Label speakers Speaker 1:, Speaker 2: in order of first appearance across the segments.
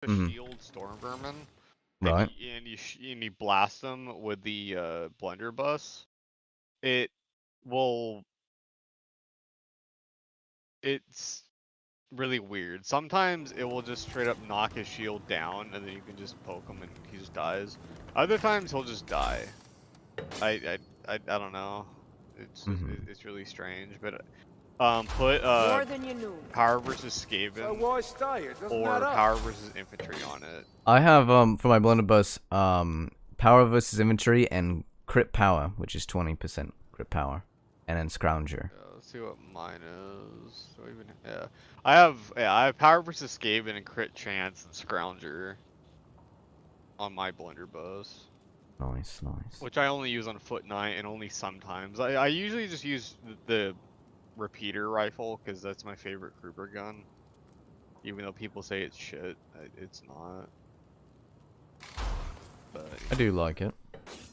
Speaker 1: the
Speaker 2: Mhm.
Speaker 1: shield storm vermin,
Speaker 2: Right.
Speaker 1: and you blast them with the blunderbuss, it will. It's really weird. Sometimes it will just straight up knock his shield down, and then you can just poke him and he just dies. Other times he'll just die. I don't know. It's just
Speaker 2: Mhm.
Speaker 1: it's really strange, but put
Speaker 3: More than you knew.
Speaker 1: power versus
Speaker 4: So
Speaker 1: Skaven
Speaker 4: why stay? It doesn't
Speaker 1: or
Speaker 4: add up.
Speaker 1: power versus infantry on it.
Speaker 2: I have for my blunderbuss power versus infantry and crit power, which is 20% crit power, and then scrounger.
Speaker 1: Let's see what mine is. Do I even, I have power versus Skaven and crit chance and scrounger on my blunderbuss.
Speaker 2: Nice, nice.
Speaker 1: Which I only use on Foot Knight and only sometimes. I usually just use the repeater rifle because that's my favorite Kruger gun. Even though people say it's shit, it's not. But
Speaker 2: I do like it.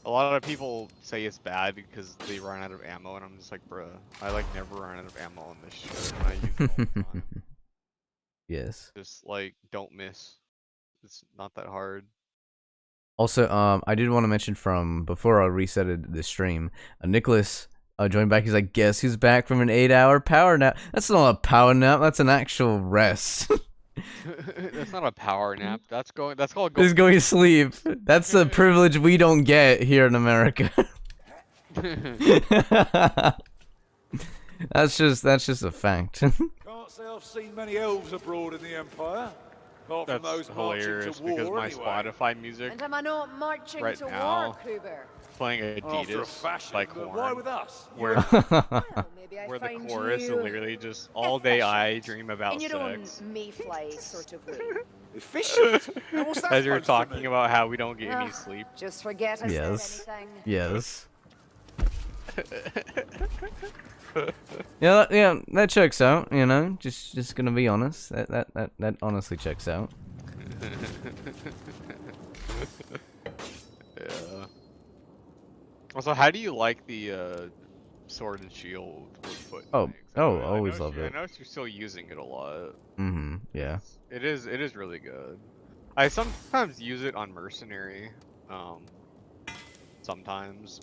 Speaker 1: a lot of people say it's bad because they run out of ammo, and I'm just like, bruh, I like never run out of ammo on this shit, and I use it all the time.
Speaker 2: Yes.
Speaker 1: Just like, don't miss. It's not that hard.
Speaker 2: Also, I did want to mention from before I resetted the stream, Nicholas joined back. He's like, guess who's back from an 8-hour power nap? That's not a power nap. That's an actual rest.
Speaker 1: That's not a power nap. That's called
Speaker 2: He's going to sleep. That's a privilege we don't get here in America. that's just a fact.
Speaker 4: Can't say I've seen many elves abroad in the Empire. Apart from
Speaker 1: That's
Speaker 4: those marching
Speaker 1: hilarious
Speaker 4: to war
Speaker 1: because my
Speaker 4: anyway.
Speaker 1: Spotify music
Speaker 3: And am I not marching
Speaker 1: right
Speaker 3: to war,
Speaker 1: now
Speaker 3: Kruger?
Speaker 1: playing
Speaker 4: After a
Speaker 1: Adidas
Speaker 4: fashion,
Speaker 1: by
Speaker 4: but why
Speaker 1: Korn,
Speaker 4: with us?
Speaker 1: where
Speaker 3: Well, maybe I
Speaker 1: where the
Speaker 3: find
Speaker 1: chorus is
Speaker 3: you
Speaker 1: literally just all day I
Speaker 3: efficient
Speaker 1: dream about
Speaker 3: in your
Speaker 1: sex.
Speaker 3: own mayfly sort of way.
Speaker 4: Efficient? Now, what's that
Speaker 1: As you were
Speaker 4: supposed to
Speaker 1: talking
Speaker 4: mean?
Speaker 1: about how we don't get any
Speaker 3: Ugh,
Speaker 1: sleep.
Speaker 3: just forget I
Speaker 2: Yes.
Speaker 3: said anything.
Speaker 2: Yes. Yeah, that checks out. You know, just gonna be honest. That honestly checks out.
Speaker 1: Yeah. Also, how do you like the sword and shield with Foot
Speaker 2: Oh,
Speaker 1: Knight? 'Cause
Speaker 2: oh,
Speaker 1: I
Speaker 2: always
Speaker 1: noticed
Speaker 2: loved
Speaker 1: I
Speaker 2: it.
Speaker 1: noticed you're still using it a lot.
Speaker 2: Yeah.
Speaker 1: It is really good. I sometimes use it on Mercenary, sometimes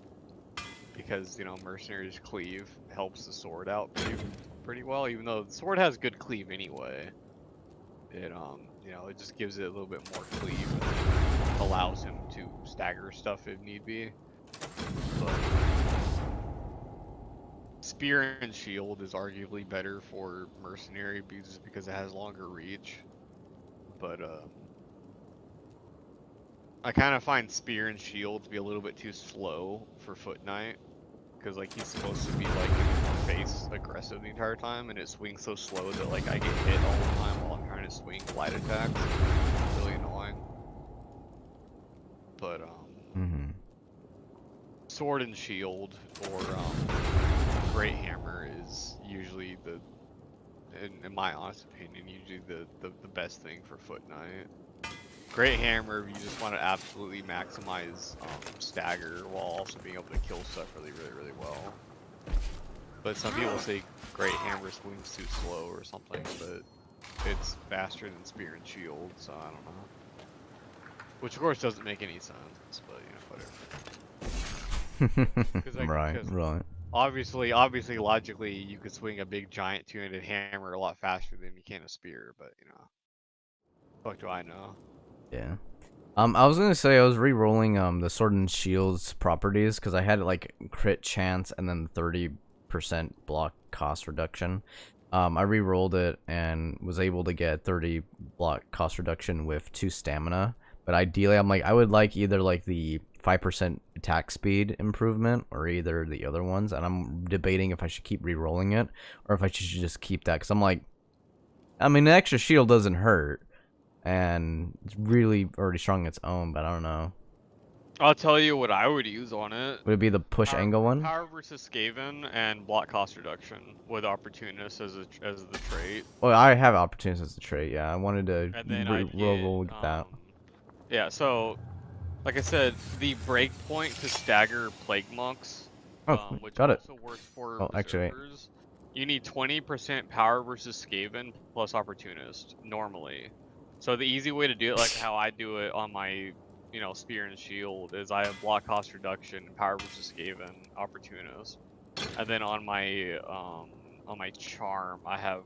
Speaker 1: because Mercenaries cleave helps the sword out pretty well. Even though the sword has good cleave anyway, it it just gives it a little bit more cleave, and allows him to stagger stuff if need be. But spear and shield is arguably better for Mercenary just because it has longer reach. But I kind of find spear and shield to be a little bit too slow for Foot Knight, because like he's supposed to be like in your face aggressive the entire time, and it swings so slow that like I get hit all the time while I'm trying to swing light attacks. It's really annoying. But sword and shield or great hammer is usually in my honest opinion, usually the best thing for Foot Knight. Great hammer, you just want to absolutely maximize stagger while also being able to kill stuff really well. But some people say great hammer swings too slow or something, but it's faster than spear and shield, so I don't know. Which of course doesn't make any sense, but whatever.
Speaker 2: Right.
Speaker 1: Obviously, logically, you could swing a big giant two-handed hammer a lot faster than you can a spear, but fuck do I know?
Speaker 2: Yeah. I was gonna say I was re-rolling the sword and shield's properties because I had like crit chance and then 30% block cost reduction. I re-rolled it and was able to get 30 block cost reduction with 2 stamina. But ideally, I would like either like the 5% attack speed improvement or either the other ones, and I'm debating if I should keep re-rolling it or if I should just keep that because I'm like, I mean, the extra shield doesn't hurt. And it's really already strong on its own, but I don't know.
Speaker 1: I'll tell you what I would use on it.
Speaker 2: Would it be the push angle one?
Speaker 1: Power versus Skaven and block cost reduction with Opportunist as the trait.
Speaker 2: Well, I have Opportunist as the trait, yeah. I wanted to
Speaker 1: And then
Speaker 2: roll with that.
Speaker 1: Yeah, so like I said, the breakpoint to stagger Plague Monks, which
Speaker 2: got it.
Speaker 1: also works for
Speaker 2: Oh, actually,
Speaker 1: you need 20% power versus Skaven plus Opportunist normally. So the easy way to do it, like how I do it on my, spear and shield, is I have block cost reduction, power versus Skaven, opportunist, and then on my charm, I have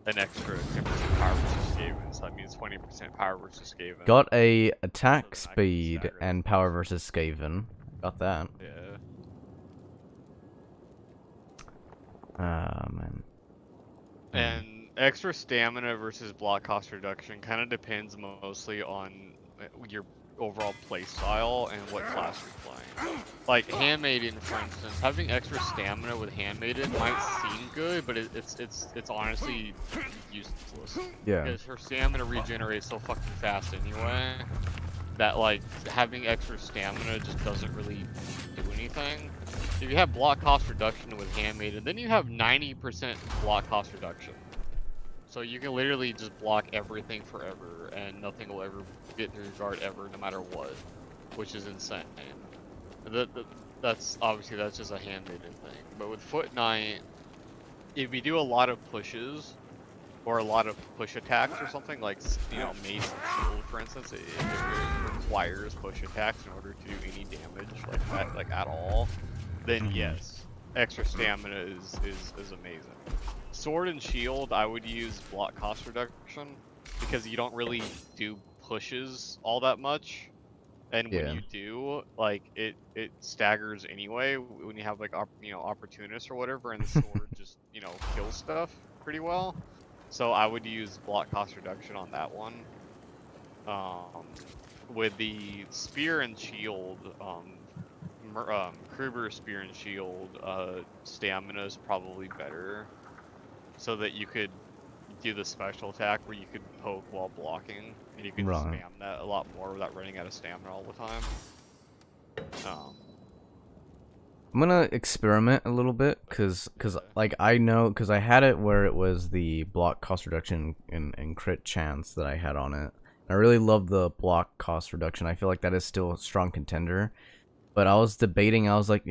Speaker 1: an extra 10% power versus Skaven, so that means 20% power versus Skaven.
Speaker 2: Got a
Speaker 1: So
Speaker 2: attack
Speaker 1: then I can
Speaker 2: speed
Speaker 1: stagger
Speaker 2: and
Speaker 1: them.
Speaker 2: power versus Skaven. Got that.
Speaker 1: Yeah.
Speaker 2: Man.
Speaker 1: And extra stamina versus block cost reduction kind of depends mostly on your overall play style and what class you're playing. Like Handmaiden, for instance, having extra stamina with Handmaiden might seem good, but it's honestly useless.
Speaker 2: Yeah.
Speaker 1: Because her stamina regenerates so fucking fast anyway that like having extra stamina just doesn't really do anything. If you have block cost reduction with Handmaiden, then you have 90% block cost reduction. So you can literally just block everything forever, and nothing will ever get through your guard ever, no matter what, which is insane. That's obviously that's just a Handmaiden thing. But with Foot Knight, if you do a lot of pushes or a lot of push attacks or something like Mace and Shield, for instance, it requires push attacks in order to do any damage like that, like at all. Then yes, extra stamina is amazing. Sword and shield, I would use block cost reduction because you don't really do pushes all that much, and when you do, like it staggers anyway when you have like opportunists or whatever, and the sword just kills stuff pretty well. So I would use block cost reduction on that one. With the spear and shield, Kruber spear and shield, stamina is probably better, so that you could do the special attack where you could poke while blocking, and you could spam that a lot more without running out of stamina all the time.
Speaker 2: I'm gonna experiment a little bit, cause like I know, cause I had it where it was the block cost reduction and crit chance that I had on it. I really love the block cost reduction. I feel like that is still a strong contender. But I was debating. I was like,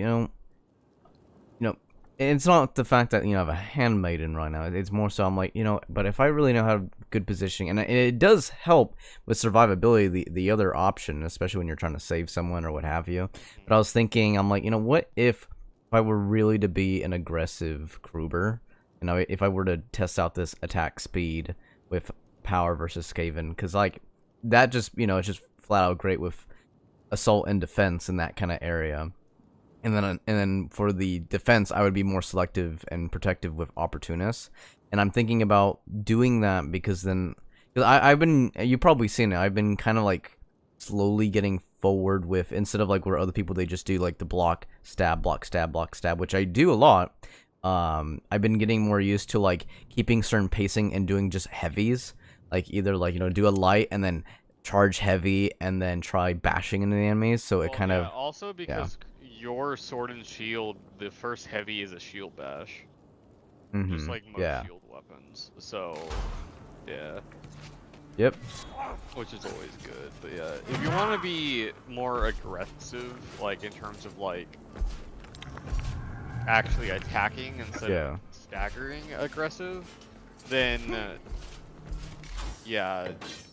Speaker 2: it's not the fact that I have a handmaiden right now. It's more so I'm like, but if I really know how good positioning, and it does help with survivability, the other option, especially when you're trying to save someone or what have you. But I was thinking, I'm like, what if I were really to be an aggressive Kruber, if I were to test out this attack speed with power versus Skaven, because like that just it's just flat out great with assault and defense in that kind of area. And then for the defense, I would be more selective and protective with opportunists. And I'm thinking about doing that because then, I've been, you've probably seen it, I've been kind of like slowly getting forward with, instead of like where other people, they just do like the block, stab, block, stab, block, stab, which I do a lot. I've been getting more used to like keeping certain pacing and doing just heavies. Like either like, do a light and then charge heavy and then try bashing into the enemies. So it kind of,
Speaker 1: also because your sword and shield, the first heavy is a shield bash, just like most shield weapons. So yeah,
Speaker 2: yep,
Speaker 1: which is always good. But yeah, if you want to be more aggressive, like in terms of like actually attacking instead of staggering aggressive, then yeah,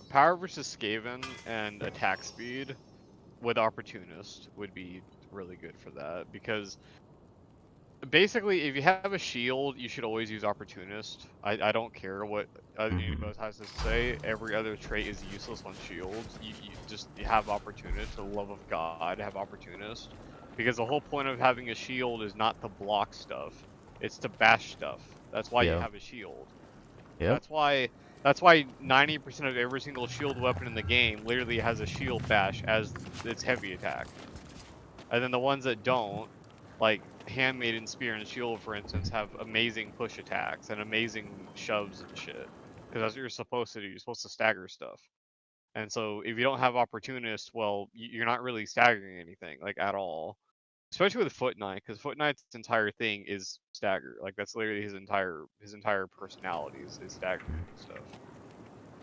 Speaker 1: power versus Skaven and attack speed with opportunist would be really good for that, because basically if you have a shield you should always use opportunist. I don't care what anybody has to say, every other trait is useless on shields. You just have opportunist, for the love of God, have opportunist, because the whole point of having a shield is not to block stuff, it's to bash stuff. That's why you have a shield. That's why 90% of every single shield weapon in the game literally has a shield bash as its heavy attack. And then the ones that don't, like Handmaiden, Spear, and Shield, for instance, have amazing push attacks and amazing shoves and shit. Because that's what you're supposed to do. You're supposed to stagger stuff. And so if you don't have Opportunist, well, you're not really staggering anything, like, at all. Especially with Foot Knight, because Foot Knight's entire thing is stagger. Like, that's literally his entire personality is staggering stuff.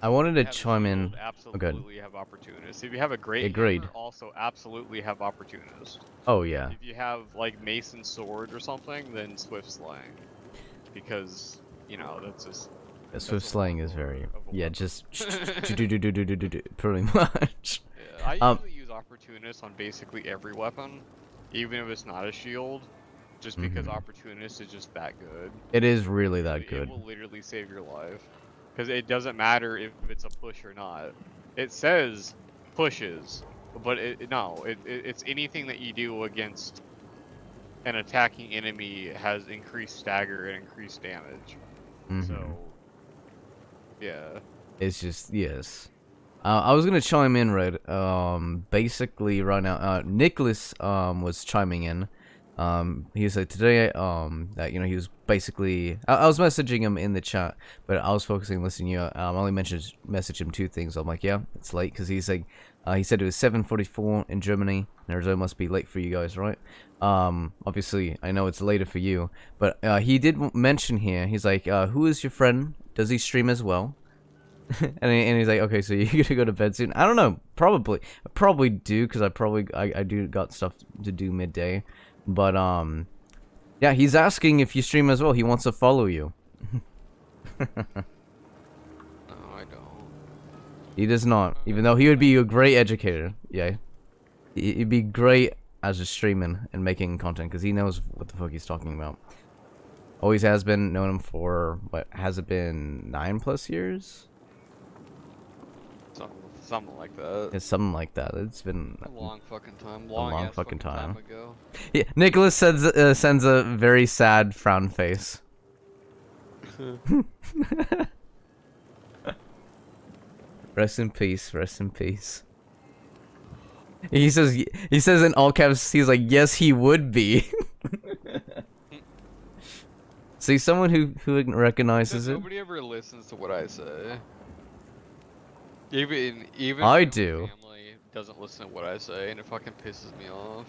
Speaker 2: I wanted to chime in.
Speaker 1: Absolutely have opportunists. If you have a great hammer, also absolutely have opportunists.
Speaker 2: Oh yeah.
Speaker 1: If you have like Mason sword or something, then Swift Slang, because that's just
Speaker 2: Yeah, Swift
Speaker 1: a
Speaker 2: slang
Speaker 1: lot
Speaker 2: is
Speaker 1: more
Speaker 2: very
Speaker 1: of a
Speaker 2: yeah,
Speaker 1: weapon.
Speaker 2: just pretty much.
Speaker 1: Yeah, I
Speaker 2: Um,
Speaker 1: usually use opportunist on basically every weapon, even if it's not a shield, just because
Speaker 2: Mhm.
Speaker 1: opportunist is just that good.
Speaker 2: It is really that
Speaker 1: It
Speaker 2: good.
Speaker 1: will literally save your life, because it doesn't matter if it's a push or not. It says pushes, but no, it's anything that you do against an attacking enemy has increased stagger and increased damage.
Speaker 2: Mhm.
Speaker 1: So, yeah.
Speaker 2: It's just yes. I was gonna chime in right. Basically right now, Nicholas was chiming in. He said today that he was basically I was messaging him in the chat, but I was focusing listening to you. I only messaged him two things. I'm like, yeah, it's late because he's like, he said it was 7:44 in Germany. And Arizona must be late for you guys, right? Obviously I know it's later for you, but he did mention here. He's like, who is your friend? Does he stream as well? and he's like, okay, so you're gonna go to bed soon? I don't know, probably. I probably do, because I do got stuff to do midday. But yeah, he's asking if you stream as well. He wants to follow you.
Speaker 1: No, I don't.
Speaker 2: He does not, even though he would be a great educator. Yeah, he'd be great as a streaming and making content, because he knows what the fuck he's talking about. Always has been. Known him for what has it been 9+ years?
Speaker 1: Something like that.
Speaker 2: It's something like that. It's been
Speaker 1: A long fucking time.
Speaker 2: long fucking time.
Speaker 1: Ago.
Speaker 2: Yeah, Nicholas sends a very sad frown face. Rest in peace. Rest in peace. He says in all caps. He's like, yes, he would be. See, someone who recognizes it.
Speaker 1: Nobody ever listens to what I say. Even
Speaker 2: I
Speaker 1: my
Speaker 2: do.
Speaker 1: family doesn't listen to what I say, and it fucking pisses me off.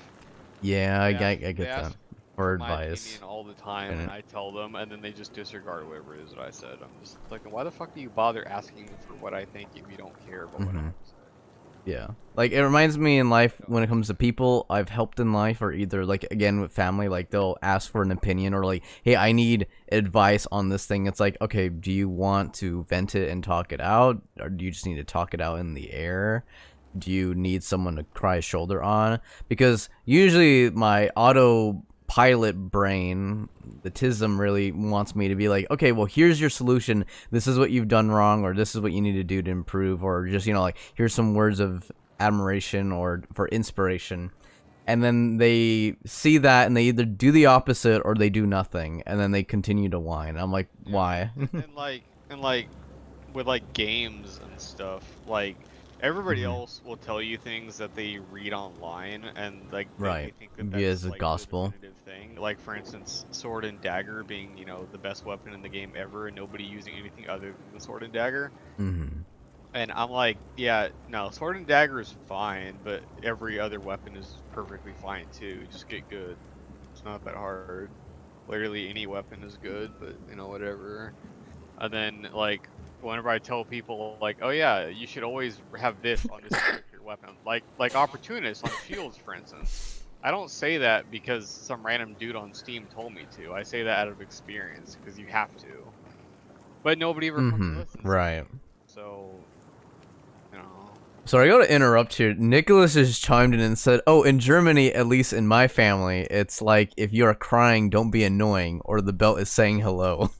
Speaker 2: Yeah, I get
Speaker 1: They
Speaker 2: that.
Speaker 1: ask
Speaker 2: For
Speaker 1: my
Speaker 2: advice.
Speaker 1: opinion all the time,
Speaker 2: And
Speaker 1: and I tell them, and then they just disregard whatever it is that I said. I'm just like, why the fuck do you bother asking for what I think if you don't care about what I have to say?
Speaker 2: Yeah, like it reminds me in life when it comes to people I've helped in life, or either like again with family, like they'll ask for an opinion or like, hey, I need advice on this thing. It's like, okay, do you want to vent it and talk it out, or do you just need to talk it out in the air? Do you need someone to cry shoulder on? Because usually my autopilot brain, the tism, really wants me to be like, okay, well, here's your solution. This is what you've done wrong, or this is what you need to do to improve, or just, like, here's some words of admiration or for inspiration. And then they see that and they either do the opposite or they do nothing, and then they continue to whine. I'm like, why?
Speaker 1: and like with like games and stuff, like everybody else will tell you things that they read online, and like they think that that's
Speaker 2: as a
Speaker 1: like
Speaker 2: gospel
Speaker 1: the definitive thing. Like for instance, sword and dagger being the best weapon in the game ever, and nobody using anything other than the sword and dagger. And I'm like, yeah, no, sword and dagger is fine, but every other weapon is perfectly fine too. Just get good. It's not that hard. Literally any weapon is good, but whatever. And then like whenever I tell people like, oh yeah, you should always have this on this particular weapon, like opportunists on shields, for instance. I don't say that because some random dude on Steam told me to. I say that out of experience because you have to. But nobody ever fucking listens.
Speaker 2: Right.
Speaker 1: So,
Speaker 2: So I gotta interrupt here. Nicholas has chimed in and said, oh, in Germany, at least in my family, it's like, if you're crying, don't be annoying, or the belt is saying hello.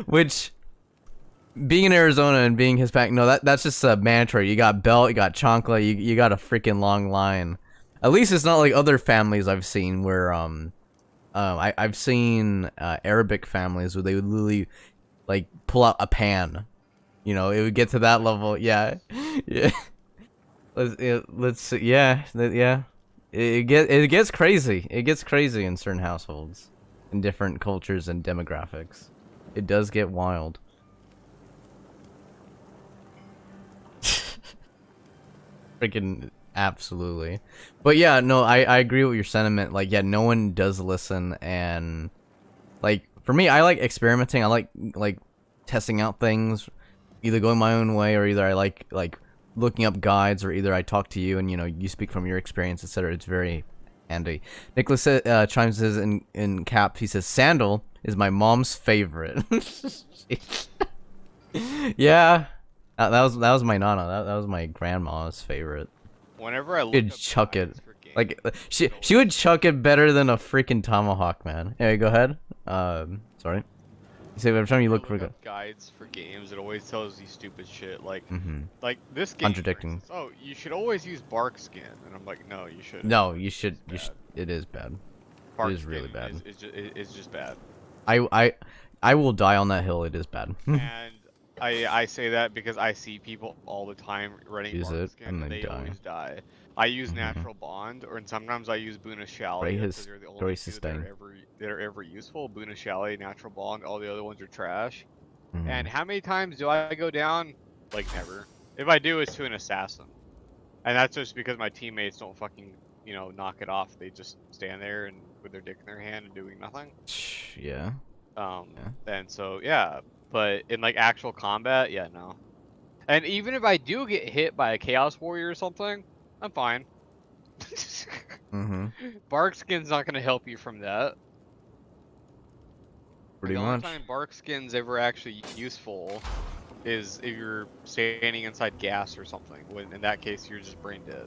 Speaker 2: Which, being in Arizona and being Hispanic, no, that's just mandatory. You got belt, you got chancla, you got a freaking long line. At least it's not like other families I've seen where, I've seen Arabic families where they would literally, like, pull out a pan. It would get to that level. Yeah, yeah. Let's see. Yeah. It gets crazy. It gets crazy in certain households, in different cultures and demographics. It does get wild. Freaking absolutely. But yeah, no, I agree with your sentiment. Like, yeah, no one does listen, and like for me, I like experimenting. I like testing out things, either going my own way, or either I like looking up guides, or either I talk to you and you speak from your experience, etc. It's very handy. Nicholas chimes in cap. He says, Sandal is my mom's favorite. Yeah, that was my nana. That was my grandma's favorite.
Speaker 1: Whenever I look
Speaker 2: She'd
Speaker 1: up
Speaker 2: chuck it.
Speaker 1: guides for games,
Speaker 2: Like
Speaker 1: it's
Speaker 2: she would chuck it better than a freaking tomahawk, man. Anyway, go ahead. Sorry. You say every time you look for
Speaker 1: up guides for games, it always tells you stupid shit like this game. For
Speaker 2: contradicting.
Speaker 1: instance, oh, you should always use bark skin, and I'm like, no, you shouldn't.
Speaker 2: No, you should.
Speaker 1: It's bad.
Speaker 2: It is bad.
Speaker 1: Bark
Speaker 2: It is really
Speaker 1: skin
Speaker 2: bad.
Speaker 1: It's just bad.
Speaker 2: I will die on that hill. It is bad.
Speaker 1: And I say that because I see people all the time running
Speaker 2: Use
Speaker 1: bark
Speaker 2: it,
Speaker 1: skin,
Speaker 2: and
Speaker 1: and
Speaker 2: they
Speaker 1: they
Speaker 2: die.
Speaker 1: always die. I use natural bond, or and sometimes I use Boona Shalley.
Speaker 2: Very
Speaker 1: Because they're the only
Speaker 2: very
Speaker 1: two
Speaker 2: sustained.
Speaker 1: that are ever useful. Boona Shalley, natural bond. All the other ones are trash.
Speaker 2: Mhm.
Speaker 1: And how many times do I go down? Like never. If I do, it's to an assassin. And that's just because my teammates don't fucking, knock it off. They just stand there and with their dick in their hand and doing nothing.
Speaker 2: Yeah.
Speaker 1: And so yeah, but in like actual combat, yeah, no. And even if I do get hit by a Chaos Warrior or something, I'm fine. Bark skin's not gonna help you from that.
Speaker 2: Pretty
Speaker 1: the
Speaker 2: much.
Speaker 1: only time bark skin's ever actually useful is if you're standing inside gas or something. When in that case you're just brain dead.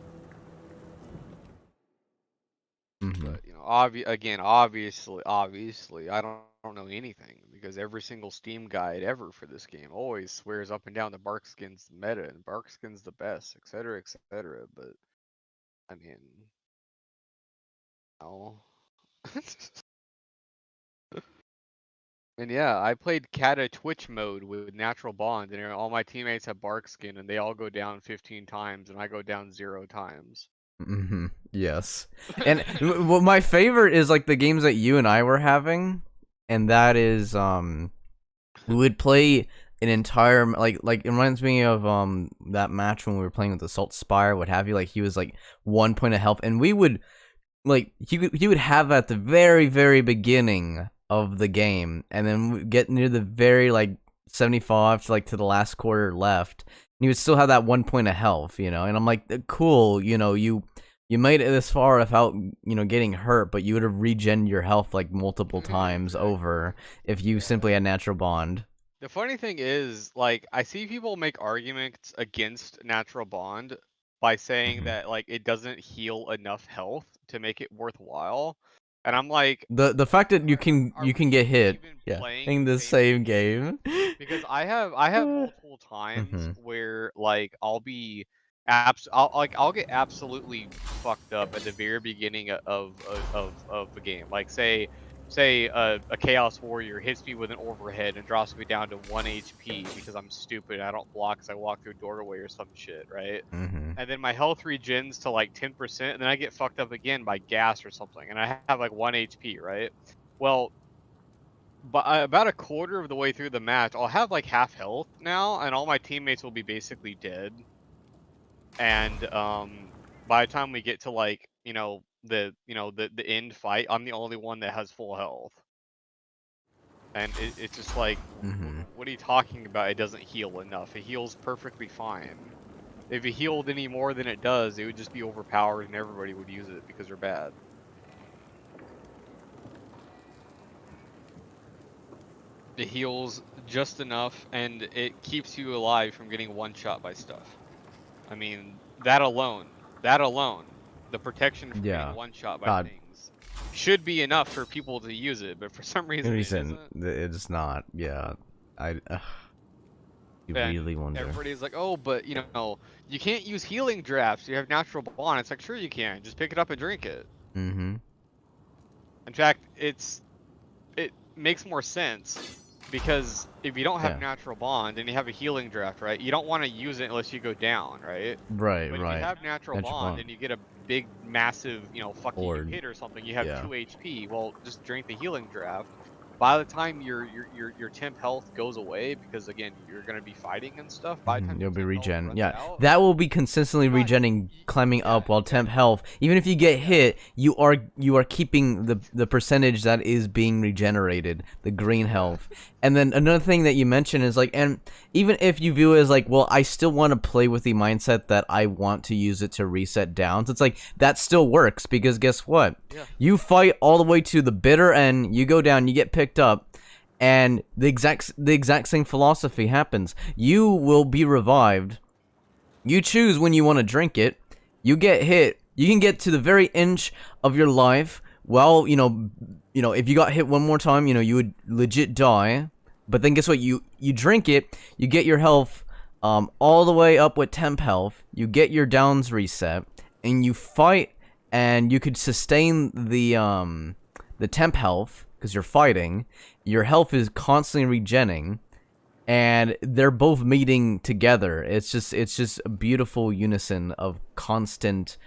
Speaker 1: But obviously, I don't know anything because every single Steam guide ever for this game always swears up and down that bark skin's the meta and bark skin's the best, etc., etc. But I mean, no. And yeah, I played Kata Twitch mode with natural bond, and all my teammates have bark skin, and they all go down 15 times, and I go down 0 times.
Speaker 2: Yes. And well, my favorite is like the games that you and I were having, and that is we would play an entire like it reminds me of that match when we were playing with Assault Spire, what have you. Like he was like 1 point of health, and we would like he would have at the very beginning of the game, and then we get near the very like 75 to the last quarter left, and you would still have that 1 point of health, and I'm like, cool, you made it this far without getting hurt, but you would have regen your health like multiple times over if you simply had natural bond.
Speaker 1: The funny thing is, like, I see people make arguments against natural bond by saying that like it doesn't heal enough health to make it worthwhile. And I'm like,
Speaker 2: the fact that you can get hit in the same game.
Speaker 1: Because I have multiple times where like I'll get absolutely fucked up at the very beginning of the game. Like say a Chaos Warrior hits me with an overhead and drops me down to 1 HP because I'm stupid. I don't block because I walk through a doorway or some shit, right? And then my health regens to like 10%, and then I get fucked up again by gas or something, and I have like 1 HP, right? Well, but about a quarter of the way through the match, I'll have like half health now, and all my teammates will be basically dead. And by the time we get to like the end fight, I'm the only one that has full health. And it's just like, what are you talking about? It doesn't heal enough. It heals perfectly fine. If it healed any more than it does, it would just be overpowered and everybody would use it because they're bad. It heals just enough, and it keeps you alive from getting one-shot by stuff. I mean, that alone, the protection from getting one-shot by things should be enough for people to use it, but for some reason it isn't.
Speaker 2: It's not. Yeah, you really wonder.
Speaker 1: Everybody's like, oh, but you can't use healing drafts. You have natural bond. It's like, sure you can. Just pick it up and drink it. In fact, it makes more sense. Because if you don't have natural bond and you have a healing draft, right? You don't want to use it unless you go down, right?
Speaker 2: Right,
Speaker 1: but if you have natural bond and you get a big, massive, fucking you hit or something, you have 2 HP. Well, just drink the healing draft. By the time your temp health goes away, because again you're gonna be fighting and stuff. By the time
Speaker 2: you'll be regen.
Speaker 1: Out,
Speaker 2: that will be consistently regenning, climbing up while temp health. Even if you get hit, you are keeping the percentage that is being regenerated, the green health. And then another thing that you mentioned is like, and even if you view it as like, well, I still want to play with the mindset that I want to use it to reset downs. It's like that still works because guess what? You fight all the way to the bitter end, you go down, you get picked up, and the exact same philosophy happens. You will be revived. You choose when you want to drink it. You get hit. You can get to the very inch of your life. Well, you know, if you got hit one more time, you know, you would legit die. But then guess what? You drink it. You get your health all the way up with temp health. You get your downs reset, and you fight, and you could sustain the temp health because you're fighting. Your health is constantly regenning, and they're both meeting together. It's just a beautiful unison of constant.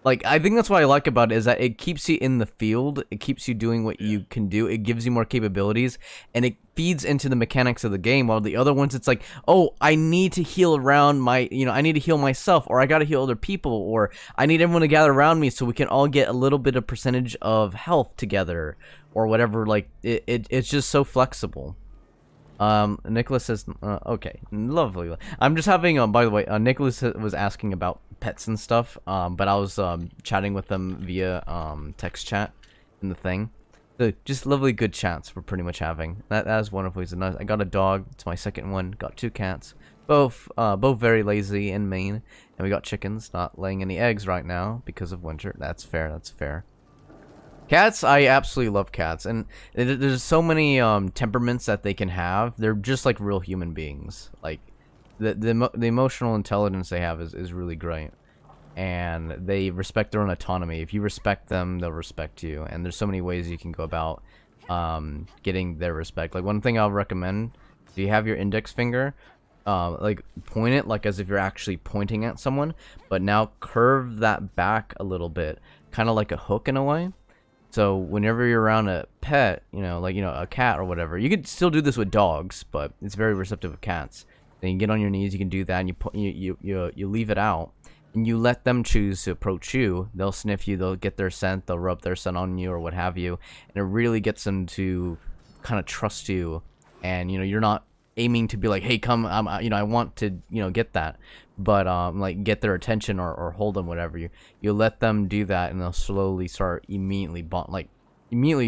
Speaker 2: Like, I think that's what I like about it, is that it keeps you in the field, it keeps you doing what you can do, it gives you more capabilities, and it feeds into the mechanics of the game, while the other ones, it's like, oh, I need to heal around my, you know, I need to heal myself, or I gotta heal other people, or I need everyone to gather around me so we can all get a little bit of percentage of health together, or whatever. Like, it's just so flexible. Nicholas says, okay, lovely. I'm just having, by the way, Nicholas was asking about pets and stuff, but I was, chatting with them via, text chat in the thing. So, just lovely good chats we're pretty much having. That is wonderful. He's a nice, I got a dog, it's my second one, got 2 cats, both very lazy and mean, and we got chickens, not laying any eggs right now because of winter. That's fair, that's fair. Cats, I absolutely love cats, and there's so many temperaments that they can have. They're just like real human beings. Like the emotional intelligence they have is really great, and they respect their own autonomy. If you respect them, they'll respect you. And there's so many ways you can go about getting their respect. Like, one thing I'll recommend: if you have your index finger, like, point it like as if you're actually pointing at someone, but now curve that back a little bit, kind of like a hook in a way. So whenever you're around a pet, you know, like, you know, a cat or whatever, you could still do this with dogs, but it's very receptive of cats. Then you get on your knees, you can do that, and you leave it out, and you let them choose to approach you. They'll sniff you, they'll get their scent, they'll rub their scent on you or what have you, and it really gets them to kind of trust you. And, you know, you're not aiming to be like, hey, come, you know, I want to, you know, get that, but like, get their attention or hold them, whatever. You let them do that, and they'll slowly start immediately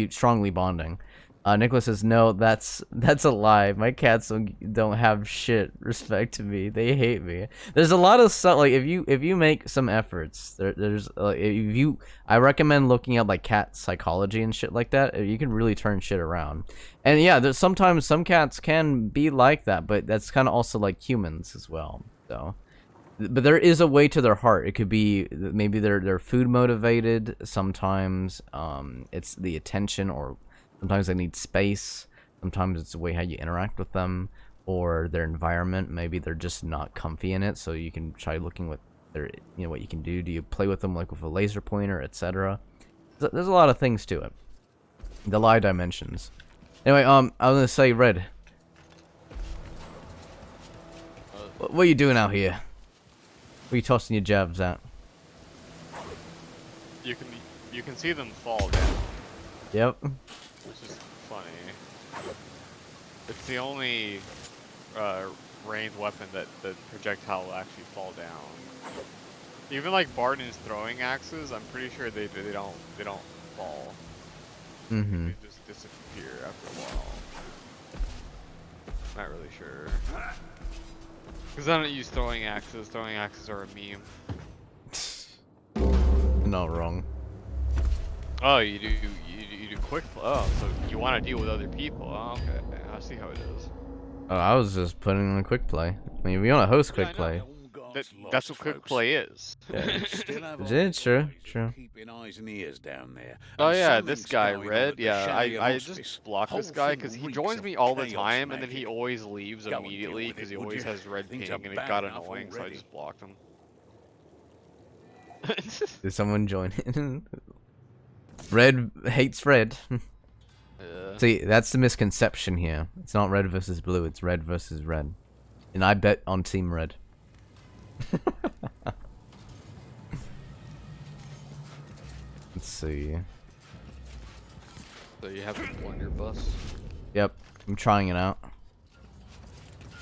Speaker 2: strongly bonding. Nicholas says, no, that's a lie. My cats don't have shit respect to me. They hate me. There's a lot of stuff, like, if you make some efforts, there's I recommend looking at, like, cat psychology and shit like that. You can really turn shit around. And yeah, there's sometimes some cats can be like that, but that's kind of also like humans as well. So, but there is a way to their heart. It could be maybe they're food motivated. Sometimes it's the attention, or sometimes they need space. Sometimes it's the way how you interact with them, or their environment. Maybe they're just not comfy in it, so you can try looking with their, you know, what you can do. Do you play with them like with a laser pointer, etc.? There's a lot of things to it. The lie dimensions. Anyway, I was gonna say, Red, what are you doing out here? Where are you tossing your jabs at?
Speaker 1: You can see them fall down.
Speaker 2: Yep.
Speaker 1: Which is funny. It's the only ranged weapon that the projectile will actually fall down. Even like Barden's throwing axes, I'm pretty sure they don't fall.
Speaker 2: Mm-hmm.
Speaker 1: They just disappear after a while. Not really sure. Because I don't use throwing axes. Throwing axes are a meme.
Speaker 2: You're not wrong.
Speaker 1: Oh, you do quick. Oh, so you want to deal with other people? Oh, okay. I see how it is.
Speaker 2: Oh, I was just putting on a quick play. I mean, we want to host quick
Speaker 1: I
Speaker 2: play.
Speaker 1: That's what quick play is.
Speaker 2: Yeah. True.
Speaker 5: Keeping eyes and ears down there.
Speaker 1: Oh
Speaker 5: And
Speaker 1: yeah,
Speaker 5: something's
Speaker 1: this guy
Speaker 5: going on
Speaker 1: Red.
Speaker 5: at the
Speaker 1: Yeah,
Speaker 5: chalet of
Speaker 1: I
Speaker 5: hospice.
Speaker 1: just block
Speaker 5: Whole
Speaker 1: this guy
Speaker 5: thing
Speaker 1: because he
Speaker 5: reeks
Speaker 1: joins
Speaker 5: of
Speaker 1: me all the
Speaker 5: chaos
Speaker 1: time, and then
Speaker 5: magic.
Speaker 1: he always leaves
Speaker 5: Go and deal
Speaker 1: immediately
Speaker 5: with
Speaker 1: because
Speaker 5: it,
Speaker 1: he
Speaker 5: would
Speaker 1: always
Speaker 5: you?
Speaker 1: has red
Speaker 5: Things
Speaker 1: ping,
Speaker 5: are
Speaker 1: and it
Speaker 5: bad
Speaker 1: got
Speaker 5: enough
Speaker 1: annoying, so I
Speaker 5: already.
Speaker 1: just blocked him.
Speaker 2: Did someone join in? Red hates red. See, that's the misconception here. It's not red versus blue, it's red versus red. And I bet on Team Red. Let's see.
Speaker 1: So you have a blunderbuss.
Speaker 2: Yep, I'm trying it out.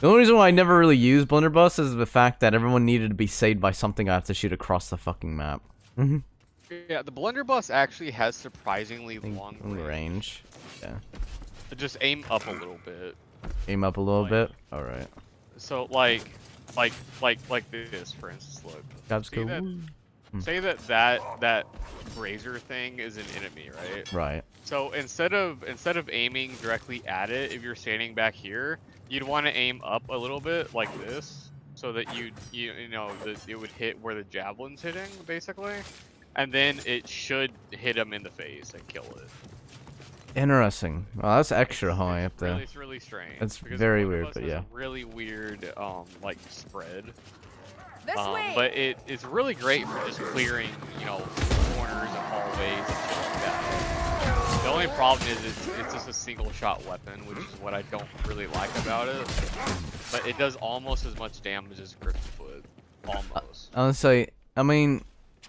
Speaker 2: The only reason why I never really used blunderbuss is the fact that everyone needed to be saved by something I have to shoot across the fucking map.
Speaker 1: Yeah, the blunderbuss actually has surprisingly long range.
Speaker 2: Range. Yeah.
Speaker 1: Just aim up a little bit.
Speaker 2: Aim up a little
Speaker 1: Like-
Speaker 2: bit. All right.
Speaker 1: So like this, for instance. Look.
Speaker 2: That's
Speaker 1: See
Speaker 2: cool.
Speaker 1: that- Say that razor thing is an enemy, right?
Speaker 2: Right.
Speaker 1: So instead of aiming directly at it, if you're standing back here, you'd want to aim up a little bit like this, so that you know that it would hit where the javelin's hitting, basically, and then it should hit him in the face and kill it.
Speaker 2: Interesting. Well, that's extra high up there.
Speaker 1: It's really strange.
Speaker 2: That's
Speaker 1: because
Speaker 2: very
Speaker 1: both of
Speaker 2: weird,
Speaker 1: us
Speaker 2: but
Speaker 1: has
Speaker 2: yeah.
Speaker 1: a really weird like spread.
Speaker 3: This way.
Speaker 1: But it's really great for just clearing, you know, corners and hallways and shit like that. The only problem is it's just a single shot weapon, which is what I don't really like about it. But it does almost as much damage as Griffoot. Almost.
Speaker 2: Honestly, I mean,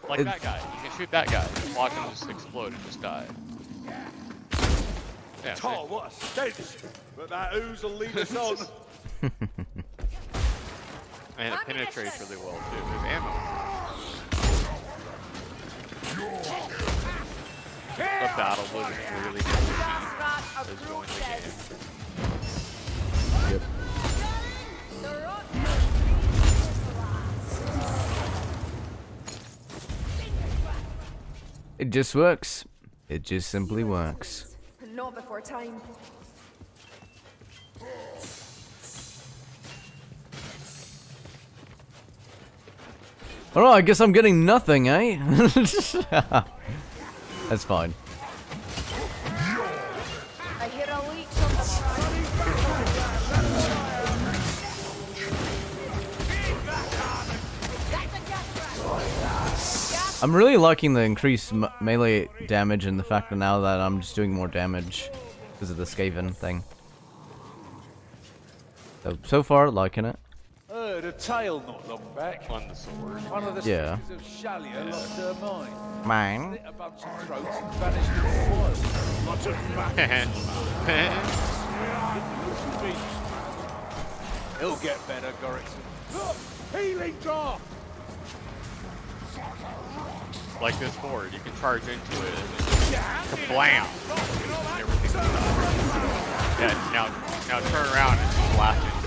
Speaker 1: Like that guy. You can shoot that guy. Just watch him just explode and just die. Yeah, see?
Speaker 4: Oh, what a stench! But that ooze will lead us on.
Speaker 1: And it penetrates really well too. There's ammo. The battle was really good. Is going to the game.
Speaker 2: Yep. It just works. It just simply works.
Speaker 3: Not before time.
Speaker 2: Alright, I guess I'm getting nothing, eh? That's fine.
Speaker 3: I hear a leech on the
Speaker 2: I'm really liking the increased melee damage and the fact that now that I'm just doing more damage because of the Skaven thing. So far, liking it.
Speaker 4: Heard a tale not long back.
Speaker 1: On the sword.
Speaker 4: One of the
Speaker 2: Yeah.
Speaker 4: sisters of Shalia lost her mind.
Speaker 2: Mine.
Speaker 4: Lit a bunch of throats and vanished in the wild. Lots of He'll get better, Gorrickson. Look! Healing draft!
Speaker 1: Like this board, you can charge into it and then just blam! Everything's done. Yeah, now turn around and just blast into it.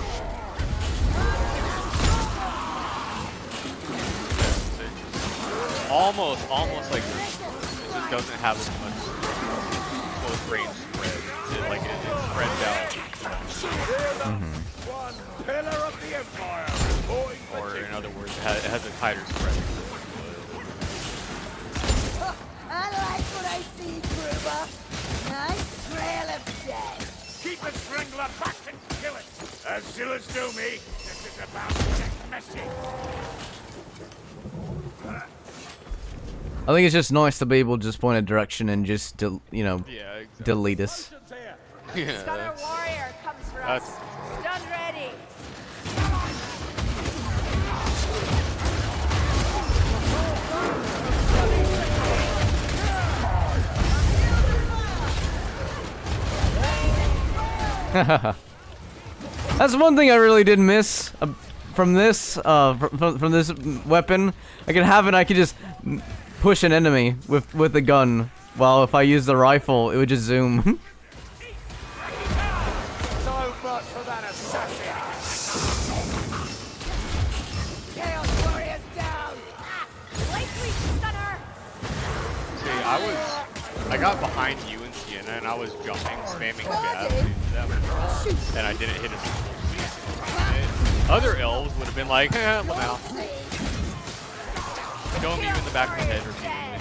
Speaker 1: Almost like this. It just doesn't have as much close range spread. It spreads out.
Speaker 4: One pillar of the Empire!
Speaker 1: Or in other words, it has a tighter spread.
Speaker 6: I like what I see, Gruber. Nice trail of death.
Speaker 4: Keep the Strangler back and kill it! As Zillers do me, this is about to get messy.
Speaker 2: I think it's just nice to be able to just point a direction and just, you know,
Speaker 1: Yeah, exactly.
Speaker 2: delete us.
Speaker 1: Yeah,
Speaker 3: Stunner warrior comes for us. Stun ready.
Speaker 2: That's one thing I really did miss from this, from this weapon. I could have it. I could just push an enemy with the gun, while if I use the rifle, it would just zoom.
Speaker 4: So much for that assassin!
Speaker 6: Chaos warriors down.
Speaker 3: Likely stunner.
Speaker 1: See, I got behind you and Sienna, and I was jumping, spamming jabs into them, and I didn't hit him. Other elves would have been like, well now. Show him you in the back of the head repeatedly.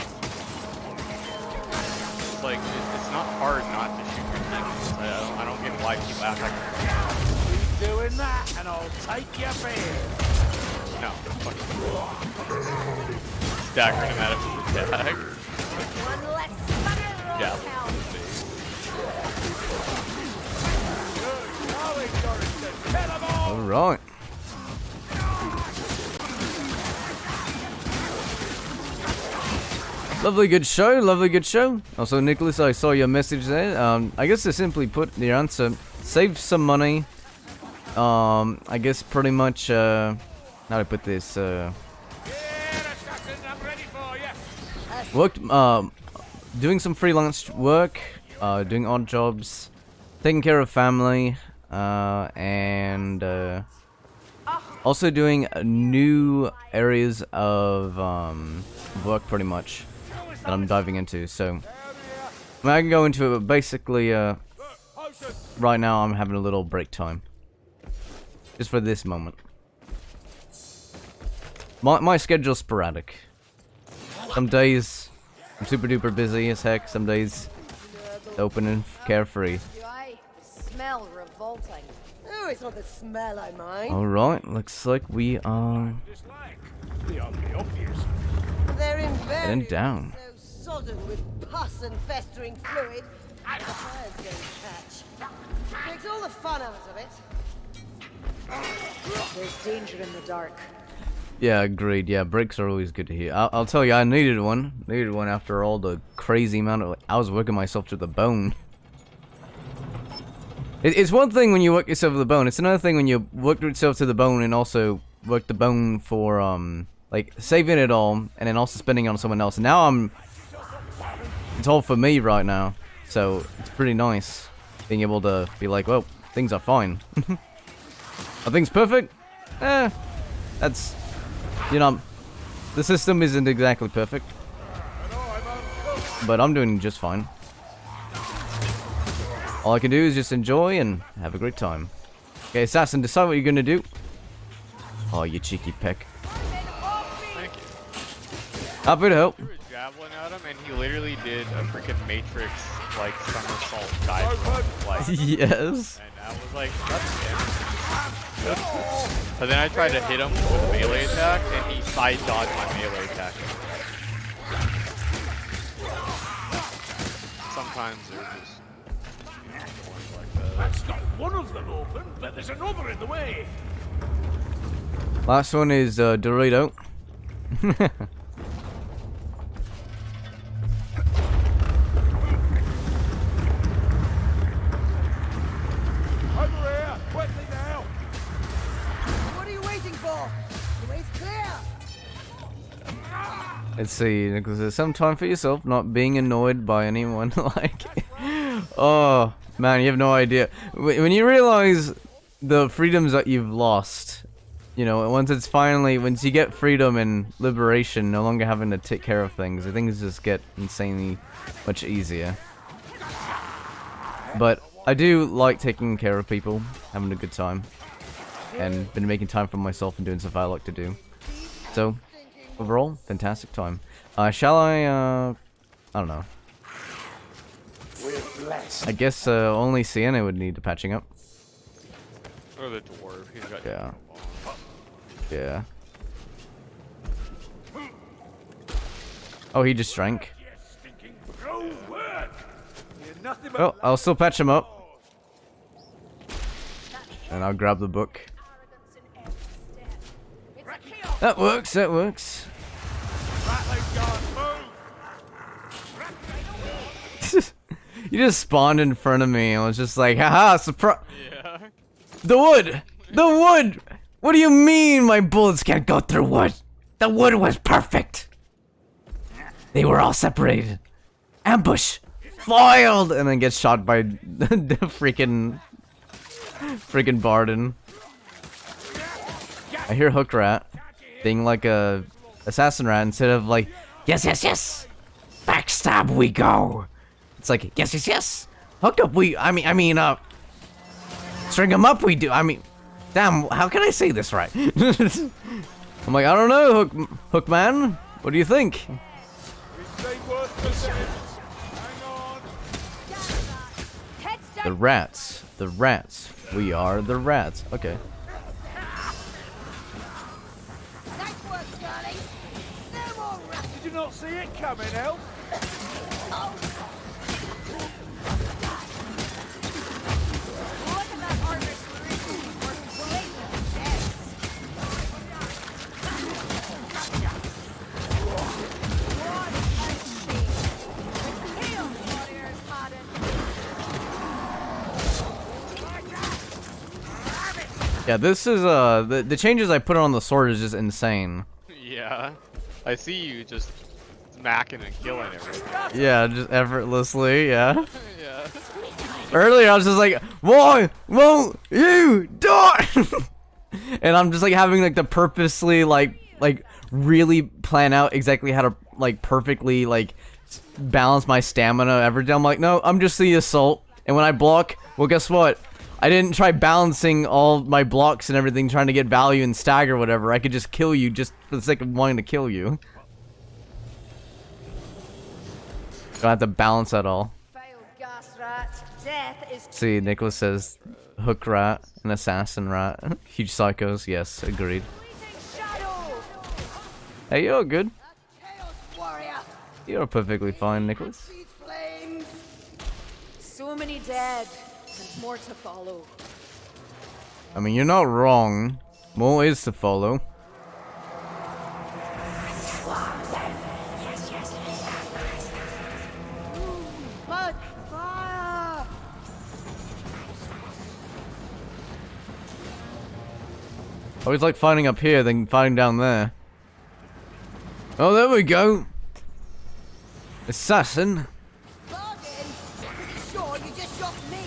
Speaker 1: It's like, it's not hard not to shoot your teammates. I don't get why people act like
Speaker 4: Keep doing that, and I'll take your beard.
Speaker 1: no, fuck it. Staggering him out of his attack.
Speaker 3: One less stunner roll
Speaker 1: Yeah.
Speaker 3: count.
Speaker 4: Good going, Gorrickson. Kill them all!
Speaker 2: All right. Lovely good show, lovely good show. Also, Nicholas, I saw your message there. I guess to simply put the answer, save some money. I guess pretty much, how do I put this,
Speaker 4: Yeah, assassin, I'm ready for you.
Speaker 2: worked, doing some freelance work, doing odd jobs, taking care of family, and also doing new areas of work, pretty much, that I'm diving into. So I mean, I can go into it, but basically, right now I'm having a little break time, just for this moment. My schedule's sporadic. Some days I'm super duper busy as heck. Some days open and carefree.
Speaker 3: Do I smell revolting?
Speaker 6: Oh, it's not the smell I mind.
Speaker 2: All right, looks like we are
Speaker 4: Dislike. The obvious.
Speaker 6: They're invariably
Speaker 2: down.
Speaker 6: so sodden with pus and festering fluid. The fires don't catch. Takes all the fun out of it.
Speaker 3: There's danger in the dark.
Speaker 2: Yeah, agreed. Yeah, breaks are always good to hear. I'll tell you, I needed one. Needed one after all the crazy amount of... I was working myself to the bone. It's one thing when you work yourself to the bone. It's another thing when you work yourself to the bone and also work the bone for, like, saving it all and then also spending it on someone else. And now it's all for me right now. So, it's pretty nice being able to be like, well, things are fine. Are things perfect? That's... You know, the system isn't exactly perfect, but I'm doing just fine. All I can do is just enjoy and have a great time. Okay, Assassin, decide what you're gonna do. Oh, you cheeky peck.
Speaker 1: Thank you.
Speaker 2: Happy to help.
Speaker 1: Threw a javelin at him, and he literally did a freaking Matrix like somersault dive like.
Speaker 2: Yes.
Speaker 1: And I was like, that's him. But then I tried to hit him with a melee attack, and he side dodged my melee attack. Sometimes they're just, you know, ones like that.
Speaker 4: That's got one of them open, but there's another in the way.
Speaker 2: Last one is Dorito.
Speaker 4: Over here, quickly now.
Speaker 6: What are you waiting for? The way's clear.
Speaker 2: Let's see, Nicholas, there's some time for yourself, not being annoyed by anyone. Like, oh man, you have no idea. When you realize the freedoms that you've lost, you know, once you get freedom and liberation, no longer having to take care of things, things just get insanely much easier. But I do like taking care of people, having a good time, and been making time for myself and doing stuff I like to do. So, overall, fantastic time. Shall I don't know. I guess only Sienna would need the patching up.
Speaker 1: Or the dwarf, he's got
Speaker 2: Yeah. Yeah. Oh, he just drank.
Speaker 4: Yes, stinking pro work. You're nothing but
Speaker 2: Oh, I'll still patch him up. And I'll grab the book. That works, that works.
Speaker 4: rattling gone. Move.
Speaker 2: You just spawned in front of me and was just like, haha, surprise.
Speaker 1: Yeah.
Speaker 2: The wood! The wood! What do you mean my bullets can't go through wood? The wood was perfect! They were all separated. Ambush! Foiled! And then gets shot by the freaking Barden. I hear Hook Rat being like a assassin rat instead of like, yes, yes, yes! Backstab we go! It's like, yes, yes, yes! Hook up string him up we do, damn, how can I say this right? I'm like, I don't know, Hookman. What do you think? The rats. The rats. We are the rats. Okay.
Speaker 6: Nice work, Charlie. No more rats.
Speaker 4: Did you not see it coming, Elf?
Speaker 3: Look at that armor's precision or blatant chest. What a shame. Hail, warriors, Harden.
Speaker 2: Yeah, this is the changes I put on the sword is just insane.
Speaker 1: Yeah. I see you just smacking and killing everything.
Speaker 2: Yeah, just effortlessly, yeah.
Speaker 1: Yeah.
Speaker 2: Earlier I was just like, why won't you die? And I'm just like having like to purposely like really plan out exactly how to like perfectly like balance my stamina every day. I'm like, no, I'm just the assault, and when I block, well, guess what? I didn't try balancing all my blocks and everything, trying to get value and stagger whatever. I could just kill you just for the sake of wanting to kill you. Don't have to balance at all.
Speaker 6: Failed gas rat. Death is
Speaker 2: See, Nicholas says hook rat and assassin rat. Huge psychos. Yes, agreed.
Speaker 6: shadow.
Speaker 2: Hey, you're good.
Speaker 6: Chaos warrior.
Speaker 2: You're perfectly fine, Nicholas.
Speaker 6: These flames. So many dead, and more to follow.
Speaker 2: I mean, you're not wrong. More is to follow.
Speaker 6: Blood, fire.
Speaker 2: Always like fighting up here than fighting down there. Oh, there we go. Assassin.
Speaker 6: Bargain. Pretty sure you just shot me.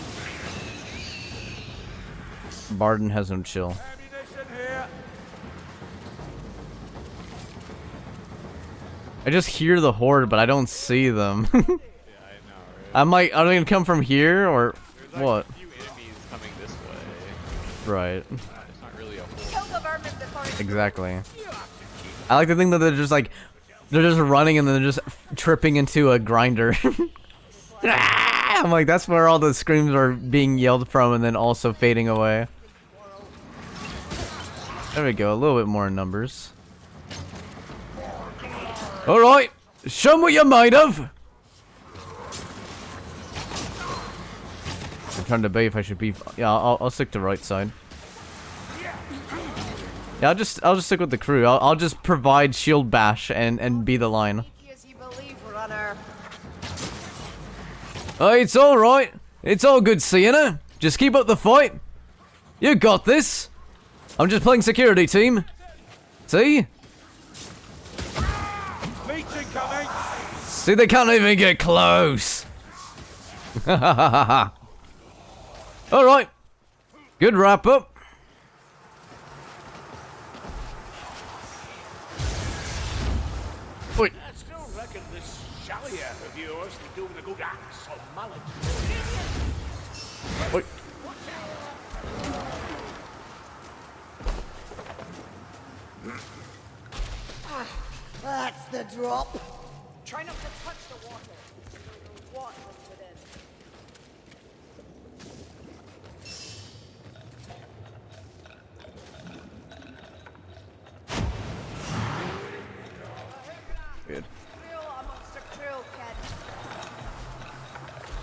Speaker 2: Barden has no chill.
Speaker 4: Ammunition here.
Speaker 2: I just hear the horde, but I don't see them.
Speaker 1: Yeah, I know, right?
Speaker 2: I'm like, are they gonna come from here or
Speaker 1: There's like
Speaker 2: what?
Speaker 1: a few enemies coming this way.
Speaker 2: Right.
Speaker 1: It's not really a whole.
Speaker 3: Kill the vermin before it's
Speaker 2: Exactly. I like to think that they're just like, they're just running and then they're just tripping into a grinder. Ah! I'm like, that's where all the screams are being yelled from and then also fading away. There we go, a little bit more in numbers. Alright, show me what you're made of! I'm trying to debate if I should be. Yeah, I'll stick to right side. Yeah, I'll just stick with the crew. I'll just provide shield bash and be the line.
Speaker 6: As you believe, runner.
Speaker 2: Oh, it's all right. It's all good seeing her. Just keep up the fight. You got this. I'm just playing security team. See?
Speaker 4: Leech incoming.
Speaker 2: See, they can't even get close. All right. Good wrap up. Wait.
Speaker 4: I still reckon this Shallyer of yours is doing a good axe on mallet.
Speaker 2: Wait.
Speaker 6: That's the drop.
Speaker 3: Try not to touch the water. What was within?
Speaker 2: Good.
Speaker 3: Cruel amongst a cruel kid.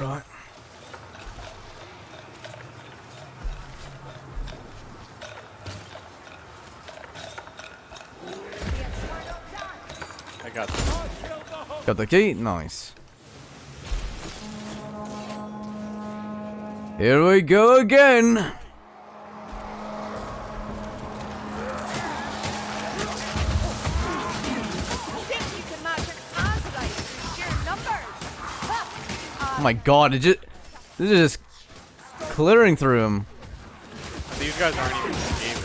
Speaker 2: Right.
Speaker 1: I got this.
Speaker 2: Got the key. Nice. Here we go again.
Speaker 3: Think you can match an Azurite through sheer numbers?
Speaker 2: Oh my god, this is just clearing through him.
Speaker 1: These guys aren't even gaming.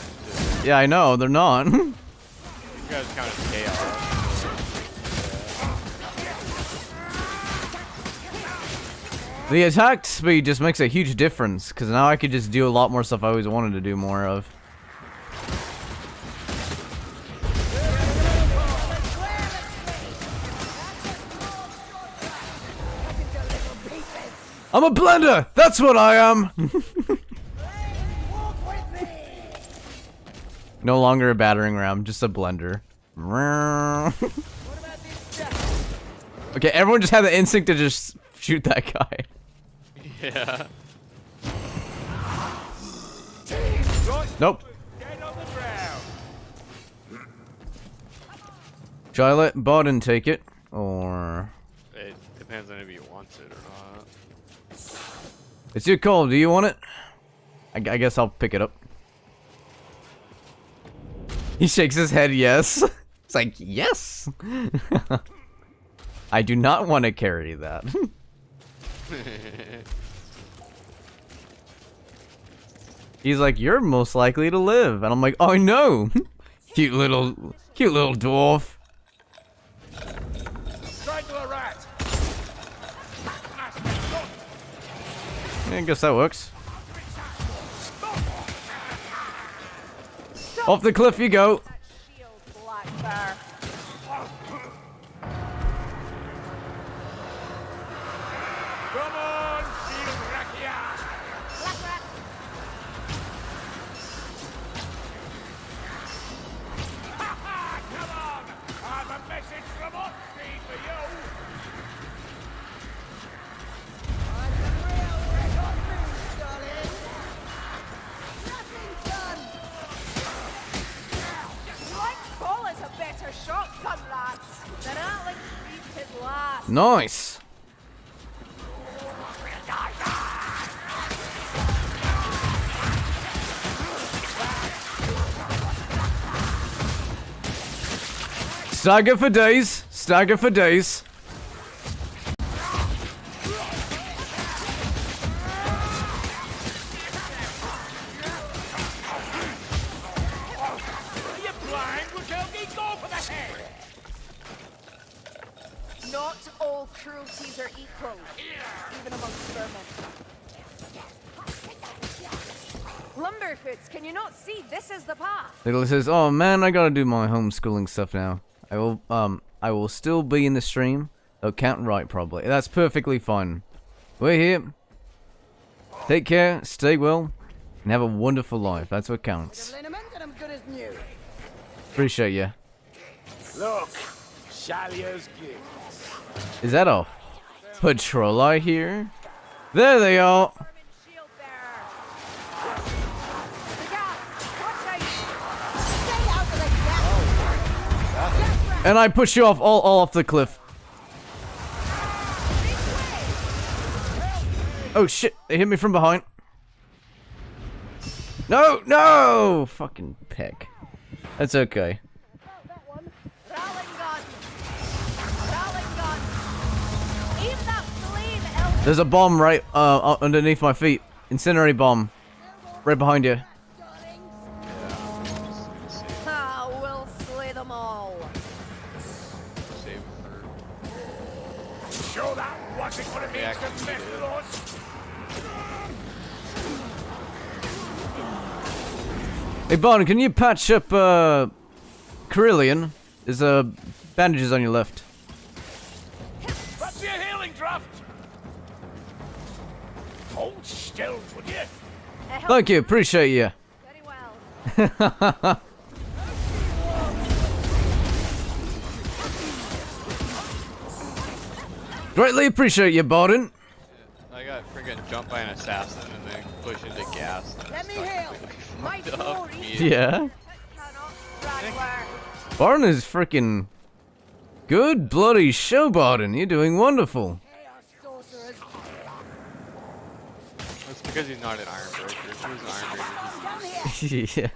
Speaker 1: Too.
Speaker 2: Yeah, I know, they're not.
Speaker 1: These guys count as chaos.
Speaker 2: The attack speed just makes a huge difference, because now I could just do a lot more stuff I always wanted to do more of. I'm a blender! That's what I am! No longer a battering ram, just a blender. Okay, everyone just had the instinct to just shoot that guy.
Speaker 1: Yeah.
Speaker 2: Nope.
Speaker 4: Get on the ground.
Speaker 2: Shall I let Bodden take it? Or...
Speaker 1: It depends on if you want it or not.
Speaker 2: It's your call, do you want it? I guess I'll pick it up. He shakes his head yes. It's like, yes! I do not want to carry that. He's like, you're most likely to live. And I'm like, I know. Cute little dwarf.
Speaker 4: Strangle a rat.
Speaker 2: Yeah, I guess that works. Off the cliff you go.
Speaker 3: That shield, black bear.
Speaker 4: Come on, shield rakia.
Speaker 3: Black rat.
Speaker 4: Ha ha! Come on! I've a message from Oxford for you.
Speaker 6: I'm the real record moves, darling. Nothing done.
Speaker 3: Like Paul is a better shotgun, lads. They're not like beat his last.
Speaker 2: Nice. Stagger for days. Stagger for days.
Speaker 4: Are you blind? Look out, he go for the head.
Speaker 3: Not all cruelties are equal, even amongst vermin. Lumberfoots, can you not see this is the path?
Speaker 2: Nicholas says, "Oh man, I gotta do my homeschooling stuff now. I will still be in the stream. Though can't write probably. That's perfectly fine. We're here. Take care, stay well, and have a wonderful life. That's what counts.
Speaker 6: Liniment and I'm good as new.
Speaker 2: Appreciate you.
Speaker 4: Look, Shalia's gift.
Speaker 2: Is that a patrol I hear? There they are.
Speaker 3: Vermin shield bearer. The gas, watch out.
Speaker 6: Stay out of the gap. Yes, rat.
Speaker 2: And I push you off all off the cliff. Oh shit, they hit me from behind. No, no! Fucking peck. That's okay.
Speaker 3: Ralling gun. Ralling gun. Aim that flame, elf.
Speaker 2: There's a bomb right underneath my feet. Incendiary bomb. Right behind you.
Speaker 3: Ah, we'll slay them all.
Speaker 1: Save a third.
Speaker 4: Sure that wasn't what it means to mess with us.
Speaker 2: Hey Barn, can you patch up Carillion? There's bandages on your left.
Speaker 4: Fancy a healing draft? Hold still, would you?
Speaker 2: Thank you, appreciate you.
Speaker 3: Very well.
Speaker 2: Greatly appreciate you, Barden.
Speaker 1: I got friggin' jumped by an assassin and then pushed into gas.
Speaker 6: Let me heal.
Speaker 3: My
Speaker 1: Fucked up
Speaker 3: glory.
Speaker 1: immediately.
Speaker 2: Yeah.
Speaker 3: Cannot Wrangler.
Speaker 2: Barden is freaking good bloody show, Barden. You're doing wonderful.
Speaker 6: Chaos sorcerers.
Speaker 1: That's because he's not an Iron Breaker. If he was an Iron Breaker,
Speaker 6: Down here.
Speaker 2: Yeah.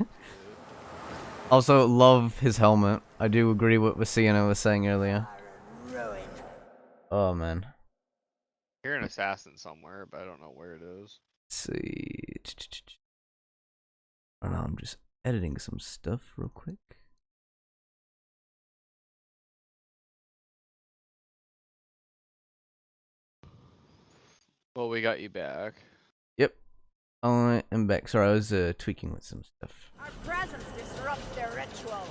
Speaker 2: Also, love his helmet. I do agree with what Sienna was saying earlier.
Speaker 6: Ruin.
Speaker 2: Oh man.
Speaker 1: hear an assassin somewhere, but I don't know where it is.
Speaker 2: Let's see. I don't know, I'm just editing some stuff real quick.
Speaker 1: Well, we got you back.
Speaker 2: Yep. I am back. Sorry, I was tweaking with some stuff.
Speaker 3: Our presence disrupts their ritual.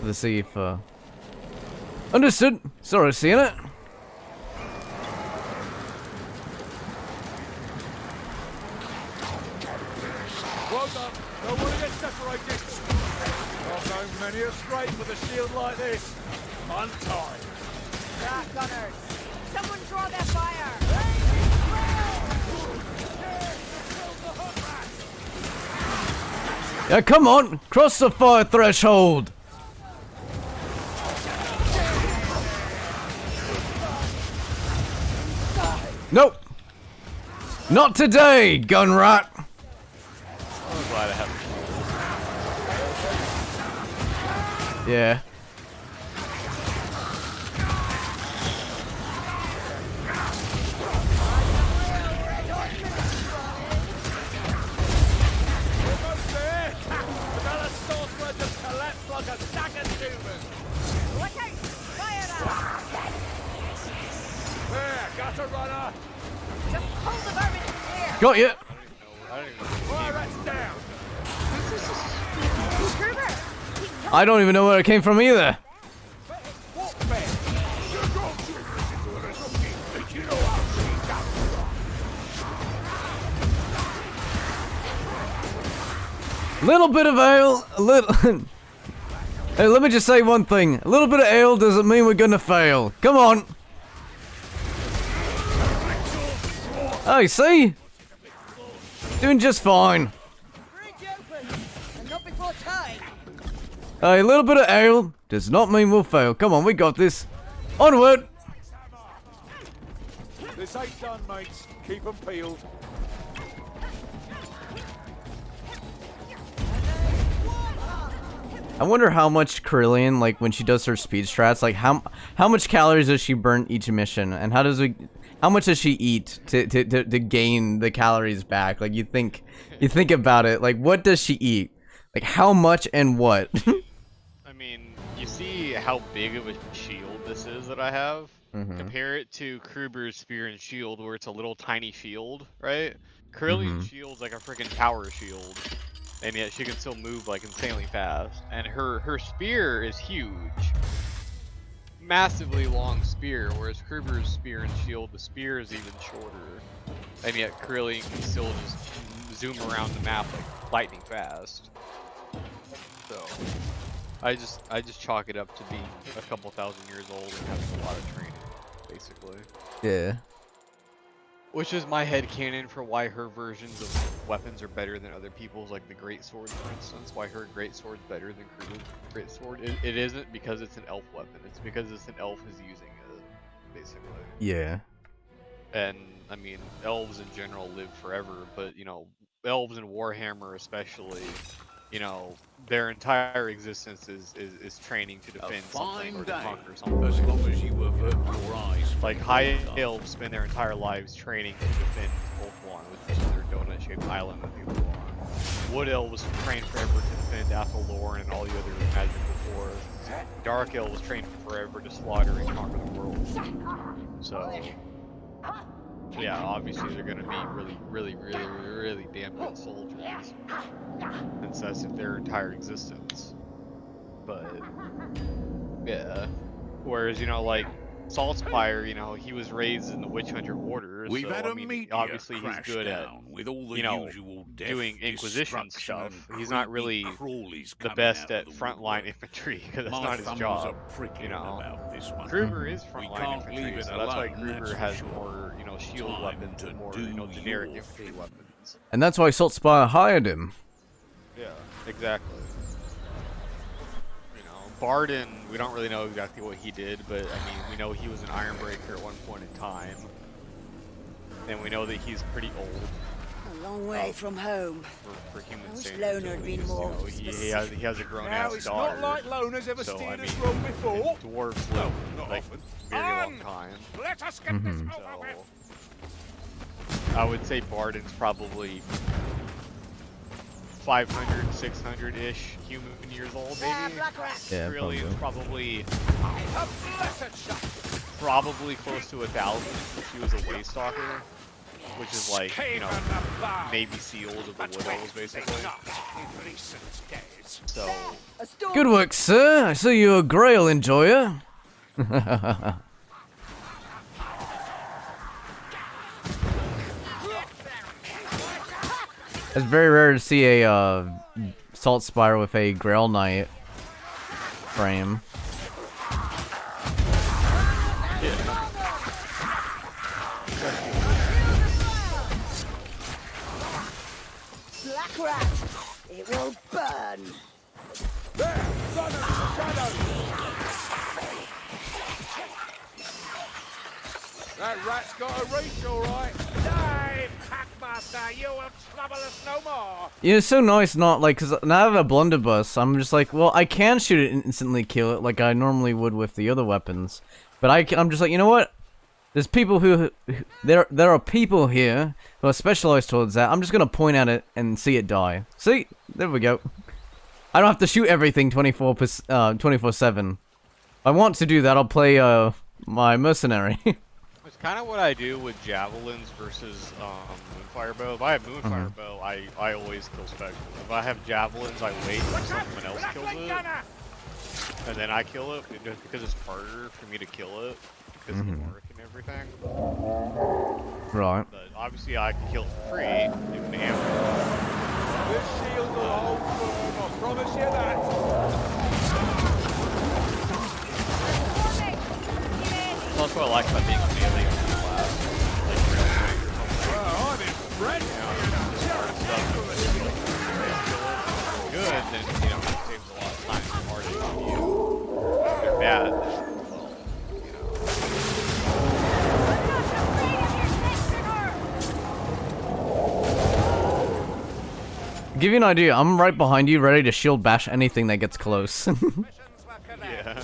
Speaker 2: Let's see if understood. Sorry, seeing it.
Speaker 4: Well done. Don't want to get separated. Not known many a scrape with a shield like this. Fun time.
Speaker 3: Rat gunners. Someone draw their fire.
Speaker 2: Yeah, come on, cross the fire threshold. Nope. Not today, gun rat.
Speaker 1: I'm glad I have.
Speaker 2: Yeah. Got you.
Speaker 1: I don't even know
Speaker 4: Fire rats down!
Speaker 2: I don't even know where it came from either.
Speaker 4: Walk back! You don't do this into a little kid. You know how she's done.
Speaker 2: Little bit of ale, a little. Hey, let me just say one thing. A little bit of ale doesn't mean we're gonna fail. Come on. Oh, see? Doing just fine.
Speaker 6: Bridge open, and not before time.
Speaker 2: Hey, a little bit of ale does not mean we'll fail. Come on, we got this. Onward.
Speaker 4: This ain't done, mates. Keep 'em peeled.
Speaker 2: I wonder how much Carillion, like when she does her speed strats, like how much calories does she burn each mission, and how much does she eat to gain the calories back? Like you think about it, like what does she eat? Like how much and what?
Speaker 1: I mean, you see how big of a shield this is that I have? Compare it to Kruber's spear and shield, where it's a little tiny shield, right? Carillion's shield's like a freaking tower shield, and yet she can still move like insanely fast. And her spear is huge, massively long spear, whereas Kruber's spear and shield, the spear is even shorter, and yet Carillion can still just zoom around the map like lightning fast. So I just chalk it up to being a couple thousand years old and having a lot of training, basically.
Speaker 2: Yeah.
Speaker 1: Which is my headcanon for why her versions of weapons are better than other people's, like the great sword, for instance. Why her great sword's better than Kruger's great sword. It isn't because it's an elf weapon. It's because it's an elf who's using it, basically.
Speaker 2: Yeah.
Speaker 1: And I mean, elves in general live forever, but you know, elves in Warhammer especially, you know, their entire existence is training to defend something or to conquer something.
Speaker 5: As long as you avert your eyes.
Speaker 1: Like high elves spend their entire lives training to defend Ulthuan, which is their donut-shaped island that they live on. Wood elves train forever to defend Athelorn and all the other magical forests. Dark elves train forever to slaughter and conquer the world. So yeah, obviously they're gonna be really damn good soldiers, since that's their entire existence. But yeah, whereas you know, like Saltspire, you know, he was raised in the Witch Hunter Order,
Speaker 5: We've
Speaker 1: so
Speaker 5: had
Speaker 1: I
Speaker 5: a
Speaker 1: mean,
Speaker 5: meteor
Speaker 1: obviously he's
Speaker 5: crash
Speaker 1: good at,
Speaker 5: down with all the
Speaker 1: you know,
Speaker 5: usual death,
Speaker 1: doing Inquisition
Speaker 5: destruction,
Speaker 1: stuff.
Speaker 5: and
Speaker 1: He's not
Speaker 5: creepy
Speaker 1: really
Speaker 5: crawlies
Speaker 1: the
Speaker 5: coming
Speaker 1: best
Speaker 5: out
Speaker 1: at
Speaker 5: of the
Speaker 1: frontline
Speaker 5: woodwork.
Speaker 1: infantry, because that's
Speaker 5: My
Speaker 1: not his
Speaker 5: thumbs
Speaker 1: job.
Speaker 5: are prickling
Speaker 1: You know,
Speaker 5: about this one.
Speaker 1: Kruger is
Speaker 5: We
Speaker 1: frontline
Speaker 5: can't leave
Speaker 1: infantry,
Speaker 5: it
Speaker 1: so that's why
Speaker 5: alone, that's
Speaker 1: Kruger
Speaker 5: for
Speaker 1: has
Speaker 5: sure.
Speaker 1: more, you know, shield
Speaker 5: Time
Speaker 1: weapons
Speaker 5: to
Speaker 1: and more,
Speaker 5: do
Speaker 1: you know, generic
Speaker 5: your
Speaker 1: infantry
Speaker 5: thing.
Speaker 1: weapons.
Speaker 2: And that's why Saltspire hired him.
Speaker 1: Yeah, exactly. You know, Barden, we don't really know exactly what he did, but I mean, we know he was an Ironbreaker at one point in time. And we know that he's pretty old
Speaker 6: A long way from home.
Speaker 1: for human
Speaker 6: I wish
Speaker 1: standards.
Speaker 6: Loner
Speaker 1: at
Speaker 6: had been
Speaker 1: least, you
Speaker 6: more
Speaker 1: know, he has a grown
Speaker 4: Now,
Speaker 1: ass
Speaker 4: it's
Speaker 1: daughter.
Speaker 4: not like Loner's ever
Speaker 1: So, I
Speaker 4: steered us
Speaker 1: mean,
Speaker 4: wrong before.
Speaker 1: Dwarves
Speaker 4: No,
Speaker 1: live
Speaker 4: not
Speaker 1: like
Speaker 4: often.
Speaker 1: very long
Speaker 4: On!
Speaker 1: time.
Speaker 4: Let us get this
Speaker 1: So
Speaker 4: over with.
Speaker 1: I would say Barden's probably 500, 600-ish human years old,
Speaker 6: Ah,
Speaker 1: maybe.
Speaker 6: black rat.
Speaker 2: Yeah,
Speaker 1: Carilion's probably
Speaker 4: A blessed shot.
Speaker 1: close to 1,000 if she was a Waystalker, which is like, you know,
Speaker 4: Cave and the bow.
Speaker 1: Navy SEALs of the
Speaker 4: But
Speaker 1: Wood
Speaker 4: wait,
Speaker 1: Elves, basically.
Speaker 4: not in recent days.
Speaker 1: So,
Speaker 6: A storm.
Speaker 2: Good work, sir. I see you're a Grail enjoyer. It's very rare to see a Saltspire with a Grail Knight frame.
Speaker 6: Black rat. It will burn.
Speaker 4: There, run into the shadows. That rat's got a reach, all right. Die, Packmaster. You will trouble us no more.
Speaker 2: Yeah, it's so nice not like, cause now I have a blunderbuss, I'm just like, well, I can shoot it and instantly kill it like I normally would with the other weapons, but I'm just like, you know what? There's people there are people here who are specialized towards that. I'm just gonna point at it and see it die. See, there we go. I don't have to shoot everything 24/7. If I want to do that, I'll play my mercenary.
Speaker 1: it's kind of what I do with javelins versus moonfire bow. If I have moonfire bow, I always kill special. If I have javelins, I wait until someone else kills it, and then I kill it, just because it's harder for me to kill it because of the mark and everything.
Speaker 2: Right.
Speaker 1: But obviously, I can kill it for free if the ammo.
Speaker 4: This shield will hold firm, I promise you that.
Speaker 1: That's what I like about being a melee class.
Speaker 4: Well, I'm impressed.
Speaker 1: Good, then it saves a lot of time and heartache on you. If they're bad, then well,
Speaker 2: Give you an idea. I'm right behind you, ready to shield bash anything that gets close.
Speaker 1: yeah.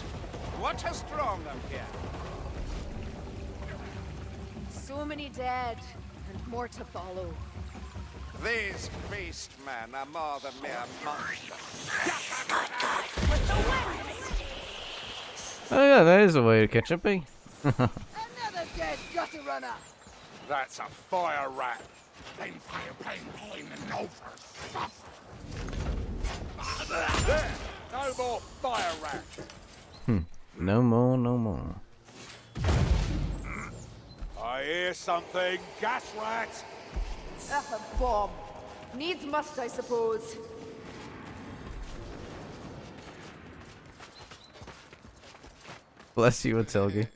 Speaker 7: What has drawn them here?
Speaker 3: So many dead, and more to follow.
Speaker 7: These beast men are more than mere monsters.
Speaker 2: Oh yeah, that is a way to catch up, eh?
Speaker 6: Another dead gutter runner.
Speaker 7: That's a fire rat.
Speaker 4: There, no more fire rat.
Speaker 2: No more, no more.
Speaker 4: I hear something, gas rat.
Speaker 3: A bomb. Needs must, I suppose.
Speaker 2: Bless you, Otelgi.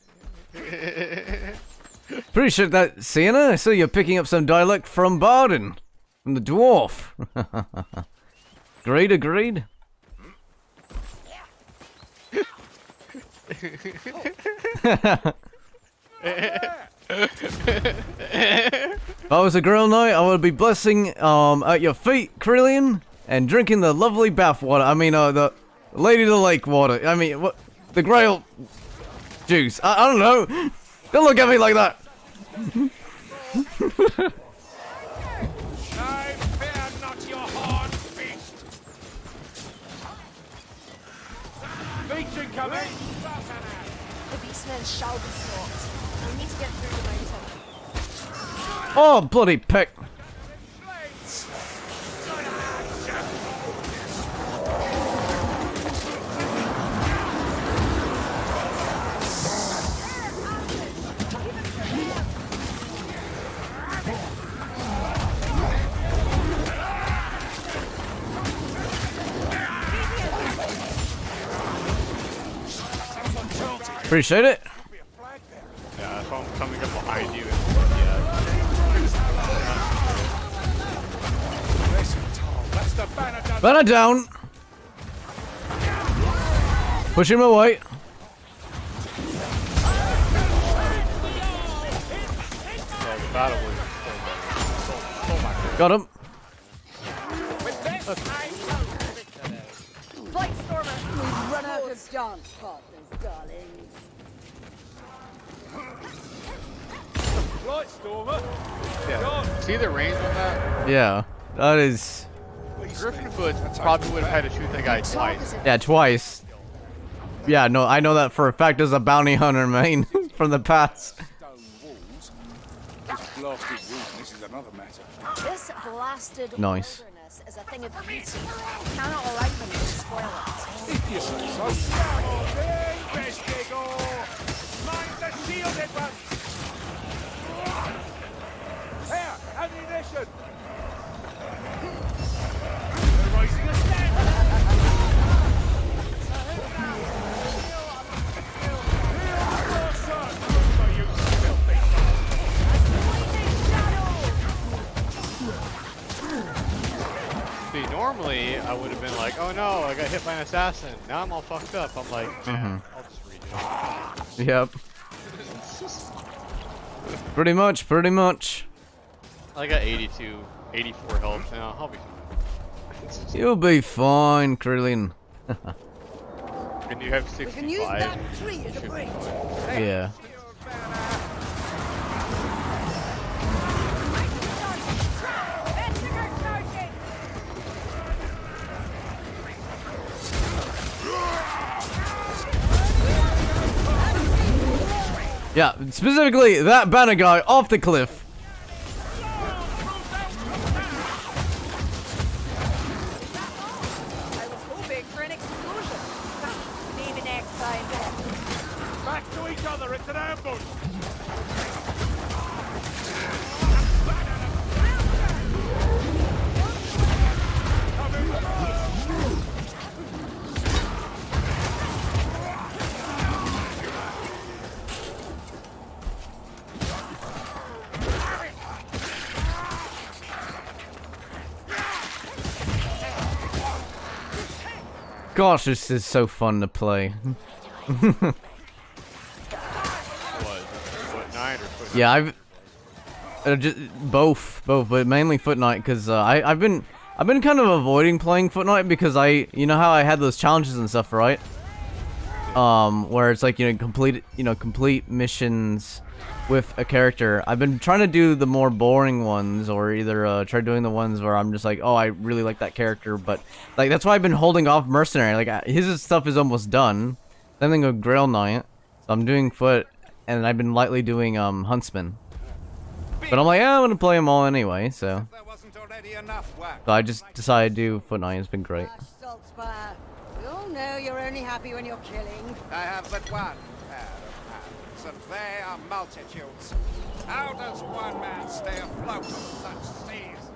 Speaker 2: Appreciate that, Sienna. I saw you're picking up some dialect from Barden. From the dwarf. Agreed, agreed. If I was a girl now, I would be blessing at your feet, Krillian, and drinking the lovely bath water. I mean, the Lady of the Lake water. I mean, what? The Grail juice. I don't know. Don't look at me like that.
Speaker 7: I fear not your horned beast.
Speaker 4: Beach incoming.
Speaker 3: The beastmen shall be stopped. We need to get through the mountain.
Speaker 2: Oh, bloody pick. Appreciate it.
Speaker 1: Yeah, if I'm coming up behind you,
Speaker 2: Banner down. Push him away.
Speaker 1: yeah, the battle was so much.
Speaker 2: Got him.
Speaker 3: Flight Stormer!
Speaker 6: We've run out of dance partners, darlings.
Speaker 4: Light stormer.
Speaker 1: Yeah. See the range on that?
Speaker 2: Yeah, that is.
Speaker 1: Griffinfoot probably would have had to shoot that guy twice.
Speaker 2: Yeah, twice. Yeah, no, I know that for a fact as a bounty hunter, man, from the past.
Speaker 7: Stone walls. This blasted wilderness is another matter.
Speaker 3: This blasted
Speaker 2: Nice.
Speaker 3: wilderness is a thing of beauty. Cannot allow them to spoil it.
Speaker 7: If you say so.
Speaker 4: Mind the shielded ones. Here, ammunition. They're raising a stand.
Speaker 1: See, normally I would have been like, oh no, I got hit by an assassin. Now I'm all fucked up. I'm like, man, I'll just redo it.
Speaker 2: Yep. Pretty much, pretty much.
Speaker 1: I got 82, 84 health now. I'll be fine.
Speaker 2: You'll be fine, Krillin.
Speaker 1: And you have
Speaker 6: We can use that
Speaker 1: 65.
Speaker 6: tree as a bridge.
Speaker 2: Yeah. Yeah, specifically that banner guy off the cliff.
Speaker 3: I was hoping for an explosion. Maybe next time.
Speaker 4: Back to each other, it's an ambush!
Speaker 2: Gosh, this is so fun to play.
Speaker 1: What? Foot Knight or Foot
Speaker 2: Yeah, I've just both, but mainly Foot Knight because I've been kind of avoiding playing Foot Knight because you know how I had those challenges and stuff, right? Where it's like complete missions with a character. I've been trying to do the more boring ones, or either try doing the ones where I'm just like, oh, I really like that character, but like that's why I've been holding off Mercenary. Like his stuff is almost done. Same thing with Grail Knight. So I'm doing Foot, and I've been lightly doing Huntsman. But I'm like, yeah, I'm gonna play them all anyway. So
Speaker 7: There wasn't already enough work.
Speaker 2: I just decided to do Foot Knight. It's been great.
Speaker 6: Gosh, Saltspire. We all know you're only happy when you're killing.
Speaker 7: I have but one pair of hands, and they are multitudes. How does one man stay afloat on such seas?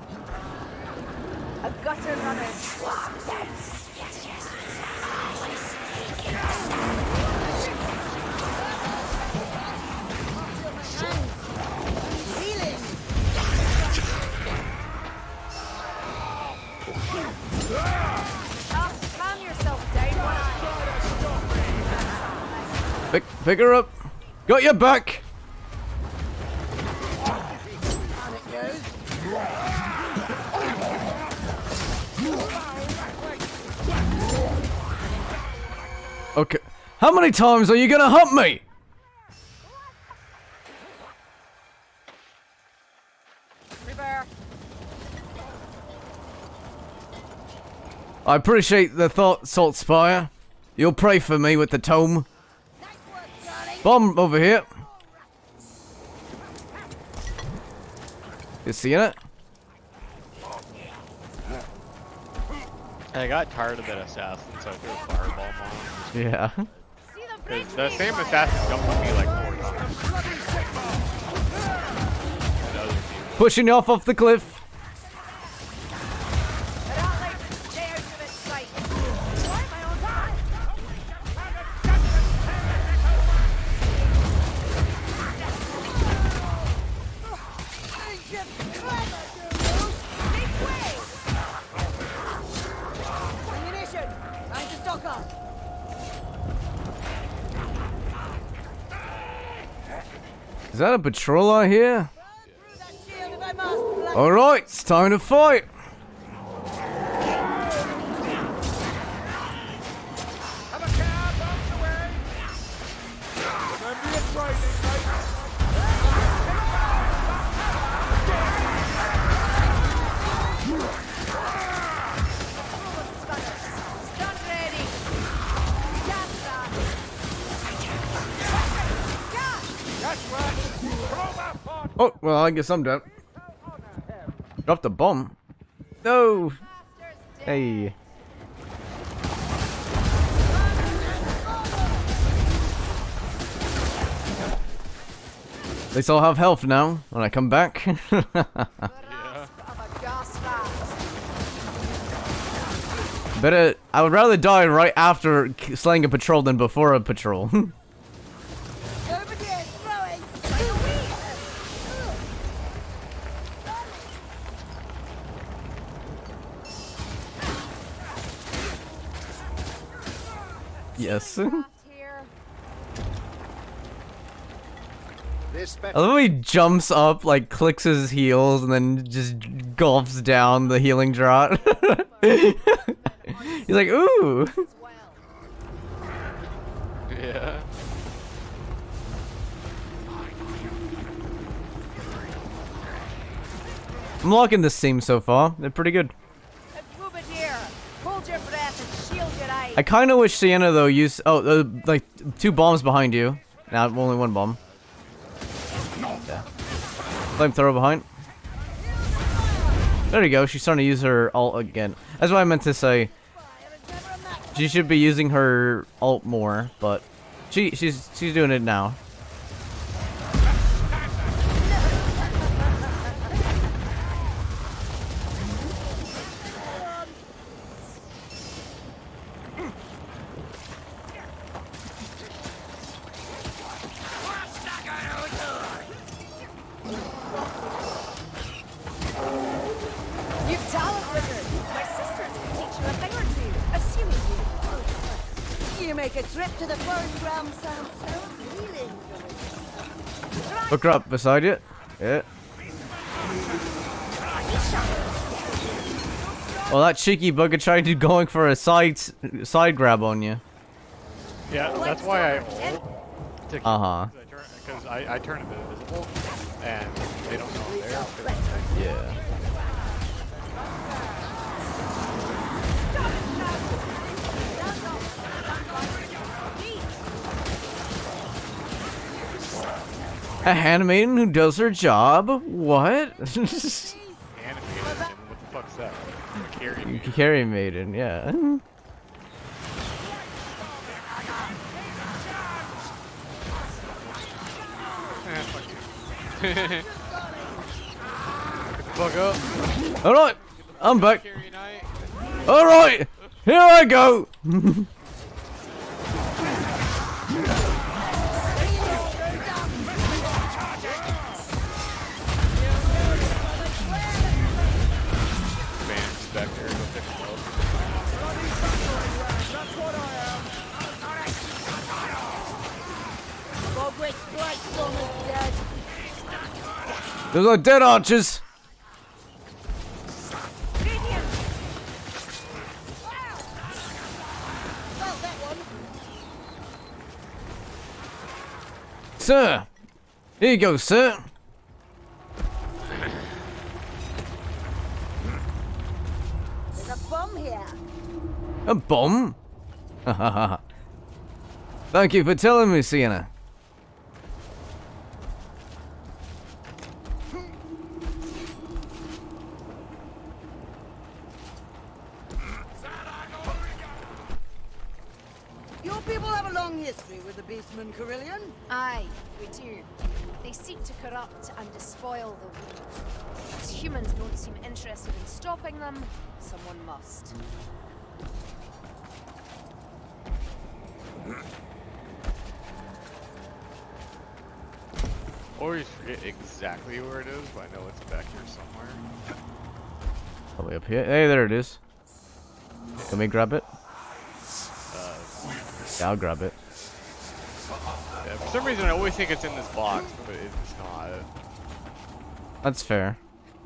Speaker 3: A gutter runner.
Speaker 6: Healing.
Speaker 3: Calm yourself down, one
Speaker 2: Pick her up. Got your back.
Speaker 6: On it goes.
Speaker 2: Okay. How many times are you gonna hump me?
Speaker 3: Repair.
Speaker 2: I appreciate the thought, Saltspire. You'll pray for me with the tome.
Speaker 6: Nice work, darling.
Speaker 2: Bomb over here. You seeing it?
Speaker 1: I got tired of that assassin, so I threw a fireball on him.
Speaker 2: Yeah.
Speaker 3: See the bridge
Speaker 1: 'Cause the
Speaker 3: being
Speaker 1: same
Speaker 3: built?
Speaker 1: assassin jumped on me like 4 times. The other team.
Speaker 2: Pushing you off the cliff.
Speaker 3: But I'll like stay out of its sight. Why am I on time? Make way!
Speaker 6: Ammunition. Time to stock up.
Speaker 2: Is that a patrol out here?
Speaker 6: Through that shield if I must. Like
Speaker 2: Alright, it's time to fight.
Speaker 4: Have a cab on the way! Remember your training, mate!
Speaker 3: Stand ready. Gas that.
Speaker 4: That's right! Throw that pot!
Speaker 2: Oh, well, I guess I'm done. Dropped a bomb. No. Hey. At least I'll have health now when I come back.
Speaker 3: The rasp of a gas rat.
Speaker 2: Better. I would rather die right after slaying a patrol than before a patrol.
Speaker 6: over there, throwing.
Speaker 3: Like a weed.
Speaker 2: Yes.
Speaker 3: Left here.
Speaker 7: This
Speaker 2: I
Speaker 7: better
Speaker 2: love how he jumps up, like clicks his heels, and then just gulps down the healing draught. He's like, ooh.
Speaker 3: As well.
Speaker 1: Yeah.
Speaker 2: I'm liking this team so far. They're pretty good.
Speaker 3: A Boubadir. Hold your breath and shield your eyes.
Speaker 2: I kind of wish Sienna though used like 2 bombs behind you. Now only 1 bomb. Flamethrower behind. There you go. She's starting to use her ult again. That's what I meant to say. She should be using her ult more, but she's doing it now.
Speaker 3: You've talent, wizard. My sisters can teach you a thing or two, assuming you.
Speaker 6: You make a trip to the forest realm sound so appealing.
Speaker 2: Hook her up beside you. Yeah. Well, that cheeky bugger tried to going for a side grab on you.
Speaker 1: Yeah, that's why I ult to keep,
Speaker 2: Uh-huh.
Speaker 1: because I turn invisible, and they don't know I'm there.
Speaker 2: Yeah. A handmaiden who does her job? What?
Speaker 1: Animated, what the fuck's that? Carry me.
Speaker 2: Carry maiden, yeah.
Speaker 1: Fuck up.
Speaker 2: Alright, I'm back.
Speaker 1: Carry night.
Speaker 2: Alright, here I go.
Speaker 1: Van's back there. Go pick him up.
Speaker 6: Bobwick's Blackstone is dead.
Speaker 2: Those are dead archers.
Speaker 6: Felt that one.
Speaker 2: Sir, here you go, sir.
Speaker 6: There's a bomb here.
Speaker 2: A bomb? Thank you for telling me, Sienna.
Speaker 6: Your people have a long history with the beastmen, Carillion.
Speaker 3: Aye, we do. They seek to corrupt and despoil the weak. As humans don't seem interested in stopping them, someone must.
Speaker 1: Always forget exactly where it is, but I know it's back here somewhere.
Speaker 2: Probably up here. Hey, there it is. Can we grab it? Yeah, I'll grab it.
Speaker 1: Yeah, for some reason, I always think it's in this box, but it's not.
Speaker 2: That's fair.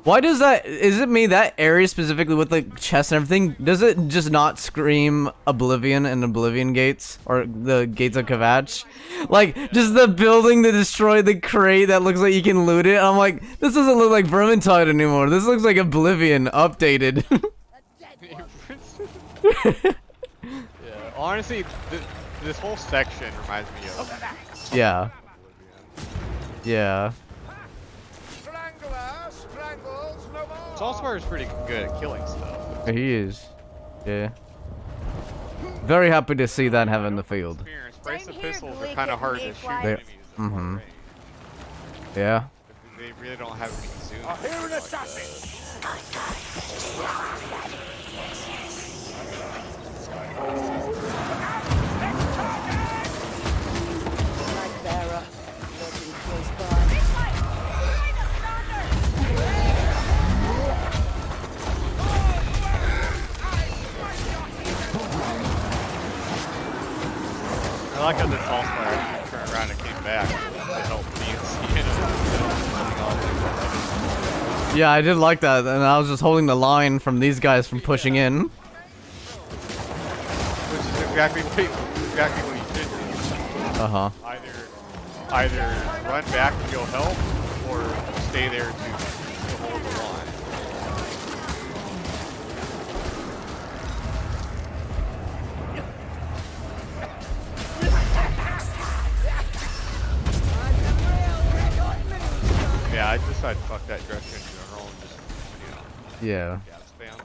Speaker 2: Why does that? Is it me, that area specifically with the chest and everything? Does it just not scream Oblivion and Oblivion gates or the gates of Kvatch? Like just the building that destroyed the crate that looks like you can loot it. I'm like, this doesn't look like Vermintide anymore. This looks like Oblivion updated.
Speaker 1: Yeah, honestly, this whole section reminds me of.
Speaker 2: Yeah. Yeah.
Speaker 7: Strangler, strangles, no more.
Speaker 1: Saltzpyre is pretty good at killing stuff.
Speaker 2: He is. Yeah. Very happy to see that have in the field.
Speaker 1: Experience. Brace
Speaker 3: Down
Speaker 1: of
Speaker 3: here,
Speaker 1: pistols are
Speaker 3: Blake
Speaker 1: kind of
Speaker 3: and
Speaker 1: hard to shoot
Speaker 3: Mayfly.
Speaker 1: enemies.
Speaker 2: Mhm.
Speaker 1: at long range.
Speaker 2: Yeah.
Speaker 1: They really don't have any zoom.
Speaker 7: I hear an
Speaker 1: like
Speaker 7: assassin.
Speaker 6: Nightbearer. Lurking close by.
Speaker 1: I like how the Saltzpyre turned around and came back to help me and Sienna.
Speaker 2: Yeah, I did like that, and I was just holding the line from these guys from pushing in.
Speaker 1: Which is exactly what you should do.
Speaker 2: Uh-huh.
Speaker 1: Either run back to go help, or stay there to hold the line. Yeah, I just had
Speaker 2: Yeah.
Speaker 1: Spam.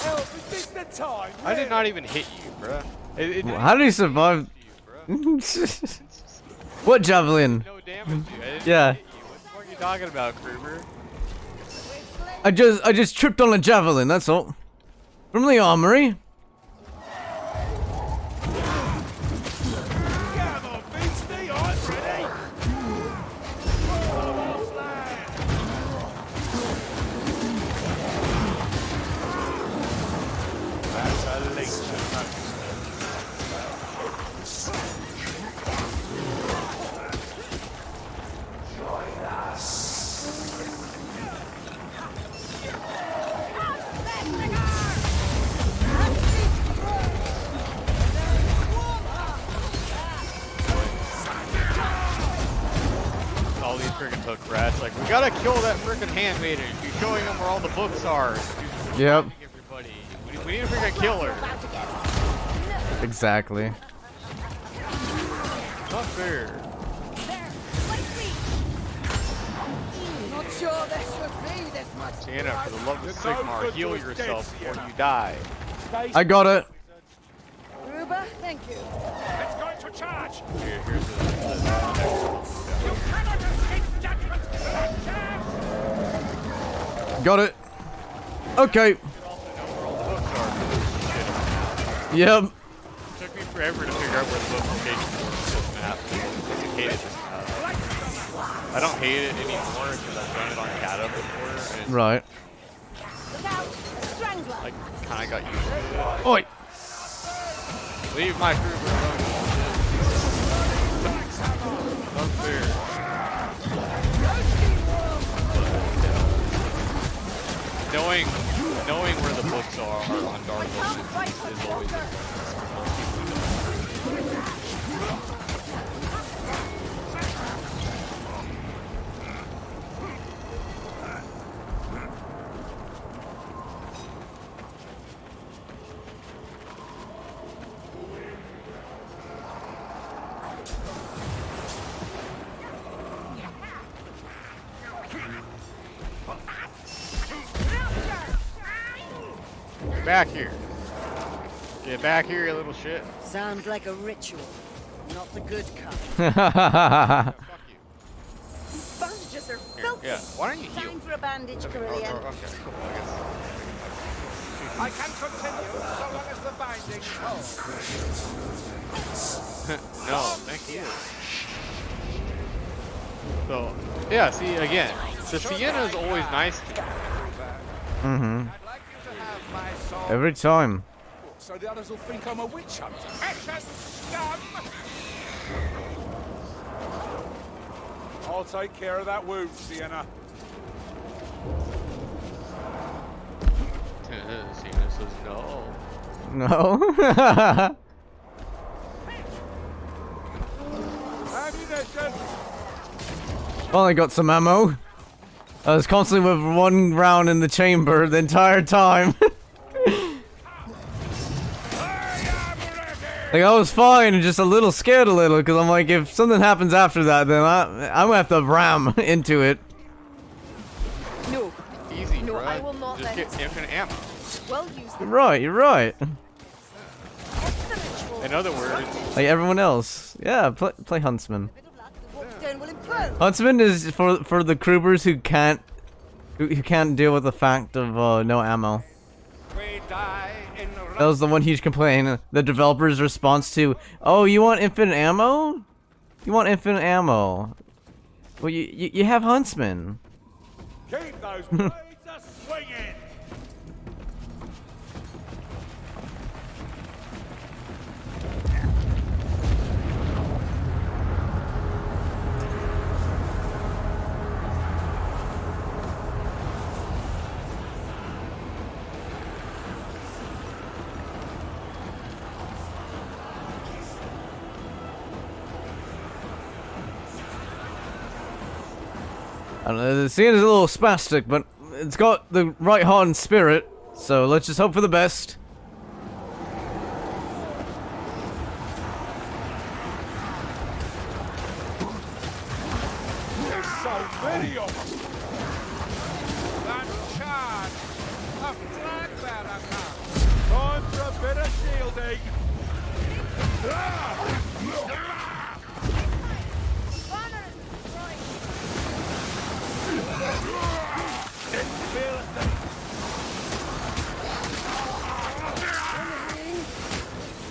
Speaker 4: Help, is this the time?
Speaker 1: I did not even hit you, bruh.
Speaker 2: How did he survive? What javelin?
Speaker 1: No damage, dude. I didn't
Speaker 2: Yeah.
Speaker 1: hit you. What the fuck are you talking about, Kruber?
Speaker 2: I just tripped on a javelin, that's all. From the armory.
Speaker 4: Come on, beastie, I'm ready. That's a leech.
Speaker 1: All these friggin' hook rats. Like, we gotta kill that friggin' handmaiden. She's showing them where all the books are. She's
Speaker 2: Yep.
Speaker 1: everybody. We need to friggin' kill her.
Speaker 2: Exactly.
Speaker 1: Not fair.
Speaker 6: Not sure there should be this much.
Speaker 1: Sienna, for the love of
Speaker 4: You're no
Speaker 1: Sigmar,
Speaker 4: good
Speaker 1: heal
Speaker 4: to us
Speaker 1: yourself
Speaker 4: dead,
Speaker 1: before
Speaker 4: Sienna.
Speaker 1: you die.
Speaker 2: I got it.
Speaker 6: Gruber, thank you.
Speaker 4: Let's go to charge.
Speaker 1: Here's the
Speaker 4: You cannot escape judgment.
Speaker 2: Got it. Okay.
Speaker 1: books are.
Speaker 2: Yep.
Speaker 1: It took me forever to figure out where the book location was on this map. I hated this map. I don't hate it anymore because I've done it on Kata before, and it's
Speaker 2: Right.
Speaker 6: Look out, a strangler.
Speaker 1: like kind of got used to it.
Speaker 2: Oi.
Speaker 1: Leave my crew alone. Unfair. Knowing where the books are on Dark Ocean is always the best. Most people don't. Get back here. Get back here, you little shit.
Speaker 6: Sounds like a ritual, not the good kind.
Speaker 1: Yeah, fuck you.
Speaker 6: Bandages are
Speaker 1: Here,
Speaker 6: filthy.
Speaker 1: yeah. Why don't you heal?
Speaker 6: Time for a bandage,
Speaker 1: Okay,
Speaker 6: Carillion.
Speaker 1: okay, cool, I guess.
Speaker 7: I can continue so long as the binding holds.
Speaker 1: No, thank you. So, yeah, see, again, the Sienna is always nice to you.
Speaker 2: Mm-hmm.
Speaker 7: I'd like you to have my soul.
Speaker 2: Every time.
Speaker 4: So the others will think I'm a witch hunter.
Speaker 7: Precious scum!
Speaker 4: I'll take care of that wound, Sienna.
Speaker 1: Sienna says no.
Speaker 2: No.
Speaker 4: Ammunition!
Speaker 2: Finally got some ammo. I was constantly with one round in the chamber the entire time. Like, I was fine and just a little scared a little because I'm like, if something happens after that, then I'm gonna have to ram into it.
Speaker 3: No,
Speaker 1: Easy,
Speaker 3: No,
Speaker 1: bruh.
Speaker 3: I will not
Speaker 1: Just
Speaker 3: let
Speaker 1: get
Speaker 3: it.
Speaker 1: infinite ammo.
Speaker 3: we'll use
Speaker 2: You're
Speaker 3: them.
Speaker 2: right, you're right.
Speaker 3: If the ritual
Speaker 1: In other words,
Speaker 2: Like everyone else. Yeah, play Huntsman.
Speaker 6: Bit of luck, the Warpstone will improve.
Speaker 2: Huntsman is for the Krubers who can't deal with the fact of no ammo.
Speaker 7: We die in
Speaker 2: That was the one huge complaint. The developer's response to, "Oh, you want infinite ammo? You want infinite ammo? Well, you have Huntsman."
Speaker 4: Keep those blades a-swinging!
Speaker 2: I don't know, the scene is a little spastic, but it's got the right heart and spirit, so let's just hope for the best.
Speaker 4: There's so many of them!
Speaker 7: that Flag bearer come.
Speaker 4: Time for a bit of shielding.
Speaker 3: Banner is destroyed.
Speaker 4: Feel it.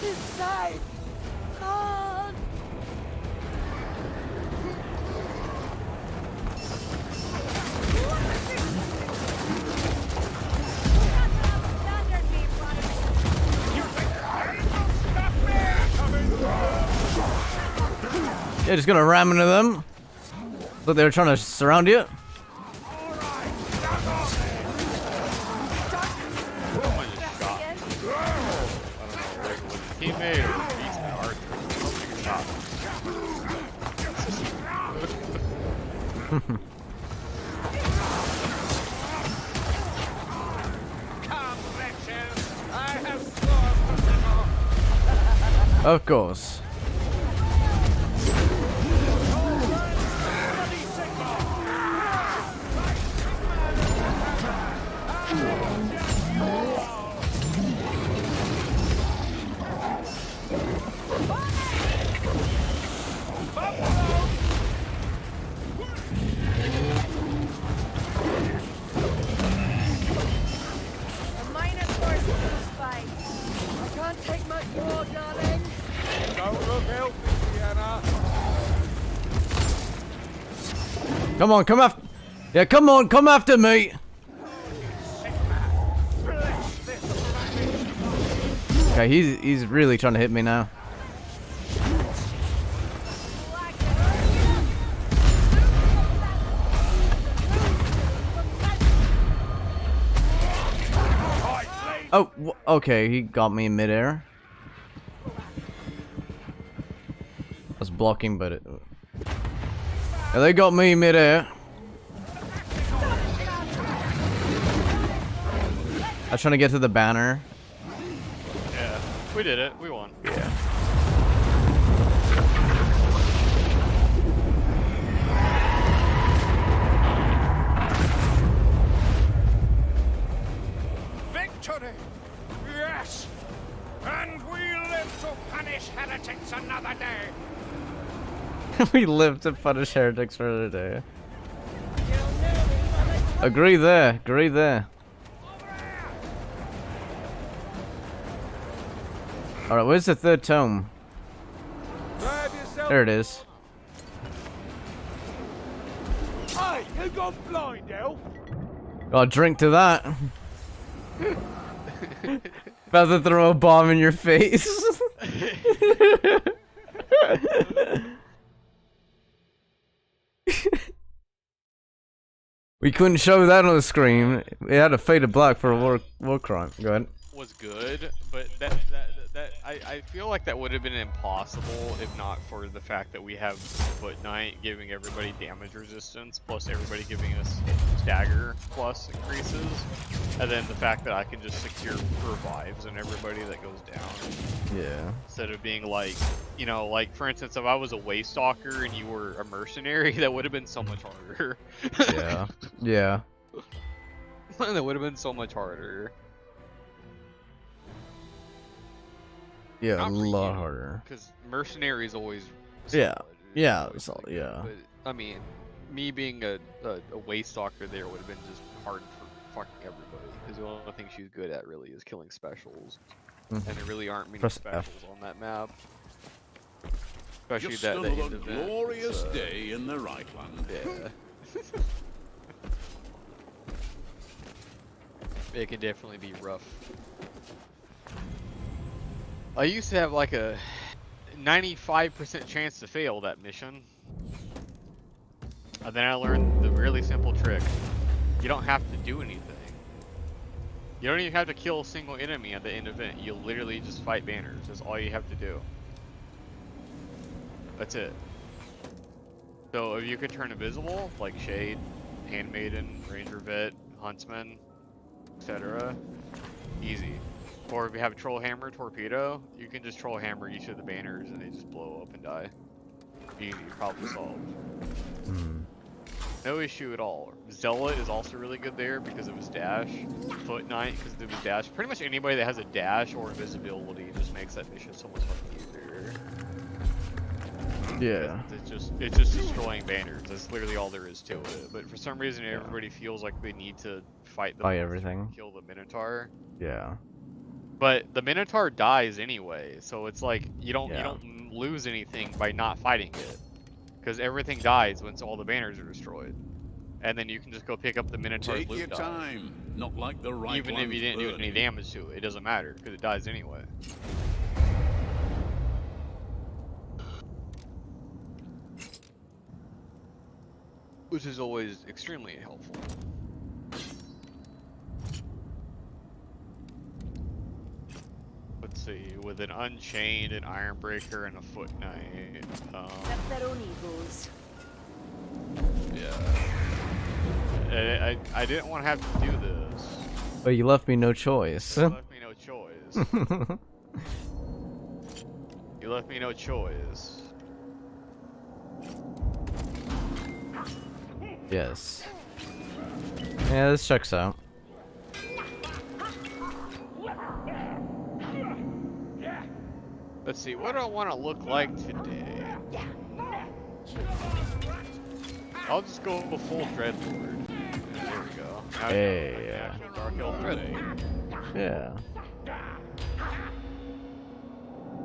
Speaker 6: Inside! God!
Speaker 3: Standard me,
Speaker 2: Yeah, just gonna ram into them. Look, they were trying to surround you.
Speaker 1: Someone just shot. I don't know, like, was it a teammate or a beast at archer? Something shot.
Speaker 7: Come, wretches. I have scores to settle.
Speaker 2: Of course.
Speaker 3: The minor force close by.
Speaker 6: I can't take much more, darling.
Speaker 4: Don't look healthy, Sienna.
Speaker 2: Come on, come after. Yeah, come on, come after me. Okay, he's really trying to hit me now. Oh, okay, he got me in midair. I was blocking, but it. Yeah, they got me in midair. I was trying to get to the banner.
Speaker 1: Yeah, we did it. We won.
Speaker 2: Yeah.
Speaker 7: Victory! Yes! And we live to punish heretics another day!
Speaker 2: We live to punish heretics for another day. Agree there. Agree there. Alright, where's the third tome?
Speaker 4: Grab yourself.
Speaker 2: There it is.
Speaker 4: Hey, you gone blind, elf?
Speaker 2: I'll drink to that. About to throw a bomb in your face. We couldn't show that on the screen. It had a fade to black for a war crime. Go ahead.
Speaker 1: Was good, but I feel like that would have been impossible if not for the fact that we have Foot Knight giving everybody damage resistance, plus everybody giving us stagger plus increases, and then the fact that I can just secure revives on everybody that goes down.
Speaker 2: Yeah.
Speaker 1: Instead of being like, you know, like for instance, if I was a Waystalker and you were a mercenary, that would have been so much harder.
Speaker 2: Yeah. Yeah.
Speaker 1: That would have been so much harder.
Speaker 2: Yeah,
Speaker 1: Not
Speaker 2: a
Speaker 1: for
Speaker 2: lot
Speaker 1: you,
Speaker 2: harder.
Speaker 1: Because mercenaries always.
Speaker 2: Yeah.
Speaker 1: solid.
Speaker 2: Yeah,
Speaker 1: Always
Speaker 2: solid,
Speaker 1: really
Speaker 2: yeah.
Speaker 1: good. But I mean, me being a Waystalker there would have been just hard for fucking everybody. Because the only thing she's good at really is killing specials, and there really aren't many
Speaker 2: Press
Speaker 1: specials
Speaker 2: F.
Speaker 1: on that map. Especially
Speaker 5: Just
Speaker 1: that
Speaker 5: another
Speaker 1: end event.
Speaker 5: glorious day in the right land.
Speaker 1: Yeah. It can definitely be rough. I used to have like a 95% chance to fail that mission. And then I learned the really simple trick. You don't have to do anything. You don't even have to kill a single enemy at the end event. You literally just fight banners. That's all you have to do. That's it. So if you could turn invisible, like Shade, Handmaiden, Ranger Vet, Huntsman, etc., easy. Or if you have Troll Hammer, Torpedo, you can just Troll Hammer each of the banners and they just blow up and die. Easy, problem solved. No issue at all. Zealot is also really good there because of his dash. Foot Knight because of his dash. Pretty much anybody that has a dash or invisibility just makes that mission so much fucking easier.
Speaker 2: Yeah.
Speaker 1: It's just destroying banners. That's literally all there is to it. But for some reason, everybody feels like they need to fight the monster
Speaker 2: everything.
Speaker 1: to kill the Minotaur.
Speaker 2: Yeah.
Speaker 1: But the Minotaur dies anyway, so it's like you don't
Speaker 2: Yeah.
Speaker 1: lose anything by not fighting it, because everything dies once all the banners are destroyed, and then you can just go pick up the Minotaur's
Speaker 5: Take your
Speaker 1: loot dodge.
Speaker 5: time. Not like the right
Speaker 1: Even if you didn't do any damage to it, it doesn't matter because it dies anyway. Which is always extremely helpful. Let's see, with an Unchained, an Ironbreaker, and a Foot Knight.
Speaker 3: Except their own egos.
Speaker 1: Yeah. I didn't want to have to do this.
Speaker 2: But you left me no choice.
Speaker 1: You left me no choice. You left me no choice.
Speaker 2: Yes. Yeah, this checks out.
Speaker 1: Let's see, what do I want to look like today? I'll just go full Dreadlord. There we go. Now
Speaker 2: Hey, yeah.
Speaker 1: actual Dark Elf Dreadlord.
Speaker 2: Yeah.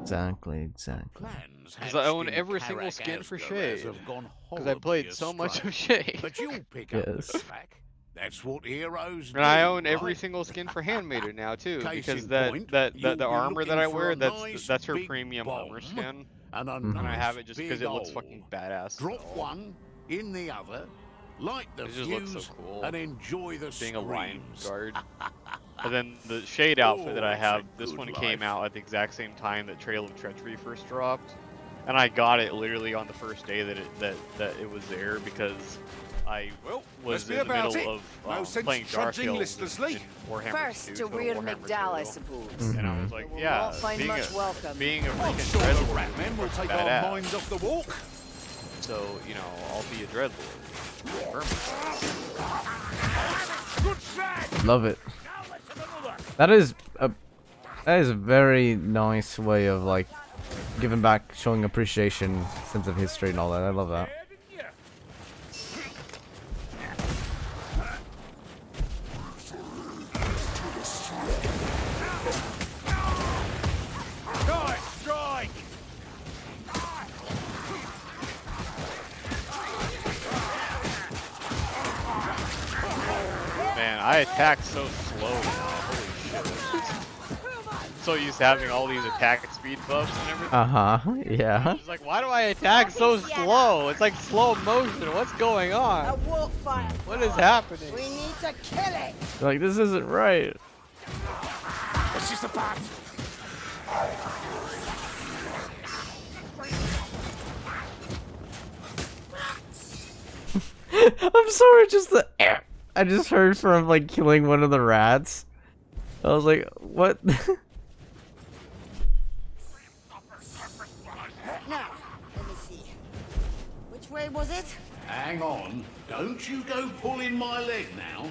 Speaker 2: Exactly.
Speaker 1: Because I own every single skin for Shade. Because I played so much of Shade.
Speaker 5: But you'll pick up
Speaker 2: Yes.
Speaker 5: the slack. That's what heroes do.
Speaker 1: And I own every
Speaker 5: right?
Speaker 1: single skin for Handmaiden now too,
Speaker 5: Case
Speaker 1: because
Speaker 5: in
Speaker 1: that
Speaker 5: point,
Speaker 1: the
Speaker 5: you'll be
Speaker 1: armor that I
Speaker 5: looking for
Speaker 1: wear,
Speaker 5: a
Speaker 1: that's
Speaker 5: nice
Speaker 1: her
Speaker 5: big
Speaker 1: premium armor
Speaker 5: bomb
Speaker 1: skin,
Speaker 5: And, a
Speaker 1: and I
Speaker 5: nice
Speaker 1: have it just because
Speaker 5: big
Speaker 1: it looks
Speaker 5: hole.
Speaker 1: fucking badass.
Speaker 5: Drop
Speaker 1: so
Speaker 5: one in the other, light the
Speaker 1: It just looks so
Speaker 5: fuse,
Speaker 1: cool.
Speaker 5: and enjoy the
Speaker 1: Being a lion
Speaker 5: screams.
Speaker 1: guard. And then the Shade outfit that I
Speaker 5: Oh, it's a
Speaker 1: have, this
Speaker 5: good
Speaker 1: one came
Speaker 5: life.
Speaker 1: out at the exact same time that Trail of Treachery first dropped, and I got it literally on the first day that it was there because I was
Speaker 7: let's be
Speaker 1: in the
Speaker 7: about
Speaker 1: middle
Speaker 7: it.
Speaker 1: of
Speaker 7: No sense
Speaker 1: playing Dark
Speaker 7: trudging
Speaker 1: Elves
Speaker 7: listlessly.
Speaker 1: in Warhammer
Speaker 3: First
Speaker 1: 2,
Speaker 3: to
Speaker 1: Total
Speaker 3: rear
Speaker 1: Warhammer
Speaker 3: McDowell, I
Speaker 1: 2.
Speaker 3: suppose.
Speaker 1: And I was like,
Speaker 3: You will
Speaker 1: yeah,
Speaker 3: not find
Speaker 1: being
Speaker 3: much
Speaker 1: a,
Speaker 3: welcome.
Speaker 1: being a
Speaker 7: I'm
Speaker 1: freaking
Speaker 7: sure the
Speaker 1: Dreadlord
Speaker 7: rat men will
Speaker 1: is
Speaker 7: take
Speaker 1: badass.
Speaker 7: our minds off the walk.
Speaker 1: So, you know, I'll be a Dreadlord. Vermintide.
Speaker 7: Good shag!
Speaker 2: Love it.
Speaker 7: Now let's have another.
Speaker 2: That is a very nice way of like giving back, showing appreciation, sense of history and all that. I love that.
Speaker 7: Yeah, didn't ya? Nice strike!
Speaker 1: Man, I attack so slow now. Holy shit. So used to having all these attack speed buffs and everything.
Speaker 2: Yeah.
Speaker 1: It's like, why do I attack so slow? It's like slow motion. What's going
Speaker 6: A
Speaker 1: on?
Speaker 6: wolf fire.
Speaker 1: What is happening?
Speaker 6: We need to kill it.
Speaker 2: Like this isn't right.
Speaker 7: It's just a bat.
Speaker 2: I'm sorry, just the I just heard from like killing one of the rats. I was like, what?
Speaker 6: Now, let me see. Which way was it?
Speaker 5: Hang on. Don't you go pulling my leg now.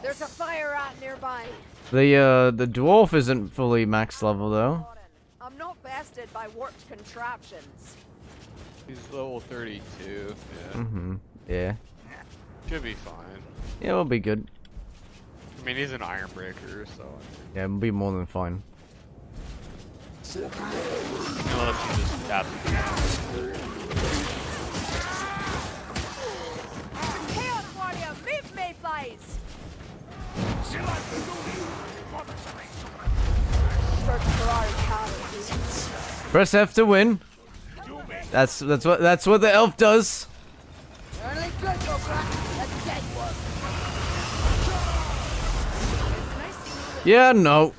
Speaker 3: There's a fire rat nearby.
Speaker 2: The dwarf isn't fully max level though.
Speaker 3: I'm not bested by warped contraptions.
Speaker 1: He's level 32. Yeah.
Speaker 2: Yeah.
Speaker 1: Should be fine.
Speaker 2: Yeah, it'll be good.
Speaker 1: I mean, he's an Ironbreaker, so.
Speaker 2: Yeah, it'll be more than fine.
Speaker 1: Unless you just tap him.
Speaker 3: Chaos Warrior, move me, please! Search for our cowards.
Speaker 2: Press F to win. That's what the elf does.
Speaker 6: You're only good, Ogre. A dead one.
Speaker 2: Yeah, no.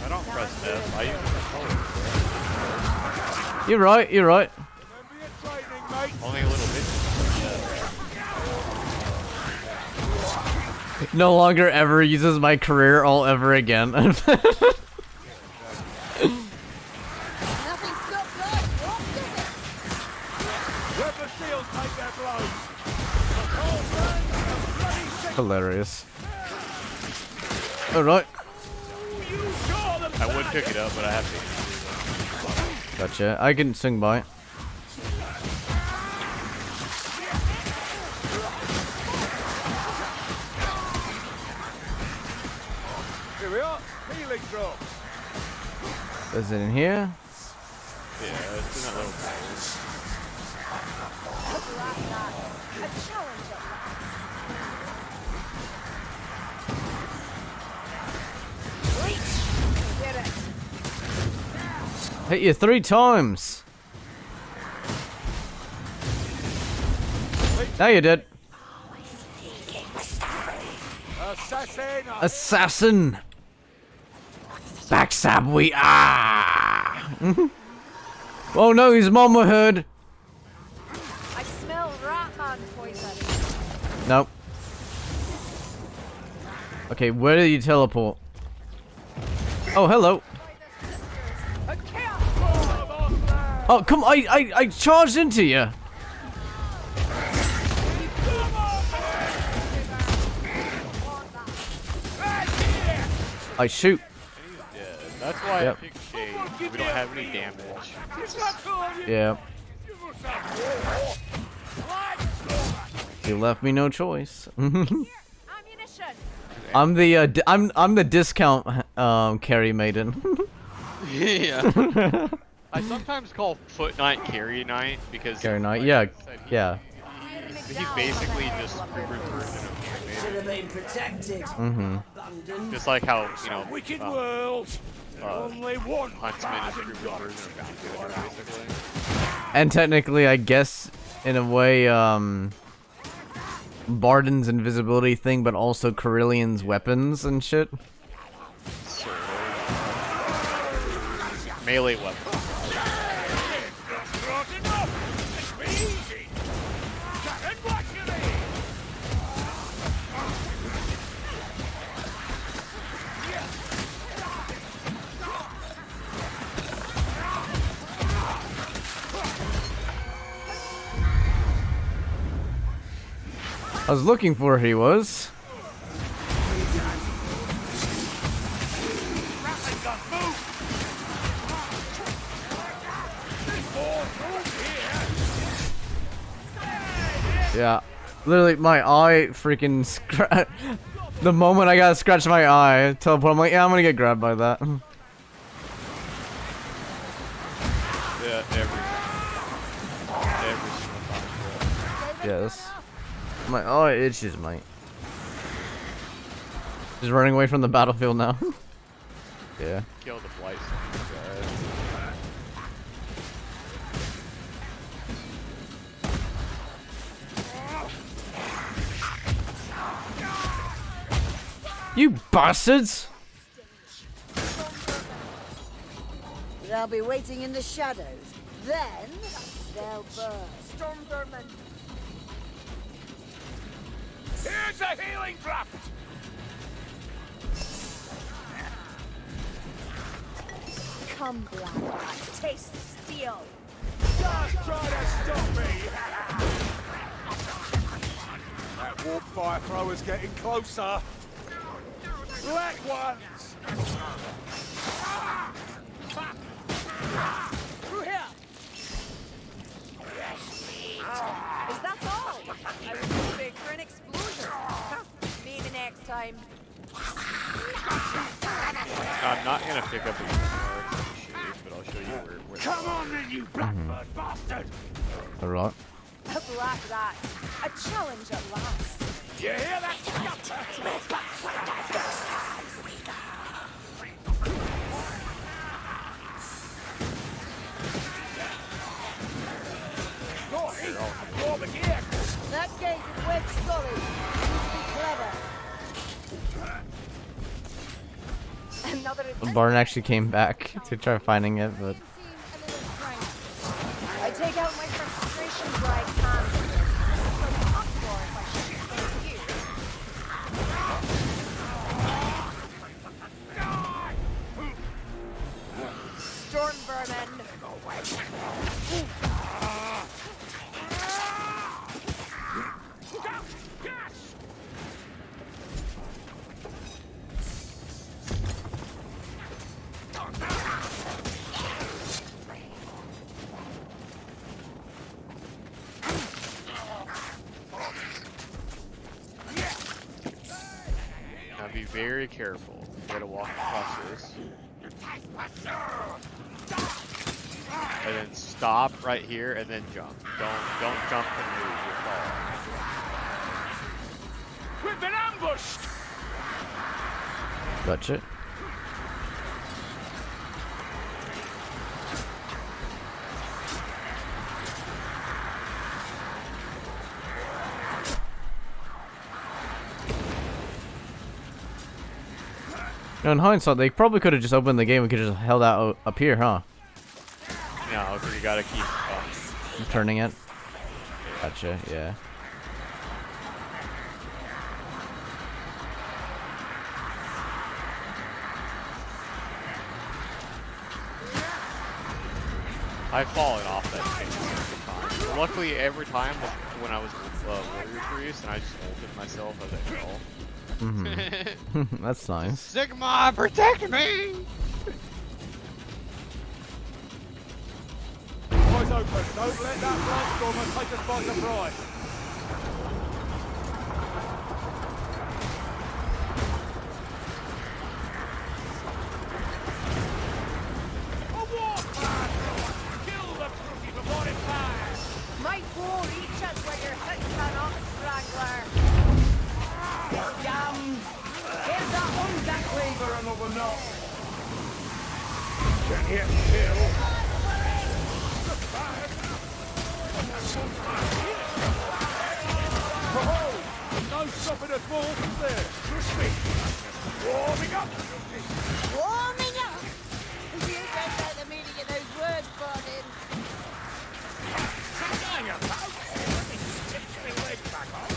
Speaker 1: I don't press F. I use the controller.
Speaker 2: You're right. You're right.
Speaker 7: Remember your training, mate.
Speaker 1: Only a little bit.
Speaker 2: No longer ever uses my career all ever again.
Speaker 6: Nothing's got blood. What is it?
Speaker 7: Let the shield take their blows.
Speaker 2: Hilarious. Alright.
Speaker 1: I would pick it up, but I have to.
Speaker 2: Gotcha. I can swing by.
Speaker 4: Here we are. Healing drop.
Speaker 2: Is it in here?
Speaker 1: Yeah, it's in that little bag.
Speaker 3: A challenge at last. Reach! Get it.
Speaker 2: Hit you 3 times. Now you're dead.
Speaker 4: Assassin.
Speaker 2: Assassin. Backstab we Oh no, his mama heard.
Speaker 3: I smell rat-man poison.
Speaker 2: Nope. Okay, where do you teleport? Oh, hello.
Speaker 3: A cat!
Speaker 2: Oh, come on, I charged into you. I shoot.
Speaker 1: Yeah, that's why
Speaker 2: Yep.
Speaker 1: I picked Shade. We don't have any damage.
Speaker 2: Yeah. You left me no choice.
Speaker 3: Ammunition!
Speaker 2: I'm the discount carry maiden.
Speaker 1: Yeah. I sometimes call Foot Knight Carry Knight because
Speaker 2: Carry Knight,
Speaker 1: like
Speaker 2: yeah,
Speaker 1: I said,
Speaker 2: yeah.
Speaker 1: He's basically just Ruben's version of
Speaker 6: Should have been protected.
Speaker 2: Mm-hmm.
Speaker 6: Abandoned.
Speaker 1: just like how
Speaker 4: Wicked world.
Speaker 1: uh,
Speaker 4: Only one
Speaker 1: Huntsman is
Speaker 4: bad and
Speaker 1: Ruben's
Speaker 4: got
Speaker 1: version of Bounty Hunter, basically.
Speaker 2: And technically, I guess, in a way, Barden's invisibility thing, but also Carillion's weapons and shit.
Speaker 1: Sort of. Melee weapon.
Speaker 2: I was looking for where he was. Yeah, literally, my eye freaking scratch. The moment I gotta scratch my eye, teleport. I'm like, yeah, I'm gonna get grabbed by that.
Speaker 1: Yeah, every single time.
Speaker 2: Yes. My eye itches, mate. Just running away from the battlefield now. Yeah.
Speaker 1: Kill the Blight.
Speaker 2: You bastards!
Speaker 6: They'll be waiting in the shadows. Then they'll burst.
Speaker 3: Storm vermin.
Speaker 4: Here's a healing draft.
Speaker 3: Come, black. Taste steel.
Speaker 4: Just try to stop me. That warp fire thrower's getting closer. Black ones. Through here.
Speaker 3: Is that all? I was hoping for an explosion. Maybe next time.
Speaker 1: I'm not gonna pick up any more shades, but I'll show you where
Speaker 4: Come on then, you blackbird bastard.
Speaker 2: Alright.
Speaker 3: A black rat. A challenge at last.
Speaker 4: You hear that? You're here. You're the gear.
Speaker 6: That gate is wedged solid. Be clever.
Speaker 3: Another
Speaker 2: Barn actually came back to try finding it, but
Speaker 3: I take out my frustration dry cans. Up for if I should thank you. Storm vermin.
Speaker 1: very careful. You gotta walk across this. And then stop right here and then jump. Don't jump and move, you'll fall.
Speaker 4: We've been ambushed!
Speaker 2: Gotcha. Now, in hindsight, they probably could have just opened the game and could have just held out up here, huh?
Speaker 1: No, because you gotta keep
Speaker 2: Turning it. Gotcha, yeah.
Speaker 1: I've fallen off that thing a bunch of times. Luckily, every time was when I was Warrior Priest, and I just ulted myself as I fell.
Speaker 2: Mm-hmm. That's nice.
Speaker 1: Sigma, protect me!
Speaker 4: Eyes open. Don't let that blightstormer take us by surprise. A war flag! Kill the crookie before it flies!
Speaker 3: Might war reach us where your hit cannot, Strangler.
Speaker 5: Damn! Here's that one that cleaver another knot.
Speaker 4: Can hit kill. Oh, no stopping us more from there. Trust me. Warming up.
Speaker 6: Warming up! You don't know the meaning of those words, Bardin.
Speaker 4: Hang about. Let me stick my leg back on.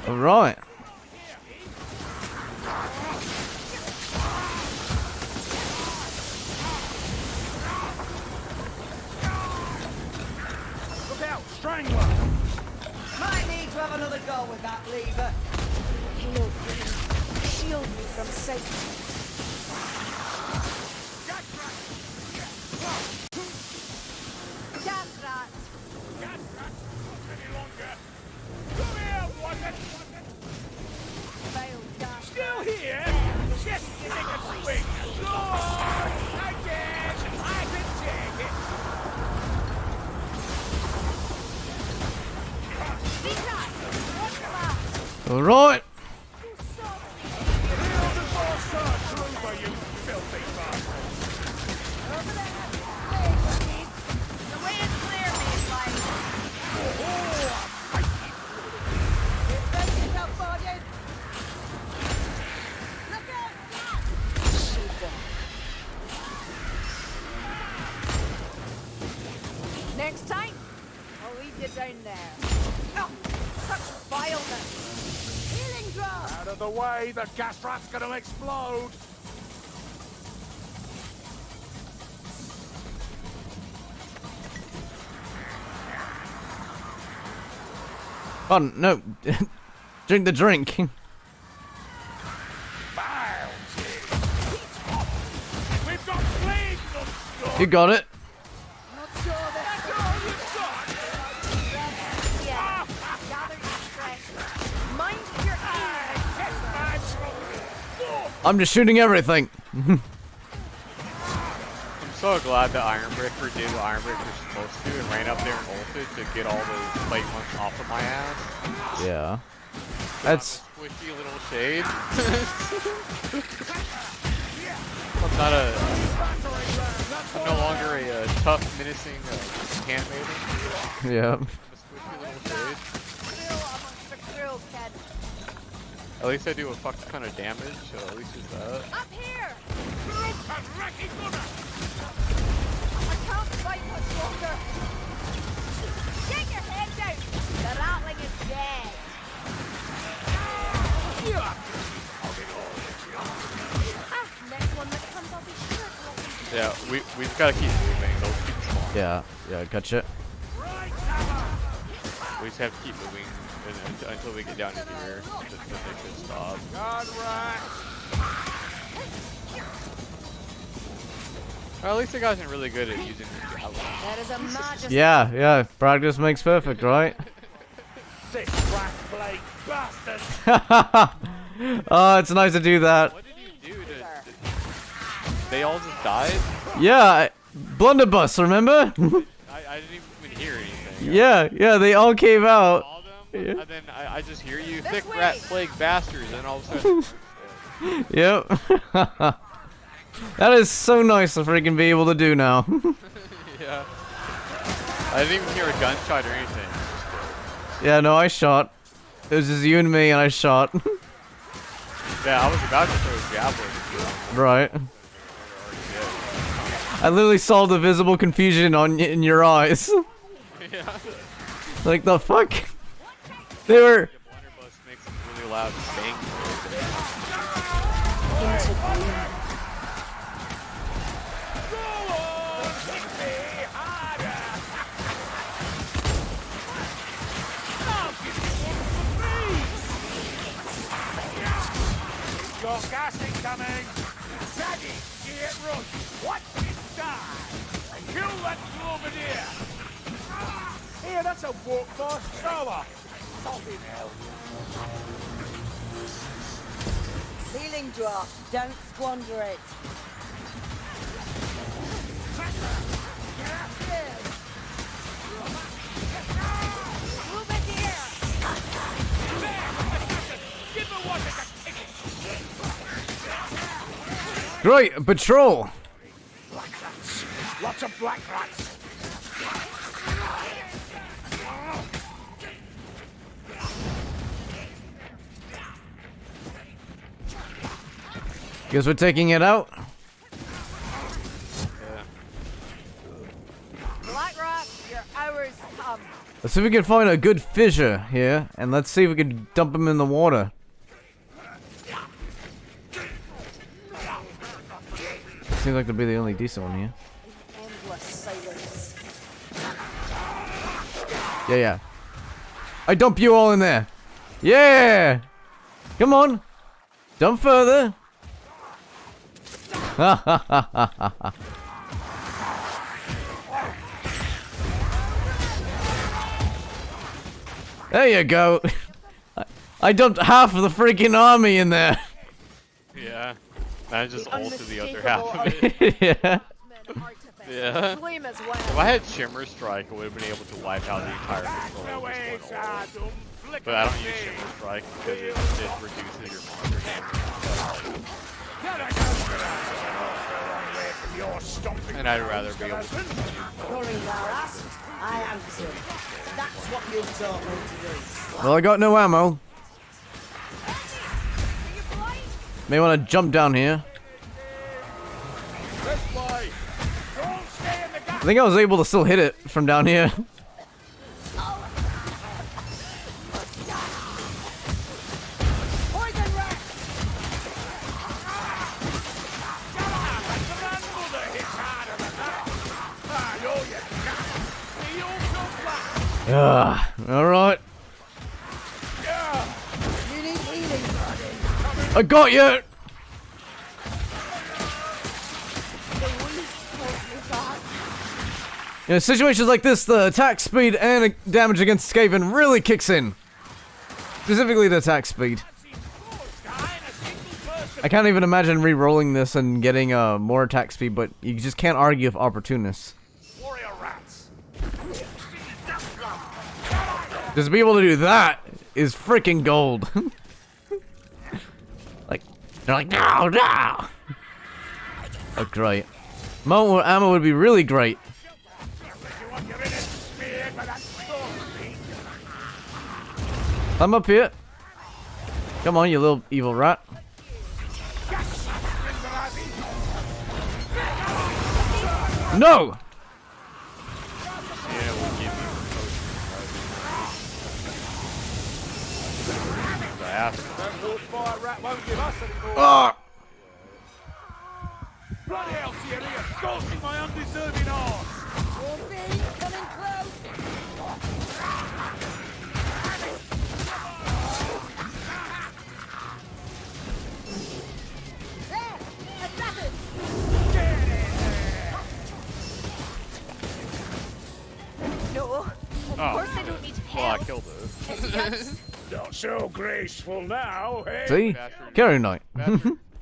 Speaker 2: Alright.
Speaker 4: Look out, Strangler.
Speaker 6: Might need to have another go with that lever.
Speaker 3: Hail, Queen. Shield me from sight. Gas rat.
Speaker 4: Any longer. Come here, Watson.
Speaker 3: Vile gas
Speaker 4: Still here? Yes, you think it's swing. Lord, again. I can take it.
Speaker 3: Speak that. What's the last?
Speaker 2: Alright.
Speaker 4: Heal the Borsar Trooper, you filthy bastard.
Speaker 3: Over there. Clear, Steve. The way is clear, Mayfly.
Speaker 6: Defend yourself, Bardin. Look out! Shoot them.
Speaker 3: Next time, I'll leave you down there. Oh, such vileness.
Speaker 6: Healing draft!
Speaker 4: Out of the way, the gas rat's gonna explode.
Speaker 2: Oh, no. Drink the drink.
Speaker 4: We've got flames on store.
Speaker 2: You got it.
Speaker 6: Not sure that
Speaker 4: That's all you've got.
Speaker 3: Yeah. Gather your strength. Mind your aim.
Speaker 4: Test my trouble.
Speaker 2: I'm just shooting everything.
Speaker 1: I'm so glad that Ironbreaker did what Ironbreaker was supposed to and ran up there and ulted to get all those plate ones off of my ass.
Speaker 2: Yeah. That's...
Speaker 1: Squishy little shade. I'm not a... I'm no longer a tough, menacing handmaiden.
Speaker 2: Yeah.
Speaker 1: I'm a squishy little shade.
Speaker 3: Still amongst the cruel, kid.
Speaker 1: At least I do a fuck ton of damage, so at least it's that.
Speaker 3: Up here!
Speaker 4: Look at Wrecking Gunner.
Speaker 3: I can't fight much longer. Get your head down! The rattling is dead. Next one that comes, I'll be sure to let you.
Speaker 1: Yeah, we've got to keep moving. Those keep spawning.
Speaker 2: Yeah. Yeah, gotcha.
Speaker 1: We just have to keep moving until we get down to here. Then they should stop.
Speaker 4: God rat.
Speaker 1: Well, at least the guy's really good at using his javelin.
Speaker 3: That is a majesty.
Speaker 2: Yeah, practice makes perfect, right?
Speaker 4: Sick rat plague bastard!
Speaker 2: Oh, it's nice to do that.
Speaker 1: What did you do to they all just died?
Speaker 2: Yeah, blunderbuss, remember?
Speaker 1: I didn't even hear anything.
Speaker 2: yeah, they all came out.
Speaker 1: All them,
Speaker 2: Yeah.
Speaker 1: and then I just hear you,
Speaker 3: This
Speaker 1: thick
Speaker 3: way.
Speaker 1: rat plague bastards, and all of a sudden.
Speaker 2: Yep. That is so nice to freaking be able to do now.
Speaker 1: Yeah. I didn't even hear a gunshot or anything.
Speaker 2: Yeah, no, I shot. It was just you and me, and I shot.
Speaker 1: Yeah, I was about to throw a javelin.
Speaker 2: Right. I literally saw the visible confusion in your eyes.
Speaker 1: Yeah.
Speaker 2: Like the fuck? They were.
Speaker 1: The blunderbuss makes a really loud bang.
Speaker 3: Into gloom.
Speaker 4: Got gas incoming! Daddy, get run! Watch it die! Kill that Globadier! Here, that's a walk for Tower! Fucking hell!
Speaker 6: Healing draft. Don't squander it.
Speaker 4: Give her one that's a ticket!
Speaker 2: Great patrol.
Speaker 4: Black rats! Lots of black rats!
Speaker 2: Guess we're taking it out.
Speaker 3: Black Rock, your hours come.
Speaker 2: Let's see if we can find a good fissure here, and let's see if we can dump him in the water. Seems like to be the only decent one here.
Speaker 6: Endless silence.
Speaker 2: Yeah. I dump you all in there. Yeah. Come on. Dump further. There you go. I dumped half of the freaking army in there.
Speaker 1: Yeah. I just
Speaker 3: The
Speaker 1: ulted the other half of
Speaker 3: unmistakable
Speaker 1: it.
Speaker 2: Yeah.
Speaker 1: Yeah.
Speaker 3: Flame as well.
Speaker 1: If I had Shimmer Strike, I would have been able to wipe out the entire control of this one orb. But I don't use Shimmer Strike because it reduces your monster damage. And I'd rather be able to
Speaker 6: Sorry, Dallas. I answered. That's what you taught me to do.
Speaker 2: Well, I got no ammo. May want to jump down here.
Speaker 4: This way! Don't stay in the
Speaker 2: I think I was able to still hit it from down here.
Speaker 6: Poison rat!
Speaker 2: Alright.
Speaker 6: You need healing.
Speaker 2: I got you! In situations like this, the attack speed and damage against Skaven really kicks in. Specifically the attack speed. I can't even imagine re-rolling this and getting more attack speed, but you just can't argue with opportunists.
Speaker 4: warrior rats!
Speaker 2: Just to be able to do that is freaking gold. Like, they're like, no! Oh, great. More ammo would be really great. I'm up here. Come on, you little evil rat. No!
Speaker 1: Yeah, we'll give you the potion.
Speaker 4: That wolf-fire rat won't give us any more.
Speaker 2: Ah!
Speaker 4: Bloody hell, Sierra, you're stalking my undeserving arse!
Speaker 6: Wolfie, coming close. There! Assassin!
Speaker 3: Of course I don't need
Speaker 1: Well, I
Speaker 3: help.
Speaker 1: killed it.
Speaker 3: Idiots.
Speaker 4: Not so graceful now, eh?
Speaker 2: See?
Speaker 1: Bastard.
Speaker 2: Carry night.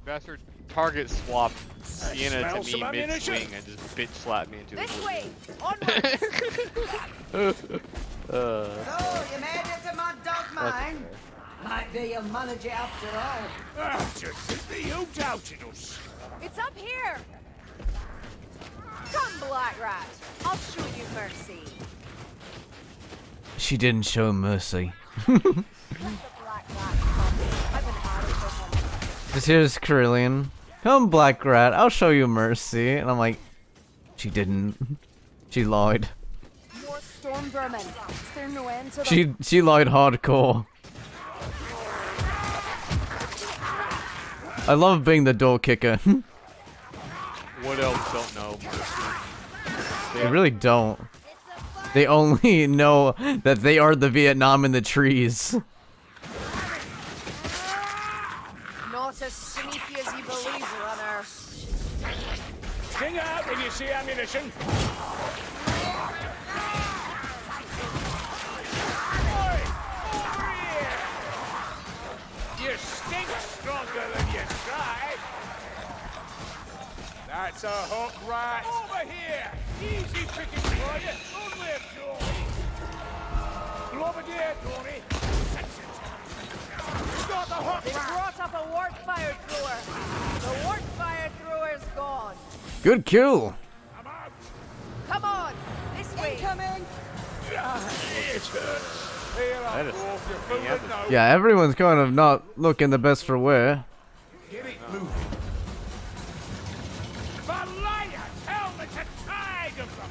Speaker 1: Bastard target swap Sienna
Speaker 4: smell
Speaker 1: to
Speaker 4: some
Speaker 1: me
Speaker 4: ammunition.
Speaker 1: mid-swing and just bitch slap me into
Speaker 3: This
Speaker 1: oblivion.
Speaker 3: way. Onwards.
Speaker 6: So, you made it to Mad Dog Mine? Might be your manager after all.
Speaker 4: Ah, to think that you doubted us.
Speaker 3: It's up here. Come, Black Rat. I'll show you mercy.
Speaker 2: She didn't show mercy.
Speaker 3: Let the Black Rat come. I've an arrow for him.
Speaker 2: This here's Carillion. Come, Black Rat, I'll show you mercy. And I'm like, she didn't. She lied.
Speaker 3: More storm vermin. Is there no end to them?
Speaker 2: She lied hardcore. I love being the door kicker.
Speaker 1: What else don't know, Mercy?
Speaker 2: They really don't. They only know that they are the Vietnam in the trees.
Speaker 3: Not as sneaky as you believe, runner.
Speaker 4: Sting out when you see ammunition. Oi! Over here! You stink stronger than you try. That's a hook, rat. Over here! Easy picking for you. Only a Dory. Globadier, Dory. You got the hook,
Speaker 3: They
Speaker 4: rat.
Speaker 3: brought up a work fire thrower. The work fire thrower's gone.
Speaker 2: Good kill.
Speaker 4: I'm out.
Speaker 3: Come on, this way.
Speaker 6: Incoming!
Speaker 4: It hurts. Here, I'll
Speaker 1: That is-
Speaker 4: go off your food
Speaker 1: yeah,
Speaker 4: and now.
Speaker 2: Yeah, everyone's kind of not looking the best for wear.
Speaker 4: Get it moving. Valaya, tell me to tide of them.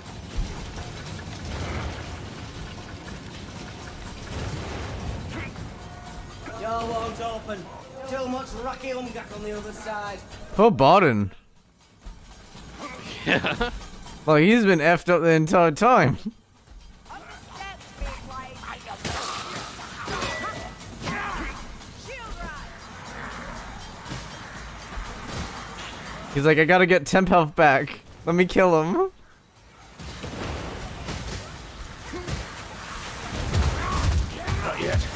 Speaker 6: Door won't open. Too much rocky umgak on the other side.
Speaker 2: Poor Barton.
Speaker 1: Yeah.
Speaker 2: Like, he's been effed up the entire time.
Speaker 3: That's big light. Shield rat.
Speaker 2: He's like, I gotta get temp health back. Let me kill him.
Speaker 4: Not yet.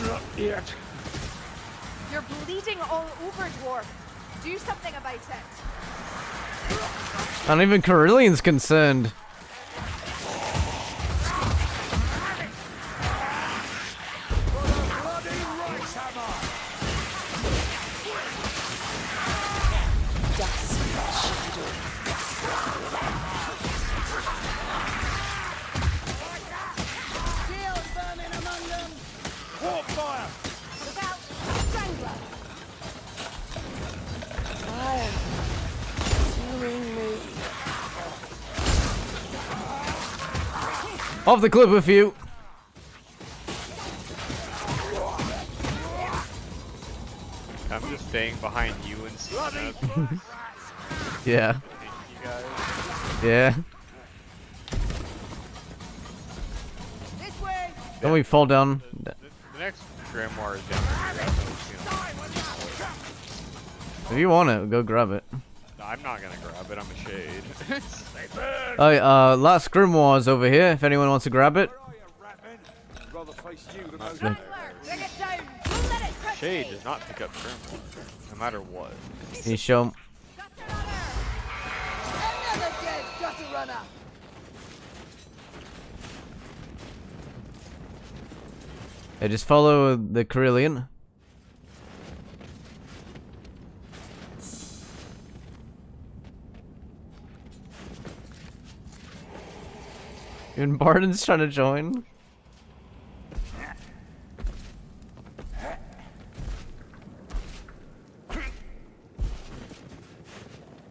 Speaker 4: Not yet.
Speaker 3: You're bleeding all over, dwarf. Do something about it.
Speaker 2: Not even Carillion's concerned.
Speaker 4: Bloody rice hammer.
Speaker 6: Shield burning among them!
Speaker 4: Hawk fire.
Speaker 3: Look out, strangler.
Speaker 2: Off the cliff with you.
Speaker 1: I'm just staying behind you and Sienna.
Speaker 2: Yeah.
Speaker 1: Thank you guys.
Speaker 2: Yeah.
Speaker 3: This way.
Speaker 2: Don't we fall down?
Speaker 1: The next grimoire is down there.
Speaker 2: If you want it, go grab it.
Speaker 1: I'm not gonna grab it. I'm a shade.
Speaker 4: They burn.
Speaker 2: Oh, last grimoire is over here. If anyone wants to grab it.
Speaker 4: Where are you, ratman? Rather face you than those
Speaker 3: Strangler, bring it down. Don't let it touch
Speaker 1: Shade
Speaker 3: me.
Speaker 1: does not pick up grimoire, no matter what.
Speaker 2: Can you show 'em?
Speaker 3: Gutter runner.
Speaker 6: Another dead gutter runner!
Speaker 2: Yeah, just follow the Carillion. Even Barton's trying to join.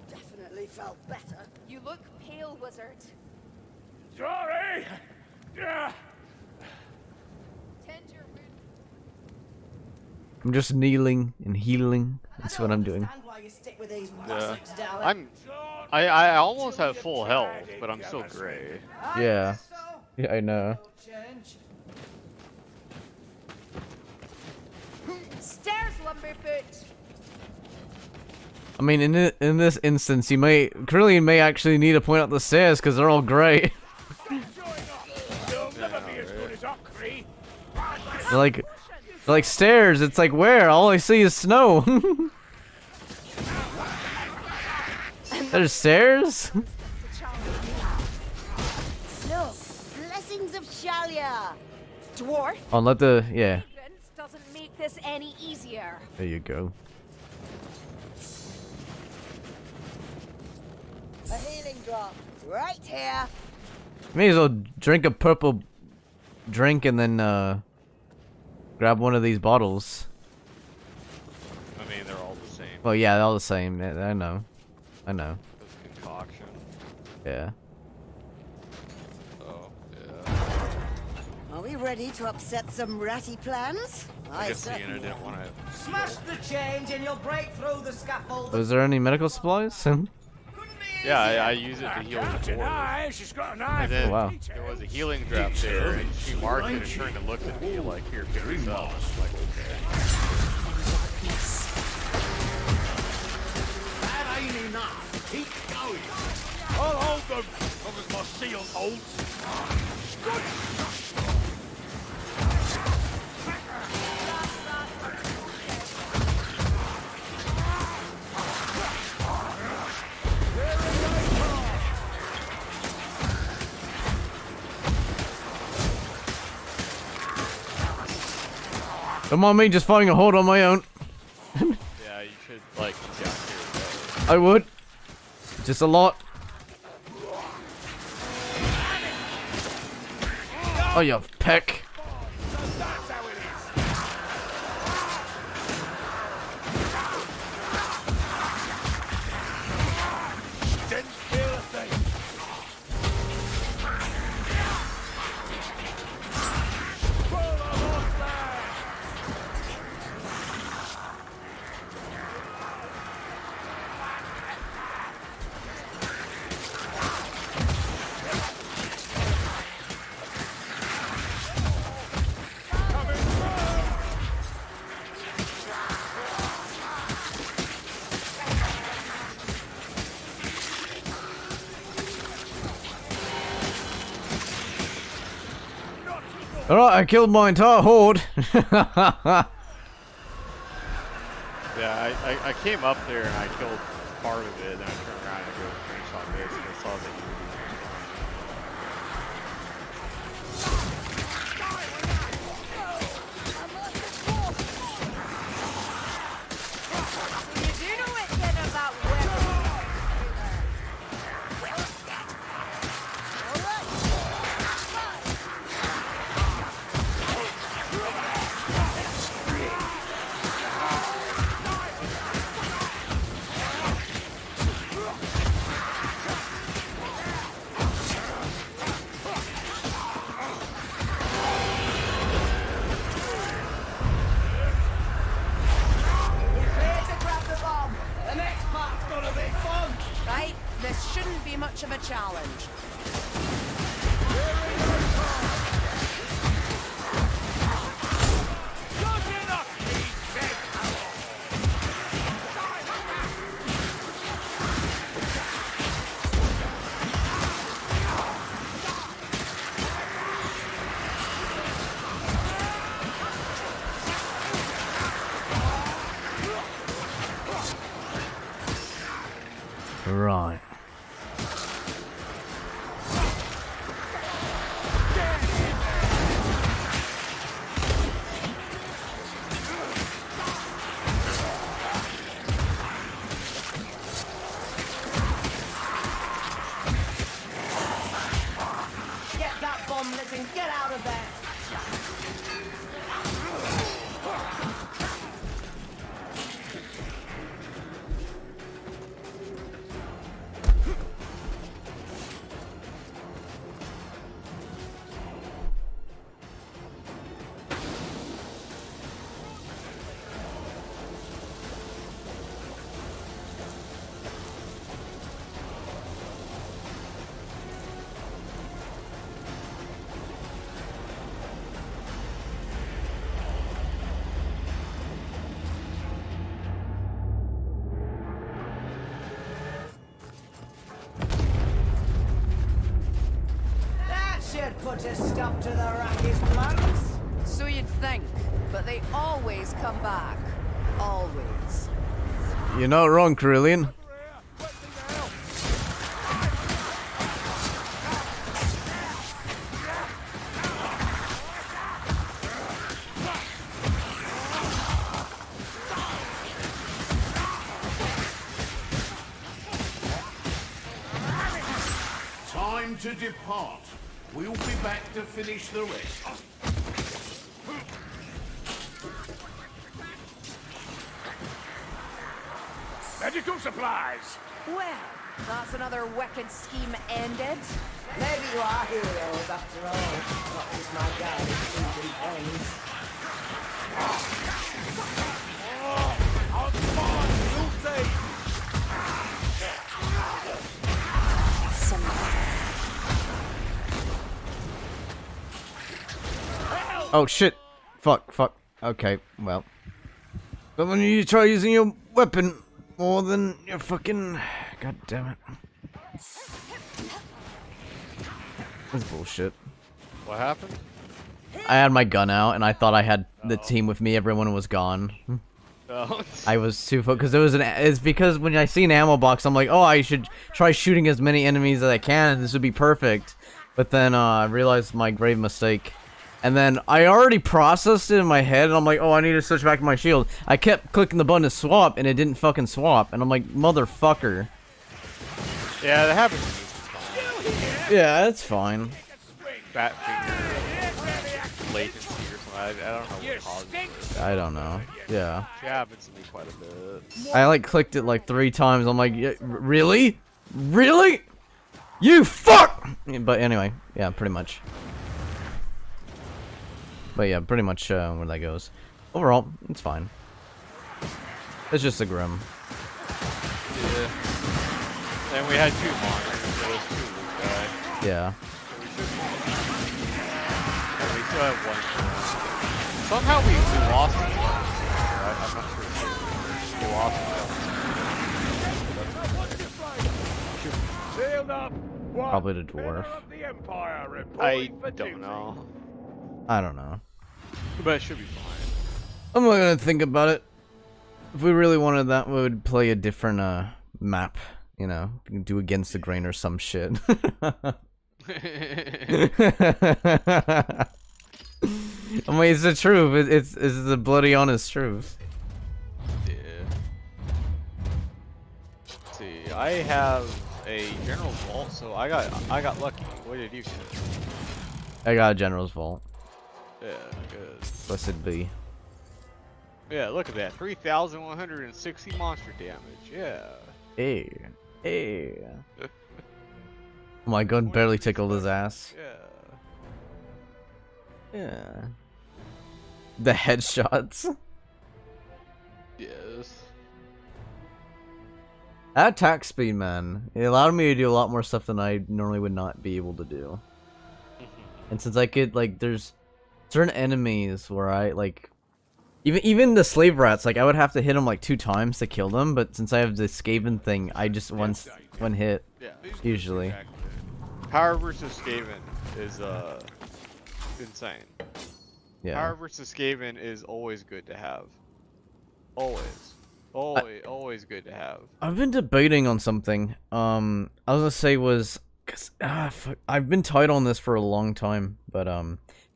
Speaker 6: Definitely felt better.
Speaker 3: You look pale, wizard.
Speaker 4: Sorry. Yeah.
Speaker 3: Tend your wounds.
Speaker 2: I'm just kneeling and healing. That's what I'm doing.
Speaker 6: Understand why you stick with these
Speaker 1: Yeah.
Speaker 6: bastards, darling.
Speaker 1: I almost have full health, but I'm still gray.
Speaker 2: Yeah.
Speaker 6: So,
Speaker 2: Yeah, I know.
Speaker 6: change.
Speaker 3: Stairs, Lumberfoot.
Speaker 2: I mean, in this instance, Carillion may actually need to point out the stairs because they're all great.
Speaker 4: Join up. Don't
Speaker 2: like stairs. It's like where? All I see is snow. There's stairs?
Speaker 6: Look, blessings of Shalia.
Speaker 3: Dwarf.
Speaker 2: Oh, let the yeah.
Speaker 3: Fragrance doesn't make this any easier.
Speaker 2: There you go.
Speaker 6: A healing drop right here.
Speaker 2: May as well drink a purple drink and then grab one of these bottles.
Speaker 1: I mean, they're all the same.
Speaker 2: Well, yeah, they're all the same. Yeah, I know. I know.
Speaker 1: This concoction.
Speaker 2: Yeah.
Speaker 1: Oh, yeah.
Speaker 6: Are we ready to upset some ratty plans?
Speaker 1: I guess the
Speaker 6: certainly
Speaker 1: didn't
Speaker 6: am.
Speaker 1: want to.
Speaker 8: Smash the change and you'll break through the scaffold.
Speaker 2: Was there any medical supplies?
Speaker 1: Yeah, I use it to heal the
Speaker 4: An
Speaker 1: dwarf.
Speaker 4: eye, she's got a knife.
Speaker 1: And then
Speaker 2: Oh, wow.
Speaker 1: there was a healing drop there, and she marked it and turned and looked at me like, "Here, pick this up." I'm like, okay.
Speaker 5: That ain't enough. Keep going.
Speaker 4: I'll hold them, as long as my seal holds.
Speaker 2: Come on, me just finding a hold on my own.
Speaker 1: Yeah, you should like get down here.
Speaker 2: I would. Just a lot. Oh, you peck.
Speaker 4: That's how it is. Didn't feel a thing. Pull the horse down. Coming through.
Speaker 2: Alright, I killed my entire horde.
Speaker 1: Yeah, I came up there and I killed part of it, and then I turned around and go finish on this, and I saw that you.
Speaker 3: You do know it's in about weapons.
Speaker 8: Prepare to grab the bomb. The next part's gonna be fun.
Speaker 3: Right, this shouldn't be much of a challenge.
Speaker 4: Good enough, he's dead.
Speaker 2: Right.
Speaker 8: Get that bomb lit and get out of there. That should put a stop to the Rockies' plans.
Speaker 9: So you'd think, but they always come back. Always.
Speaker 2: You're not wrong, Carillion.
Speaker 5: Time to depart. We'll be back to finish the rest.
Speaker 4: Medical supplies!
Speaker 3: Well, that's another wicked scheme ended.
Speaker 6: Maybe you are heroes after all. Not just my guy with and friends.
Speaker 4: I'll spawn, you'll see!
Speaker 2: Oh shit. Fuck. Okay, well. But when you try using your weapon more than your fucking... God damn it. That's bullshit.
Speaker 1: What happened?
Speaker 2: I had my gun out and I thought I had the team with me. Everyone was gone.
Speaker 1: Oh.
Speaker 2: I was too focused. It's because when I see an ammo box, I'm like, oh, I should try shooting as many enemies as I can. This would be perfect. But then I realized my grave mistake. And then I already processed it in my head, and I'm like, oh, I need to switch back to my shield. I kept clicking the button to swap, and it didn't fucking swap. And I'm like, motherfucker.
Speaker 1: Yeah, that happens to me.
Speaker 2: Yeah, that's fine.
Speaker 1: Fat finger latency or something. I don't know what causes it.
Speaker 2: I don't know. Yeah.
Speaker 1: It happens to me quite a bit.
Speaker 2: I like clicked it like 3 times. I'm like, yeah, really? Really? You fuck! But anyway, yeah, pretty much. But yeah, pretty much where that goes. Overall, it's fine. It's just a grim.
Speaker 1: Yeah. And we had 2 monsters, so there's 2 of this guy.
Speaker 2: Yeah.
Speaker 1: And we still have 1. Somehow we lost it. I'm not sure. We lost it.
Speaker 4: Sealed up.
Speaker 2: Probably the dwarf.
Speaker 1: I don't know.
Speaker 2: I don't know.
Speaker 1: But it should be fine.
Speaker 2: I'm not gonna think about it. If we really wanted that, we would play a different map. You know, do against the grain or some shit. I mean, it's the truth. It's the bloody honest truth.
Speaker 1: Yeah. Let's see, I have a general's vault, so I got lucky. What did you get?
Speaker 2: I got a general's vault.
Speaker 1: Yeah, good.
Speaker 2: Blessed be.
Speaker 1: Yeah, look at that. 3,160 monster damage. Yeah.
Speaker 2: Hey. Hey. My gun barely tickled his ass.
Speaker 1: Yeah.
Speaker 2: Yeah. The headshots.
Speaker 1: Yes.
Speaker 2: That attack speed, man. It allowed me to do a lot more stuff than I normally would not be able to do. And since I could, like, there's certain enemies where I, like, even the slave rats, like, I would have to hit them, like, 2 times to kill them, but since I have the Skaven thing, I just one hit,
Speaker 1: Yeah.
Speaker 2: usually.
Speaker 1: Exactly. Power versus Skaven is, insane.
Speaker 2: Yeah.
Speaker 1: Power versus Skaven is always good to have. Always. Always good to have.
Speaker 2: I've been debating on something. I was gonna say was, fuck, I've been tight on this for a long time, but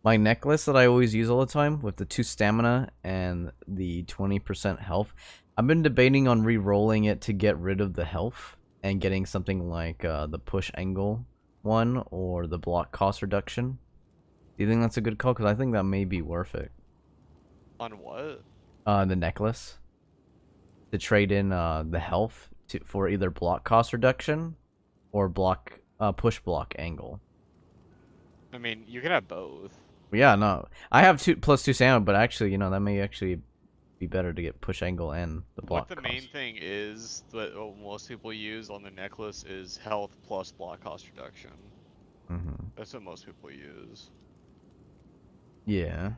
Speaker 2: my necklace that I always use all the time with the 2 stamina and the 20% health, I've been debating on re-rolling it to get rid of the health and getting something like the push angle one or the block cost reduction. Do you think that's a good call? Because I think that may be worth it.
Speaker 1: On what?
Speaker 2: The necklace. To trade in the health for either block cost reduction or block push block angle.
Speaker 1: I mean, you can have both.
Speaker 2: Yeah, no. I have +2 stamina, but actually, you know, that may actually be better to get push angle and the block
Speaker 1: What the main thing is that most people use on the necklace is health plus block cost reduction. That's what most people use.
Speaker 2: Yeah.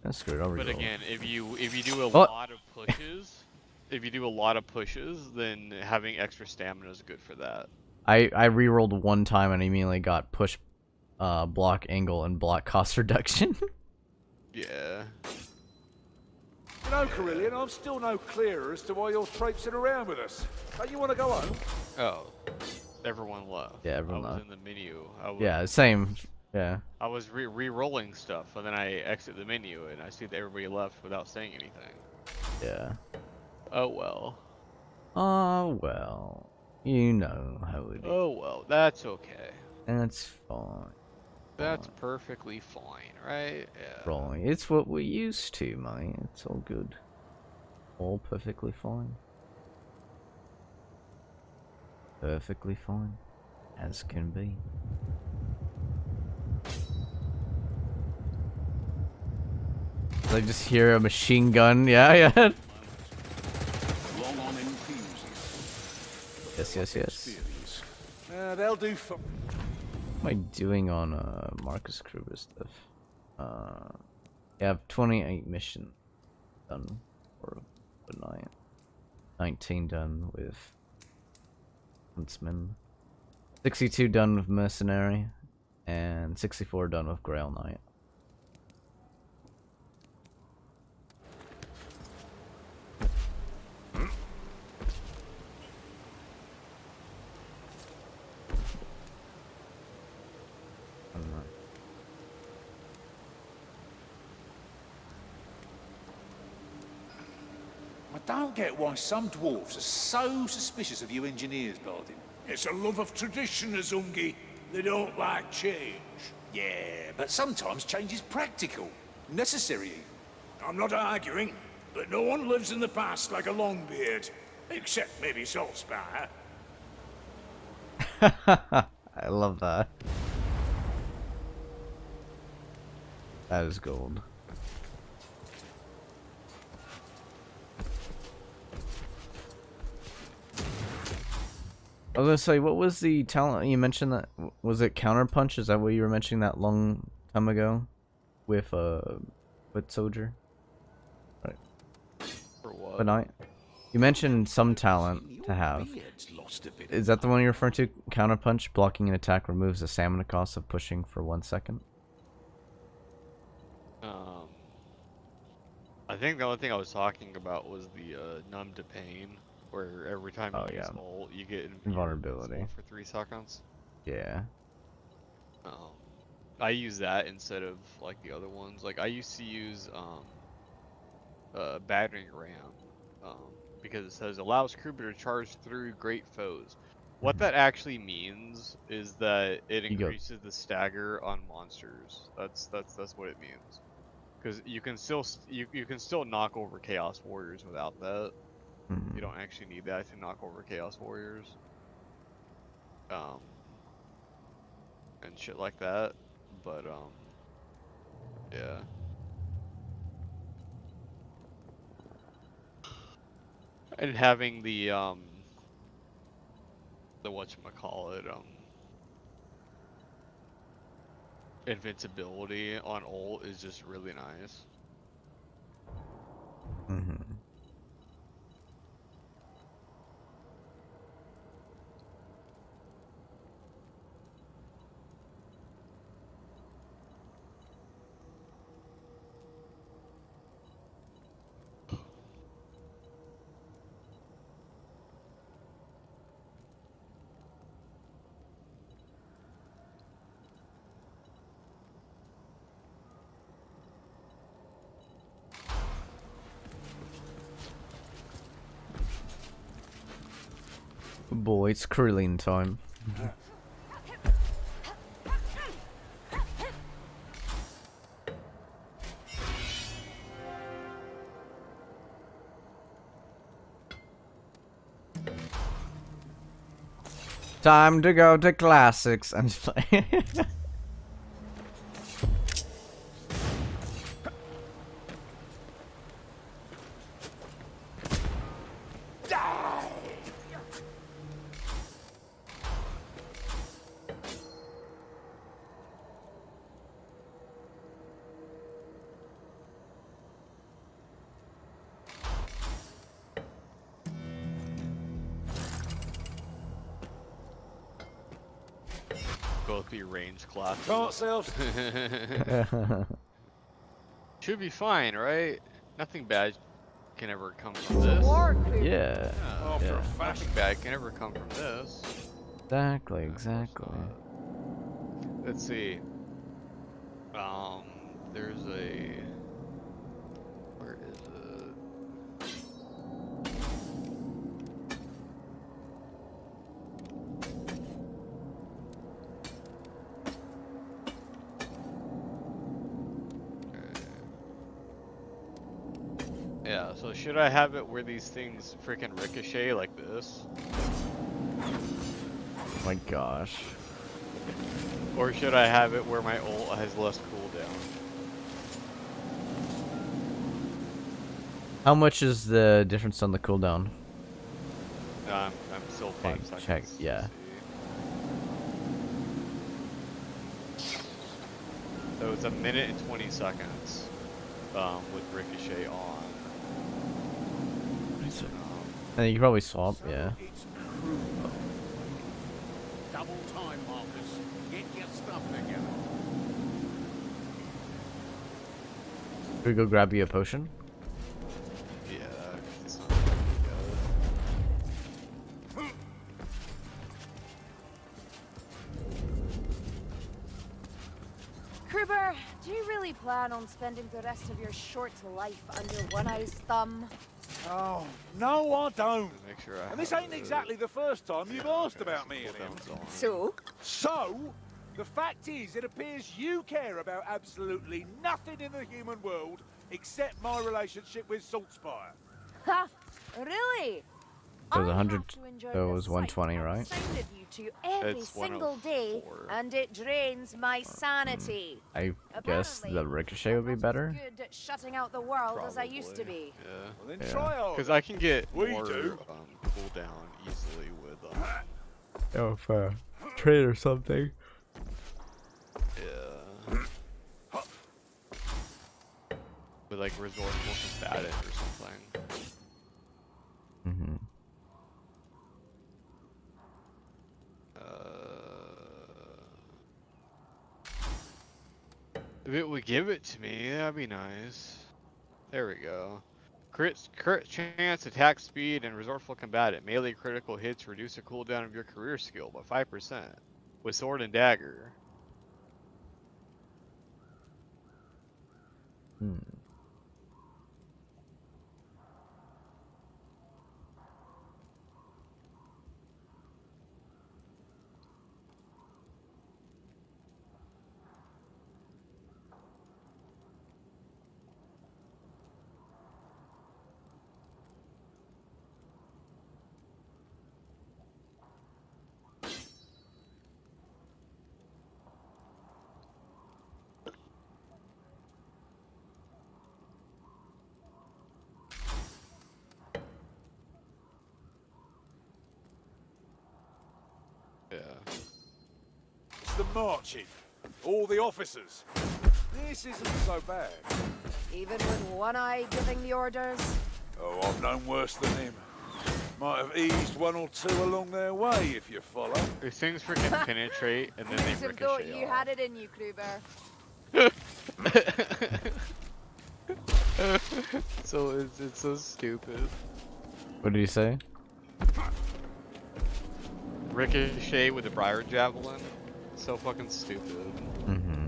Speaker 2: That's screwed over.
Speaker 1: But again, if you do a lot of pushes, then having extra stamina is good for that.
Speaker 2: I re-rolled 1 time and immediately got push block angle and block cost reduction.
Speaker 1: Yeah.
Speaker 4: You know, Carillion, I'm still no clearer as to why you're traipsing around with us. Don't you want to go home?
Speaker 1: Oh, everyone left.
Speaker 2: Yeah, everyone
Speaker 1: I was
Speaker 2: left.
Speaker 1: in the menu. I was,
Speaker 2: Yeah, same. Yeah.
Speaker 1: I was re-rolling stuff, and then I exit the menu, and I see that everybody left without saying anything.
Speaker 2: Yeah.
Speaker 1: Oh well.
Speaker 2: Oh well. You know how it is.
Speaker 1: Oh well, that's okay.
Speaker 2: That's fine.
Speaker 1: That's perfectly fine, right? Yeah.
Speaker 2: Right. It's what we're used to, mate. It's all good. All perfectly fine. Perfectly fine. As can be. I just hear a machine gun. Yeah, yeah.
Speaker 5: Long on enthusiast.
Speaker 2: Yes, yes, yes.
Speaker 5: Experience.
Speaker 4: They'll do for...
Speaker 2: What am I doing on Marcus Kruger stuff? Yeah, I have 28 missions done for the night. 19 done with Huntsman. 62 done with Mercenary. And 64 done with Grail Knight.
Speaker 4: I don't get why some dwarves are so suspicious of you engineers, Bardin.
Speaker 5: It's a love of tradition, Azungi. They don't like change.
Speaker 4: Yeah, but sometimes change is practical. Necessary.
Speaker 5: I'm not arguing, but no one lives in the past like a Longbeard. Except maybe Saltspire.
Speaker 2: I love that. That is gold. I was gonna say, what was the talent you mentioned? That was it counterpunch? Is that what you were mentioning that long time ago with foot soldier? Right.
Speaker 1: For what?
Speaker 2: But not. You mentioned some talent to have. Is that the one you're referring to? Counterpunch, blocking an attack removes the stamina cost of pushing for 1 second.
Speaker 1: I think the only thing I was talking about was the numb to pain, where every time you use ult, you get
Speaker 2: Invulnerability
Speaker 1: for 3 seconds.
Speaker 2: Yeah.
Speaker 1: I use that instead of like the other ones. Like I used to use battering ram, because it says allows Kruber to charge through great foes. What that actually means is that it increases the stagger on monsters. That's what it means. Because you can still knock over Chaos Warriors without that. You don't actually need that to knock over Chaos Warriors. And shit like that. But yeah. And having the whatchamacallit, invincibility on ult is just really nice.
Speaker 2: Boy, it's Krillin time. Time to go to classics. I'm just playing.
Speaker 1: Both be range classes.
Speaker 4: Can't self.
Speaker 1: should be fine, right? Nothing bad can ever come from
Speaker 3: It's a
Speaker 1: this.
Speaker 3: war crew.
Speaker 2: Yeah.
Speaker 7: Oh, for
Speaker 2: Yeah.
Speaker 7: a fact.
Speaker 1: Nothing bad can ever come from this.
Speaker 2: Exactly.
Speaker 1: Of course
Speaker 2: Exactly.
Speaker 1: not. Let's see. There's a. Where is it? Yeah, so should I have it where these things freaking ricochet like this?
Speaker 2: Oh my gosh.
Speaker 1: Or should I have it where my ult has less cooldown?
Speaker 2: How much is the difference on the cooldown?
Speaker 1: I'm still 5
Speaker 2: Okay,
Speaker 1: seconds.
Speaker 2: check,
Speaker 1: to
Speaker 2: yeah.
Speaker 1: see. So it's 1 minute and 20 seconds with ricochet on.
Speaker 2: And you can probably swap, yeah.
Speaker 4: It's cruel. Double time, Marcus. Get your stuff together.
Speaker 2: Should we go grab you a potion?
Speaker 1: Yeah, it's not really good.
Speaker 3: Kruber, do you really plan on spending the rest of your short life under One Eye's thumb?
Speaker 4: Oh, no, I don't.
Speaker 1: Make sure I
Speaker 4: And this
Speaker 1: have
Speaker 4: ain't
Speaker 1: the
Speaker 4: exactly the first time you've asked about me and him.
Speaker 1: cooldowns on.
Speaker 9: So,
Speaker 4: So, the fact is, it appears you care about absolutely nothing in the human world except my relationship with Saltspire.
Speaker 3: Ha! Really?
Speaker 2: It was
Speaker 3: I
Speaker 2: 100,
Speaker 3: have to enjoy
Speaker 2: so it
Speaker 3: the
Speaker 2: was
Speaker 3: sight
Speaker 2: 120, right?
Speaker 3: outside of you two every
Speaker 1: It's
Speaker 3: single day,
Speaker 1: 104.
Speaker 3: and it drains my sanity.
Speaker 2: I guess
Speaker 3: Apparently,
Speaker 2: the ricochet would be
Speaker 3: I'm not
Speaker 2: better.
Speaker 3: as good at shutting out the world as I used to be.
Speaker 1: Yeah.
Speaker 4: Well, then
Speaker 2: Yeah.
Speaker 4: try hard.
Speaker 1: Because I can get
Speaker 4: We
Speaker 1: more
Speaker 4: do.
Speaker 1: cooldown easily with
Speaker 2: Oh, for trade or something.
Speaker 1: yeah. With like resourceful combatant or something.
Speaker 2: Mm-hmm.
Speaker 1: If it would give it to me, that'd be nice. There we go. Crit chance, attack speed, and resourceful combatant. Melee critical hits reduce the cooldown of your career skill by 5%. With sword and dagger.
Speaker 2: Hmm.
Speaker 1: Yeah.
Speaker 4: It's the marching. All the officers. This isn't so bad.
Speaker 3: Even with One Eye giving the orders.
Speaker 4: Oh, I've known worse than him. Might have eased one or two along their way, if you follow.
Speaker 1: These things freaking penetrate and then
Speaker 3: You'd
Speaker 1: they
Speaker 3: have thought
Speaker 1: ricochet
Speaker 3: you
Speaker 1: off.
Speaker 3: had it in you, Kruber.
Speaker 1: So it's so stupid.
Speaker 2: What did you say?
Speaker 1: Ricochet with the Briar Javelin. So fucking stupid.
Speaker 2: Mm-hmm.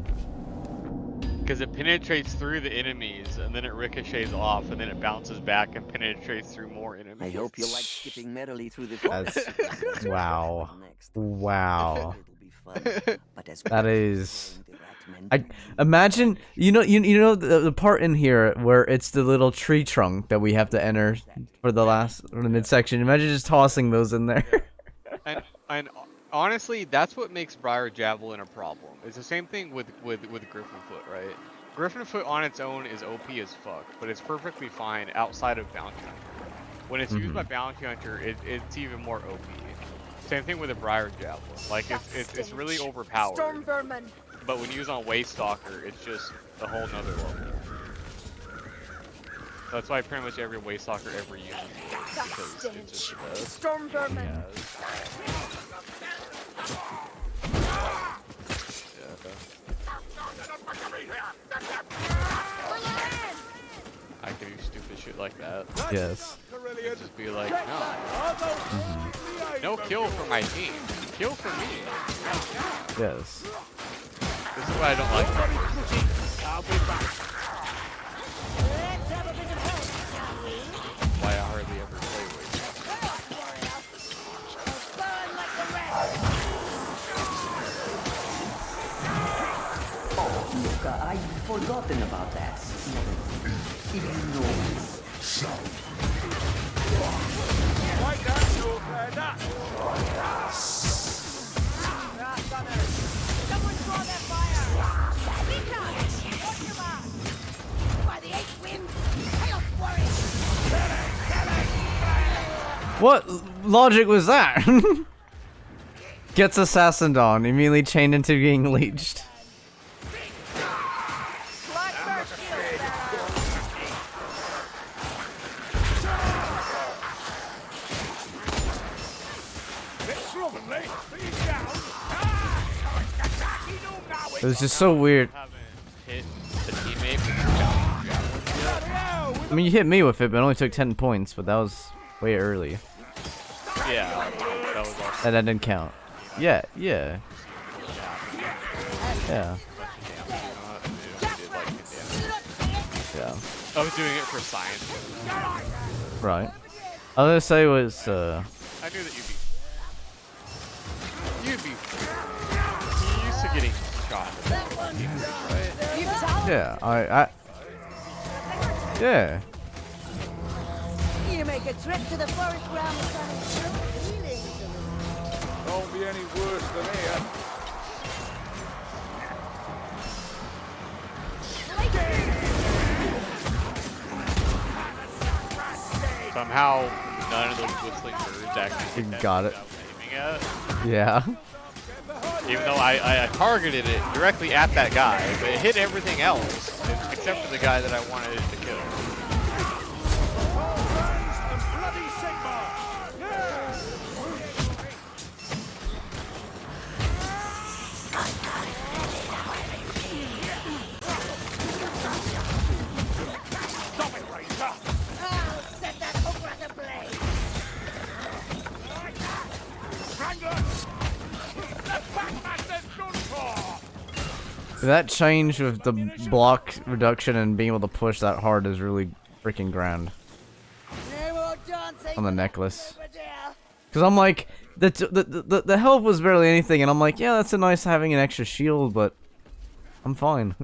Speaker 1: Because it penetrates through the enemies and then it ricochets off and then it bounces back and penetrates through more enemies.
Speaker 8: I hope you like skipping merrily through the forest.
Speaker 2: That's wow.
Speaker 8: Next.
Speaker 2: Wow.
Speaker 8: It'll be fun, but as
Speaker 2: That
Speaker 8: well
Speaker 2: is.
Speaker 8: as the rat
Speaker 2: I
Speaker 8: mentality.
Speaker 2: imagine you know the part in here where it's the little tree trunk that we have to enter for the midsection. Imagine just tossing those in there.
Speaker 1: And honestly, that's what makes Briar Javelin a problem. It's the same thing with Griffinfoot, right? Griffinfoot on its own is OP as fuck, but it's perfectly fine outside of Bounty Hunter. When it's used by Bounty Hunter, it's even more OP. Same thing with the Briar Javelin. Like it's really overpowered.
Speaker 3: Stormvermin.
Speaker 1: But when used on Waystalker, it's just a whole nother level. That's why pretty much every Waystalker ever uses it.
Speaker 3: That
Speaker 1: Because it's just
Speaker 3: stench.
Speaker 1: the best.
Speaker 3: Stormvermin.
Speaker 1: Yeah. like that.
Speaker 2: Yes.
Speaker 1: It'd just be like, no. No kill for my team. Kill for me.
Speaker 2: Yes.
Speaker 1: This is what I don't like.
Speaker 4: I'll be back.
Speaker 6: Let's have a bit of help, shall we?
Speaker 1: Why I hardly ever play with.
Speaker 6: Burn like the rest.
Speaker 8: Look, I'd forgotten about that. Ignore.
Speaker 4: Why don't you play that?
Speaker 6: Someone draw that fire. Speak up. Watch your back. By the eighth wind, chaos warrior.
Speaker 2: What logic was that? Gets assassined on, immediately chained into being leeched.
Speaker 3: Blackbird shield bearer.
Speaker 4: Bit slovenly. Be down.
Speaker 2: It was just so weird.
Speaker 1: Haven't hit the teammate with your javelin yet.
Speaker 2: I mean, you hit me with it, but it only took 10 points, but that was way early.
Speaker 1: Yeah, that was awesome.
Speaker 2: That didn't count. Yeah, yeah. Yeah. Yeah.
Speaker 1: I was doing it for science.
Speaker 2: Right. I was gonna say was,
Speaker 1: I knew that you'd be used to getting shot. Right?
Speaker 2: yeah, yeah.
Speaker 6: You make a trip to the forest ground with some healing.
Speaker 4: Don't be any worse than here.
Speaker 1: Somehow, none of those whistling birds actually hit that
Speaker 2: Got
Speaker 1: bird
Speaker 2: it.
Speaker 1: I was aiming at.
Speaker 2: Yeah.
Speaker 1: Even though I targeted it directly at that guy, but it hit everything else except for the guy that I wanted it to kill.
Speaker 4: Bloody Sigma! Stop it, Ranger!
Speaker 6: I'll set that hooker at ablaze.
Speaker 4: Strangler! The Packmaster's done for!
Speaker 2: That change with the block reduction and being able to push that hard is really freaking grand
Speaker 6: No more dancing.
Speaker 2: on the necklace.
Speaker 6: Over there.
Speaker 2: Cause I'm like, the health was barely anything, and I'm like, yeah, that's a nice having an extra shield, but I'm fine.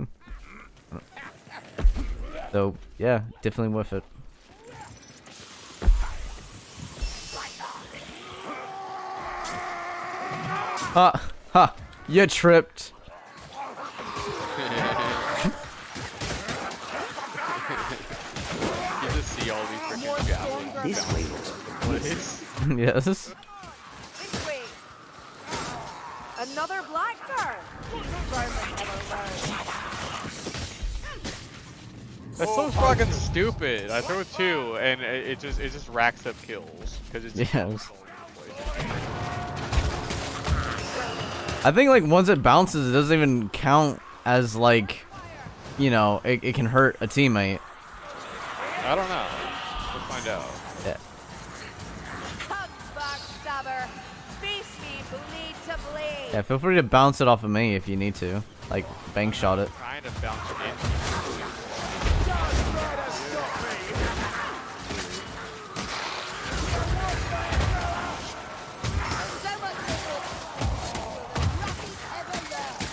Speaker 2: So yeah, definitely worth it. Ha ha! You tripped.
Speaker 1: You just see all these freaking javelins.
Speaker 8: This way looks
Speaker 1: What is?
Speaker 2: Yes.
Speaker 3: This way. Another blackbird.
Speaker 1: That's so fucking stupid. I throw two, and it just racks up kills because it's just
Speaker 2: Yes.
Speaker 1: all over the place.
Speaker 2: I think like once it bounces, it doesn't even count as like, you know, it can hurt a teammate.
Speaker 1: I don't know. We'll find out.
Speaker 2: Yeah.
Speaker 3: Come, backstabber. Face me, bleed to blade.
Speaker 2: Yeah, feel free to bounce it off of me if you need to. Like, bank shot it.
Speaker 1: Trying to bounce it in.
Speaker 6: So much nothing ever learned.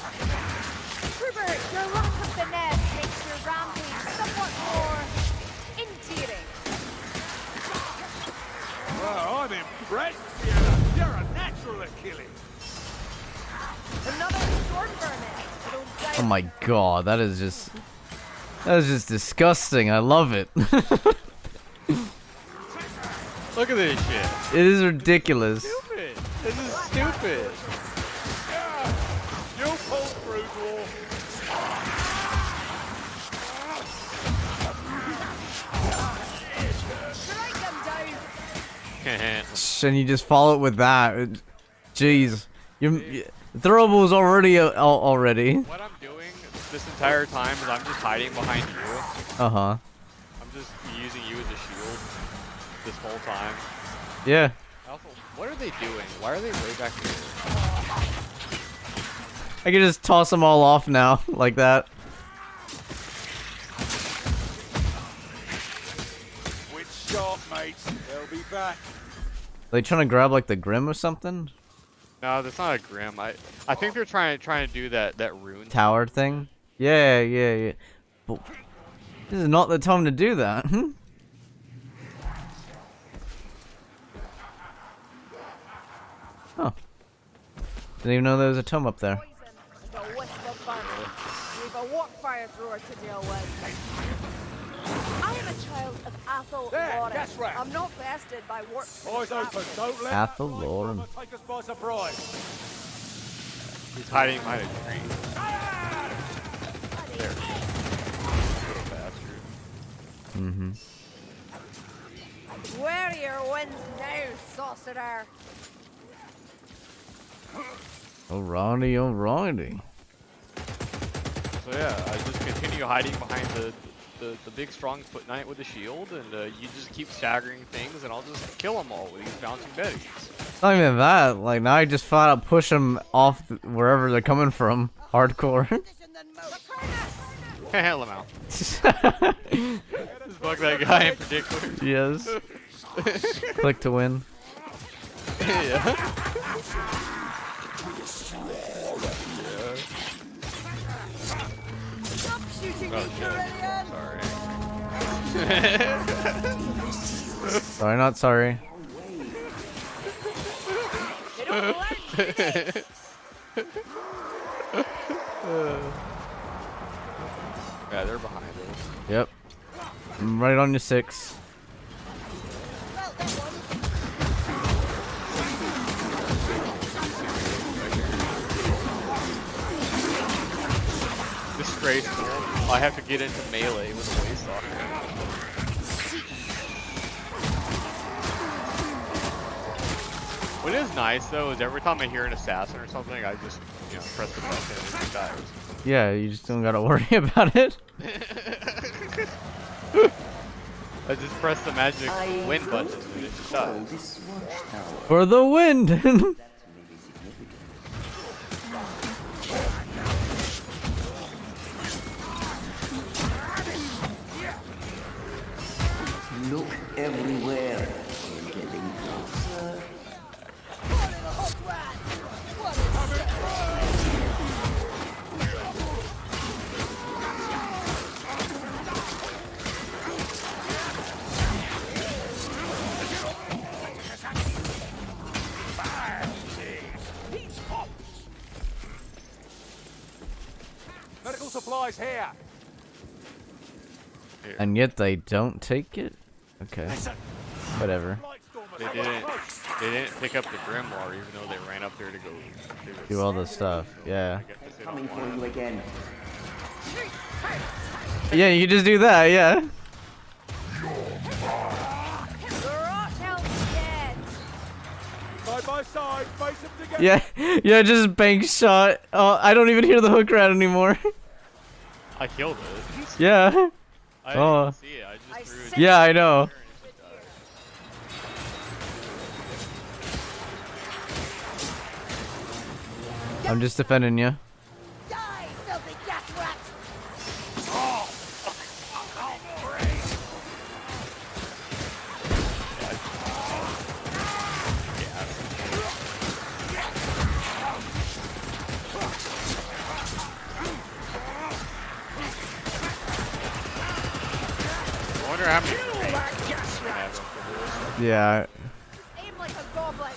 Speaker 3: Rupert, your lack of finesse makes your rampage somewhat more endearing.
Speaker 4: Well, I'm impressed. You're a natural at killing.
Speaker 3: Another sword vermin.
Speaker 2: Oh my god, that is just disgusting. I love it.
Speaker 1: Look at this shit.
Speaker 2: It is ridiculous.
Speaker 1: Stupid. This is stupid.
Speaker 4: You pull through, dwarf.
Speaker 3: Strike them down.
Speaker 2: And you just follow it with that. Jeez. Throwable is already already.
Speaker 1: What I'm doing this entire time is I'm just hiding behind you.
Speaker 2: Uh-huh.
Speaker 1: I'm just using you as a shield this whole time.
Speaker 2: Yeah.
Speaker 1: Also, what are they doing? Why are they way back here?
Speaker 2: I can just toss them all off now, like that.
Speaker 4: Which sharp, mates? They'll be back.
Speaker 2: They trying to grab like the Grim or something?
Speaker 1: No, that's not a Grim. I think they're trying to do that rune
Speaker 2: Tower thing? Yeah, yeah, yeah. But this is not the time to do that. Oh. Didn't even know there was a tome up there.
Speaker 6: Poison and a wisp of burn. We've a warp fire thrower to deal with. I am a child of Athel
Speaker 4: There,
Speaker 6: Lauren.
Speaker 4: that's right.
Speaker 6: I'm not bested by warp.
Speaker 4: Eyes open. Don't let
Speaker 2: Athel
Speaker 4: that
Speaker 2: Lauren.
Speaker 4: brother take us by surprise.
Speaker 1: He's hiding behind a tree. There. Little bastard.
Speaker 2: Mm-hmm.
Speaker 6: Where are your winds now, sorcerer?
Speaker 2: Alrighty, alrighty.
Speaker 1: So yeah, I just continue hiding behind the big strong foot knight with the shield, and you just keep staggering things, and I'll just kill them all with these bouncing betties.
Speaker 2: It's not even that. Like, now I just flat out push them off wherever they're coming from. Hardcore.
Speaker 1: Let him out. Just bug that guy in particular.
Speaker 2: Yes. Click to win.
Speaker 1: Yeah.
Speaker 6: Stop shooting
Speaker 1: Oh,
Speaker 6: me,
Speaker 1: shit.
Speaker 6: Carillion!
Speaker 1: Sorry.
Speaker 2: Sorry, not sorry.
Speaker 6: They don't learn today.
Speaker 1: Yeah, they're behind us.
Speaker 2: Yep. I'm right on your 6.
Speaker 6: Well, that one.
Speaker 1: Disgraceful. I have to get into melee with a waist stalker. What is nice though is every time I hear an assassin or something, I just, you know, press the button and it dies.
Speaker 2: Yeah, you just don't gotta worry about it.
Speaker 1: I just press the magic win button and it just dies.
Speaker 8: This watchtower.
Speaker 2: For the wind!
Speaker 8: That may be significant. Look everywhere. We're getting closer.
Speaker 4: Medical supplies here.
Speaker 1: Here.
Speaker 2: And yet they don't take it? Okay. Whatever.
Speaker 1: They didn't pick up the Grimoire even though they ran up there to go
Speaker 2: Do all this stuff. Yeah.
Speaker 1: I guess they
Speaker 8: Coming
Speaker 1: don't
Speaker 8: for
Speaker 1: want
Speaker 8: you again.
Speaker 2: Yeah, you can just do that, yeah.
Speaker 4: Side by side, face them together.
Speaker 2: Yeah, yeah, just bank shot. Oh, I don't even hear the hook rat anymore.
Speaker 1: I killed it.
Speaker 2: Yeah.
Speaker 1: I didn't
Speaker 2: Oh.
Speaker 1: even see it. I just threw it.
Speaker 2: Yeah, I know. I'm just defending you.
Speaker 6: Die, filthy gas rat!
Speaker 1: I wonder how many grenades we have for this.
Speaker 2: Yeah.
Speaker 6: Aim like a goblin!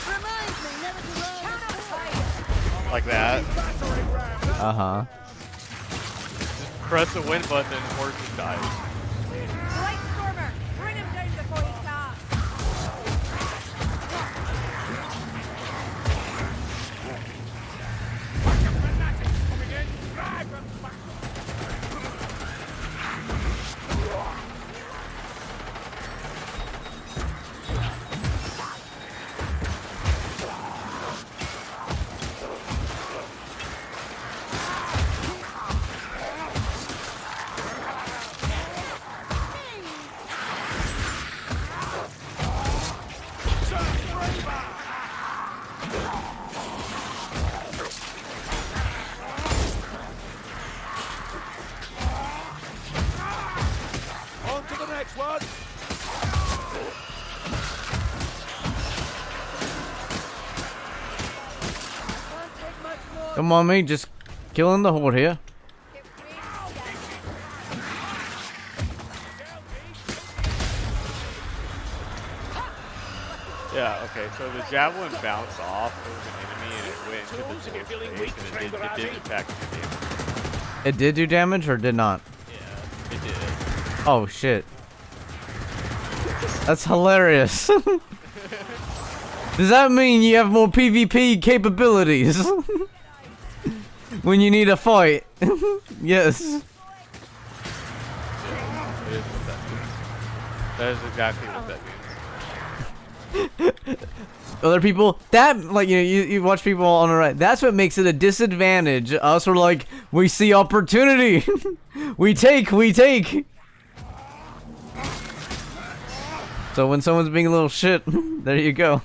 Speaker 6: Reminds me never to run.
Speaker 1: Like that.
Speaker 2: Uh-huh.
Speaker 1: Press the win button and horse just dies.
Speaker 6: Light Stormer, bring him down before he casts.
Speaker 4: On to the next one.
Speaker 6: Can't take much more.
Speaker 2: Come on, mate, just killing the horde here.
Speaker 1: Yeah, okay, so the javelin bounced off of an enemy and it went into the thing's face and it did in fact do damage.
Speaker 2: It did do damage or did not?
Speaker 1: Yeah, it did.
Speaker 2: Oh shit. That's hilarious. Does that mean you have more PvP capabilities? When you need a fight? Yes.
Speaker 1: It is what that means. That is exactly what that means.
Speaker 2: Other people, that, like, you know, you watch people on the right, that's what makes it a disadvantage. Us, we're like, we see opportunity. we take. So when someone's being a little shit, there you go.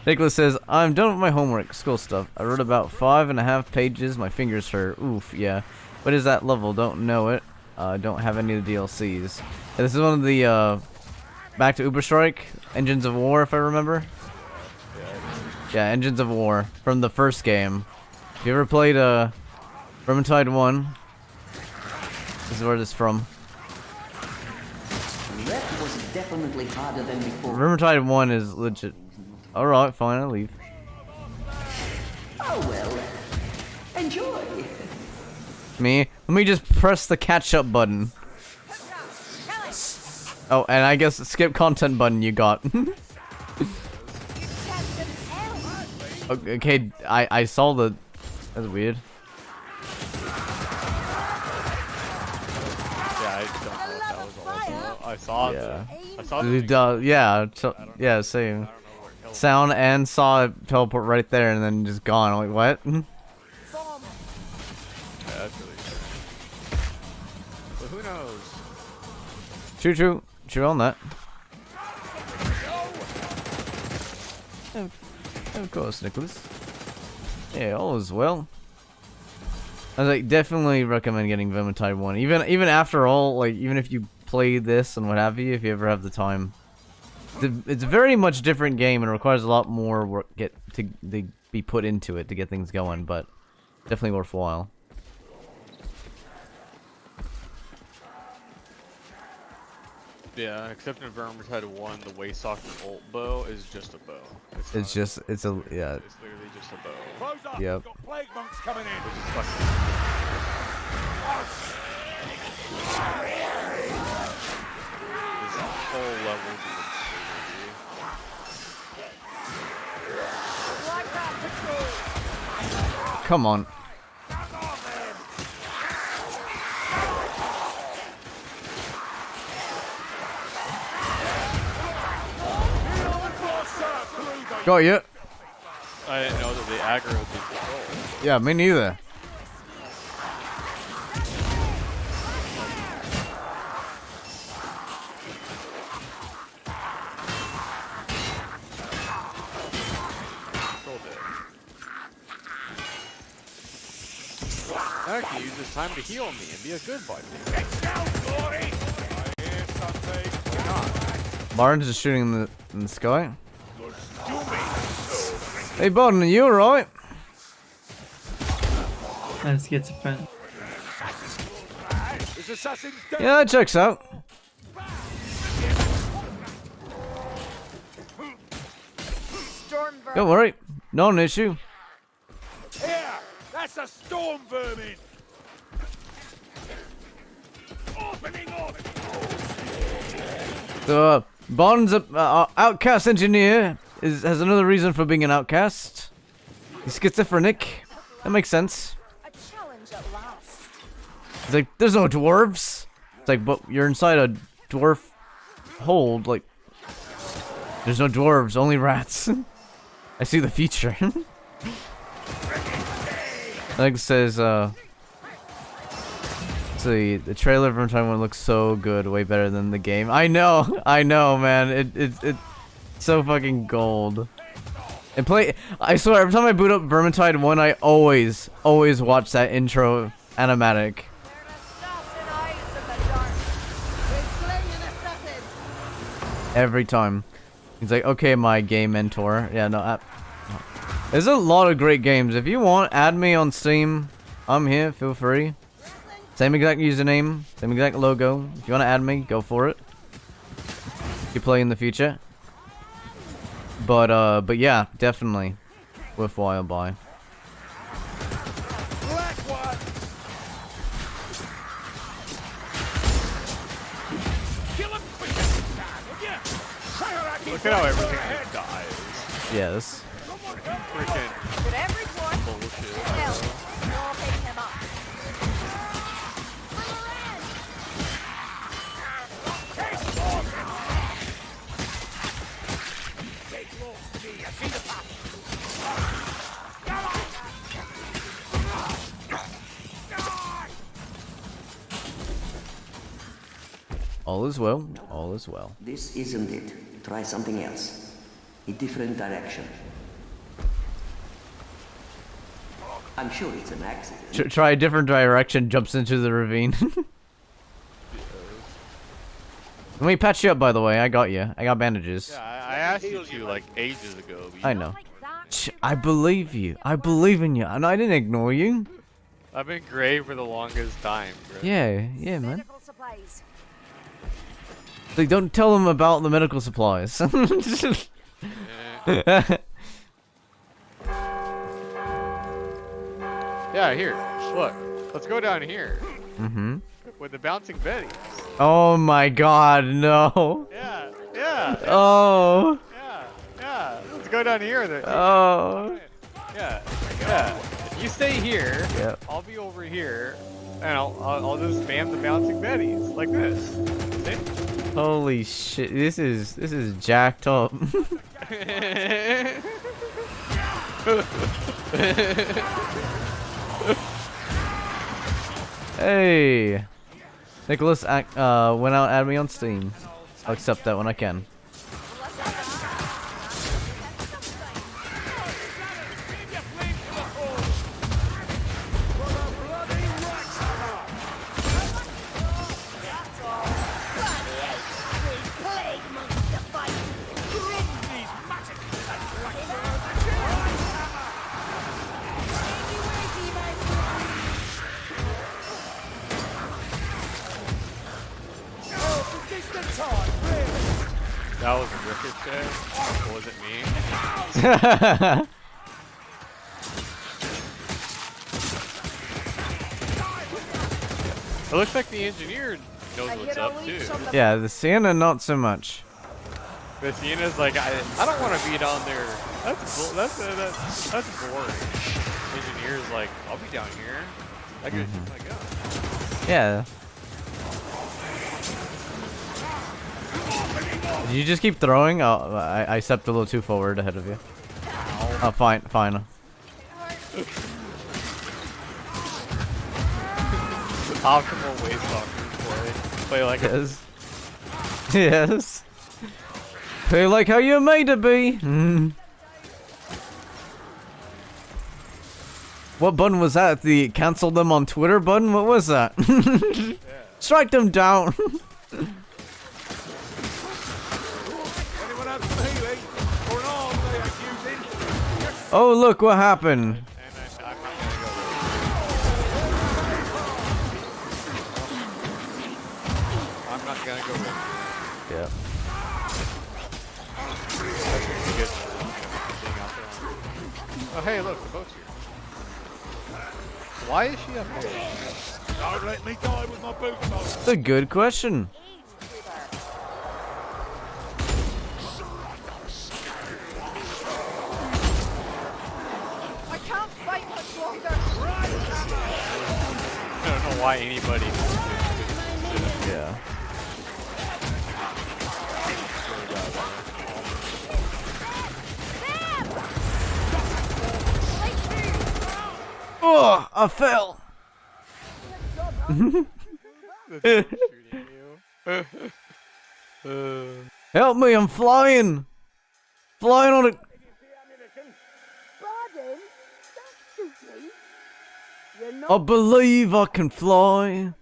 Speaker 2: Nicholas says, I'm done with my homework, school stuff. I wrote about 5.5 pages, my fingers hurt. Oof, yeah. What is that level? Don't know it. Don't have any of the DLCs. And this is one of the, back to Uberstrike, Engines of War, if I remember. Yeah, Engines of War, from the first game. If you ever played, Vermintide 1, this is where this is from.
Speaker 8: That was definitely harder than before.
Speaker 2: Vermintide 1 is legit. Alright, fine, I'll leave.
Speaker 8: Oh well. Enjoy.
Speaker 2: Me? Let me just press the catch-up button. Oh, and I guess skip content button you got. Okay, I saw the... That's weird.
Speaker 1: Yeah, I don't know what that was all about. I saw
Speaker 2: Yeah.
Speaker 1: I saw the
Speaker 2: Yeah, so, yeah, same.
Speaker 1: I don't know where it held.
Speaker 2: Sound and saw it teleport right there and then just gone. I'm like, what?
Speaker 1: Yeah, that's really strange. But who knows?
Speaker 2: True on that. Of course, Nicholas. Yeah, all is well. I was like, definitely recommend getting Vermintide 1. Even after all, like, even if you play this and what have you, if you ever have the time. It's a very much different game and requires a lot more work to be put into it to get things going, but definitely worthwhile.
Speaker 1: Yeah, except in Vermintide 1, the Waystalker ult bow is just a bow.
Speaker 2: It's
Speaker 1: not
Speaker 2: just, it's a, yeah,
Speaker 1: It's literally just a bow.
Speaker 4: Close up.
Speaker 2: Yep.
Speaker 4: Got plague monks coming in.
Speaker 1: Which is fucking... This whole level is
Speaker 6: Blackout patrol.
Speaker 2: come on. Got you.
Speaker 1: I didn't know that the aggro would be controlled.
Speaker 2: Yeah, me neither.
Speaker 1: Controlled it. I can use this time to heal me and be a good boy.
Speaker 2: Barnes is shooting in the sky. Hey, Barton, are you alright?
Speaker 10: That's schizophrenic.
Speaker 4: This assassin's dead.
Speaker 2: Yeah, that checks out.
Speaker 3: Storm vermin.
Speaker 2: Don't worry, not an issue.
Speaker 4: Here, that's a storm vermin. Opening up.
Speaker 2: So, Bond's outcast engineer has another reason for being an outcast. He's schizophrenic. That makes sense.
Speaker 3: A challenge at last.
Speaker 2: He's like, there's no dwarves. It's like, but you're inside a dwarf hold. Like, there's no dwarves, only rats. I see the future. Like it says, see, the trailer from Time One looks so good, way better than the game. I know, man. It's so fucking gold. And play. I swear, every time I boot up Vermintide 1, I always watch that intro animatic.
Speaker 6: They're an assassin eyes in the dark. We're slaying an assassin.
Speaker 2: Every time. He's like, okay, my game mentor. Yeah, no. There's a lot of great games. If you want, add me on Steam. I'm here. Feel free. Same exact username, same exact logo. If you want to add me, go for it. You play in the future. But yeah, definitely worthwhile buy.
Speaker 4: Black one! Kill him quick as you can, will ya? Fire at
Speaker 1: Look at how everything just dies.
Speaker 2: Yes.
Speaker 1: Freaking
Speaker 6: Did everyone?
Speaker 1: bullshit.
Speaker 6: Hell, we'll pick him up.
Speaker 2: All is well. All is well.
Speaker 8: This isn't it. Try something else. A different direction. I'm sure it's an accident.
Speaker 2: Try a different direction. Jumps into the ravine. Let me patch you up, by the way. I got you. I got bandages.
Speaker 1: Yeah, I asked you to like ages ago. But you
Speaker 2: I know. I believe you. I believe in you. And I didn't ignore you.
Speaker 1: I've been gray for the longest time. Bro.
Speaker 2: Yeah, yeah, man.
Speaker 3: Medical supplies.
Speaker 2: Like, don't tell them about the medical supplies.
Speaker 1: Yeah, here. Look. Let's go down here.
Speaker 2: Mm-hmm.
Speaker 1: With the bouncing Betty.
Speaker 2: Oh my god, no.
Speaker 1: Yeah, yeah.
Speaker 2: Oh.
Speaker 1: Yeah. Let's go down here.
Speaker 2: Oh.
Speaker 1: Yeah. You stay here.
Speaker 2: Yep.
Speaker 1: I'll be over here. And I'll just spam the bouncing Betties. Like this. See?
Speaker 2: Holy shit. This is jacked up. Hey, Nicholas went out, add me on Steam. I'll accept that when I can.
Speaker 1: That was a ricochet. Or was it me? It looks like the engineer knows what's up too.
Speaker 2: Yeah, the Sienna not so much.
Speaker 1: The Siena's like, I don't want to be down there. That's boring. Engineer's like, I'll be down here. I can shoot my gun.
Speaker 2: Yeah. Did you just keep throwing? Oh, I stepped a little too forward ahead of you. Oh, fine.
Speaker 1: Optimal waist walking play like
Speaker 2: yes. Yes. Play like how you're made to be. What button was that? The cancel them on Twitter button? What was that? Yeah. Strike them down. Oh, look what happened.
Speaker 1: I'm not gonna go with
Speaker 2: Yeah.
Speaker 1: Oh, hey, look, the boat's here. Why is she up there?
Speaker 4: Don't let me die with my boots on.
Speaker 2: That's a good question.
Speaker 6: I can't fight much longer.
Speaker 1: I don't know why anybody.
Speaker 2: Yeah. Oh, I fell. Help me, I'm flying. Flying on it.
Speaker 6: You're
Speaker 2: I
Speaker 6: not
Speaker 2: believe I can fly.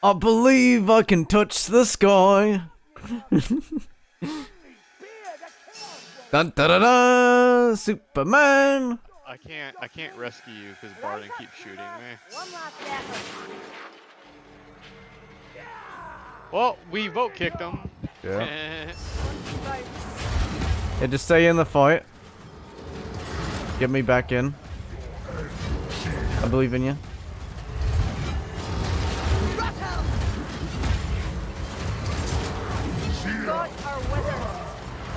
Speaker 2: I believe I can touch the sky. Dun, da, da, da, Superman.
Speaker 1: I can't rescue you because Barden keeps shooting me.
Speaker 6: one last effort.
Speaker 1: Well, we vote kicked him.
Speaker 2: Yeah.
Speaker 6: Right.
Speaker 2: Yeah, just stay in the fight. Get me back in. I believe in you.
Speaker 6: God, our wizard.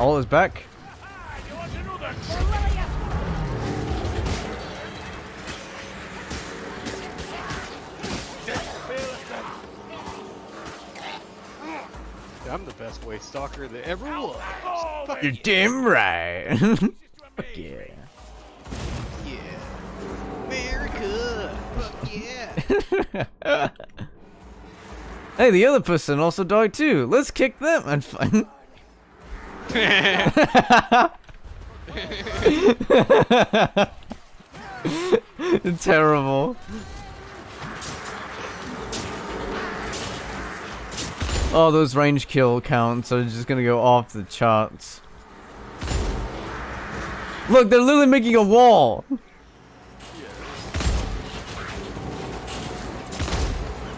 Speaker 2: All is back.
Speaker 5: You want another?
Speaker 1: I'm the best way stalker that ever was.
Speaker 2: You're damn right. Fuck yeah.
Speaker 1: Yeah. America. Fuck yeah.
Speaker 2: Hey, the other person also died too. Let's kick them and fine. Terrible. Oh, those range kill counts are just gonna go off the charts. Look, they're literally making a wall.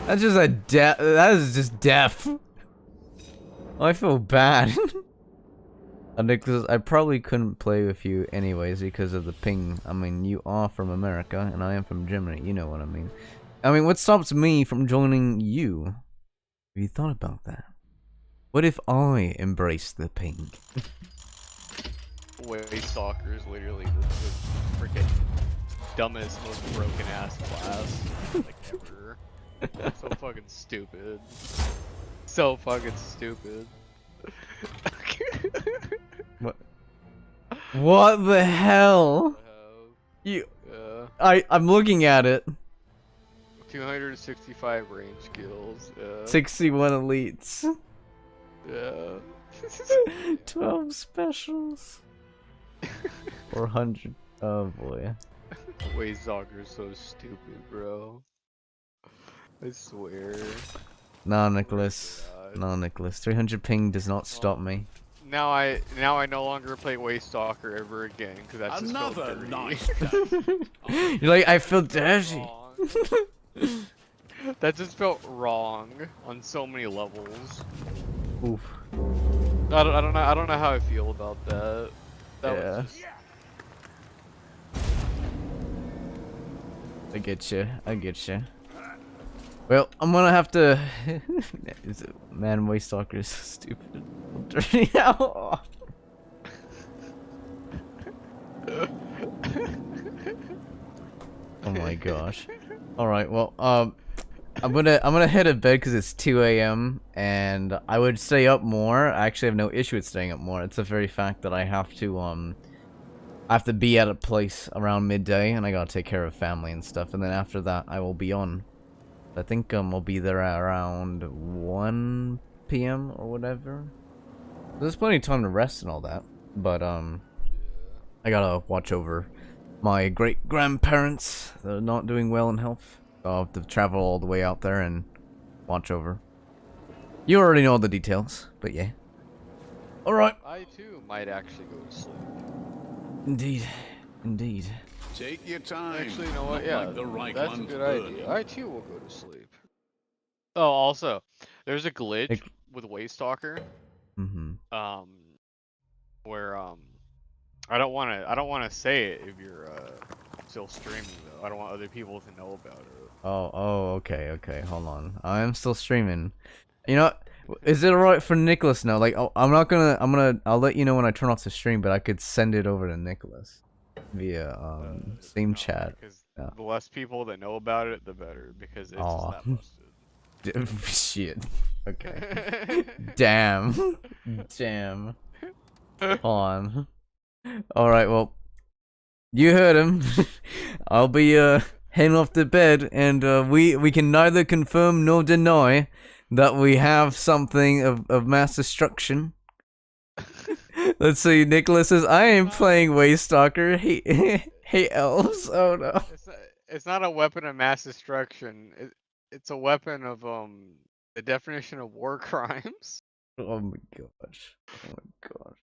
Speaker 2: That's just a that is just death. I feel bad. Nicholas, I probably couldn't play with you anyways because of the ping. I mean, you are from America and I am from Germany. You know what I mean. I mean, what stops me from joining you? Have you thought about that? What if I embrace the ping?
Speaker 1: Way stalker is literally the freaking dumbest, most broken ass class like ever. So fucking stupid. So fucking stupid.
Speaker 2: What? What the hell? You? I'm looking at it.
Speaker 1: 265 range kills.
Speaker 2: 61 elites.
Speaker 1: Yeah.
Speaker 2: 12 specials. 400. Oh boy.
Speaker 1: Way stalker's so stupid, bro. I swear.
Speaker 2: No, Nicholas. No, Nicholas. 300 ping does not stop me.
Speaker 1: Now I no longer play Waystalker ever again because that's just
Speaker 5: Another
Speaker 1: dirty.
Speaker 5: nice day.
Speaker 2: You're like, I feel dirty.
Speaker 1: That just felt wrong on so many levels.
Speaker 2: Oof.
Speaker 1: I don't know how I feel about that. That
Speaker 2: Yeah.
Speaker 1: was just...
Speaker 2: I get you. I get you. Well, I'm gonna have to. Man, Waystalker is so stupid. I'm dirty now. Oh my gosh. All right. Well, I'm gonna head to bed because it's 2 a.m. and I would stay up more. I actually have no issue with staying up more. It's the very fact that I have to be at a place around midday and I gotta take care of family and stuff. And then after that, I will be on. I think I'll be there at around 1 p.m. or whatever. There's plenty of time to rest and all that, but I gotta watch over my great grandparents. They're not doing well in health. So I'll have to travel all the way out there and watch over. You already know all the details, but yeah. All right.
Speaker 1: I too might actually go to sleep.
Speaker 2: Indeed, indeed.
Speaker 5: Take your time.
Speaker 1: Actually, you know what?
Speaker 5: Not
Speaker 1: Yeah,
Speaker 5: like the right
Speaker 1: that's a
Speaker 5: one's
Speaker 1: good
Speaker 5: burning.
Speaker 1: idea. I too will go to sleep. Oh, also, there's a glitch with Waystalker.
Speaker 2: Mm-hmm.
Speaker 1: Where I don't wanna say it if you're still streaming though. I don't want other people to know about it.
Speaker 2: Oh, okay, hold on. I am still streaming. You know, is it alright for Nicholas now? Like, I'll let you know when I turn off the stream, but I could send it over to Nicholas via Steam
Speaker 1: No,
Speaker 2: chat.
Speaker 1: because
Speaker 2: Yeah.
Speaker 1: the less people that know about it, the better. Because it's
Speaker 2: Aw.
Speaker 1: just that busted.
Speaker 2: Shit. Okay. Damn. Damn. Hold on. Alright, well. You heard him. I'll be heading off to bed, and we can neither confirm nor deny that we have something of mass destruction. Let's see, Nicholas says, I am playing Waystalker. Hey elves. Oh no.
Speaker 1: It's not a weapon of mass destruction. It's a weapon of the definition of war crimes.
Speaker 2: Oh my gosh. Oh my gosh.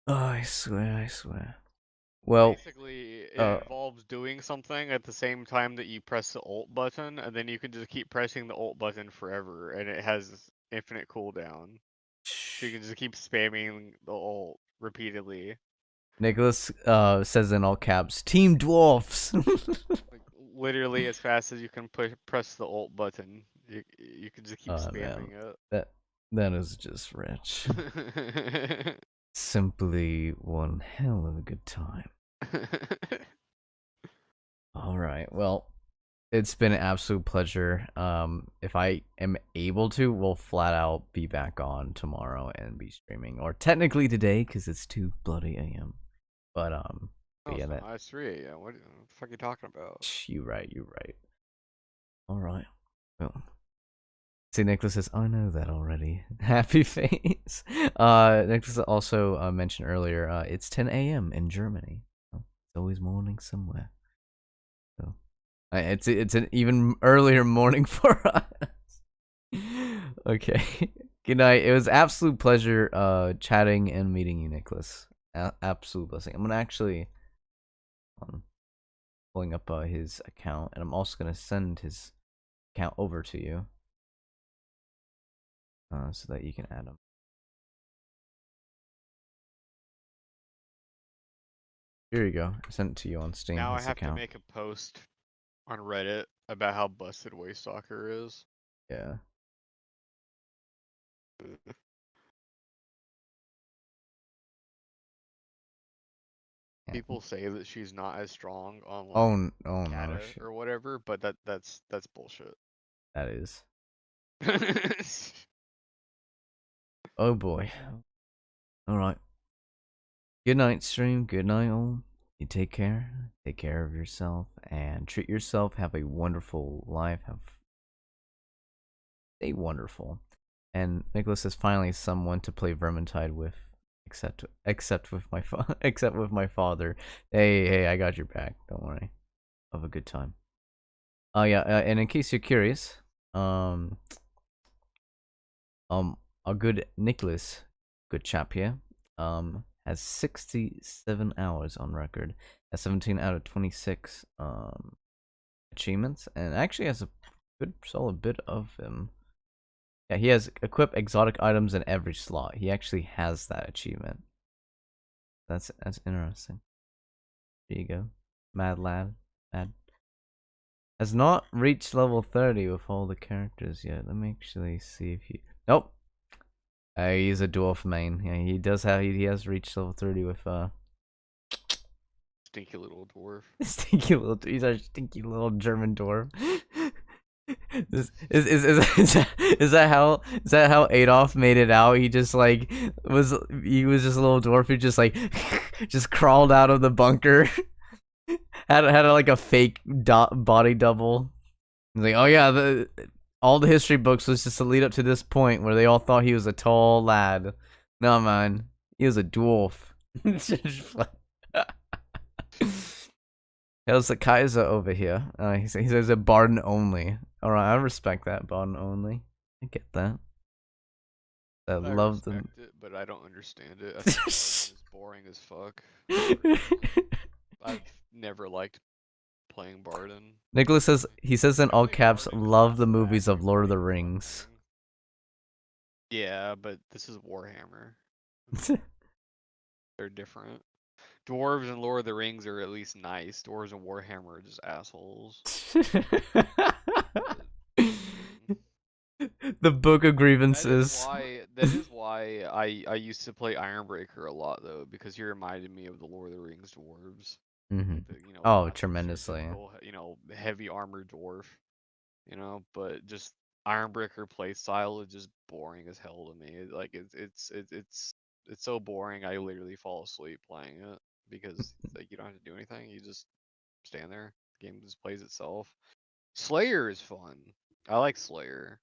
Speaker 2: Oh, I swear, I swear. Well,
Speaker 1: Basically, it
Speaker 2: uh,
Speaker 1: involves doing something at the same time that you press the Alt button, and then you can just keep pressing the Alt button forever, and it has infinite cooldown. So you can just keep spamming the Alt repeatedly.
Speaker 2: Nicholas says in all caps, Team Dwarfs.
Speaker 1: Like literally as fast as you can press the Alt button. You can just keep
Speaker 2: Oh man,
Speaker 1: spamming
Speaker 2: that is just rich.
Speaker 1: it.
Speaker 2: Simply one hell of a good time. All right, well, it's been an absolute pleasure. If I am able to, we'll flat out be back on tomorrow and be streaming, or technically today because it's 2 bloody a.m. But
Speaker 1: Oh,
Speaker 2: yeah,
Speaker 1: it's not, it's 3 a.m. What the fuck are you talking about?
Speaker 2: you right. All right, well. See, Nicholas says, I know that already. Happy face. Nicholas also mentioned earlier, it's 10 a.m. in Germany. Well, it's always morning somewhere. So, it's an even earlier morning for us. Okay. Good night. It was absolute pleasure chatting and meeting you, Nicholas. Absolute blessing. I'm gonna actually pulling up his account, and I'm also gonna send his account over to you. So that you can add them. Here you go. I sent it to you on Steam.
Speaker 1: Now I
Speaker 2: His
Speaker 1: have to
Speaker 2: account.
Speaker 1: make a post on Reddit about how busted Waystalker is.
Speaker 2: Yeah.
Speaker 1: People say that she's not as strong on like
Speaker 2: Oh no,
Speaker 1: Kata
Speaker 2: shit.
Speaker 1: or whatever, but that's bullshit.
Speaker 2: That is. Oh boy. All right. Good night, stream. Good night, all. You take care. Take care of yourself and treat yourself. Have a wonderful life. Stay wonderful. And Nicholas is finally someone to play Vermintide with, except with my except with my father. Hey, I got your back. Don't worry. Have a good time. Oh yeah, and in case you're curious, our good Nicholas, good chap here, has 67 hours on record, has 17 out of 26 achievements, and actually has a good solid bit of them. Yeah, he has equip exotic items in every slot. He actually has that achievement. That's interesting. There you go, mad lad, mad. Has not reached level 30 with all the characters yet. Let me actually see if he. Nope. He's a dwarf main. Yeah, he does have. He has reached level 30 with
Speaker 1: Stinky little dwarf.
Speaker 2: stinky little. He's a stinky little German dwarf. Is that how Adolf made it out? He just like was just a little dwarf who just like just crawled out of the bunker. had like a fake body double. He's like, oh yeah, all the history books was just to lead up to this point where they all thought he was a tall lad. No man, he was a dwarf. How's the Kaiser over here? He says a Barden only. Alright, I respect that, Barden only. I get that. I love them.
Speaker 1: It, but I don't understand it. I think Barden is boring as fuck. I've never liked playing Barden.
Speaker 2: Nicholas says in all caps, love the movies of Lord of the Rings.
Speaker 1: Yeah, but this is Warhammer. They're different. Dwarves and Lord of the Rings are at least nice. Dwarves and Warhammer are just assholes.
Speaker 2: The Book of Grievances.
Speaker 1: That is why I used to play Ironbreaker a lot though, because he reminded me of the Lord of the Rings dwarves.
Speaker 2: Mm-hmm.
Speaker 1: Like the,
Speaker 2: Oh, tremendously.
Speaker 1: Typical, heavy armored dwarf. But just Ironbreaker playstyle is just boring as hell to me. Like it's so boring. I literally fall asleep playing it because like you don't have to do anything. You just stand there. The game just plays itself. Slayer is fun. I like Slayer.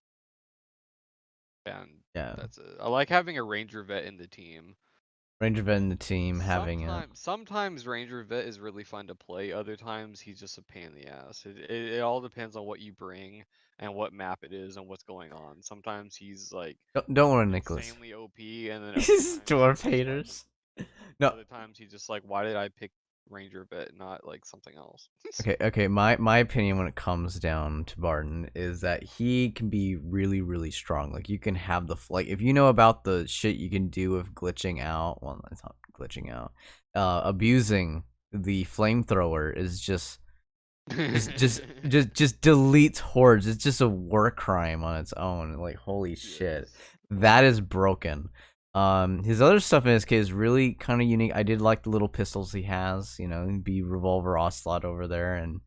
Speaker 1: And
Speaker 2: yeah,
Speaker 1: that's it. I like having a ranger vet in the team.
Speaker 2: Ranger vet in the team having it.
Speaker 1: Sometimes Ranger Vet is really fun to play. Other times he's just a pain in the ass. It all depends on what you bring and what map it is and what's going on. Sometimes he's like
Speaker 2: Don't worry, Nicholas.
Speaker 1: insanely OP, and then other
Speaker 2: These
Speaker 1: times
Speaker 2: dwarf
Speaker 1: he's just, like,
Speaker 2: haters. No.
Speaker 1: other times he's just like, why did I pick Ranger Vet, not like something else?
Speaker 2: Okay. My opinion when it comes down to Barton is that he can be really, really strong. Like you can have the like if you know about the shit you can do with glitching out. Well, it's not glitching out. Abusing the flamethrower is just deletes hordes. It's just a war crime on its own. Like holy shit, that is broken. His other stuff in his case is really kind of unique. I did like the little pistols he has. You know, be Revolver Ocelot over there and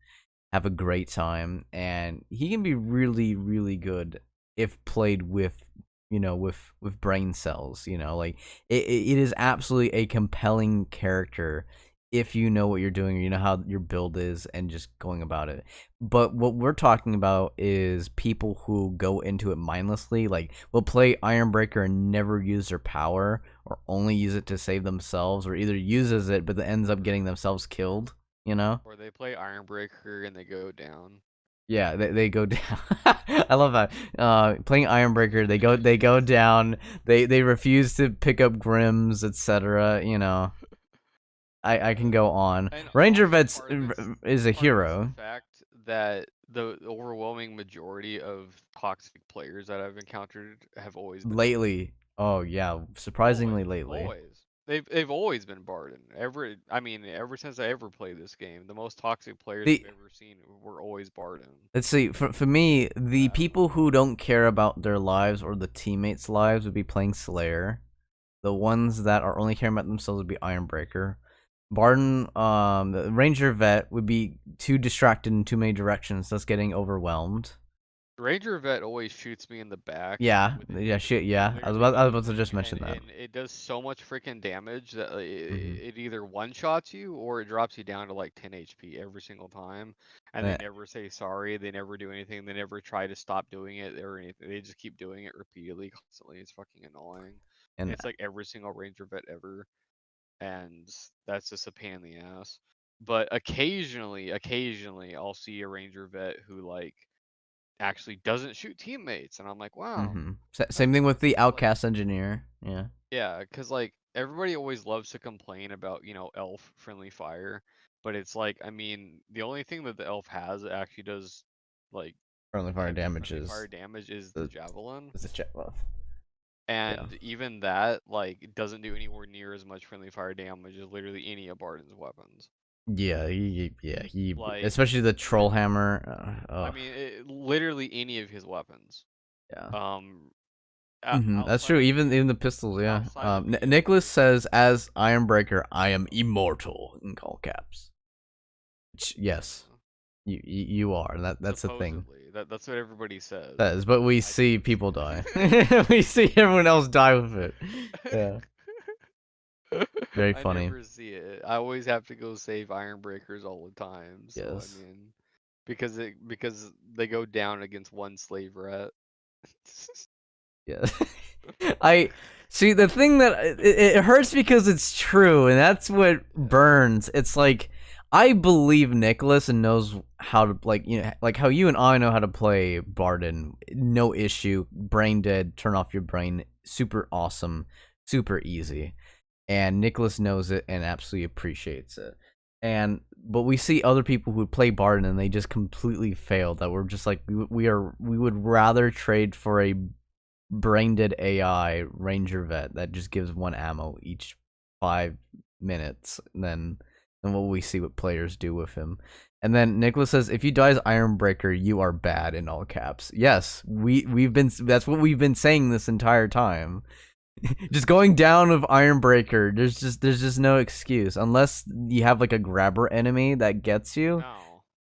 Speaker 2: have a great time. And he can be really, really good if played with, you know, with brain cells. You know, like it is absolutely a compelling character if you know what you're doing, or you know how your build is, and just going about it. But what we're talking about is people who go into it mindlessly, like will play Ironbreaker and never use their power, or only use it to save themselves, or either uses it but then ends up getting themselves killed, you know?
Speaker 1: Or they play Ironbreaker and they go down.
Speaker 2: Yeah, they go down. I love that. Playing Ironbreaker, they go down. They refuse to pick up Grims, etc. You know. I can go on.
Speaker 1: And
Speaker 2: Ranger
Speaker 1: also
Speaker 2: Vets
Speaker 1: part of it's-
Speaker 2: is a
Speaker 1: part of it's
Speaker 2: hero.
Speaker 1: the fact that the overwhelming majority of toxic players that I've encountered have always been
Speaker 2: Lately. Oh yeah, surprisingly
Speaker 1: always,
Speaker 2: lately.
Speaker 1: always. They've always been Barden. Ever since I ever played this game, the most toxic players
Speaker 2: The-
Speaker 1: I've ever seen were always Barden.
Speaker 2: Let's see. For me, the people who don't care about their lives or the teammates' lives would be playing Slayer. The ones that are only caring about themselves would be Ironbreaker. Barden, the Ranger Vet would be too distracted in too many directions, thus getting overwhelmed.
Speaker 1: Ranger Vet always shoots me in the back.
Speaker 2: Yeah,
Speaker 1: with his-
Speaker 2: yeah, shit, yeah. I was
Speaker 1: literally
Speaker 2: about to just mention
Speaker 1: and,
Speaker 2: that.
Speaker 1: and it does so much freaking damage that
Speaker 2: Mhm.
Speaker 1: it either one shots you or it drops you down to like 10 HP every single time. And
Speaker 2: Eh.
Speaker 1: they never say sorry. They never do anything. They never try to stop doing it or anything. They just keep doing it repeatedly, constantly. It's fucking annoying.
Speaker 2: And
Speaker 1: It's like every single Ranger Vet ever, and that's just a pain in the ass. But occasionally, I'll see a Ranger Vet who like actually doesn't shoot teammates, and I'm like, wow.
Speaker 2: Same thing with the
Speaker 1: Like,
Speaker 2: Outcast Engineer. Yeah.
Speaker 1: yeah, because like everybody always loves to complain about, elf friendly fire, but it's like, I mean, the only thing that the elf has that actually does like
Speaker 2: Friendly fire
Speaker 1: heavy
Speaker 2: damage
Speaker 1: friendly
Speaker 2: is
Speaker 1: fire damage is the javelin,
Speaker 2: the jet buff.
Speaker 1: and even that like doesn't do anywhere near as much friendly fire damage as literally any of Barden's weapons.
Speaker 2: Yeah, he
Speaker 1: Like,
Speaker 2: especially the troll hammer.
Speaker 1: I mean, literally any of his weapons.
Speaker 2: Yeah. That's true.
Speaker 1: Outside of
Speaker 2: Even the pistols, yeah.
Speaker 1: outside of the,
Speaker 2: Nicholas says, "As Ironbreaker, I am immortal," in all caps. Which, yes, you are. That's the thing.
Speaker 1: supposedly, that's what everybody says.
Speaker 2: But we see people die. We see everyone else die with it. Yeah. Very funny.
Speaker 1: I never see it. I always have to go save Ironbreakers all the time. So
Speaker 2: Yes.
Speaker 1: I mean, because they go down against one slave rat.
Speaker 2: Yeah. I see the thing that it hurts because it's true, and that's what burns. It's like I believe Nicholas and knows how to like how you and I know how to play Barden. No issue. Brain dead. Turn off your brain. Super awesome. Super easy. And Nicholas knows it and absolutely appreciates it. But we see other people who play Barden and they just completely fail. That we're just like we would rather trade for a brain dead AI Ranger Vet that just gives one ammo each 5 minutes than what we see what players do with him. And then Nicholas says, if you die as Ironbreaker, you are bad, in all caps. Yes, that's what we've been saying this entire time. Just going down with Ironbreaker, there's just no excuse unless you have like a grabber enemy that gets you.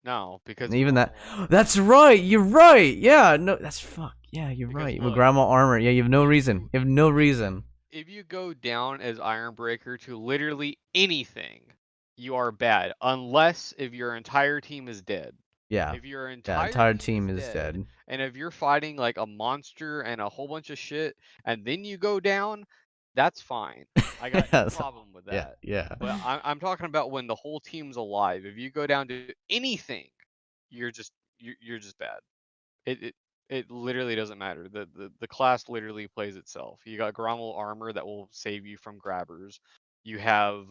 Speaker 1: No, because
Speaker 2: And even that's right. You're right. Yeah, no, that's fuck. Yeah, you're
Speaker 1: Because
Speaker 2: right.
Speaker 1: look,
Speaker 2: With grandma armor, yeah, you have no reason. You have no reason.
Speaker 1: if you go down as Ironbreaker to literally anything, you are bad. Unless if your entire team is dead.
Speaker 2: Yeah.
Speaker 1: If your
Speaker 2: entire team is dead.
Speaker 1: And if you're fighting like a monster and a whole bunch of shit, and then you go down, that's fine. I got no
Speaker 2: Yes.
Speaker 1: problem with
Speaker 2: Yeah,
Speaker 1: that.
Speaker 2: yeah.
Speaker 1: But I'm talking about when the whole team's alive. If you go down to anything, you're just bad. It it literally doesn't matter. The class literally plays itself. You got Grommel armor that will save you from grabbers. You have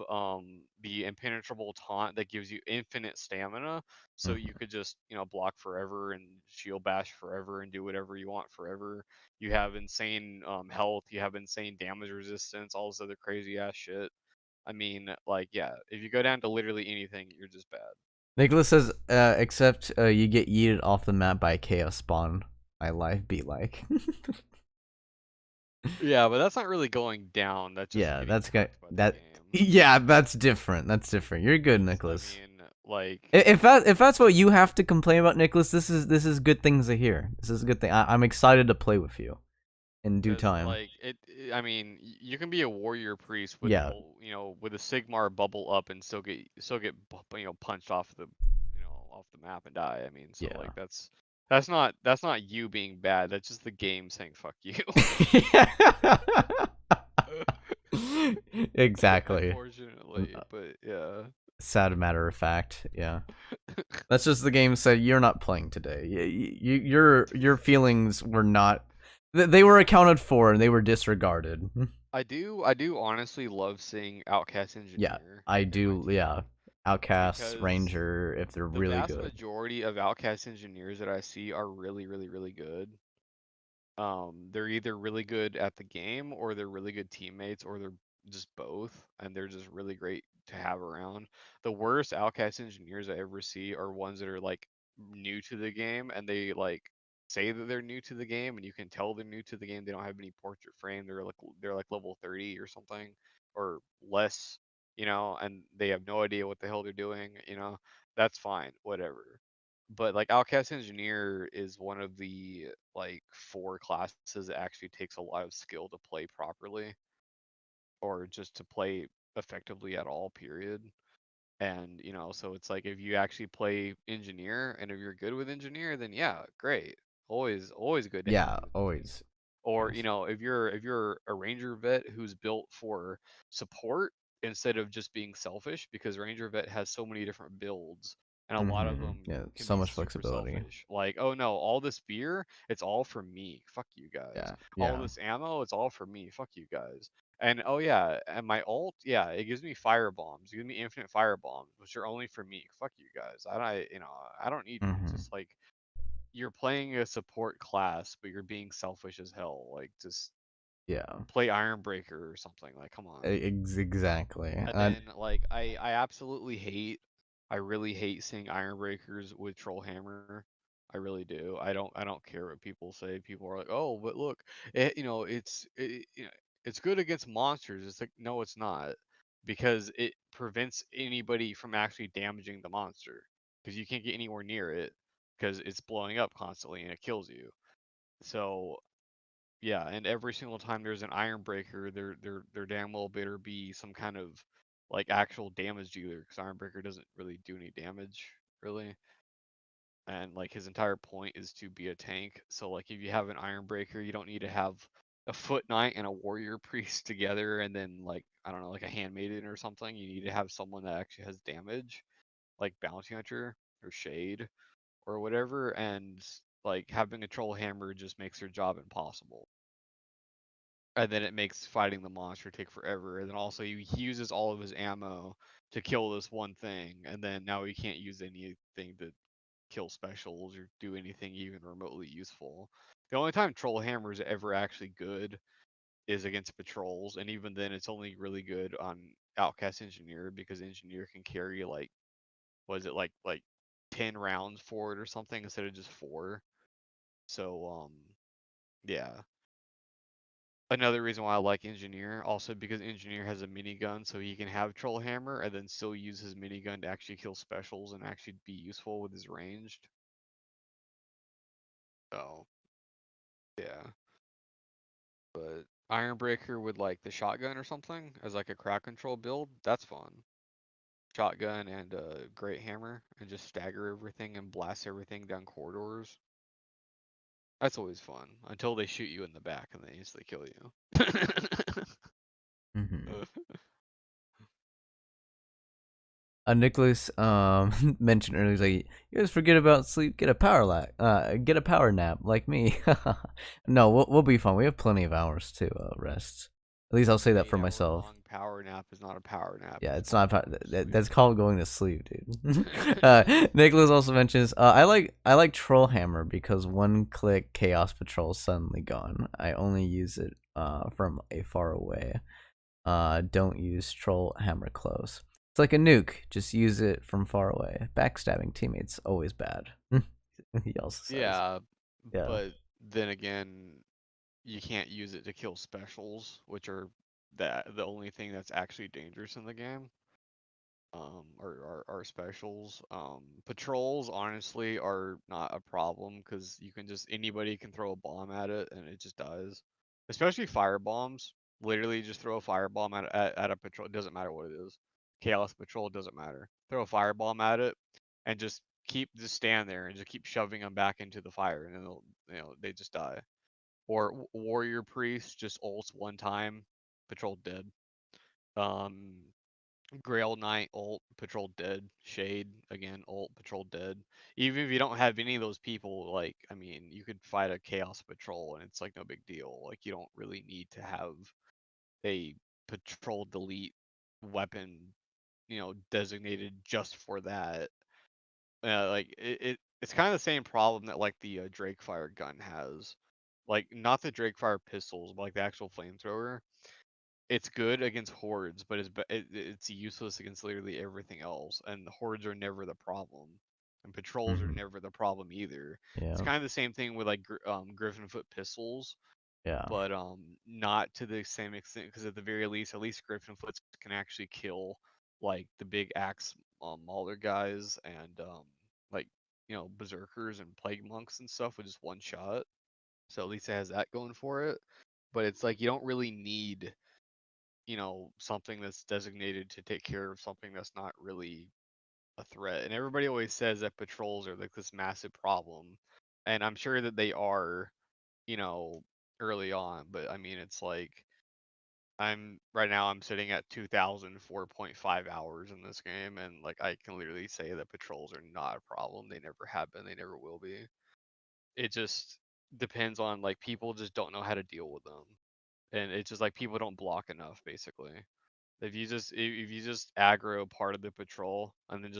Speaker 1: the impenetrable taunt that gives you infinite stamina, so you
Speaker 2: Mhm.
Speaker 1: could just block forever and shield bash forever and do whatever you want forever. You have insane health. You have insane damage resistance. All this other crazy ass shit. I mean, like, yeah, if you go down to literally anything, you're just bad.
Speaker 2: Nicholas says, except you get yeeted off the map by chaos spawn. My life be like.
Speaker 1: Yeah, but that's not really going down. That's just
Speaker 2: Yeah,
Speaker 1: getting
Speaker 2: that's good.
Speaker 1: fucked by the
Speaker 2: That
Speaker 1: game.
Speaker 2: yeah, that's different. That's different. You're good,
Speaker 1: 'Cause,
Speaker 2: Nicholas.
Speaker 1: I mean, like,
Speaker 2: If that's what you have to complain about, Nicholas, this is good things to hear. This is a good thing. I'm excited to play with you in due
Speaker 1: because
Speaker 2: time.
Speaker 1: like I mean, you can be a warrior priest with
Speaker 2: Yeah,
Speaker 1: with a Sigmar bubble up and still get punched off the off the map and die. I mean, so
Speaker 2: yeah.
Speaker 1: like that's not you being bad. That's just the game saying fuck you.
Speaker 2: Exactly.
Speaker 1: Unfortunately, but yeah.
Speaker 2: Sad matter of fact. Yeah. That's just the game said you're not playing today. Your feelings were not. They were accounted for and they were disregarded.
Speaker 1: I do honestly love seeing Outcast
Speaker 2: Yeah,
Speaker 1: Engineer
Speaker 2: I
Speaker 1: in my
Speaker 2: do. Yeah,
Speaker 1: team
Speaker 2: Outcasts,
Speaker 1: because
Speaker 2: Ranger, if they're
Speaker 1: the
Speaker 2: really
Speaker 1: vast
Speaker 2: good.
Speaker 1: majority of Outcast Engineers that I see are really, really, really good. They're either really good at the game or they're really good teammates or they're just both, and they're just really great to have around. The worst Outcast Engineers I ever see are ones that are like new to the game and they like say that they're new to the game and you can tell they're new to the game. They don't have any portrait frame. They're like level 30 or something or less, and they have no idea what the hell they're doing. That's fine, whatever. But like Outcast Engineer is one of the like four classes that actually takes a lot of skill to play properly or just to play effectively at all, period. And so it's like if you actually play engineer and if you're good with engineer, then yeah, great. Always good to have
Speaker 2: Yeah,
Speaker 1: you in the team.
Speaker 2: always.
Speaker 1: Or
Speaker 2: Yes.
Speaker 1: if you're a ranger vet who's built for support instead of just being selfish, because ranger vet has so many different builds and a lot of them
Speaker 2: Yeah,
Speaker 1: can
Speaker 2: so
Speaker 1: be
Speaker 2: much
Speaker 1: super
Speaker 2: flexibility.
Speaker 1: selfish. Like, oh no, all this beer, it's all for me. Fuck you guys.
Speaker 2: Yeah,
Speaker 1: All
Speaker 2: yeah.
Speaker 1: this ammo, it's all for me. Fuck you guys. And oh yeah, and my ult, yeah, it gives me fire bombs. It gives me infinite fire bombs, which are only for me. Fuck you guys. I don't need you. It's
Speaker 2: Hmm.
Speaker 1: just like you're playing a support class, but you're being selfish as hell. Like just
Speaker 2: Yeah.
Speaker 1: play Ironbreaker or something. Like, come on.
Speaker 2: Exactly.
Speaker 1: And then like I absolutely I really hate seeing Ironbreakers with Trollhammer. I really do. I don't care what people say. People are like, "Oh, but look, it's good against monsters." It's like, no, it's not, because it prevents anybody from actually damaging the monster because you can't get anywhere near it because it's blowing up constantly and it kills you. So yeah, and every single time there's an Iron Breaker, there damn well better be some kind of like actual damage dealer, because Iron Breaker doesn't really do any damage, really. And like his entire point is to be a tank. So like if you have an Iron Breaker, you don't need to have a Foot Knight and a Warrior Priest together and then like I don't know, like a Handmaiden or something. You need to have someone that actually has damage, like Bounty Hunter or Shade or whatever, and like having a Troll Hammer just makes their job impossible. And then it makes fighting the monster take forever. And then also he uses all of his ammo to kill this one thing, and then now he can't use anything to kill specials or do anything even remotely useful. The only time Troll Hammer is ever actually good is against patrols, and even then it's only really good on Outcast Engineer, because Engineer can carry like was it like 10 rounds for it or something instead of just 4. So yeah. Another reason why I like Engineer, also because Engineer has a minigun, so he can have Troll Hammer and then still use his minigun to actually kill specials and actually be useful with his ranged. So, yeah. But Ironbreaker with like the shotgun or something as like a crowd control build, that's fun. Shotgun and a great hammer and just stagger everything and blast everything down corridors. That's always fun until they shoot you in the back and they instantly kill you.
Speaker 2: Mm-hmm. Nicholas mentioned earlier, he's like, you guys forget about sleep, get a get a power nap like me. No, we'll be fine. We have plenty of hours to rest. At least I'll say that for
Speaker 1: 8 hour
Speaker 2: myself.
Speaker 1: long power nap is not a power nap.
Speaker 2: Yeah, it's not.
Speaker 1: called going to
Speaker 2: That's
Speaker 1: sleep.
Speaker 2: called going to sleep, dude. Nicholas also mentions, I like Trollhammer because one click Chaos Patrol is suddenly gone. I only use it from a far away. Don't use Trollhammer close. It's like a nuke. Just use it from far away. Backstabbing teammates always bad. He also says.
Speaker 1: Yeah,
Speaker 2: Yeah.
Speaker 1: but then again, you can't use it to kill specials, which are the only thing that's actually dangerous in the game. Or specials. Patrols honestly are not a problem because you can just anybody can throw a bomb at it and it just dies. Especially fire bombs. Literally just throw a firebomb at a patrol. It doesn't matter what it is. Chaos patrol, it doesn't matter. Throw a firebomb at it and just stand there and just keep shoving them back into the fire and then they just die. Or warrior priest just ults one time, patrol dead. Um, Grail Knight ult, patrol dead. Shade again ult, patrol dead. Even if you don't have any of those people, like I mean, you could fight a chaos patrol and it's like no big deal. Like you don't really need to have a patrol delete weapon, designated just for that. Like it's kind of the same problem that like the Drake Fire gun has. Like not the Drake Fire pistols, but like the actual flamethrower. It's good against hordes, but it's useless against literally everything else. And the hordes are never the problem, and patrols are
Speaker 2: Mm-hmm.
Speaker 1: never the problem either. It's
Speaker 2: Yeah.
Speaker 1: kind of the same thing with like Griffin foot pistols,
Speaker 2: Yeah.
Speaker 1: but not to the same extent because at the very least, at least Griffin foots can actually kill like the big axe mauler guys and like berserkers and plague monks and stuff with just one shot. So at least it has that going for it. But it's like you don't really need something that's designated to take care of something that's not really a threat. And everybody always says that patrols are like this massive problem. And I'm sure that they are, you know, early on, but I mean it's like I'm sitting at 2004.5 hours in this game and like I can literally say that patrols are not a problem. They never have been, they never will be. It just depends on like people just don't know how to deal with them. And it's just like people don't block enough basically. If you just aggro part of the patrol and then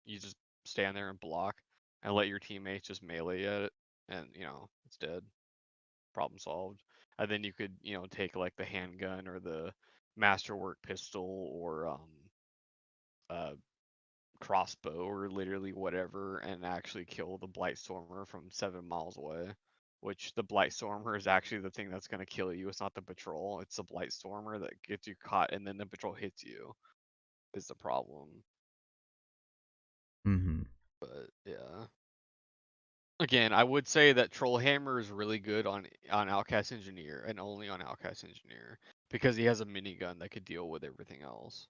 Speaker 1: you just stand there and block and let your teammates just melee at it and it's dead. Problem solved. And then you could, take like the handgun or the masterwork pistol or uh crossbow or literally whatever and actually kill the Blightstormer from 7 miles away. Which the Blightstormer is actually the thing that's gonna kill you. It's not the patrol. It's the Blightstormer that gets you caught and then the patrol hits you is the problem.
Speaker 2: Mm-hmm.
Speaker 1: But yeah. Again, I would say that Trollhammer is really good on Outcast Engineer and only on Outcast Engineer because he has a minigun that could deal with everything else.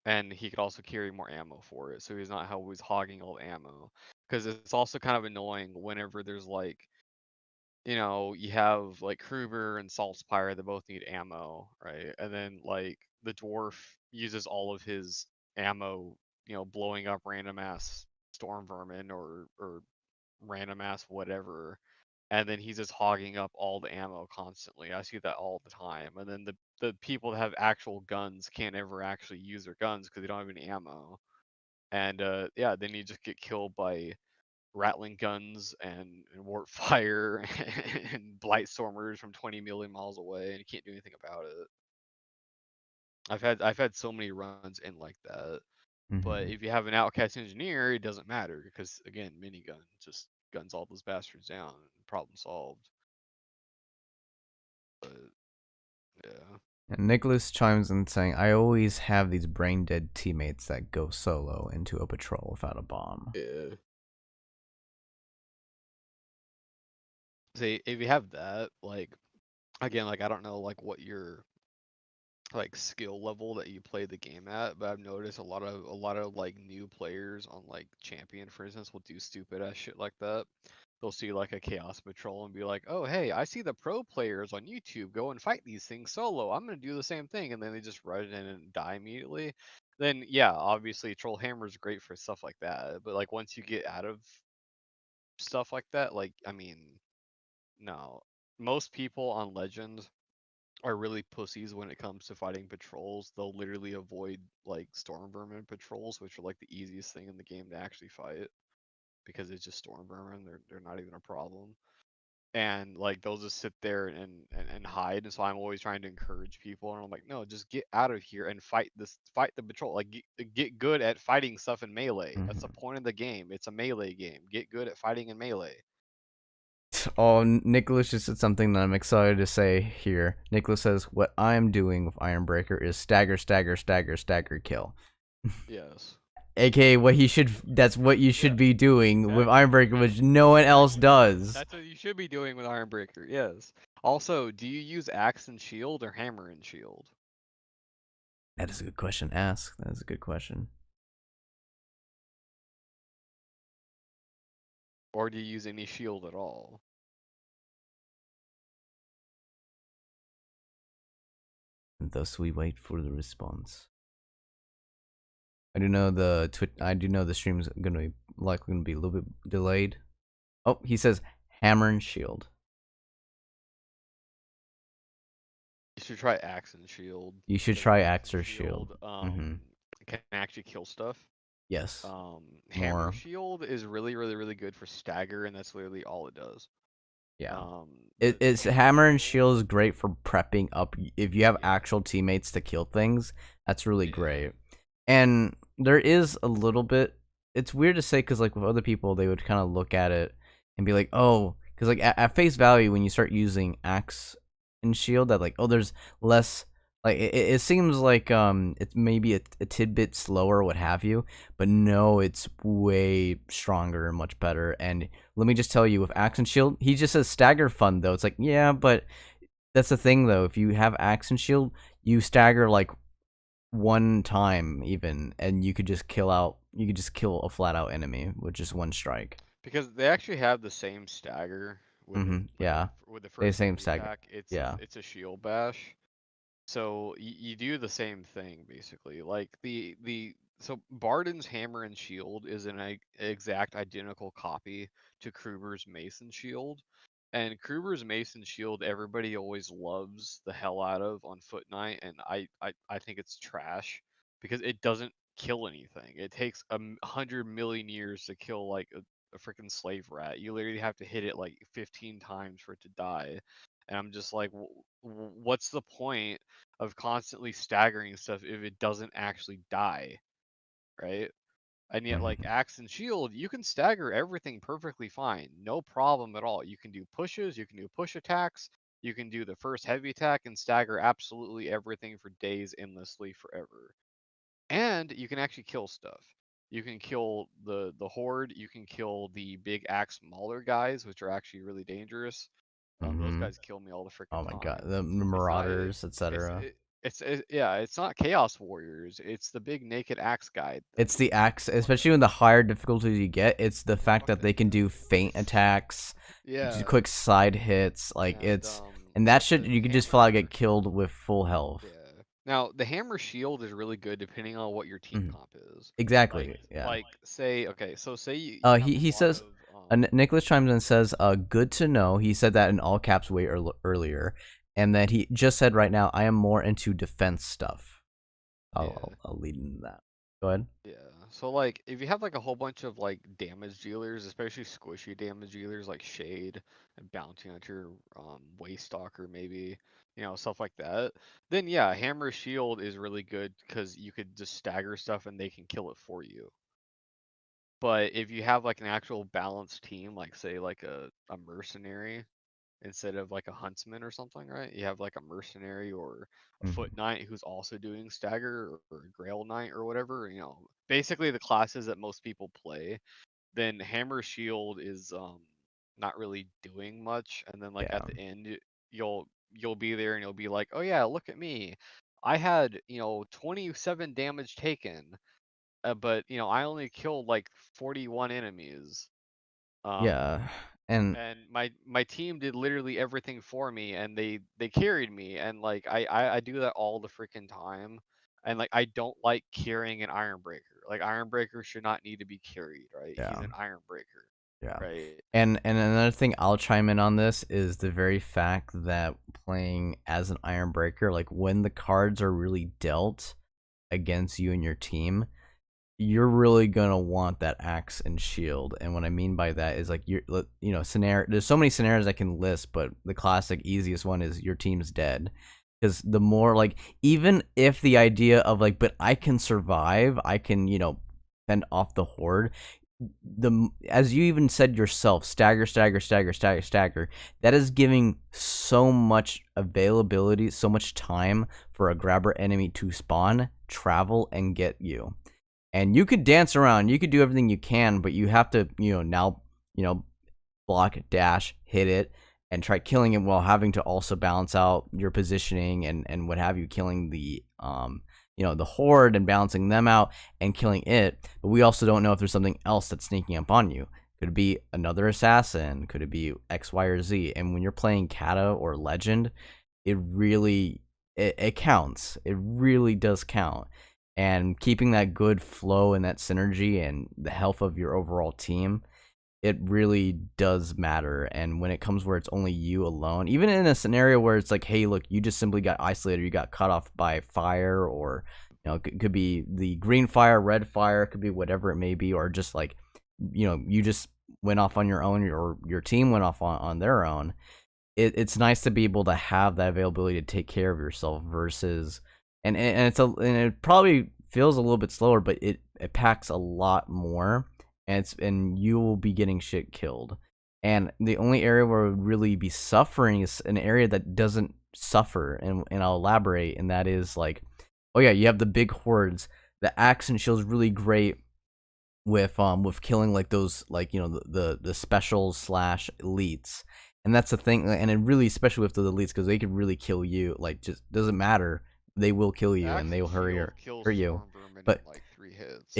Speaker 1: And he could also carry more ammo for it, so he's not always hogging all the ammo. Because it's also kind of annoying whenever there's like, you have like Kruger and Saltspire that both need ammo, right? And then like the dwarf uses all of his ammo, blowing up random ass storm vermin or random ass whatever, and then he's just hogging up all the ammo constantly. I see that all the time. And then the people that have actual guns can't ever actually use their guns because they don't have any ammo. And yeah, then you just get killed by rattling guns and warp fire and blight stormers from 20 million miles away, and you can't do anything about it. I've had so many runs in like that. But
Speaker 2: Mm-hmm.
Speaker 1: if you have an outcast engineer, it doesn't matter because again, minigun just guns all those bastards down. Problem solved. But yeah,
Speaker 2: And Nicholas chimes in saying, I always have these brain dead teammates that go solo into a patrol without a bomb.
Speaker 1: yeah. See, if you have that, like again, like I don't know like what your like skill level that you play the game at, but I've noticed a lot of like new players on like champion, for instance, will do stupid ass shit like that. they'll see like a chaos patrol and be like, oh hey, I see the pro players on YouTube go and fight these things solo. I'm gonna do the same thing, and then they just run in and die immediately. Then yeah, obviously Troll Hammer is great for stuff like that. But like once you get out of stuff like that, like I mean, no, most people on Legend are really pussies when it comes to fighting patrols. They'll literally avoid like storm vermin patrols, which are like the easiest thing in the game to actually fight because it's just storm vermin. They're not even a problem. And like they'll just sit there and hide. And so I'm always trying to encourage people, and I'm like, no, just get out of here and fight the patrol. Like get good at fighting stuff in melee. That's the point of the game. It's a melee game. Get good at fighting in melee.
Speaker 2: Oh, Nicholas just said something that I'm excited to say here. Nicholas says, what I'm doing with Ironbreaker is stagger, stagger, stagger, stagger, kill.
Speaker 1: Yes.
Speaker 2: AKA that's what you should be doing with Ironbreaker, which no one else does.
Speaker 1: That's what you should be doing with Ironbreaker, yes. Also, do you use axe and shield or hammer and shield?
Speaker 2: That is a good question. Ask. That is a good question.
Speaker 1: Or do you use any shield at all?
Speaker 2: And thus we wait for the response. I do know the stream is likely gonna be a little bit delayed. Oh, he says hammer and shield.
Speaker 1: You should try axe and shield.
Speaker 2: You should
Speaker 1: because
Speaker 2: try axe or shield.
Speaker 1: Can actually kill stuff.
Speaker 2: Yes.
Speaker 1: Hammer
Speaker 2: More.
Speaker 1: shield is really, really, really good for stagger, and that's literally all it does.
Speaker 2: Yeah.
Speaker 1: The
Speaker 2: It's hammer and shield is great for prepping up. If you have actual teammates to kill things, that's really great. And there is a little bit. It's weird to say because like with other people, they would kind of look at it and be like, oh, because like at face value, when you start using axe and shield, that like, oh, there's less. Like it seems like it's maybe a tidbit slower, what have you, but no, it's way stronger and much better. And let me just tell you, with axe and shield, he just says stagger fun though. It's like, yeah, but that's the thing though. If you have axe and shield, you stagger like one time even, and you could just kill a flat out enemy with just one strike.
Speaker 1: Because they actually have the same stagger with with the first
Speaker 2: same
Speaker 1: heavy
Speaker 2: stagger.
Speaker 1: attack. It's a shield bash. So you do the same thing basically. Like so Barden's hammer and shield is an exact identical copy to Kruger's mace and shield. And Kruger's mace and shield everybody always loves the hell out of on Foot Knight, and I think it's trash because it doesn't kill anything. It takes 100 million years to kill like a freaking slave rat. You literally have to hit it like 15 times for it to die. And I'm just like, what's the point of constantly staggering stuff if it doesn't actually die, right? And yet, like axe and shield, you can stagger everything perfectly fine, no problem at all. You can do pushes, you can do push attacks, you can do the first heavy attack and stagger absolutely everything for days endlessly forever. And you can actually kill stuff. You can kill the horde, you can kill the big axe mauler guys, which are actually really dangerous. Those guys kill me all the freaking
Speaker 2: Oh my
Speaker 1: time.
Speaker 2: god, the marauders, etc.
Speaker 1: It's not chaos warriors. It's the big naked axe guy.
Speaker 2: It's the axe, especially when the higher difficulties you get. It's the fact that they can do feint attacks, just quick side hits. Like and that shit you could just flat out get killed with full health.
Speaker 1: Yeah. Now the hammer shield is really good depending on what your team comp is.
Speaker 2: Exactly.
Speaker 1: Like,
Speaker 2: yeah.
Speaker 1: Like say so say you.
Speaker 2: He says. Nicholas chimes in and says, "Good to know." He said that in all caps way earlier, and that he just said right now, "I am more into defense stuff." I'll lead into that. Go ahead.
Speaker 1: Yeah. So like, if you have like a whole bunch of like damage dealers, especially squishy damage dealers like Shade and Bounty Hunter, Waste Stalker maybe, stuff like that, then yeah, Hammer Shield is really good because you could just stagger stuff and they can kill it for you. But if you have like an actual balanced team, like say like a mercenary instead of like a huntsman or something, right? You have like a mercenary or a foot knight who's also doing stagger or a grail knight or whatever, basically the classes that most people play, then hammer shield is not really doing much. And then like at the end you'll be there and you'll be like, oh yeah, look at me. I had 27 damage taken. But I only killed like 41 enemies.
Speaker 2: Yeah, And
Speaker 1: and my team did literally everything for me, and they carried me, and like I do that all the freaking time, and like I don't like carrying an Iron Breaker. Like Iron Breaker should not need to be carried, right? He's
Speaker 2: yeah,
Speaker 1: an Iron Breaker,
Speaker 2: yeah.
Speaker 1: right?
Speaker 2: And another thing I'll chime in on this is the very fact that playing as an Iron Breaker, like when the cards are really dealt against you and your team, you're really gonna want that axe and shield. And what I mean by that is like scenario. There's so many scenarios I can list, but the classic easiest one is your team's dead. Because the more like, even if the idea of like, but I can survive, I can fend off the horde. As you even said yourself, stagger, stagger, stagger, stagger, stagger. That is giving so much availability, so much time for a grabber enemy to spawn, travel, and get you. And you could dance around, you could do everything you can, but you have to, now, block, dash, hit it, and try killing it while having to also balance out your positioning and what have you, killing the the horde and balancing them out and killing it. But we also don't know if there's something else that's sneaking up on you. Could it be another assassin? Could it be X, Y, or Z? And when you're playing Kata or Legend, it really it counts. It really does count. And keeping that good flow and that synergy and the health of your overall team, it really does matter. And when it comes where it's only you alone, even in a scenario where it's like, hey, look, you just simply got isolated, you got cut off by fire, or it could be the green fire, red fire, it could be whatever it may be, or just like you just went off on your own, or your team went off on their own. It's nice to be able to have that availability to take care of yourself versus and it probably feels a little bit slower, but it packs a lot more, and you will be getting shit killed. And the only area where it would really be suffering is an area that doesn't suffer, and I'll elaborate, and that is like, oh yeah, you have the big hordes. The axe and shield is really great with killing like those, like the specials slash elites. And that's the thing, and it really, especially with the elites, because they could really kill you. Like, just doesn't matter, they will kill you, and
Speaker 1: Axe
Speaker 2: they
Speaker 1: and
Speaker 2: will hurt
Speaker 1: Shield kills
Speaker 2: you.
Speaker 1: Storm Vermin
Speaker 2: But
Speaker 1: in like 3 hits.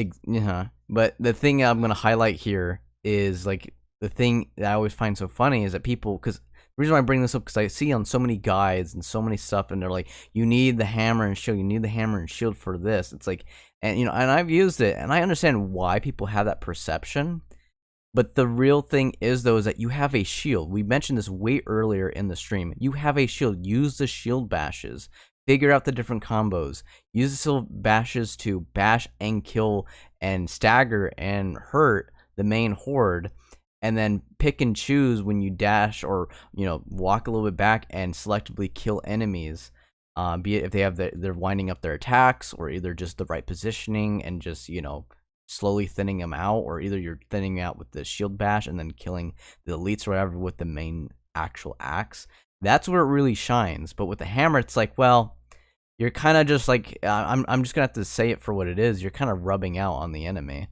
Speaker 2: but the thing I'm gonna highlight here is like the thing that I always find so funny is that people, because the reason why I bring this up, because I see on so many guides and so many stuff, and they're like, you need the hammer and shield, you need the hammer and shield for this. It's like, and and I've used it, and I understand why people have that perception. But the real thing is, though, is that you have a shield. We mentioned this way earlier in the stream. You have a shield. Use the shield bashes. Figure out the different combos. Use the shield bashes to bash and kill and stagger and hurt the main horde. And then pick and choose when you dash or, walk a little bit back and selectively kill enemies. Be it if they have they're winding up their attacks, or either just the right positioning and just, slowly thinning them out, or either you're thinning out with the shield bash and then killing the elites or whatever with the main actual axe. That's where it really shines. But with the hammer, it's like, well, you're kind of just like, I'm just gonna have to say it for what it is. You're kind of rubbing out on the enemy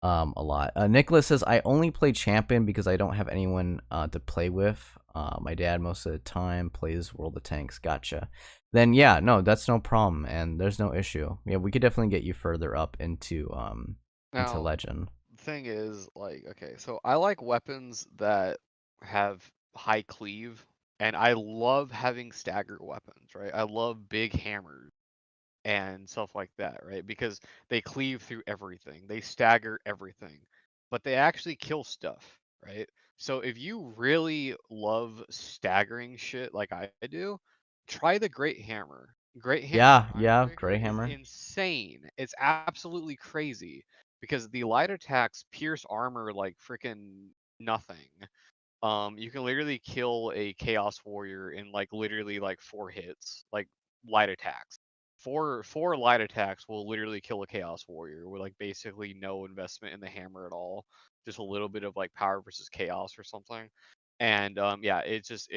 Speaker 2: a lot. Nicholas says, I only play champion because I don't have anyone to play with. My dad most of the time plays World of Tanks. Gotcha. Then yeah, no, that's no problem, and there's no issue. Yeah, we could definitely get you further up into
Speaker 1: Now,
Speaker 2: Legend.
Speaker 1: the thing is, like, okay, so I like weapons that have high cleave, and I love having stagger weapons, right? I love big hammers and stuff like that, right? Because they cleave through everything, they stagger everything, but they actually kill stuff, right? So if you really love staggering shit like I do, try the Great Hammer. Great Hammer Iron
Speaker 2: Yeah,
Speaker 1: Breaker
Speaker 2: Grey
Speaker 1: is
Speaker 2: Hammer.
Speaker 1: insane. It's absolutely crazy because the light attacks pierce armor like freaking nothing. You can literally kill a Chaos Warrior in like literally like 4 hits, like light attacks. Four light attacks will literally kill a Chaos Warrior with like basically no investment in the hammer at all, just a little bit of like power versus chaos or something, and yeah, it's just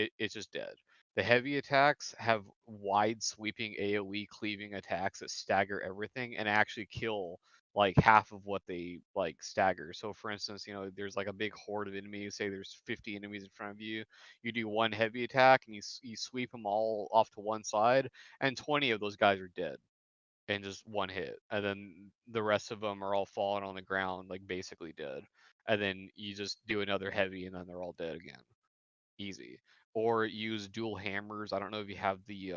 Speaker 1: dead. The heavy attacks have wide sweeping AoE cleaving attacks that stagger everything and actually kill like half of what they like stagger. So for instance, there's like a big horde of enemies, say there's 50 enemies in front of you. You do one heavy attack and you sweep them all off to one side, and 20 of those guys are dead. and just one hit, and then the rest of them are all falling on the ground like basically dead, and then you just do another heavy, and then they're all dead again, easy. Or use dual hammers. I don't know if you have the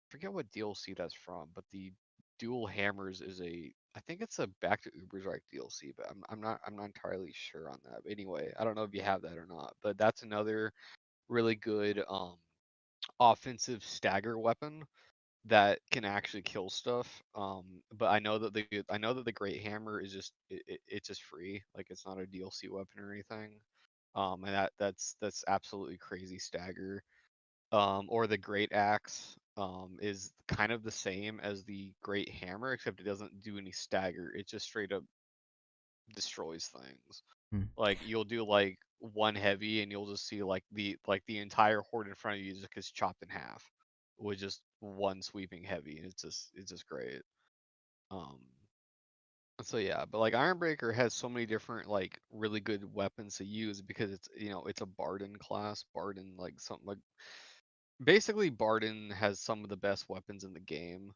Speaker 1: forget what DLC that's from, but the dual hammers is a I think it's a Back to Uber's Right DLC, but I'm not entirely sure on that. But anyway, I don't know if you have that or not, but that's another really good offensive stagger weapon that can actually kill stuff. But I know that the Great Hammer is just it's just free, like it's not a DLC weapon or anything. And that's absolutely crazy stagger. Or the Great Axe is kind of the same as the Great Hammer, except it doesn't do any stagger. It just straight up destroys things.
Speaker 2: Hmm.
Speaker 1: Like you'll do like one heavy, and you'll just see like the entire horde in front of you just gets chopped in half with just one sweeping heavy, and it's just great. Um, so yeah, but like Ironbreaker has so many different like really good weapons to use because it's a Barden class. Barden like something like basically Barden has some of the best weapons in the game.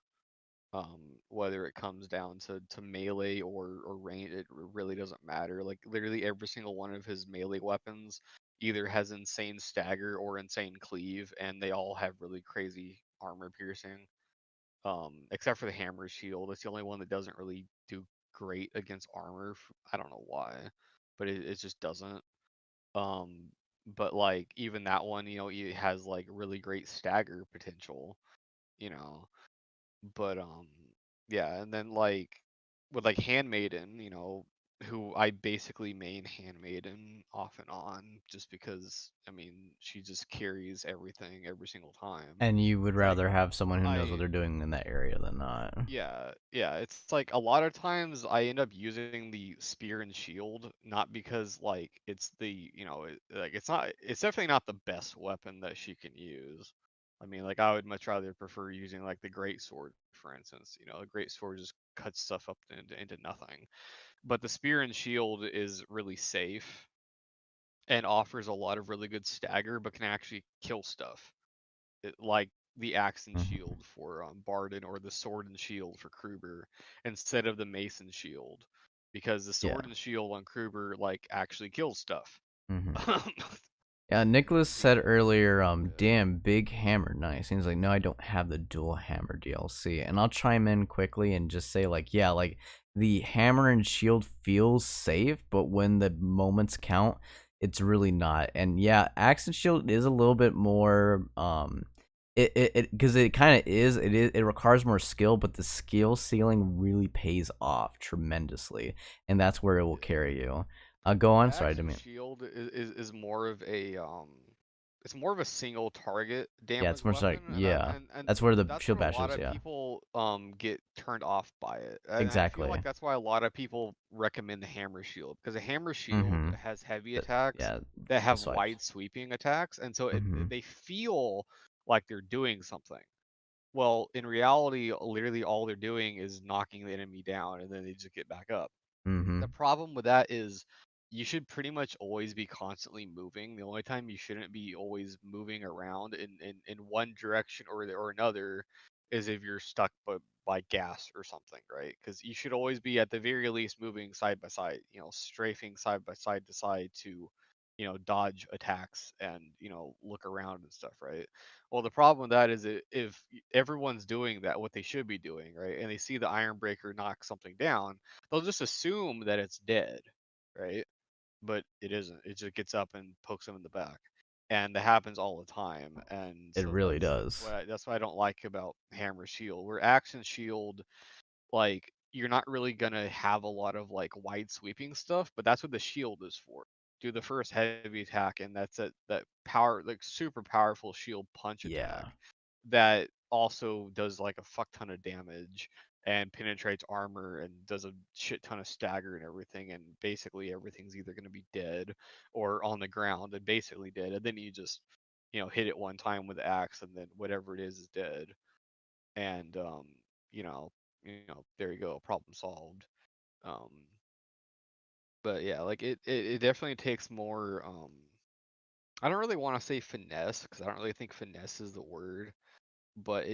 Speaker 1: Whether it comes down to melee or range, it really doesn't matter. Like literally every single one of his melee weapons either has insane stagger or insane cleave, and they all have really crazy armor piercing. Except for the hammer shield, it's the only one that doesn't really do great against armor. I don't know why, but it just doesn't. Um, but like even that one, it has like really great stagger potential. You know, but yeah, and then like with like Handmaiden, who I basically main Handmaiden off and on just because I mean she just carries everything every single time.
Speaker 2: And you would
Speaker 1: Like
Speaker 2: rather have someone who knows what
Speaker 1: I
Speaker 2: they're doing in that area than not.
Speaker 1: yeah, it's like a lot of times I end up using the spear and shield, not because like it's like it's definitely not the best weapon that she can use. I mean, like I would much rather prefer using like the great sword, for instance. A great sword just cuts stuff up into nothing. But the spear and shield is really safe and offers a lot of really good stagger, but can actually kill stuff like the axe and
Speaker 2: Hmm.
Speaker 1: shield for Barden or the sword and shield for Kruber instead of the mace and shield, because the
Speaker 2: Yeah.
Speaker 1: sword and shield on Kruber like actually kills stuff.
Speaker 2: Hmm. Yeah, Nicholas said earlier, damn, big hammer, nice. And he's like, no, I don't have the dual hammer DLC. And I'll chime in quickly and just say, like, yeah, like, the hammer and shield feels safe, but when the moments count, it's really not. And yeah, axe and shield is a little bit more, because it kind of is, it requires more skill, but the skill ceiling really pays off tremendously. And that's where it will carry you. Go
Speaker 1: The
Speaker 2: on, sorry, I
Speaker 1: axe
Speaker 2: didn't
Speaker 1: and
Speaker 2: mean.
Speaker 1: shield is more of a it's more of a single target
Speaker 2: Yeah,
Speaker 1: damage
Speaker 2: it's much like,
Speaker 1: weapon, and I,
Speaker 2: yeah.
Speaker 1: and
Speaker 2: That's where the
Speaker 1: that's
Speaker 2: shield
Speaker 1: what a
Speaker 2: bash
Speaker 1: lot
Speaker 2: is,
Speaker 1: of
Speaker 2: yeah.
Speaker 1: people get turned off by it, and I feel like
Speaker 2: Exactly.
Speaker 1: that's why a lot of people recommend the hammer shield, because the hammer shield
Speaker 2: Mm-hmm.
Speaker 1: has heavy attacks
Speaker 2: Yeah,
Speaker 1: that
Speaker 2: the
Speaker 1: have
Speaker 2: swipe.
Speaker 1: wide sweeping attacks, and so
Speaker 2: Mm-hmm.
Speaker 1: they feel like they're doing something. Well, in reality, literally all they're doing is knocking the enemy down, and then they just get back up.
Speaker 2: Mm-hmm.
Speaker 1: The problem with that is you should pretty much always be constantly moving. The only time you shouldn't be always moving around in one direction or another is if you're stuck by gas or something, right? Because you should always be at the very least moving side by side, strafing side by side to side to, dodge attacks and, look around and stuff, right? Well, the problem with that is if everyone's doing that, what they should be doing, right? And they see the Iron Breaker knock something down, they'll just assume that it's dead, right? But it isn't. It just gets up and pokes them in the back, and that happens all the time. And
Speaker 2: It
Speaker 1: so
Speaker 2: really
Speaker 1: that's
Speaker 2: does.
Speaker 1: what that's what I don't like about Hammer Shield. Where Axe and Shield, like you're not really gonna have a lot of like wide sweeping stuff, but that's what the shield is for. Do the first heavy attack, and that's it. That power, like super powerful shield punch attack
Speaker 2: Yeah.
Speaker 1: that also does like a fuck ton of damage and penetrates armor and does a shit ton of stagger and everything, and basically everything's either going to be dead or on the ground and basically dead, and then you just hit it one time with the axe, and then whatever it is dead, and there you go, problem solved. um but yeah, like it definitely takes more I don't really want to say finesse because I don't really think finesse is the word, but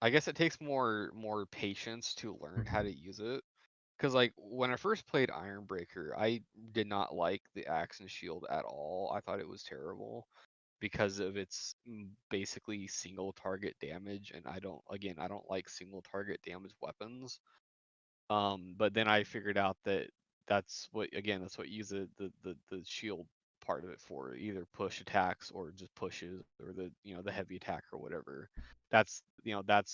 Speaker 1: I guess it takes more patience to learn how to use it. Because like when I first played Ironbreaker, I did not like the axe and shield at all. I thought it was terrible because of its basically single target damage, and I don't like single target damage weapons. But then I figured out that that's what you use the shield part of it for, either push attacks or just pushes, or the heavy attack or whatever. That's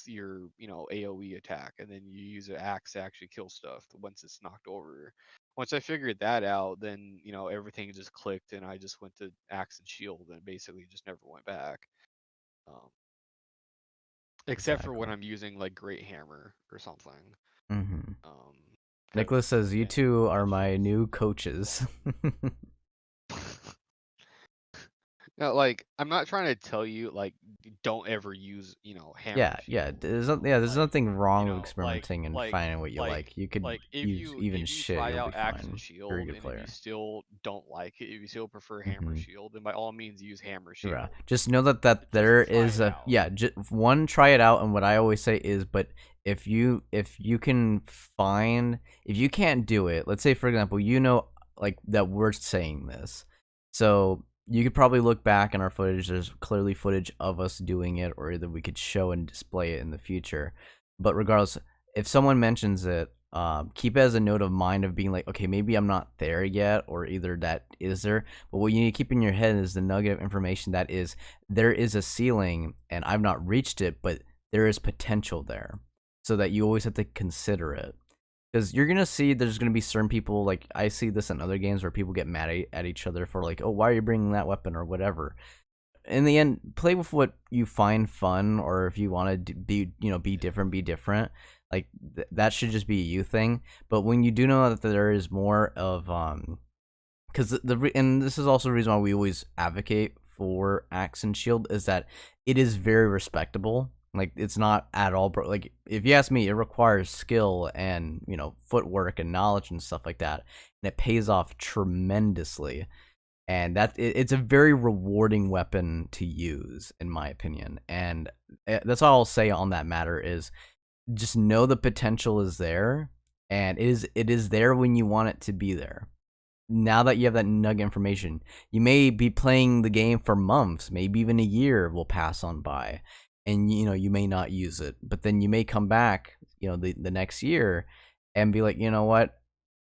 Speaker 1: your AoE attack, and then you use an axe to actually kill stuff once it's knocked over. Once I figured that out, then everything just clicked, and I just went to axe and shield, and basically just never went back. Um, except for when
Speaker 2: Exactly.
Speaker 1: I'm using like Great Hammer or something.
Speaker 2: Mm-hmm.
Speaker 1: Um,
Speaker 2: Nicholas
Speaker 1: because
Speaker 2: says, "You
Speaker 1: again,
Speaker 2: two are
Speaker 1: that
Speaker 2: my
Speaker 1: shield's
Speaker 2: new coaches."
Speaker 1: no, like I'm not trying to tell you like don't ever use hammer
Speaker 2: Yeah, yeah.
Speaker 1: shield.
Speaker 2: There's nothing wrong with
Speaker 1: Like
Speaker 2: experimenting and
Speaker 1: like
Speaker 2: finding what you
Speaker 1: like
Speaker 2: like. You could
Speaker 1: like
Speaker 2: use even
Speaker 1: if you
Speaker 2: shit,
Speaker 1: try
Speaker 2: you'll be
Speaker 1: out axe and
Speaker 2: fine. Very
Speaker 1: shield,
Speaker 2: good
Speaker 1: and if you
Speaker 2: player.
Speaker 1: still don't like it, if you still prefer hammer
Speaker 2: Mm-hmm.
Speaker 1: shield, then by all means use hammer
Speaker 2: Yeah.
Speaker 1: shield.
Speaker 2: Just know that
Speaker 4: Just
Speaker 2: there
Speaker 4: try
Speaker 2: is
Speaker 4: it
Speaker 2: a
Speaker 4: out.
Speaker 2: yeah. One, try it out, and what I always say is, but if you can find, if you can't do it, let's say for example, like that we're saying this, so you could probably look back in our footage. There's clearly footage of us doing it, or either we could show and display it in the future. But regardless, if someone mentions it, keep it as a note of mind of being like, okay, maybe I'm not there yet, or either that is there. But what you need to keep in your head is the nugget of information that is there is a ceiling, and I've not reached it, but there is potential there, so that you always have to consider it. Because you're gonna see there's gonna be certain people, like I see this in other games where people get mad at each other for like, oh, why are you bringing that weapon or whatever. In the end, play with what you find fun, or if you want to be different, be different. Like that should just be a you thing. But when you do know that there is more of because and this is also the reason why we always advocate for axe and shield, is that it is very respectable. Like it's not at all like if you ask me, it requires skill and footwork and knowledge and stuff like that, and it pays off tremendously. And it's a very rewarding weapon to use, in my opinion. And that's all I'll say on that matter is just know the potential is there, and it is there when you want it to be there. Now that you have that nugget information, you may be playing the game for months, maybe even a year will pass on by, and you may not use it. But then you may come back, the next year, and be like, you know what,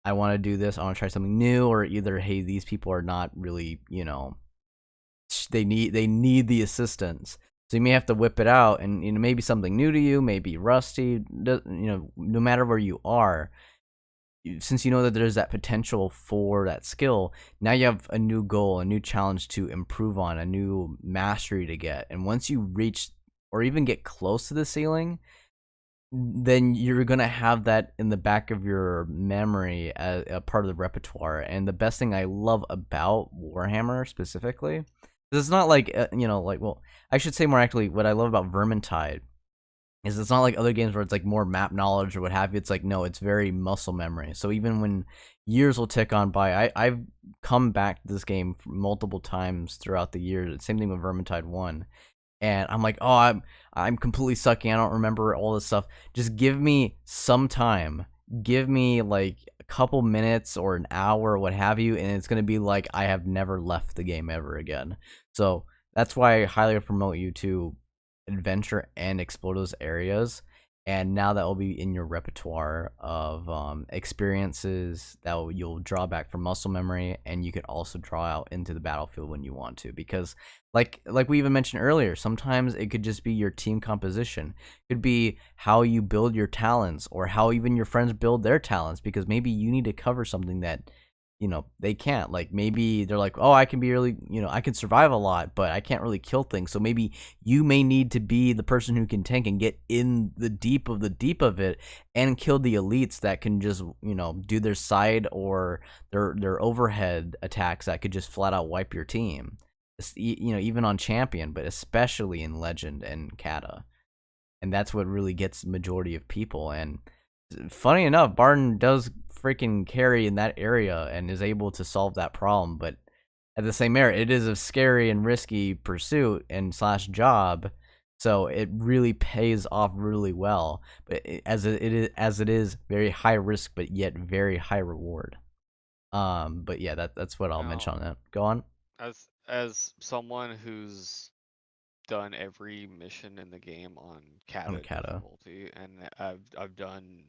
Speaker 2: I want to do this. I want to try something new, or either, hey, these people are not really, they need the assistance. So you may have to whip it out, and maybe something new to you, maybe rusty. No matter where you are, since you know that there's that potential for that skill, now you have a new goal, a new challenge to improve on, a new mastery to get. And once you reach or even get close to the ceiling, then you're gonna have that in the back of your memory as a part of the repertoire. And the best thing I love about Warhammer specifically, 'cause it's not like well, I should say more accurately, what I love about Vermintide is it's not like other games where it's like more map knowledge or what have you. It's like, no, it's very muscle memory. So even when years will tick on by, I've come back to this game multiple times throughout the years. Same thing with Vermintide 1. And I'm like, oh, I'm completely sucking. I don't remember all this stuff. Just give me some time. Give me like a couple minutes or an hour or what have you, and it's gonna be like I have never left the game ever again. So that's why I highly promote you to adventure and explore those areas. And now that will be in your repertoire of experiences that you'll draw back from muscle memory, and you can also draw out into the battlefield when you want to. Because, like we even mentioned earlier, sometimes it could just be your team composition. It could be how you build your talents, or how even your friends build their talents. Because maybe you need to cover something that they can't. Like maybe they're like, oh, I can be really, I can survive a lot, but I can't really kill things. So maybe you may need to be the person who can tank and get in the deep of it and kill the elites that can just do their side or their overhead attacks that could just flat out wipe your team. Even on champion, but especially in legend and kata. And that's what really gets the majority of people. And funny enough, Barton does freaking carry in that area and is able to solve that problem. But at the same era, it is a scary and risky pursuit and slash job. So it really pays off really well, but as it is very high risk, but yet very high reward. But yeah, that's what I'll mention
Speaker 1: Now,
Speaker 2: on that. Go on.
Speaker 1: as someone who's done every mission in the game on
Speaker 2: On
Speaker 1: kata
Speaker 2: Kata.
Speaker 1: difficulty, and I've done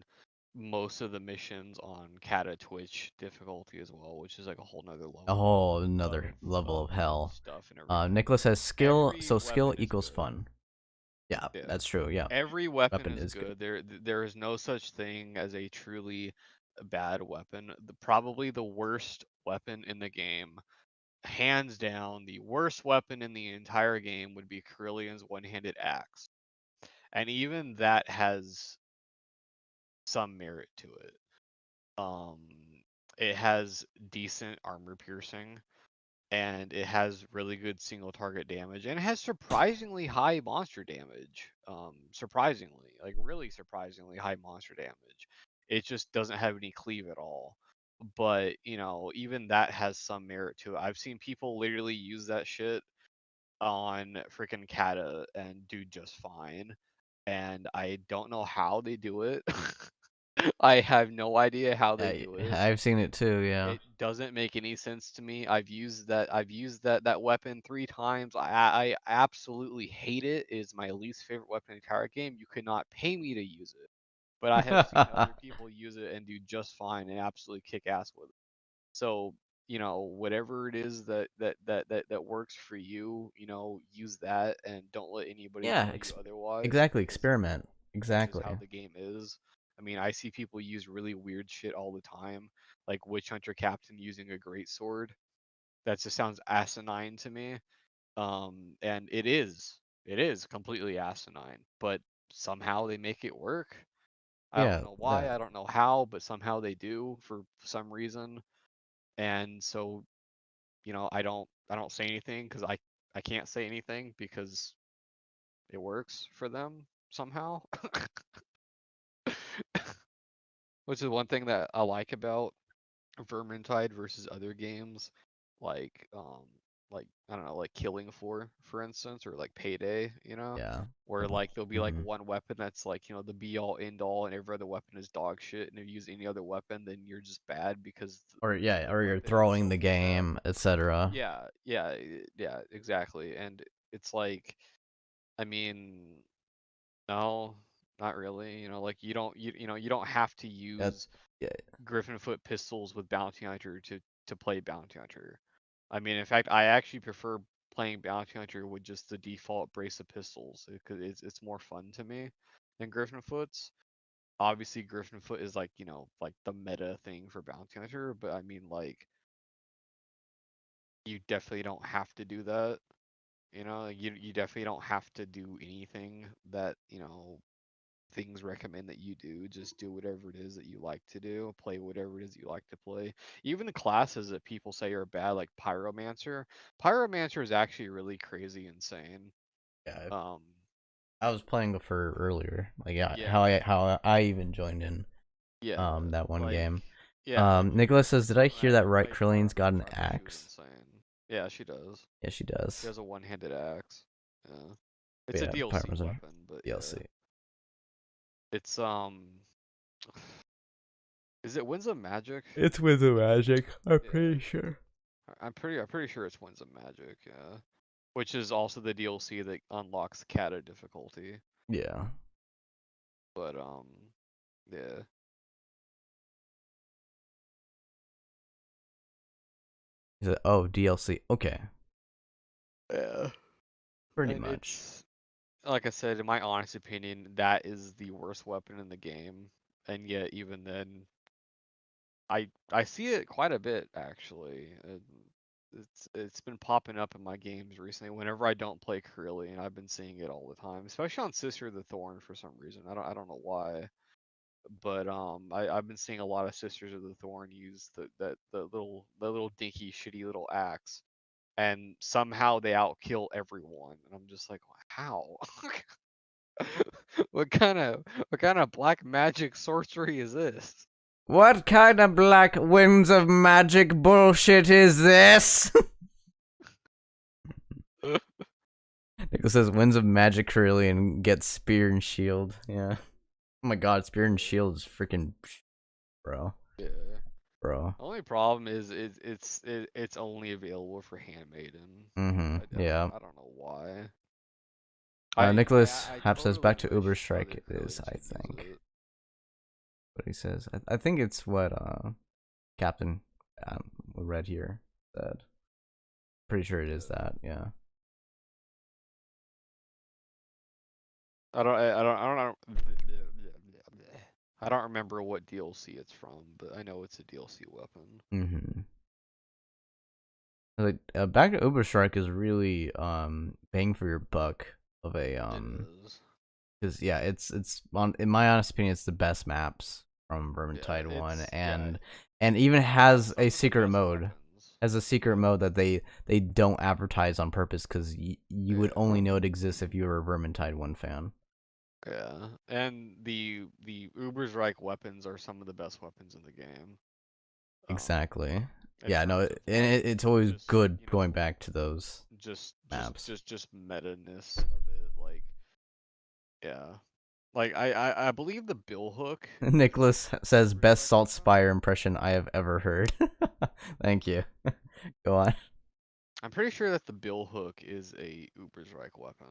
Speaker 1: most of the missions on kata Twitch difficulty as well, which is like a whole nother level.
Speaker 2: A whole another level of hell.
Speaker 1: Stuff and everything.
Speaker 2: Nicholas says skill.
Speaker 1: Every
Speaker 2: So skill
Speaker 1: weapon is
Speaker 2: equals
Speaker 1: good.
Speaker 2: fun. Yeah,
Speaker 1: Yeah.
Speaker 2: that's true. Yeah.
Speaker 1: Every weapon,
Speaker 2: Weapon
Speaker 1: is
Speaker 2: is good.
Speaker 1: There is no such thing as a truly bad weapon. Probably the worst weapon in the game, hands down, the worst weapon in the entire game would be Corellian's one-handed axe. And even that has some merit to it. It has decent armor piercing, and it has really good single target damage, and it has surprisingly high monster damage. Surprisingly, like really surprisingly high monster damage. It just doesn't have any cleave at all. But even that has some merit to it. I've seen people literally use that shit on freaking Kata and do just fine. And I don't know how they do it. I have no idea how they do it.
Speaker 2: I've seen it too. Yeah.
Speaker 1: It doesn't make any sense to me. I've used that weapon 3 times. I absolutely hate it. It is my least favorite weapon in the entire game. You could not pay me to use it. But I have seen other people use it and do just fine and absolutely kick ass with it. So, whatever it is that works for you, use that and don't let anybody
Speaker 2: Yeah.
Speaker 1: tell you otherwise.
Speaker 2: Exactly.
Speaker 1: Because,
Speaker 2: Experiment.
Speaker 1: This
Speaker 2: Exactly.
Speaker 1: is how the game is. I mean, I see people use really weird shit all the time, like Witch Hunter Captain using a great sword. That just sounds asinine to me. And it is completely asinine, but somehow they make it work. I
Speaker 2: Yeah.
Speaker 1: don't know why, I don't know how, but somehow they do for some reason. And so, I don't say anything because I can't say anything because it works for them somehow. Which is one thing that I like about Vermintide versus other games, like I don't know, like Killing Floor, for instance, or like Payday,
Speaker 2: Yeah.
Speaker 1: where like there'll be like
Speaker 2: Mhm.
Speaker 1: one weapon that's like the be all end all, and every other weapon is dog shit, and if you use any other weapon, then you're just bad because
Speaker 2: Or yeah,
Speaker 1: the
Speaker 2: or you're
Speaker 1: weapon
Speaker 2: throwing
Speaker 1: itself
Speaker 2: the
Speaker 1: is bad.
Speaker 2: game, etc.
Speaker 1: Yeah, exactly, and it's like, I mean, no, not really. Like you don't have to use
Speaker 2: Yeah.
Speaker 1: Griffinfoot pistols with Bounty Hunter to play Bounty Hunter. I mean, in fact, I actually prefer playing Bounty Hunter with just the default brace of pistols because it's more fun to me than Griffinfoot's. Obviously, Griffinfoot is like like the meta thing for Bounty Hunter, but I mean like you definitely don't have to do that. You definitely don't have to do anything that things recommend that you do. Just do whatever it is that you like to do, play whatever it is you like to play. Even the classes that people say are bad, like Pyromancer is actually really crazy insane.
Speaker 2: Yeah.
Speaker 1: um
Speaker 2: I was playing for earlier, like
Speaker 1: yeah
Speaker 2: how I even joined in
Speaker 1: yeah
Speaker 2: that one
Speaker 1: like
Speaker 2: game.
Speaker 1: yeah
Speaker 2: Nicholas says, did I hear that
Speaker 1: when I
Speaker 2: right?
Speaker 1: played
Speaker 2: Krillian's got an
Speaker 1: Pyromancer, I thought she was
Speaker 2: axe.
Speaker 1: insane. Yeah, she does.
Speaker 2: Yeah, she
Speaker 1: She
Speaker 2: does.
Speaker 1: has a one-handed axe. Yeah,
Speaker 2: But
Speaker 1: it's a
Speaker 2: yeah,
Speaker 1: DLC
Speaker 2: Pyromancer.
Speaker 1: weapon, but
Speaker 2: DLC.
Speaker 1: yeah, it's is it Winds of Magic?
Speaker 2: It's with the magic. I'm
Speaker 1: Yeah.
Speaker 2: pretty sure.
Speaker 1: I'm pretty sure it's Winds of Magic, yeah. Which is also the DLC that unlocks Kata difficulty.
Speaker 2: Yeah.
Speaker 1: But yeah.
Speaker 2: He said, oh, DLC. Okay.
Speaker 1: Yeah.
Speaker 2: Pretty
Speaker 1: And
Speaker 2: much.
Speaker 1: it's, like I said, in my honest opinion, that is the worst weapon in the game. And yet even then I see it quite a bit actually. It's been popping up in my games recently. Whenever I don't play Corellian, I've been seeing it all the time, especially on Sister of the Thorn for some reason. I don't know why, but I've been seeing a lot of Sisters of the Thorn use the little dinky shitty little axe, and somehow they outkill everyone, and I'm just like, how? what kind of black magic sorcery is this?
Speaker 2: What kind of black winds of magic bullshit is this? Nicholas says Winds of Magic Carillion gets Spear and Shield. Yeah. Oh my god, Spear and Shield is freaking bro.
Speaker 1: Yeah.
Speaker 2: Bro.
Speaker 1: The only problem is it's only available for Handmaiden.
Speaker 2: Yeah.
Speaker 1: I don't know why.
Speaker 2: Nicholas
Speaker 1: I
Speaker 2: Hap says
Speaker 1: totally
Speaker 2: back to Uber
Speaker 1: wish
Speaker 2: Strike
Speaker 1: other
Speaker 2: it is,
Speaker 1: Corellians
Speaker 2: I
Speaker 1: could use
Speaker 2: think.
Speaker 1: it.
Speaker 2: What he says. I think it's what Captain read here said. Pretty sure it is that, yeah.
Speaker 1: I don't know. I don't remember what DLC it's from, but I know it's a DLC weapon.
Speaker 2: Like back to Uber Strike is really bang for your buck of a
Speaker 1: It is.
Speaker 2: because yeah, it's on in my honest opinion it's the best maps from
Speaker 1: Yeah,
Speaker 2: Vermintide 1
Speaker 1: it's
Speaker 2: and even has a secret mode.
Speaker 1: weapons.
Speaker 2: Has a secret mode that they don't advertise on purpose because you would only know it exists if you were a Vermintide 1 fan.
Speaker 1: Yeah, and the Ubersreich weapons are some of the best weapons in the game.
Speaker 2: Exactly.
Speaker 1: In
Speaker 2: Yeah, no,
Speaker 1: terms of,
Speaker 2: and
Speaker 1: like,
Speaker 2: it's always
Speaker 1: just,
Speaker 2: good
Speaker 1: you know,
Speaker 2: going back to those
Speaker 1: just
Speaker 2: maps.
Speaker 1: meta-ness of it, like, yeah. Like I believe the bill hook.
Speaker 2: Nicholas says best
Speaker 1: Ubersreich
Speaker 2: Salt
Speaker 1: weapon.
Speaker 2: Spire impression I have ever heard. Thank you. Go on.
Speaker 1: I'm pretty sure that the bill hook is a Ubersreich weapon.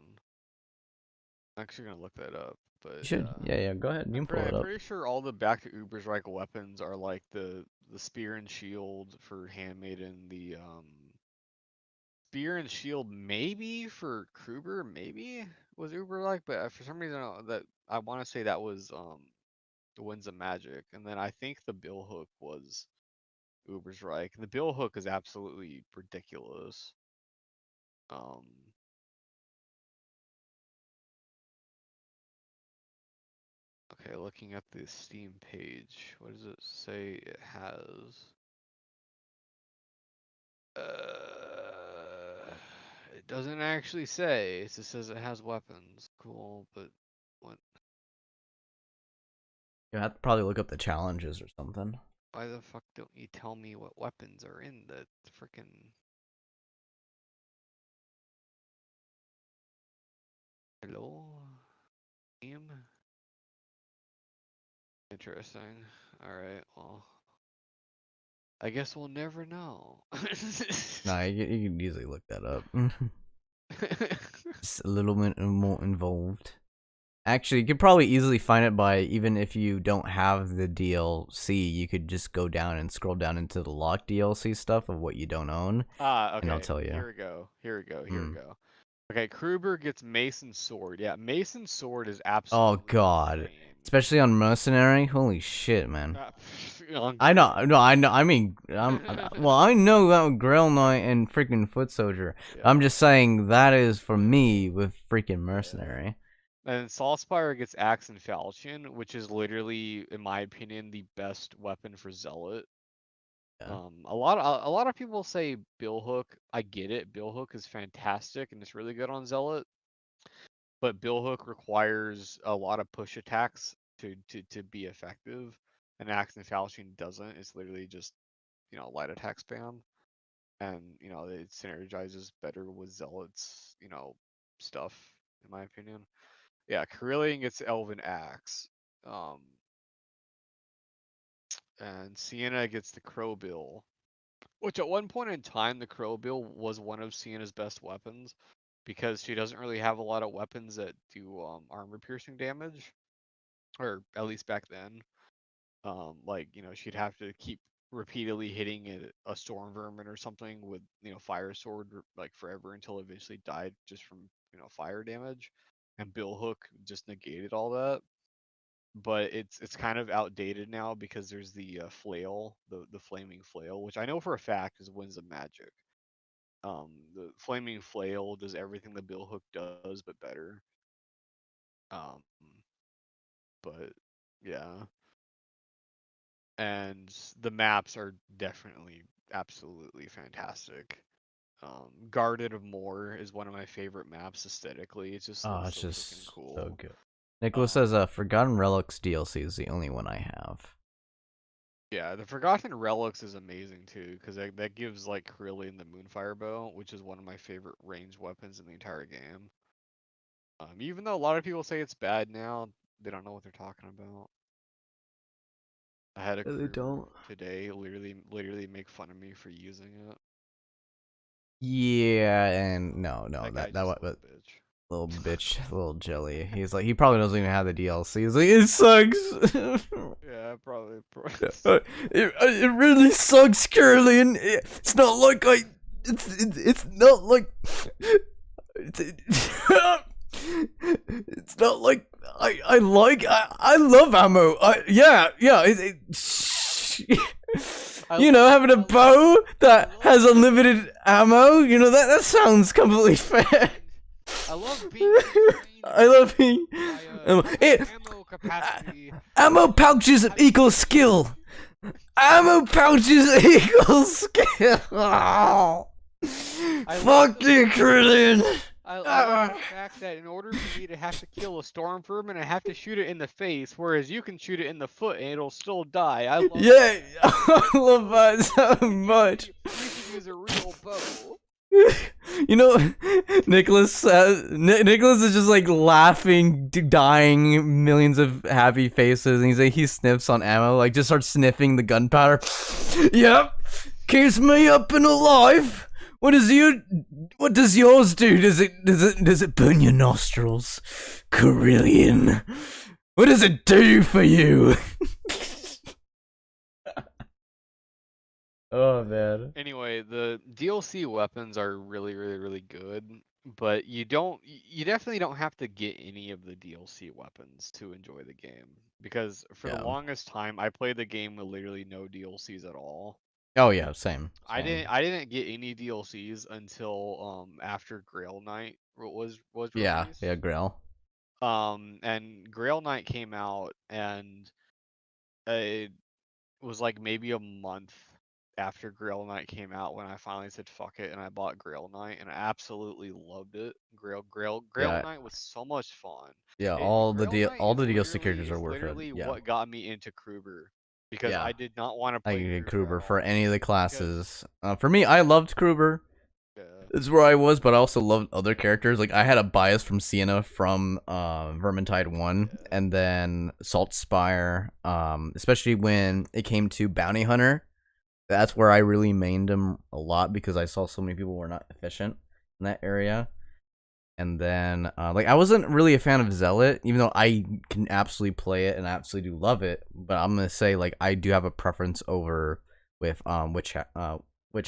Speaker 1: I'm actually gonna look that up, but
Speaker 2: You should. Yeah, go ahead. You can pull it
Speaker 1: I'm
Speaker 2: up.
Speaker 1: pretty sure all the back to Ubersreich weapons are like the spear and shield for Handmaiden, the spear and shield maybe for Kruber, maybe was Uberlike, but for some reason that I want to say that was the Winds of Magic, and then I think the bill hook was Ubersreich. The bill hook is absolutely ridiculous. Um, okay, looking at the Steam page, what does it say it has? It doesn't actually say. It just says it has weapons. Cool, but what?
Speaker 2: You have to probably look up the challenges or something.
Speaker 1: Why the fuck don't you tell me what weapons are in the freaking? Hello? Team? Interesting. Alright, well. I guess we'll never know.
Speaker 2: Nah, you can easily look that up. It's a little bit more involved. Actually, you could probably easily find it by, even if you don't have the DLC, you could just go down and scroll down into the locked DLC stuff of what you don't own.
Speaker 1: Okay.
Speaker 2: And I'll tell you.
Speaker 1: Here we go. Here we go. Okay, Kruber gets Mason Sword. Yeah, Mason Sword is absolutely
Speaker 2: Oh god.
Speaker 1: insane.
Speaker 2: Especially on Mercenary. Holy shit, man.
Speaker 1: On
Speaker 2: I know,
Speaker 1: Grail.
Speaker 2: no, I know. I mean, well, I know about Grail Knight and freaking Foot Soldier.
Speaker 1: Yeah.
Speaker 2: I'm just saying that is for me with freaking Mercenary.
Speaker 1: And Saltspire gets Axe and Falchion, which is literally, in my opinion, the best weapon for Zealot.
Speaker 2: Yeah.
Speaker 1: A lot of people say Billhook. I get it. Billhook is fantastic and it's really good on Zealot. But Billhook requires a lot of push attacks to be effective. And Axe and Falchion doesn't. It's literally just, light attack spam. And, it synergizes better with Zealot's, stuff, in my opinion. Yeah, Carillion gets Elven Axe. And Sienna gets the Crowbill. Which at one point in time, the Crowbill was one of Sienna's best weapons. Because she doesn't really have a lot of weapons that do armor piercing damage. Or at least back then. She'd have to keep repeatedly hitting a storm vermin or something with, fire sword like forever until it eventually died just from, fire damage. And Bill Hook just negated all that. But it's kind of outdated now because there's the flail, the flaming flail, which I know for a fact is Winds of Magic. The flaming flail does everything the Bill Hook does, but better. Um, but yeah, and the maps are definitely absolutely fantastic. Guarded of Moor is one of my favorite maps aesthetically. It just
Speaker 2: Oh,
Speaker 1: looks
Speaker 2: it's
Speaker 1: so freaking
Speaker 2: just
Speaker 1: cool.
Speaker 2: so good. Nicholas says, Forgotten Relics DLC is the only one I have.
Speaker 1: Yeah, the Forgotten Relics is amazing too, because that gives like Carillion the Moonfire Bow, which is one of my favorite ranged weapons in the entire game. Even though a lot of people say it's bad now, they don't know what they're talking about. I had a
Speaker 2: Yeah, they
Speaker 1: crew
Speaker 2: don't.
Speaker 1: today literally make fun of me for using it.
Speaker 2: Yeah, and no,
Speaker 1: That
Speaker 2: that
Speaker 1: guy's just a
Speaker 2: what
Speaker 1: little bitch.
Speaker 2: little bitch, little jelly. He's like, he probably doesn't even have the DLC. He's like, it sucks.
Speaker 1: Yeah, probably.
Speaker 2: It really sucks, Curly, and it's not like it's not like it's not like I love ammo. Yeah. You know, having a bow that has unlimited ammo, you know, that sounds completely fair.
Speaker 1: I love being constrained
Speaker 2: I love being
Speaker 1: by, ammo capacity.
Speaker 2: ammo pouches equal skill. Ammo pouches equal skill. Fuck you, Krillin.
Speaker 1: I love the fact that in order for me to have to kill a storm vermin, I have to shoot it in the face, whereas you can shoot it in the foot and it'll still die. I love
Speaker 2: Yeah, I love that so much.
Speaker 1: You can use a real bow.
Speaker 2: You know, Nicholas says Nicholas is just like laughing, dying, millions of happy faces, and he's like, he sniffs on ammo, like just starts sniffing the gunpowder. Yep, keeps me up and alive. What does yours do? Does it burn your nostrils, Carillion? What does it do for you? Oh man.
Speaker 1: Anyway, the DLC weapons are really good, but you definitely don't have to get any of the DLC weapons to enjoy the game, because for the longest time I played the game with literally no DLCs at all.
Speaker 2: Oh yeah, same.
Speaker 1: I didn't get any DLCs until after Grail Knight was released.
Speaker 2: Yeah, Grail.
Speaker 1: And Grail Knight came out, and it was like maybe a month after Grail Knight came out when I finally said fuck it and I bought Grail Knight, and I absolutely loved it. Grail Knight was so much fun.
Speaker 2: Yeah, all the DLC characters are worth
Speaker 1: literally
Speaker 2: it. Yeah.
Speaker 1: what got me into Kruber, because
Speaker 2: Yeah.
Speaker 1: I did not want to play
Speaker 2: I can get Kruber
Speaker 1: at
Speaker 2: for
Speaker 1: all,
Speaker 2: any of the classes. For me, I loved Kruber.
Speaker 1: Yeah.
Speaker 2: That's where I was, but I also loved other characters. Like I had a bias from Sienna from Vermintide 1, and then Salt Spire, especially when it came to Bounty Hunter. That's where I really mained him a lot, because I saw so many people were not efficient in that area. And then, like, I wasn't really a fan of Zealot, even though I can absolutely play it and I absolutely do love it. But I'm gonna say, like, I do have a preference over with Witch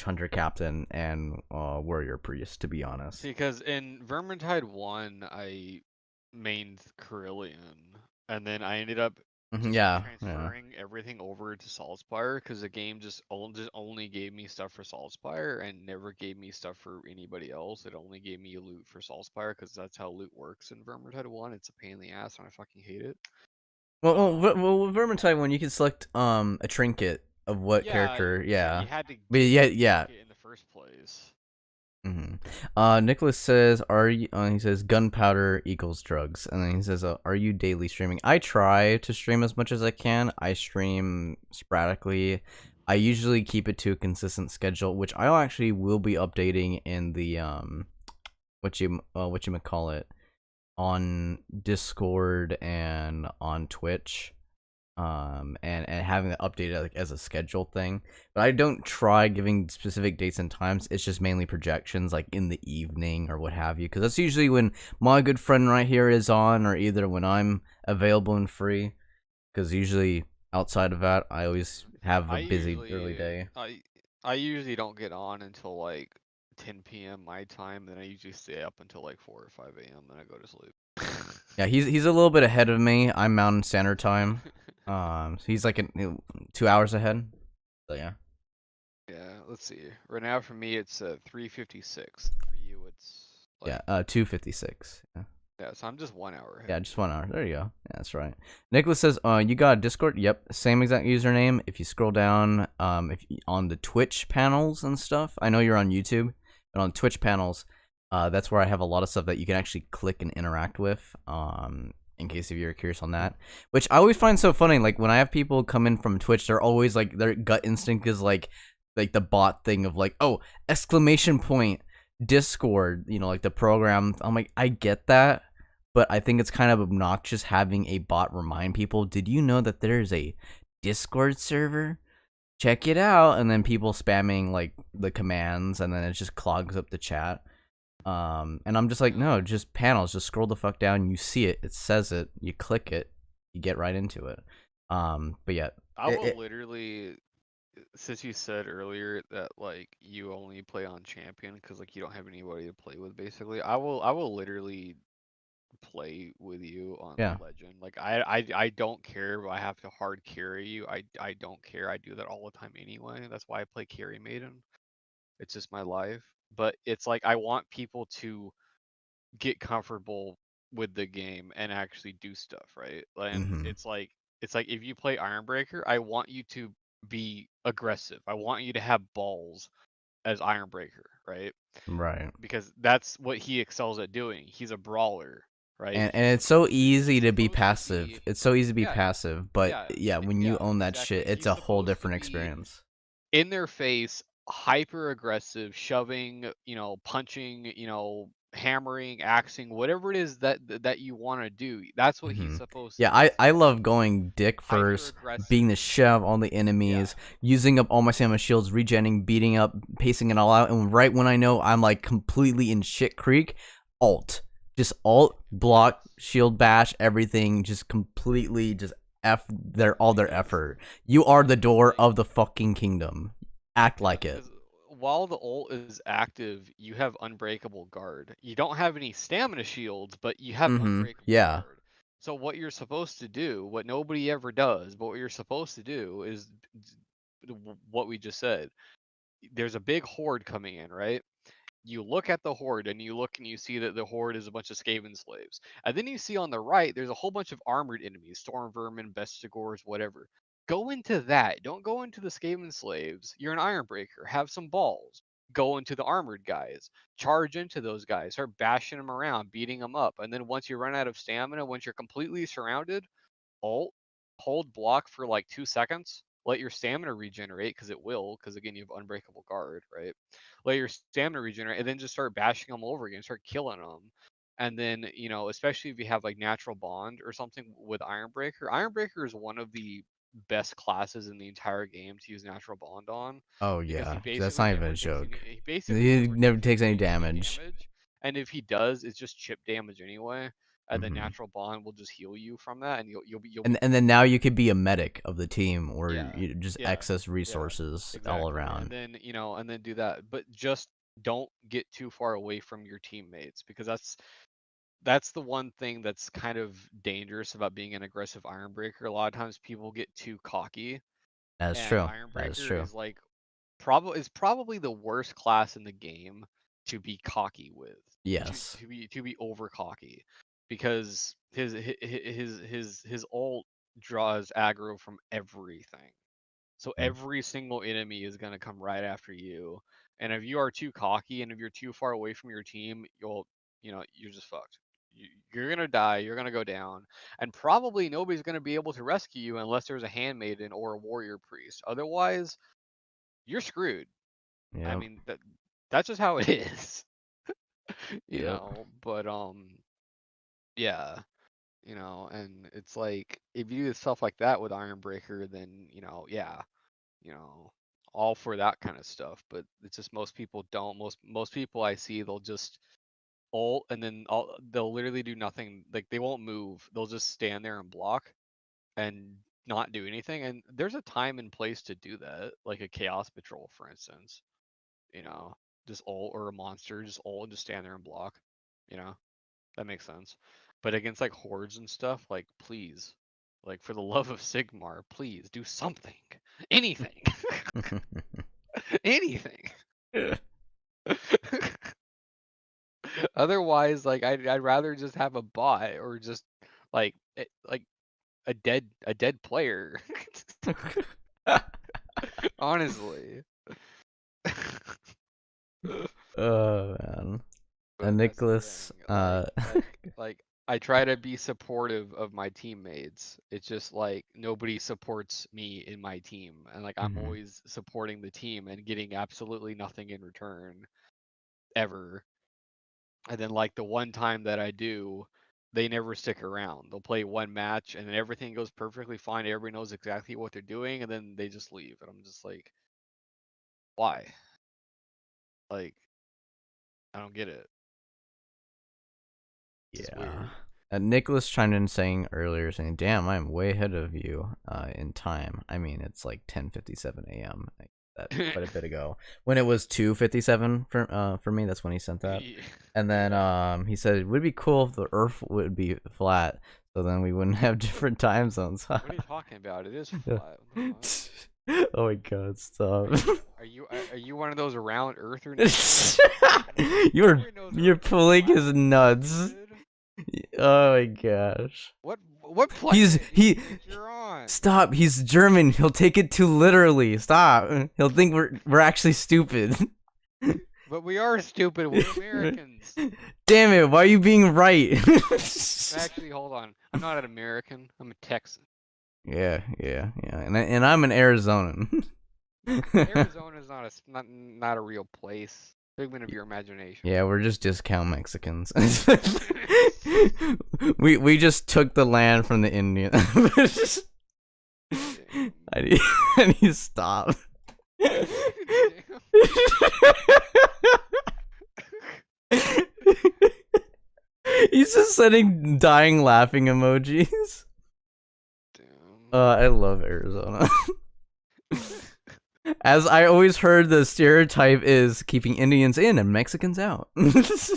Speaker 2: Hunter Captain and Warrior Priest, to be honest.
Speaker 1: Because in Vermintide 1, I mained Carillion, and then I ended up transferring everything over to Saltspire, because the game just only gave me stuff for Saltspire and never gave me stuff for anybody else. It only gave me loot for Saltspire, because that's how loot works in Vermintide 1. It's a pain in the ass and I fucking hate it.
Speaker 2: Well, with Vermintide 1, you can select a trinket of what character. Yeah.
Speaker 1: You had to
Speaker 2: get
Speaker 1: in the first place.
Speaker 2: Nicholas says, he says gunpowder equals drugs, and then he says, are you daily streaming? I try to stream as much as I can. I stream sporadically. I usually keep it to a consistent schedule, which I actually will be updating in the what you call it, on Discord and on Twitch. And having it updated like as a schedule thing, but I don't try giving specific dates and times. It's just mainly projections, like in the evening or what have you, because that's usually when my good friend right here is on, or either when I'm available and free, because usually outside of that I always have a busy early day.
Speaker 1: I usually don't get on until like 10 p.m. my time, then I usually stay up until like 4 or 5 a.m. then I go to sleep.
Speaker 2: Yeah, he's a little bit ahead of me. I'm Mountain Standard Time. So he's like 2 hours ahead. So yeah.
Speaker 1: Yeah, let's see. Right now for me it's 3:56. For you it's like,
Speaker 2: 2:56. Yeah.
Speaker 1: Yeah, so I'm just 1 hour ahead.
Speaker 2: Yeah, just 1 hour. There you go. Yeah, that's right. Nicholas says, you got a Discord? Yep, same exact username. If you scroll down, on the Twitch panels and stuff, I know you're on YouTube, but on Twitch panels, that's where I have a lot of stuff that you can actually click and interact with. In case if you're curious on that, which I always find so funny. Like when I have people come in from Twitch, they're always like, their gut instinct is like the bot thing of like, oh, exclamation point Discord, you know, like the program. I'm like, I get that, but I think it's kind of obnoxious having a bot remind people, did you know that there's a Discord server? Check it out, and then people spamming like the commands, and then it just clogs up the chat. And I'm just like, no, just panels, just scroll the fuck down, you see it, it says it, you click it, you get right into it. But yeah,
Speaker 1: I will literally, since you said earlier that like you only play on champion because like you don't have anybody to play with, basically, I will literally play with you on
Speaker 2: yeah.
Speaker 1: legend. Like I don't care if I have to hard carry you. I don't care. I do that all the time anyway. That's why I play carry maiden. It's just my life. But it's like I want people to get comfortable with the game and actually do stuff, right? And
Speaker 2: Mm-hmm.
Speaker 1: it's like if you play Ironbreaker, I want you to be aggressive. I want you to have balls as Ironbreaker, right?
Speaker 2: Right.
Speaker 1: Because that's what he excels at doing. He's a brawler, right?
Speaker 2: And it's so easy
Speaker 1: He's
Speaker 2: to be
Speaker 1: supposed to
Speaker 2: passive.
Speaker 1: be,
Speaker 2: It's so easy to be
Speaker 1: yeah,
Speaker 2: passive, but
Speaker 1: yeah,
Speaker 2: yeah, when you
Speaker 1: yeah,
Speaker 2: own that
Speaker 1: exactly.
Speaker 2: shit, it's
Speaker 1: He's
Speaker 2: a whole
Speaker 1: supposed to
Speaker 2: different
Speaker 1: be
Speaker 2: experience.
Speaker 1: in their face, hyper aggressive, shoving, punching, hammering, axing, whatever it is that you want to do. That's what he's
Speaker 2: Mm-hmm.
Speaker 1: supposed to
Speaker 2: Yeah,
Speaker 1: be. He's
Speaker 2: I
Speaker 1: supposed to
Speaker 2: love
Speaker 1: be
Speaker 2: going dick
Speaker 1: hyper
Speaker 2: first, being the
Speaker 1: aggressive.
Speaker 2: shove on the
Speaker 1: Yeah.
Speaker 2: enemies, using up all my stamina shields, regenning, beating up, pacing it all out, and right when I know I'm like completely in shit creek, alt. Just alt, block, shield bash, everything, just completely just all their
Speaker 1: Because
Speaker 2: effort. You are the door
Speaker 1: like
Speaker 2: of the fucking kingdom. Act
Speaker 1: yeah,
Speaker 2: like it.
Speaker 1: because while the ult is active, you have unbreakable guard. You don't have any stamina shields, but you have
Speaker 2: Mm-hmm.
Speaker 1: unbreakable
Speaker 2: Yeah.
Speaker 1: guard. So what you're supposed to do, what nobody ever does, but what you're supposed to do is what we just said. There's a big horde coming in, right? You look at the horde and you look and you see that the horde is a bunch of Skaven slaves. And then you see on the right, there's a whole bunch of armored enemies, storm vermin, bestigors, whatever. Go into that. Don't go into the Skaven slaves. You're an Ironbreaker. Have some balls. Go into the armored guys. Charge into those guys. Start bashing them around, beating them up. And then once you run out of stamina, once you're completely surrounded, alt, hold block for like 2 seconds. Let your stamina regenerate because it will, because again you have unbreakable guard, right? Let your stamina regenerate, and then just start bashing them over again, start killing them, and then especially if you have like natural bond or something with Ironbreaker. Ironbreaker is one of the best classes in the entire game to use natural bond on
Speaker 2: Oh
Speaker 1: because he
Speaker 2: yeah, that's
Speaker 1: basically
Speaker 2: not even
Speaker 1: never
Speaker 2: a
Speaker 1: takes
Speaker 2: joke.
Speaker 1: any. He basically
Speaker 2: He
Speaker 1: never
Speaker 2: never
Speaker 1: takes
Speaker 2: takes any
Speaker 1: any
Speaker 2: damage.
Speaker 1: damage, and if he does, it's just chip damage anyway, and then
Speaker 2: Mm-hmm.
Speaker 1: natural bond will just heal you from that, and you'll be
Speaker 2: And then now you could be a medic of the team, or
Speaker 1: yeah,
Speaker 2: just
Speaker 1: yeah,
Speaker 2: excess
Speaker 1: yeah,
Speaker 2: resources all
Speaker 1: exactly. And
Speaker 2: around.
Speaker 1: then do that, but just don't get too far away from your teammates because that's the one thing that's kind of dangerous about being an aggressive Ironbreaker. A lot of times people get too cocky,
Speaker 2: That's
Speaker 1: and
Speaker 2: true. That is
Speaker 1: Ironbreaker
Speaker 2: true.
Speaker 1: is like probably the worst class in the game to be cocky with, to
Speaker 2: Yes.
Speaker 1: to be to be over cocky, because his ult draws aggro from everything. So
Speaker 2: Mm.
Speaker 1: every single enemy is going to come right after you. And if you are too cocky and if you're too far away from your team, you're just fucked. You're going to die. You're going to go down. And probably nobody's going to be able to rescue you unless there's a handmaiden or a warrior priest. Otherwise, you're screwed. I
Speaker 2: Yep.
Speaker 1: mean, that's just how it is.
Speaker 2: Yep.
Speaker 1: But yeah, and it's like if you do stuff like that with Ironbreaker, then, yeah, you know, all for that kind of stuff. But it's just most people don't. Most people I see, they'll just ult and then they'll literally do nothing. Like they won't move. They'll just stand there and block and not do anything. And there's a time and place to do that, like a chaos patrol, for instance. You know, just ult, or a monster, just ult and just stand there and block. You know, that makes sense. But against like hordes and stuff, like please, like for the love of Sigmar, please do something, anything. Anything. Otherwise, like I'd rather just have a bot or just like a dead player. Honestly.
Speaker 2: Oh man.
Speaker 1: But that's the
Speaker 2: Nicholas.
Speaker 1: thing. Like I try to be supportive of my teammates. It's just like nobody supports me in my team, and like I'm
Speaker 2: Mhm.
Speaker 1: always supporting the team and getting absolutely nothing in return ever. And then like the one time that I do, they never stick around. They'll play one match and then everything goes perfectly fine. Everybody knows exactly what they're doing, and then they just leave. And I'm just like, why? Like, I don't get it. It's weird.
Speaker 2: Nicholas chimed in saying earlier, saying, "Damn, I'm way ahead of you in time. I mean, it's like 10:57 a.m. That quite a bit ago. When it was 2:57 for me, that's when he sent that.
Speaker 1: Yeah.
Speaker 2: And then he said it would be cool if the Earth would be flat, so then we wouldn't have different time zones."
Speaker 1: What are you talking about? It is flat. What the fuck?
Speaker 2: Oh my god, stop.
Speaker 1: Are you one of those round earther?
Speaker 2: You're pulling his nuts. Oh my gosh.
Speaker 1: What planet you're on?
Speaker 2: Stop, he's German. He'll take it too literally. Stop. He'll think we're actually stupid.
Speaker 1: But we are stupid. We're Americans.
Speaker 2: Damn it, why are you being right?
Speaker 1: Actually, hold on. I'm not an American. I'm a Texan.
Speaker 2: Yeah. And I'm an Arizonan.
Speaker 1: Arizona's not a real place. Figment of your imagination.
Speaker 2: Yeah, we're just discount Mexicans. we just took the land from the Indian. I need to stop. He's just sending dying laughing emojis. I love Arizona. As I always heard, the stereotype is keeping Indians in and Mexicans out.
Speaker 1: I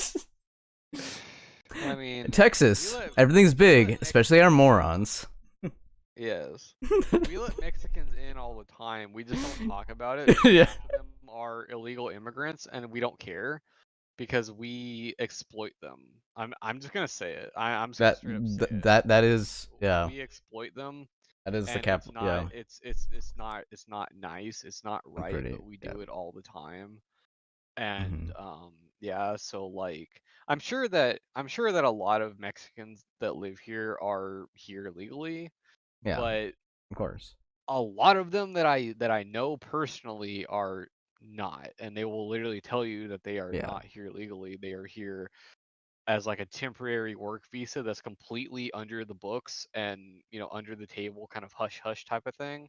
Speaker 1: mean,
Speaker 2: Texas, everything's big, especially our morons.
Speaker 1: Yes. We let Mexicans in all the time. We just don't talk about it.
Speaker 2: Yeah.
Speaker 1: Most of them are illegal immigrants, and we don't care because we exploit them. I'm just gonna say it. I'm just gonna straight up say it.
Speaker 2: That is, yeah.
Speaker 1: We exploit them.
Speaker 2: That is the
Speaker 1: And
Speaker 2: cap.
Speaker 1: it's not,
Speaker 2: Yeah.
Speaker 1: it's not nice. It's not right,
Speaker 2: Pretty,
Speaker 1: but we do
Speaker 2: yeah.
Speaker 1: it all the time. And yeah, so like I'm sure that a lot of Mexicans that live here are here legally,
Speaker 2: Yeah.
Speaker 1: but
Speaker 2: Of course.
Speaker 1: a lot of them that I know personally are not, and they will literally tell you that they are not here legally. They are here as like a temporary work visa that's completely under the books and, you know, under the table, kind of hush hush type of thing.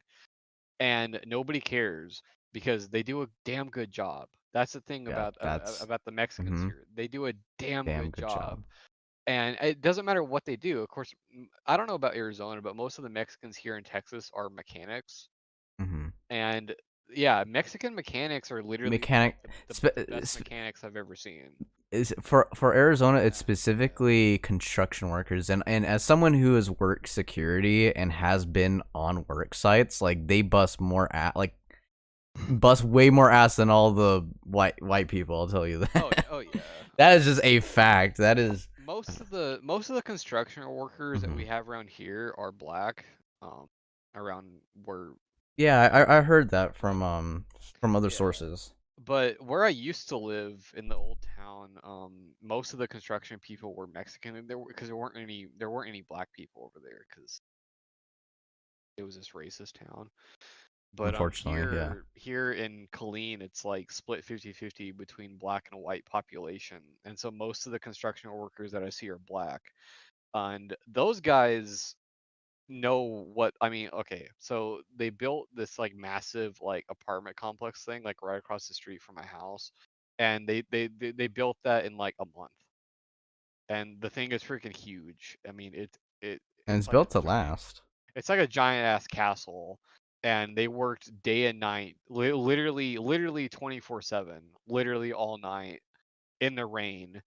Speaker 1: And nobody cares because they do a damn good job. That's the thing
Speaker 2: Yeah,
Speaker 1: about the Mexicans here. They do a damn,
Speaker 2: Damn
Speaker 1: good
Speaker 2: good
Speaker 1: job.
Speaker 2: job.
Speaker 1: And it doesn't matter what they do. Of course, I don't know about Arizona, but most of the Mexicans here in Texas are mechanics. And yeah, Mexican mechanics are literally
Speaker 2: Mechanic-
Speaker 1: the best mechanics I've ever seen.
Speaker 2: Is for Arizona, it's specifically construction workers, and as someone who has worked security and has been on work sites, like they bust way more ass than all the white people. I'll tell you that.
Speaker 1: Oh yeah.
Speaker 2: That is just a fact. That is
Speaker 1: most of the construction workers that we have around here are black. Around where.
Speaker 2: Yeah, I heard that from other sources.
Speaker 1: But where I used to live in the old town, most of the construction people were Mexican, and because there weren't any black people over there because it was this racist town. But
Speaker 2: Unfortunately,
Speaker 1: here in Killeen, it's like split 50-50 between black and white population, and so most of the construction workers that I see are black, and those guys know what I mean. Okay, so they built this like massive like apartment complex thing like right across the street from my house, and they built that in like a month, and the thing is freaking huge. I mean
Speaker 2: and it's built to last.
Speaker 1: It's like a giant ass castle, and they worked day and night, literally 24/7, literally all night in the rain,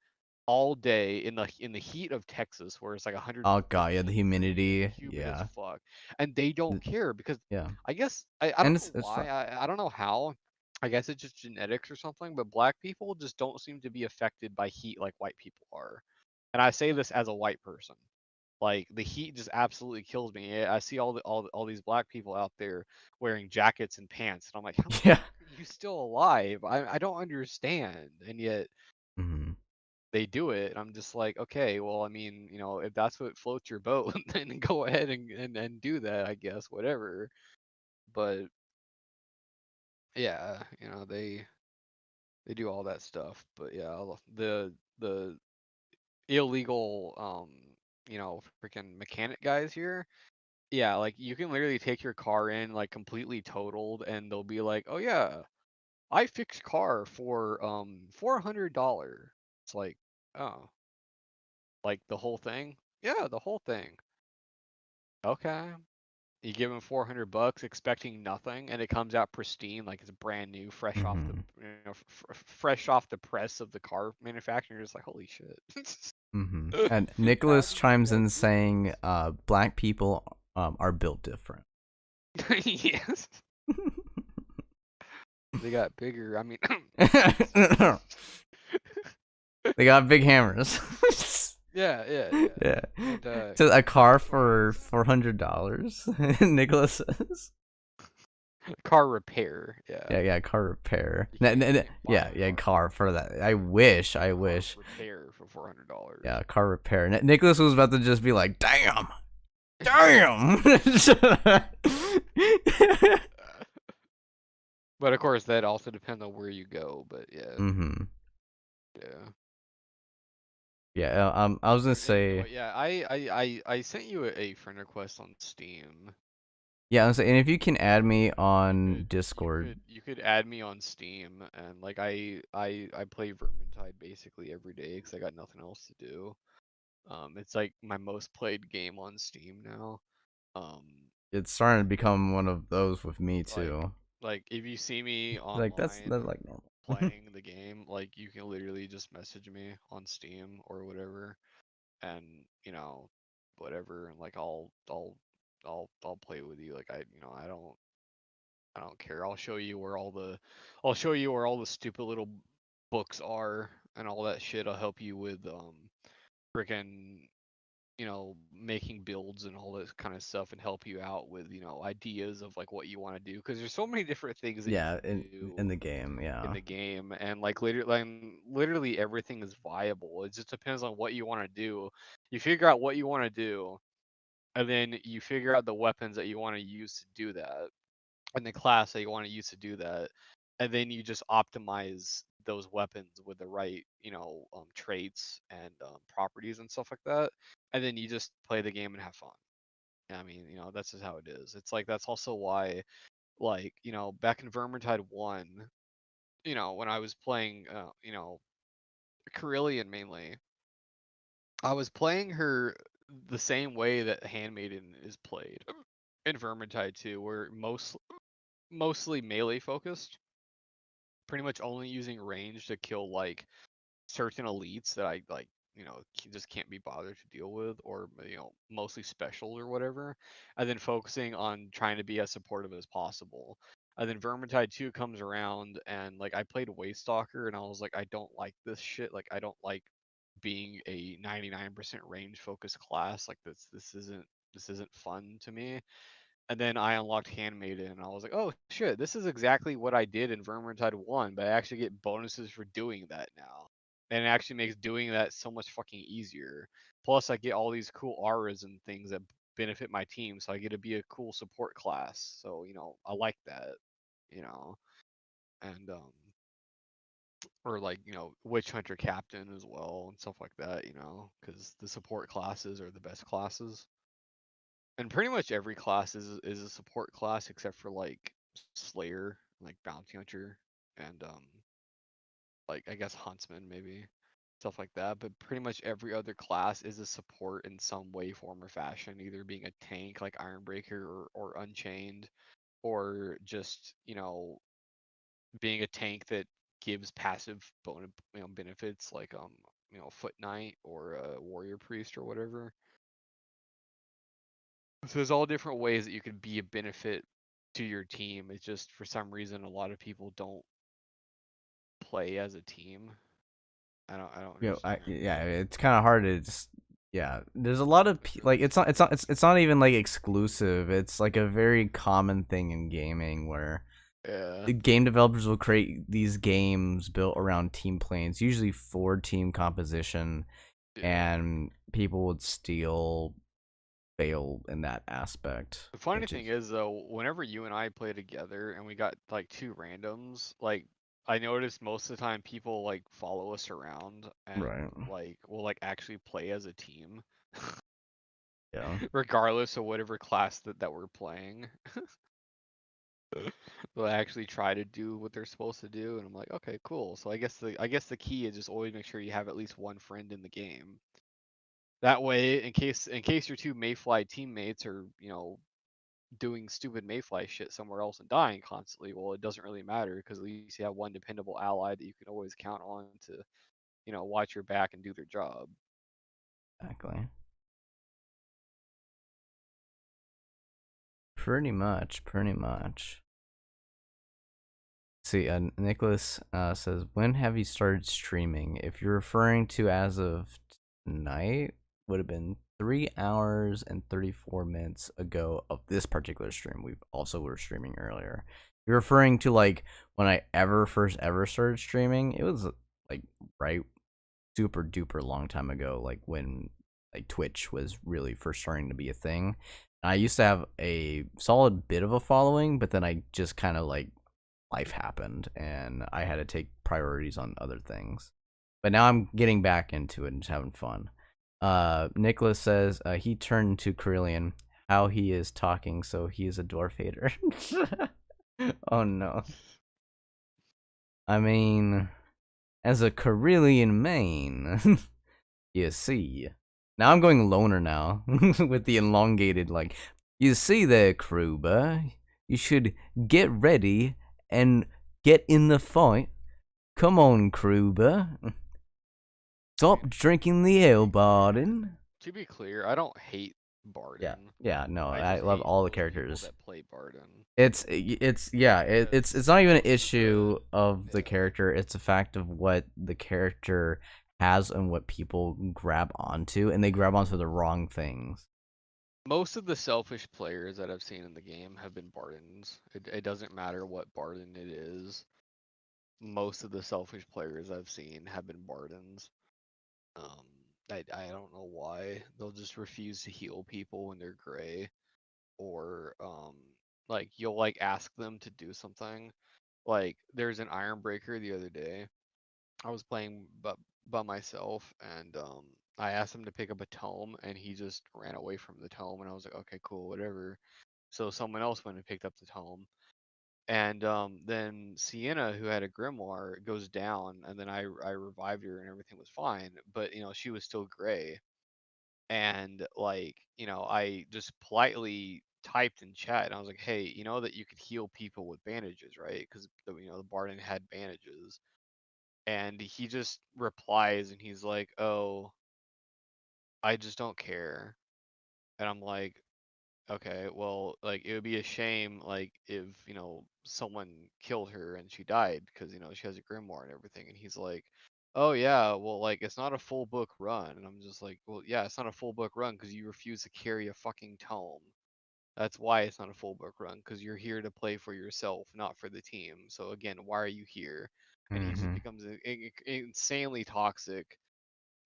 Speaker 1: all day in the heat of Texas, where it's like 100.
Speaker 2: Oh god, yeah, the humidity,
Speaker 1: Humid as fuck, and they don't care because I guess I don't know why. I don't know how. I guess it's just genetics or something, but black people just don't seem to be affected by heat like white people are. And I say this as a white person. Like the heat just absolutely kills me. I see all these black people out there wearing jackets and pants, and I'm like, how the fuck are you still alive? I don't understand, and yet they do it. And I'm just like, okay, well, I mean, you know, if that's what floats your boat, then go ahead and do that, I guess, whatever. But yeah, you know, they do all that stuff. But yeah, the illegal freaking mechanic guys here. Yeah, like you can literally take your car in like completely totaled, and they'll be like, "Oh yeah, I fixed car for $400." It's like, oh, like the whole thing? Yeah, the whole thing. Okay. You give them $400 expecting nothing, and it comes out pristine, like it's brand new, fresh off the
Speaker 2: Mhm.
Speaker 1: fresh off the press of the car manufacturer. You're just like, holy shit.
Speaker 2: Mhm. And
Speaker 1: How
Speaker 2: Nicholas
Speaker 1: did you
Speaker 2: chimes
Speaker 1: guys
Speaker 2: in
Speaker 1: do
Speaker 2: saying, "Black people are built different."
Speaker 1: that? Yes, they got bigger. I mean,
Speaker 2: They got big hammers.
Speaker 1: yeah, yeah, yeah.
Speaker 2: Yeah.
Speaker 1: And
Speaker 2: To a car for
Speaker 1: crossbones,
Speaker 2: $400. Nicholas says.
Speaker 1: car repair. Yeah,
Speaker 2: Yeah, car repair.
Speaker 1: you can't buy
Speaker 2: Yeah,
Speaker 1: a
Speaker 2: yeah,
Speaker 1: car for
Speaker 2: car for that. I wish.
Speaker 1: car repair for $400.
Speaker 2: Yeah, car repair. Nicholas was about to just be like, "Damn, damn."
Speaker 1: But of course, that also depends on where you go. But yeah,
Speaker 2: Mhm.
Speaker 1: yeah.
Speaker 2: Yeah. I was gonna say.
Speaker 1: But yeah, I sent you a friend request on Steam.
Speaker 2: Yeah, I was saying, and if you can add me on
Speaker 1: Could
Speaker 2: Discord.
Speaker 1: you could add me on Steam, and like I play Vermintide basically every day because I got nothing else to do. It's like my most played game on Steam now. Um,
Speaker 2: It's starting to become one of those with me
Speaker 1: like
Speaker 2: too.
Speaker 1: if you see me
Speaker 2: Like
Speaker 1: online
Speaker 2: that's like normal.
Speaker 1: playing the game, like you can literally just message me on Steam or whatever, and whatever, and like I'll play with you. Like I don't care. I'll show you where all the stupid little books are and all that shit. I'll help you with freaking making builds and all this kind of stuff, and help you out with ideas of like what you want to do, because there's so many different things that you
Speaker 2: Yeah,
Speaker 1: can
Speaker 2: in
Speaker 1: do
Speaker 2: the game,
Speaker 1: in
Speaker 2: yeah.
Speaker 1: the game, and like literally everything is viable. It just depends on what you want to do. You figure out what you want to do, and then you figure out the weapons that you want to use to do that, and the class that you want to use to do that, and then you just optimize those weapons with the right traits and properties and stuff like that, and then you just play the game and have fun. I mean, that's just how it is. It's like that's also why, like, back in Vermintide 1, when I was playing Carillion mainly, I was playing her the same way that Handmaiden is played in Vermintide 2, where mostly melee focused, pretty much only using range to kill like certain elites that I like, just can't be bothered to deal with, or mostly specials or whatever, and then focusing on trying to be as supportive as possible. And then Vermintide 2 comes around, and like I played Waste Stalker, and I was like, I don't like this shit. Like I don't like being a 99% range focused class. Like this isn't fun to me. And then I unlocked Handmaiden, and I was like, oh shit, this is exactly what I did in Vermintide 1, but I actually get bonuses for doing that now. And it actually makes doing that so much fucking easier. Plus, I get all these cool auras and things that benefit my team, so I get to be a cool support class. So, I like that, you know. And, or like, Witch Hunter Captain as well, and stuff like that, because the support classes are the best classes. And pretty much every class is a support class except for like Slayer, like Bounty Hunter, and like I guess Huntsman maybe, stuff like that. But pretty much every other class is a support in some way, form, or fashion, either being a tank like Ironbreaker or Unchained, or just being a tank that gives passive benefits like Foot Knight or Warrior Priest or whatever. So there's all different ways that you can be a benefit to your team. It's just for some reason a lot of people don't play as a team. I don't understand.
Speaker 2: Yeah, it's kind of hard to just. Yeah, there's a lot of
Speaker 1: It's really
Speaker 2: like it's not even like exclusive. It's like a very common thing in gaming where
Speaker 1: yeah.
Speaker 2: the game developers will create these games built around team playing. It's usually 4-team composition,
Speaker 1: Yeah.
Speaker 2: and people would still fail in that aspect,
Speaker 1: The funny
Speaker 2: which
Speaker 1: thing
Speaker 2: is
Speaker 1: is though, whenever you and I play together and we got like two randoms, like I noticed most of the time people like follow us around and
Speaker 2: right.
Speaker 1: like will like actually play as a team.
Speaker 2: Yeah.
Speaker 1: regardless of whatever class that we're playing. They'll actually try to do what they're supposed to do, and I'm like, okay, cool. So I guess the key is just always make sure you have at least one friend in the game. That way, in case your two Mayfly teammates are, doing stupid Mayfly shit somewhere else and dying constantly, well, it doesn't really matter because at least you have one dependable ally that you can always count on to, watch your back and do their job.
Speaker 2: Exactly. Pretty much. See, Nicholas says, when have you started streaming? If you're referring to as of tonight, would have been 3 hours and 34 minutes ago of this particular stream. We also were streaming earlier. You're referring to like when I first ever started streaming. It was like right super duper long time ago, like when like Twitch was really first starting to be a thing. I used to have a solid bit of a following, but then I just kind of like life happened and I had to take priorities on other things. But now I'm getting back into it and just having fun. Nicholas says he turned to Carillion. How he is talking, so he is a dwarf hater. Oh no. I mean, as a Carillion main, you see. Now I'm going loner now with the elongated like. You see there, Kruber. You should get ready and get in the fight. Come on, Kruber. Stop drinking the ale, Barden.
Speaker 1: To be clear, I don't hate Barden.
Speaker 2: Yeah, no,
Speaker 1: I
Speaker 2: I
Speaker 1: just
Speaker 2: love
Speaker 1: hate
Speaker 2: all the
Speaker 1: people
Speaker 2: characters.
Speaker 1: that play Barden.
Speaker 2: It's not even an issue of the
Speaker 1: yeah.
Speaker 2: character. It's a fact of what the character has and what people grab onto, and they grab onto the wrong things.
Speaker 1: Most of the selfish players that I've seen in the game have been Bardens. It doesn't matter what Barden it is. Most of the selfish players I've seen have been Bardens. I don't know why. They'll just refuse to heal people when they're gray. Or like you'll like ask them to do something. Like there's an Iron Breaker the other day. I was playing by myself and I asked him to pick up a tome and he just ran away from the tome and I was like, okay, cool, whatever. So someone else went and picked up the tome. And then Sienna, who had a grimoire, goes down, and then I revived her, and everything was fine. But she was still gray, and like I just politely typed in chat, and I was like, hey, you know that you could heal people with bandages, right? Because the Barden had bandages, and he just replies, and he's like, oh, I just don't care, and I'm like, okay, well, like it would be a shame, like if someone killed her and she died because she has a grimoire and everything. And he's like, oh yeah, well, like it's not a full book run. And I'm just like, well, yeah, it's not a full book run because you refuse to carry a fucking tome. That's why it's not a full book run because you're here to play for yourself, not for the team. So again, why are you here? And he just becomes insanely toxic.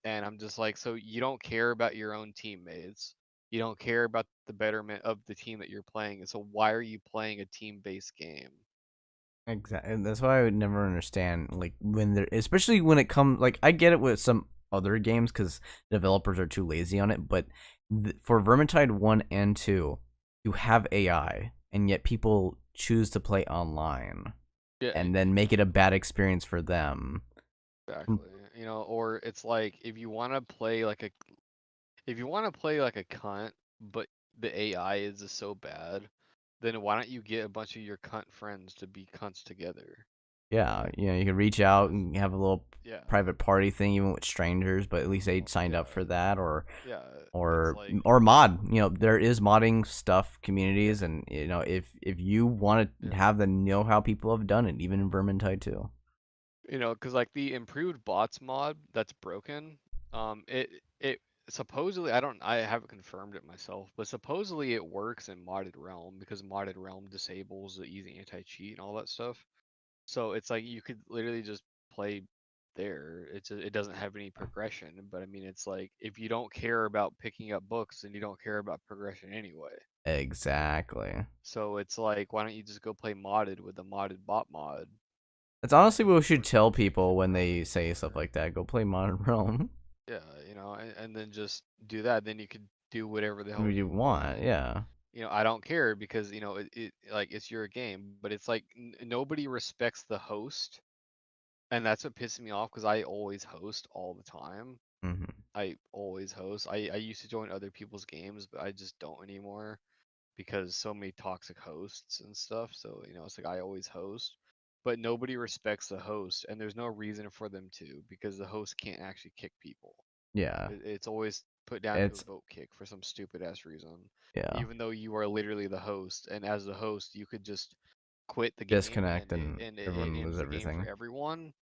Speaker 1: And I'm just like, so you don't care about your own teammates. You don't care about the betterment of the team that you're playing. And so why are you playing a team-based game?
Speaker 2: Exactly. That's why I would never understand, like, when they're, especially when it comes, like, I get it with some other games because developers are too lazy on it, but for Vermintide 1 and 2, you have AI, and yet people choose to play online,
Speaker 1: Yeah,
Speaker 2: and then make it a bad experience for them.
Speaker 1: exactly. Or it's like if you want to play like a cunt, but the AI is just so bad, then why don't you get a bunch of your cunt friends to be cunts together?
Speaker 2: Yeah, you can reach out and have a little
Speaker 1: Yeah.
Speaker 2: private party thing, even with strangers, but at least they signed up
Speaker 1: Yeah.
Speaker 2: for that, or
Speaker 1: Yeah.
Speaker 2: or
Speaker 1: it's like,
Speaker 2: or mod. There is modding stuff communities, and if you want to
Speaker 1: Yeah.
Speaker 2: have the know how people have done it, even in Vermintide too.
Speaker 1: Because like the improved bots mod that's broken, it supposedly, I haven't confirmed it myself, but supposedly it works in modded realm because modded realm disables the easy anti-cheat and all that stuff. So it's like you could literally just play there. It doesn't have any progression, but I mean it's like if you don't care about picking up books, then you don't care about progression anyway.
Speaker 2: Exactly.
Speaker 1: So it's like, why don't you just go play modded with the modded bot mod?
Speaker 2: That's honestly what we should tell people when they say stuff like that. Go play Modern Realm.
Speaker 1: Yeah, and then just do that. Then you could do whatever the hell
Speaker 2: What you
Speaker 1: you
Speaker 2: want, yeah.
Speaker 1: You know, I don't care because, you know, it like it's your game, but it's like nobody respects the host, and that's what pisses me off because I always host all the time.
Speaker 2: Mm-hmm.
Speaker 1: I always host. I used to join other people's games, but I just don't anymore because so many toxic hosts and stuff. So, you know, it's like I always host, but nobody respects the host, and there's no reason for them to because the host can't actually kick people.
Speaker 2: Yeah.
Speaker 1: It's always put down to a
Speaker 2: It's
Speaker 1: vote kick for some stupid ass reason.
Speaker 2: yeah.
Speaker 1: Even though you are literally the host, and as the host, you could just quit the game
Speaker 2: Disconnect and
Speaker 1: it
Speaker 2: everyone
Speaker 1: ends
Speaker 2: lose
Speaker 1: the game for
Speaker 2: everything.
Speaker 1: everyone.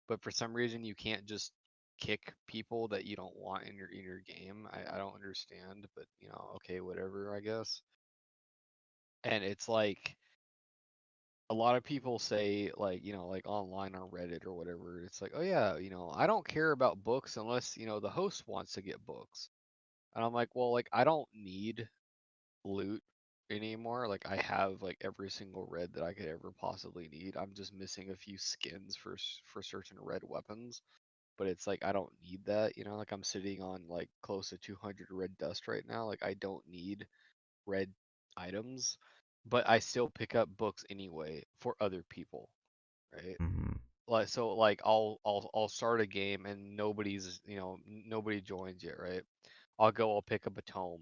Speaker 1: But for some reason, you can't just kick people that you don't want in your game. I don't understand, but you know, okay, whatever, I guess. And it's like a lot of people say like, you know, like online on Reddit or whatever, it's like, oh yeah, you know, I don't care about books unless, you know, the host wants to get books. And I'm like, well, like I don't need loot anymore. Like I have like every single red that I could ever possibly need. I'm just missing a few skins for certain red weapons, but it's like I don't need that, you know, like I'm sitting on like close to 200 red dust right now. Like I don't need red items, but I still pick up books anyway for other people, right?
Speaker 2: Mm-hmm.
Speaker 1: Like so like I'll start a game and nobody's, you know, nobody joins yet, right? I'll pick up a tome.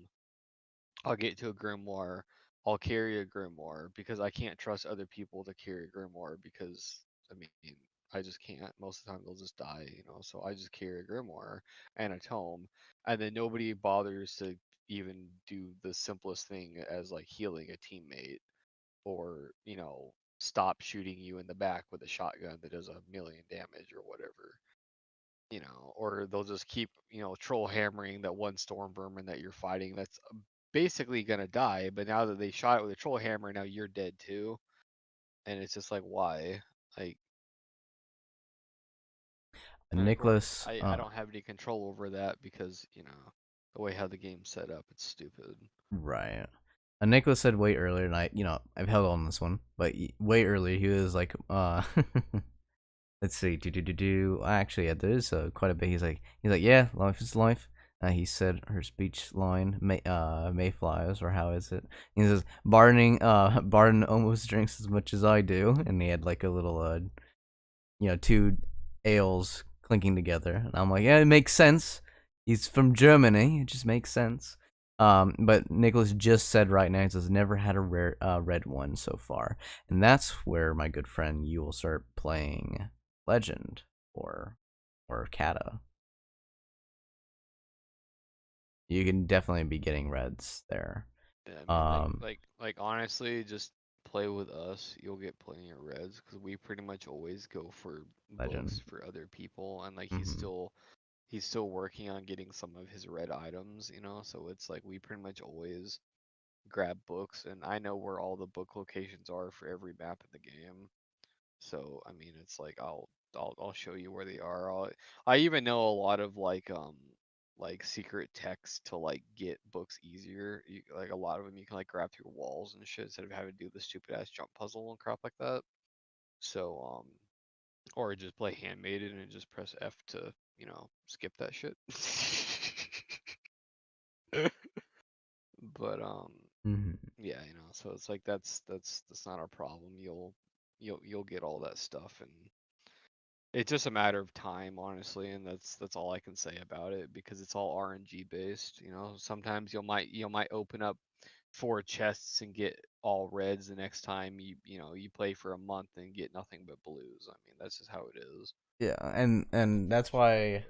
Speaker 1: I'll get to a grimoire. I'll carry a grimoire because I can't trust other people to carry a grimoire because I mean I just can't. Most of the time they'll just die, you know. So I just carry a grimoire and a tome, and then nobody bothers to even do the simplest thing as like healing a teammate or you know stop shooting you in the back with a shotgun that does 1,000,000 damage or whatever. You know, or they'll just keep, you know, troll hammering that one storm vermin that you're fighting that's basically gonna die, but now that they shot it with a troll hammer, now you're dead too. And it's just like, why? Like, and of course,
Speaker 2: Nicholas,
Speaker 1: I don't have any control over that because, you know, the way how the game's set up, it's stupid.
Speaker 2: right. Nicholas said way earlier, and I've held on this one, but way earlier he was like, let's see, Actually, yeah, there's quite a bit. He's like, yeah, life is life. He said her speech line, Mayflies, or how is it? He says, Barden almost drinks as much as I do, and he had like a little, two ales clinking together, and I'm like, yeah, it makes sense. He's from Germany, it just makes sense. But Nicholas just said right now, he says, never had a rare red one so far, and that's where my good friend you will start playing Legend or Kata. You can definitely be getting reds there.
Speaker 1: Yeah, I mean, like honestly, just play with us. You'll get plenty of reds because we pretty much always go for
Speaker 2: Legend.
Speaker 1: books for other people, and like
Speaker 2: Mm-hmm.
Speaker 1: he's still working on getting some of his red items, you know. So it's like we pretty much always grab books, and I know where all the book locations are for every map in the game. So I mean, it's like I'll show you where they are. I even know a lot of like secret text to like get books easier. Like a lot of them you can like grab through walls and shit instead of having to do the stupid ass jump puzzle and crap like that. So or just play handmaiden and just press F to, you know, skip that shit. But
Speaker 2: Mm-hmm.
Speaker 1: yeah, you know, so it's like that's not our problem. You'll get all that stuff, and it's just a matter of time, honestly, and that's all I can say about it because it's all RNG based. You know, sometimes you might open up 4 chests and get all reds. The next time you play for a month and get nothing but blues. I mean, that's just how it is.
Speaker 2: Yeah, and that's why,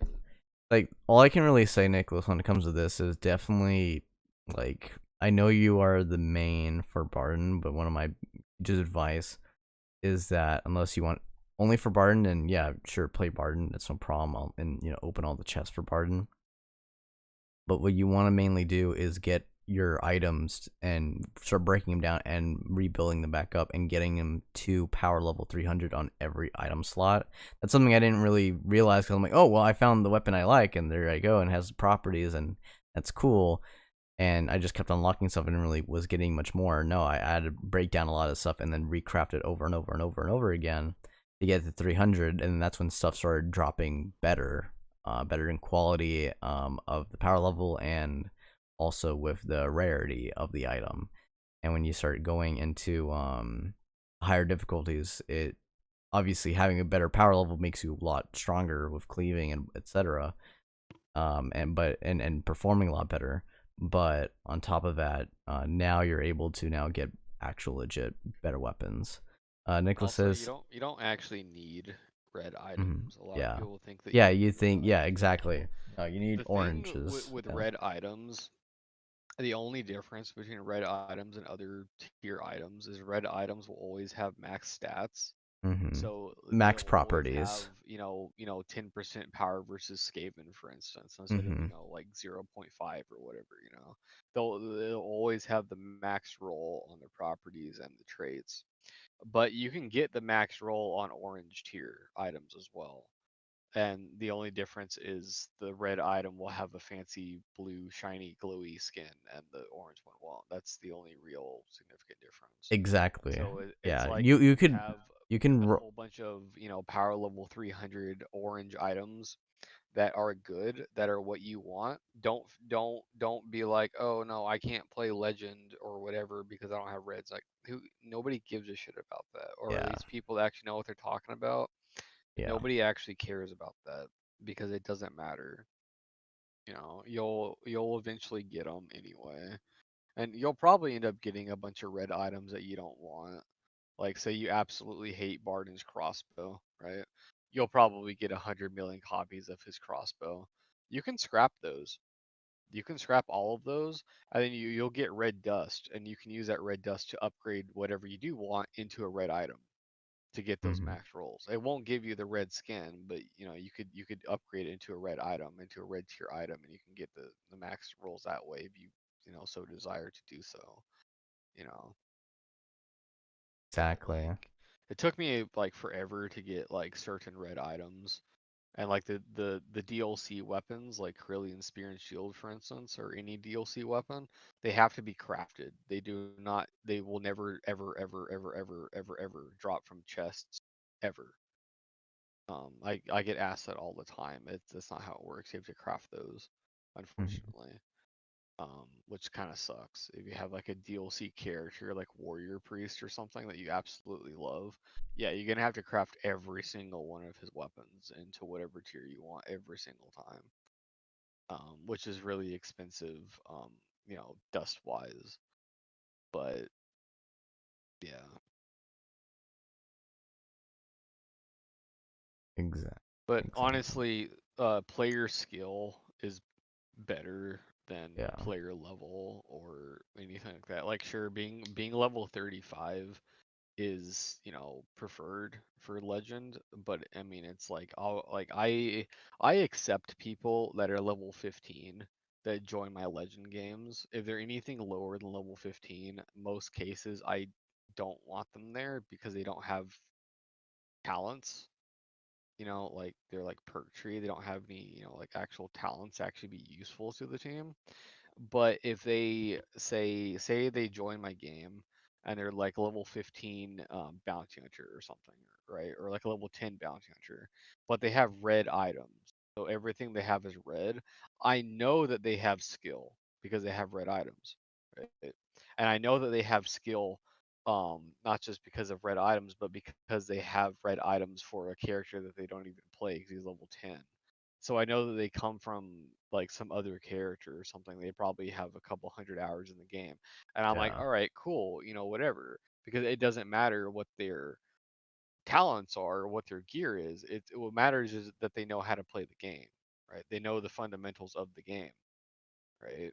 Speaker 2: like, all I can really say, Nicholas, when it comes to this is definitely, like, I know you are the main for Barden, but one of my just advice is that unless you want only for Barden, and yeah, sure, play Barden, that's no problem, and open all the chests for Barden. But what you want to mainly do is get your items and start breaking them down and rebuilding them back up and getting them to power level 300 on every item slot. That's something I didn't really realize because I'm like, oh, well, I found the weapon I like, and there I go, and it has properties, and that's cool. And I just kept unlocking stuff and really was getting much more. No, I had to break down a lot of stuff and then recraft it over and over and over and over again to get to 300, and that's when stuff started dropping better in quality of the power level and also with the rarity of the item. And when you start going into higher difficulties, it obviously having a better power level makes you a lot stronger with cleaving and etc. And performing a lot better. But on top of that, now you're able to now get actual legit better weapons. Nicholas
Speaker 1: Also,
Speaker 2: says,
Speaker 1: you don't actually need red
Speaker 2: mhm,
Speaker 1: items. A lot of
Speaker 2: yeah,
Speaker 1: people think that
Speaker 2: yeah,
Speaker 1: you
Speaker 2: you
Speaker 1: need red
Speaker 2: think, yeah,
Speaker 1: items.
Speaker 2: exactly. No, you need
Speaker 1: The thing
Speaker 2: oranges.
Speaker 1: with
Speaker 2: Yeah.
Speaker 1: red items, the only difference between red items and other tier items is red items will always have max stats.
Speaker 2: Mm-hmm.
Speaker 1: So
Speaker 2: Max
Speaker 1: they'll always have,
Speaker 2: properties.
Speaker 1: 10% power versus Skaven, for instance, instead of,
Speaker 2: Mm-hmm.
Speaker 1: like 0.5 or whatever. They'll always have the max roll on the properties and the traits. But you can get the max roll on orange tier items as well. And the only difference is the red item will have a fancy blue shiny glowy skin and the orange one won't. That's the only real significant difference.
Speaker 2: Exactly.
Speaker 1: So it's
Speaker 2: Yeah.
Speaker 1: like
Speaker 2: You
Speaker 1: if
Speaker 2: you
Speaker 1: you
Speaker 2: could
Speaker 1: have
Speaker 2: you can
Speaker 1: a whole bunch of, power level 300 orange items that are good, that are what you want, don't be like, "Oh no, I can't play legend or whatever because I don't have reds." Like nobody gives a shit about that. Or at
Speaker 2: yeah,
Speaker 1: least people that actually know what they're talking about.
Speaker 2: yeah.
Speaker 1: Nobody actually cares about that because it doesn't matter. You'll eventually get them anyway. And you'll probably end up getting a bunch of red items that you don't want. Like, say you absolutely hate Barden's crossbow, right? You'll probably get 100 million copies of his crossbow. You can scrap those. You can scrap all of those, and then you'll get red dust, and you can use that red dust to upgrade whatever you do want into a red item to get those
Speaker 2: Mm-hmm.
Speaker 1: max rolls. It won't give you the red skin, but you could upgrade it into a red item, into a red tier item, and you can get the max rolls that way if you so desire to do so. You know,
Speaker 2: Exactly.
Speaker 1: like it took me like forever to get like certain red items. And like the DLC weapons, like Carillion Spear and Shield, for instance, or any DLC weapon, they have to be crafted. They will never, ever, ever, ever, ever, ever, ever drop from chests, ever. I get asked that all the time. That's not how it works. You have to craft those,
Speaker 2: Mm-hmm.
Speaker 1: unfortunately. Which kind of sucks. If you have like a DLC character like Warrior Priest or something that you absolutely love, yeah, you're gonna have to craft every single one of his weapons into whatever tier you want every single time. Which is really expensive, dust wise. But yeah.
Speaker 2: Exactly.
Speaker 1: But
Speaker 2: Exactly.
Speaker 1: honestly, player skill is better than
Speaker 2: Yeah.
Speaker 1: player level or anything like that. Like sure, being level 35 is preferred for legend, but I mean it's like I accept people that are level 15 that join my legend games. If they're anything lower than level 15, most cases I don't want them there because they don't have talents. Like they're like perk tree, they don't have any like actual talents to actually be useful to the team. But if they say they join my game and they're like level 15 bounty hunter or something, right? Or like a level 10 bounty hunter, but they have red items. So everything they have is red. I know that they have skill because they have red items, right? And I know that they have skill not just because of red items, but because they have red items for a character that they don't even play because he's level 10. So I know that they come from like some other character or something. They probably have a couple hundred hours in the game. And I'm like,
Speaker 2: Yeah.
Speaker 1: all right, cool, whatever. Because it doesn't matter what their talents are or what their gear is. What matters is that they know how to play the game, right? They know the fundamentals of the game, right?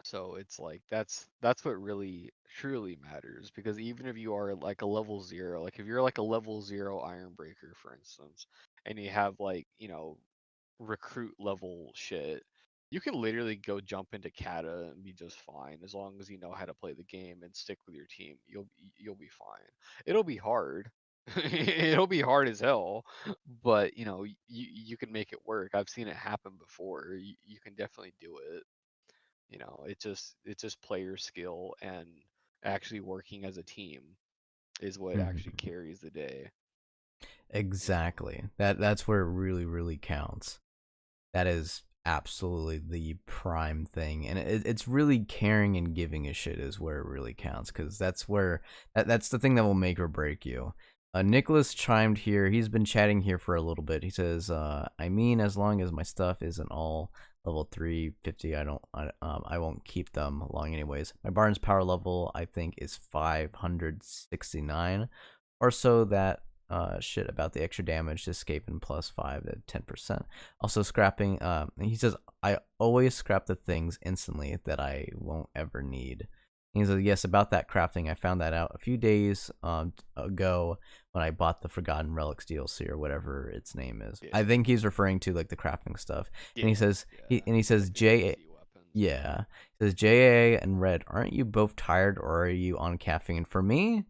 Speaker 1: So it's like that's what really truly matters because even if you are like a level 0, like if you're like a level 0 Iron Breaker, for instance, and you have like, recruit level shit, you can literally go jump into kata and be just fine as long as you know how to play the game and stick with your team. You'll be fine. It'll be hard. It'll be hard as hell, but you can make it work. I've seen it happen before. You can definitely do it. It's just player skill and actually working as a team is what actually
Speaker 2: Mm-hmm.
Speaker 1: carries the day. You know.
Speaker 2: Exactly. That's where it really, really counts. That is absolutely the prime thing, and it's really caring and giving a shit is where it really counts, because that's where that's the thing that will make or break you. Nicholas chimed here. He's been chatting here for a little bit. He says, I mean, as long as my stuff isn't all level 350, I won't keep them long anyways. My Barnes power level, I think, is 569 or so. That shit about the extra damage to escape and plus 5 to 10%. Also scrapping, he says, I always scrap the things instantly that I won't ever need. He says, yes, about that crafting, I found that out a few days ago when I bought the Forgotten Relics DLC or whatever its name is.
Speaker 1: Yeah.
Speaker 2: I think he's referring to like the crafting stuff.
Speaker 1: Yeah,
Speaker 2: And he says, he says,
Speaker 1: like the
Speaker 2: JAA,
Speaker 1: easy weapons.
Speaker 2: yeah, he says, JAA and Red, aren't you both tired, or are you on caffeine? For me,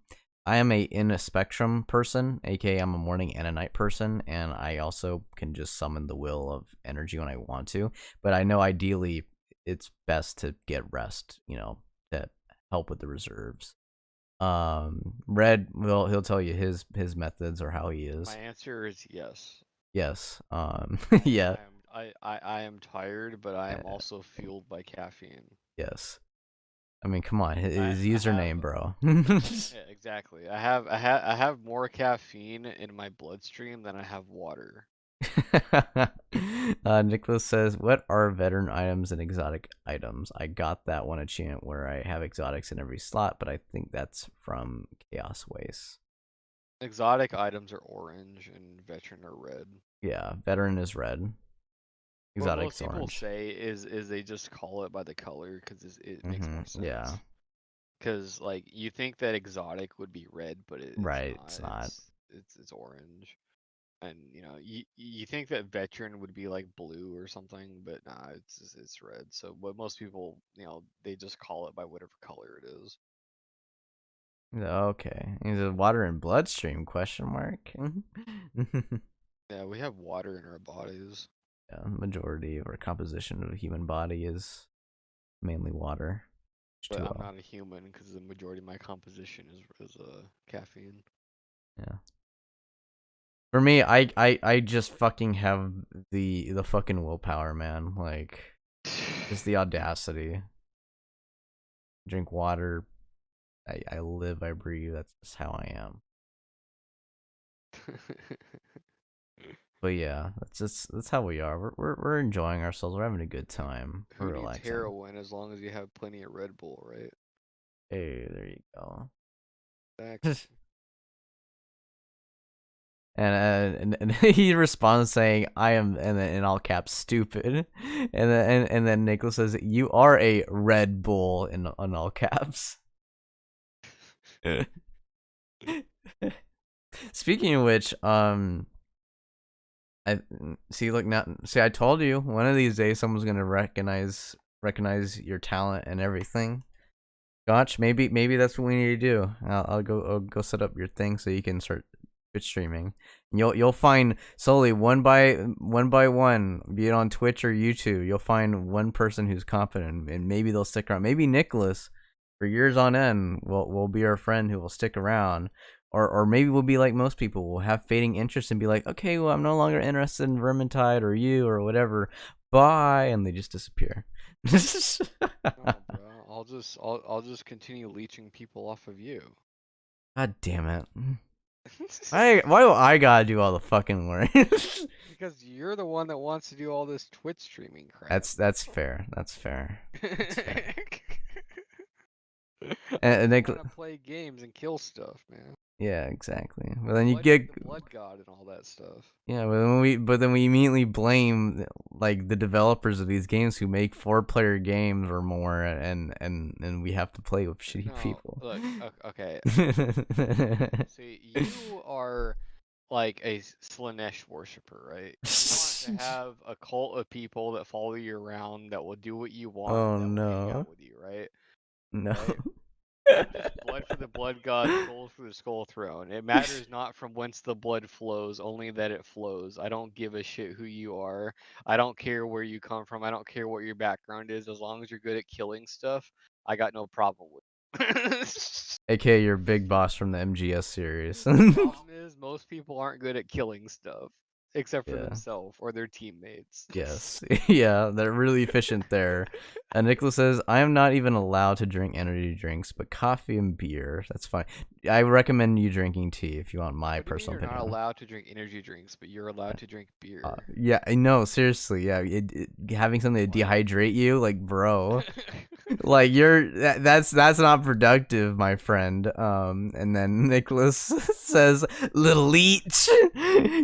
Speaker 2: I am in a spectrum person, aka I'm a morning and a night person, and I also can just summon the will of energy when I want to. But I know ideally it's best to get rest, you know, to help with the reserves. Red, well, he'll tell you his methods or how he is.
Speaker 1: My answer is yes.
Speaker 2: Yes. Yeah.
Speaker 1: I am tired, but I am also fueled by caffeine.
Speaker 2: Yes. I mean, come on, his
Speaker 1: I
Speaker 2: username,
Speaker 1: have,
Speaker 2: bro.
Speaker 1: Yeah, exactly. I have more caffeine in my bloodstream than I have water.
Speaker 2: Nicholas says, what are veteran items and exotic items? I got that one achievement where I have exotics in every slot, but I think that's from Chaos Waste.
Speaker 1: Exotic items are orange and veteran are red.
Speaker 2: Yeah, veteran is red.
Speaker 1: What
Speaker 2: Exotic's
Speaker 1: most people
Speaker 2: orange.
Speaker 1: say is they just call it by the color because it makes more sense.
Speaker 2: Yeah.
Speaker 1: Because like you think that exotic would be red, but it's
Speaker 2: Right,
Speaker 1: not.
Speaker 2: it's not.
Speaker 1: It's orange. And you know, you think that veteran would be like blue or something, but nah, it's red. So what most people, you know, they just call it by whatever color it is.
Speaker 2: Okay. Is it water and bloodstream? Question mark.
Speaker 1: Yeah, we have water in our bodies.
Speaker 2: Yeah, majority of our composition of a human body is mainly water.
Speaker 1: But I'm
Speaker 2: H2O.
Speaker 1: not a human because the majority of my composition is caffeine.
Speaker 2: Yeah. For me, I just fucking have the fucking willpower, man. Like, just the audacity. Drink water. I live, I breathe. That's just how I am. But yeah, that's how we are. We're enjoying ourselves. We're having a good time.
Speaker 1: Who
Speaker 2: We're
Speaker 1: needs
Speaker 2: relaxing.
Speaker 1: heroin as long as you have plenty of Red Bull, right?
Speaker 2: Hey, there you go.
Speaker 1: Exactly.
Speaker 2: And he responds saying, "I am," and then in all caps, "stupid," and then Nicholas says, "You are a Red Bull," in all caps. Speaking of which, I see. Look now, see, I told you one of these days someone's gonna recognize your talent and everything. Gotch, maybe that's what we need to do. I'll go set up your thing so you can start Twitch streaming. And you'll find slowly one by one, be it on Twitch or YouTube, you'll find one person who's competent, and maybe they'll stick around. Maybe Nicholas, for years on end, will be our friend who will stick around. Or maybe we'll be like most people, we'll have fading interest and be like, okay, well, I'm no longer interested in Vermintide or you or whatever. Bye, and they just disappear.
Speaker 1: No, bro. I'll just continue leeching people off of you.
Speaker 2: God damn it. Why do I gotta do all the fucking work?
Speaker 1: Because you're the one that wants to do all this Twitch streaming crap.
Speaker 2: That's fair. That's fair.
Speaker 1: And they want to play games and kill stuff, man.
Speaker 2: Yeah, exactly. But then you get
Speaker 1: the blood god and all that stuff.
Speaker 2: Yeah, but then we immediately blame like the developers of these games who make 4-player games or more, and we have to play with shitty people.
Speaker 1: Look, okay. See, you are like a Slanesh worshiper, right? You want to have a cult of people that follow you around that will do what you want.
Speaker 2: Oh,
Speaker 1: that will hang
Speaker 2: no.
Speaker 1: out with you, right?
Speaker 2: No.
Speaker 1: Right? Just blood for the blood god, skull for the skull throne. It matters not from whence the blood flows, only that it flows. I don't give a shit who you are. I don't care where you come from. I don't care what your background is. As long as you're good at killing stuff, I got no problem with it.
Speaker 2: AKA your big boss from the MGS series.
Speaker 1: The problem is most people aren't good at killing stuff. except for
Speaker 2: Yeah.
Speaker 1: themselves or their teammates.
Speaker 2: Yes. Yeah, they're really efficient there. And Nicholas says, I am not even allowed to drink energy drinks, but coffee and beer. That's fine. I recommend you drinking tea if you want my
Speaker 1: What do you mean
Speaker 2: personal
Speaker 1: you're not
Speaker 2: opinion.
Speaker 1: allowed to drink energy drinks, but you're allowed to drink beer?
Speaker 2: Yeah, I know, seriously, yeah. Having something to
Speaker 1: What?
Speaker 2: dehydrate you, like, bro. Like that's not productive, my friend. And then Nicholas says little leech.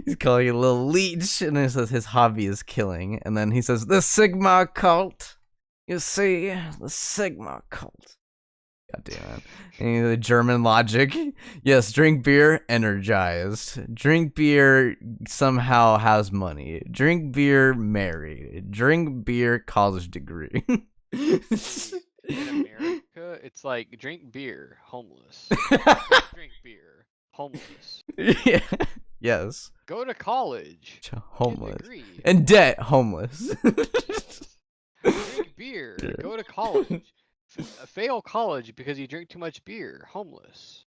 Speaker 2: He's calling you a little leech, and he says his hobby is killing. And then he says the Sigma cult. You see, the Sigma cult. God damn it. And the German logic. Yes, drink beer, energized. Drink beer, somehow has money. Drink beer, married. Drink beer, college degree.
Speaker 1: In America, it's like drink beer, homeless. Drink beer, homeless.
Speaker 2: Yeah. Yes.
Speaker 1: Go to college,
Speaker 2: Homeless.
Speaker 1: get a degree,
Speaker 2: And debt, homeless.
Speaker 1: homeless. Drink beer, go to college. Fail college because you drink too much beer, homeless.